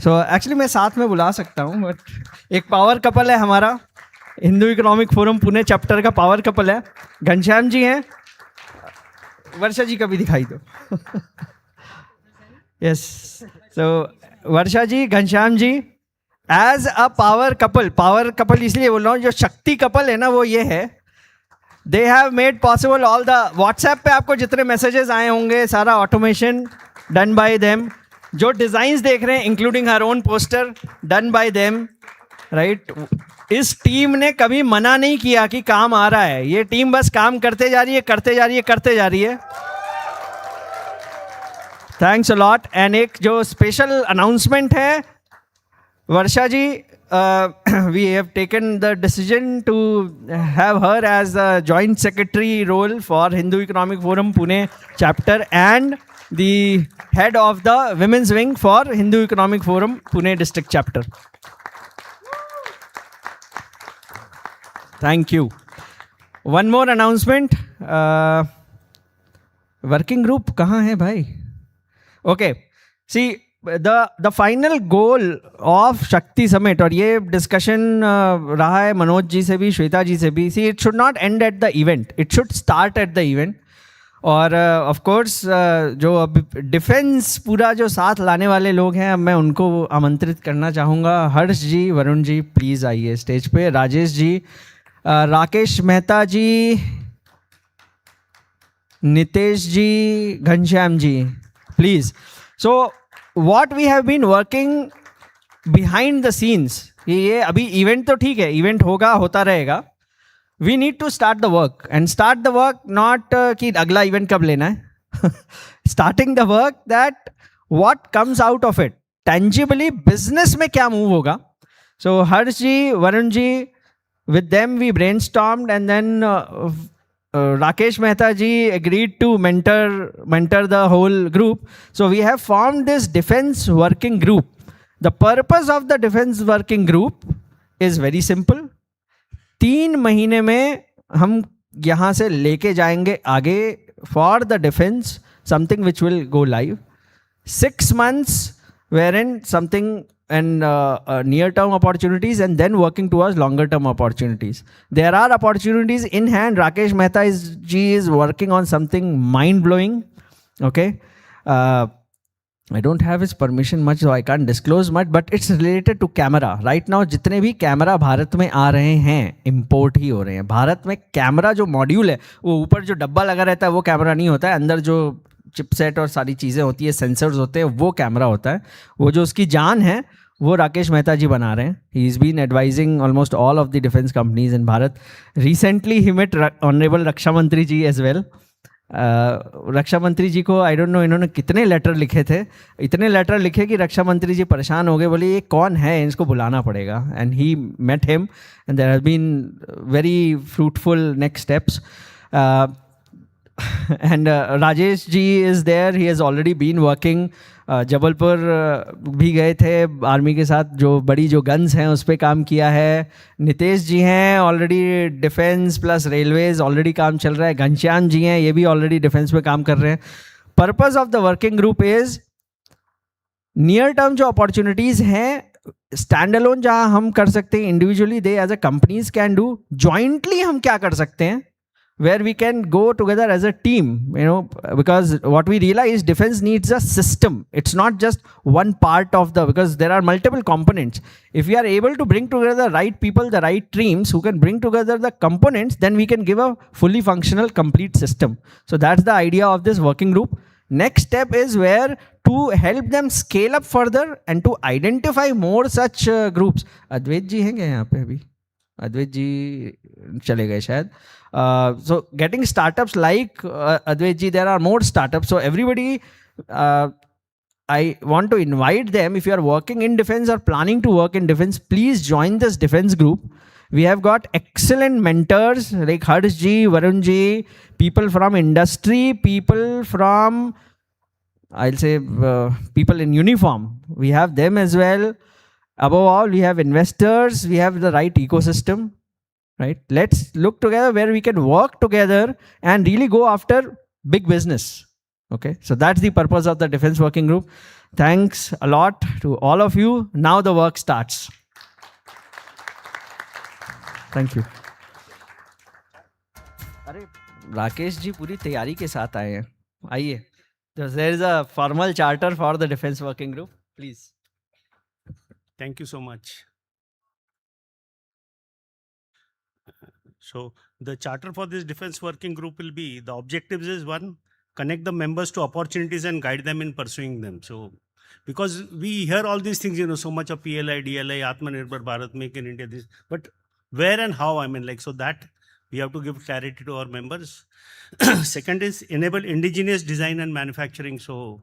Speaker 2: So actually मैं साथ में बुला सकता हूँ, but एक power couple है हमारा, Hindu Economic forum Pune chapter का पावर कपल है, घनश्याम जी हैं, वर्षा जी का भी दिखाई दो। Yes, so Varsha ji, Ghanshyam ji, as a power couple इसलिए बोल रहा हूँ, जो शक्ति कपल है ना वो ये है, they have made possible all the, WhatsApp पे आपको जितने मैसेजेस आए होंगे सारा ऑटोमेशन डन बाय देम, जो डिज़ाइंस देख रहे हैं including her own poster done by them, right. इस टीम ने कभी मना नहीं किया कि काम आ रहा है, ये टीम बस काम करते जा रही है, करते जा रही है। Thanks a lot. एंड एक जो स्पेशल अनाउंसमेंट है, वर्षा जी, we have taken the decision to have her as a joint secretary role for Hindu Economic Forum Pune chapter and the head of the women's wing for Hindu Economic Forum Pune district chapter. Thank you. One more announcement. Working group कहाँ है भाई? Okay. See, the final goal of Shakti Summit, और ये discussion रहा है मनोज जी से भी, श्वेता जी से भी, see, it should not end at the event, it should start at the event. और ऑफ कोर्स जो अब डिफेंस पूरा जो साथ लाने वाले लोग हैं, अब मैं उनको आमंत्रित करना चाहूँगा। हर्ष जी, वरुण जी, प्लीज़ आइए स्टेज पे। Rajesh ji, Rakesh Mehta ji, Nitesh ji, Ghanshyam ji, please. So what we have been working behind the scenes, ये अभी इवेंट तो ठीक है, इवेंट होगा, होता रहेगा, we need to start the work and start the work not कि अगला इवेंट कब लेना है, starting the work that what comes out of it tangibly, business में क्या move होगा। So Harsh ji, Varun ji, with them we brainstormed and then Rakesh Mehta ji agreed to mentor the whole group. So we have formed this defense working group. The purpose of the defense working group is very simple. 3 महीने में हम यहाँ से लेके जाएंगे आगे for the defense, something which will go live. 6 months wherein something and near term opportunities, and then working towards longer term opportunities. There are opportunities in hand. Rakesh Mehta ji is working on something mind blowing. Okay, I don't have his permission much, so I can't disclose much, but it's related to camera. Right now जितने भी camera Bharat में आ रहे हैं, import ही हो रहे हैं। भारत में camera जो मॉड्यूल है, वो ऊपर जो डब्बा लगा रहता है वो कैमरा नहीं होता है, अंदर जो चिपसेट और सारी चीज़ें होती है, सेंसर्स होते हैं, वो कैमरा होता है। वो जो उसकी जान है वो राकेश मेहता जी बना रहे हैं। He is been advising almost all of the defence companies in Bharat. Recently he met honourable raksha mantri ji as well. रक्षा मंत्री जी को आई डोंट नो इन्होंने कितने लेटर लिखे थे, इतने लेटर लिखे कि रक्षा मंत्री जी परेशान हो गए, बोले ये कौन है, इसको बुलाना पड़ेगा। And he met him and there have been very fruitful next steps. and Rajesh ji is there, he has already been working. Jabalpur भी गए थे आर्मी के साथ, जो बड़ी जो गन्स हैं उस पर काम किया है। नितेश जी हैं, already defence plus railways already काम चल रहा है। घनश्याम जी हैं, ये भी ऑलरेडी डिफेंस पे काम कर रहे हैं। Purpose of the working group is near term जो अपॉर्चुनिटीज़ हैं स्टैंड अलोन जहाँ हम कर सकते हैं individually, they as a companies can do. Jointly हम क्या कर सकते हैं, where we can go together as a team, you know, because what we realize, defense needs a system. It's not just one part of the, because there are multiple components. If we are able to bring together the right people, the right teams who can bring together the components, then we can give a fully functional, complete system. So that's the idea of this working group. Next step is where to help them scale up further and to identify more such groups. अद्वैत जी हैं क्या यहाँ पे अभी? अद्वैत जी चले गए शायद। So getting startups like Advait ji, there are more startups. So everybody, I want to invite them, if you are working in defense or planning to work in defense, please join this defense group. We have got excellent mentors like Harsh ji, Varun ji, people from industry, people from, I'll say, people in uniform. We have them as well. Above all, we have investors, we have the right ecosystem. Right? Let's look together where we can work together and really go after big business. Okay, so that's the purpose of the defense working group. Thanks a lot to all of you. Now the work starts. Thank you. अरे राकेश जी पूरी तैयारी के साथ आए हैं. आइए. There is a formal charter for the defense working group. Please.
Speaker 1: Thank you so much. So the charter for this defense working group will be, the objectives is one, connect the members to opportunities and guide them in pursuing them. So because we hear all these things, so much of PLI, DLI, Atmanirbhar Bharat, Make in India, this, but where and how, so that we have to give clarity to our members. Second is enable indigenous design and manufacturing. So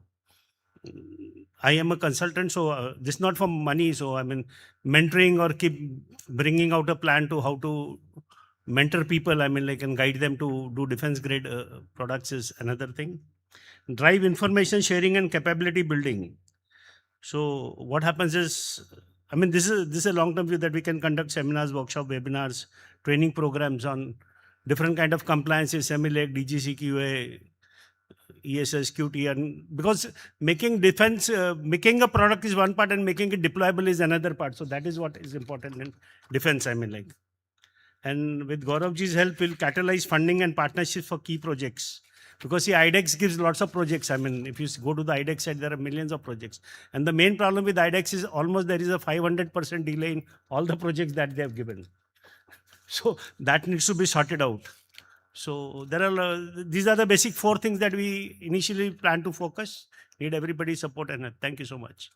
Speaker 1: I am a consultant, so this is not for money. So mentoring or keep bringing out a plan to how to mentor people, and guide them to do defense grade products is another thing. Drive information sharing and capability building. So what happens is, this is a long-term view that we can conduct seminars, workshop, webinars, training programs on different kind of compliances, SEMILEC, DGCQA, ESS, QT, and because making defense, making a product is one part and making it deployable is another part. So that is what is important in defense, And with Gauravji's help, we'll catalyze funding and partnerships for key projects. Because see, IDEX gives lots of projects. If you go to the IDEX side, there are millions of projects. And the main problem with IDEX is almost there is a 500% delay in all the projects that they have given. So that needs to be sorted out. So there are these are the basic 4 things that we initially plan to focus. Need everybody's support, and thank you so much.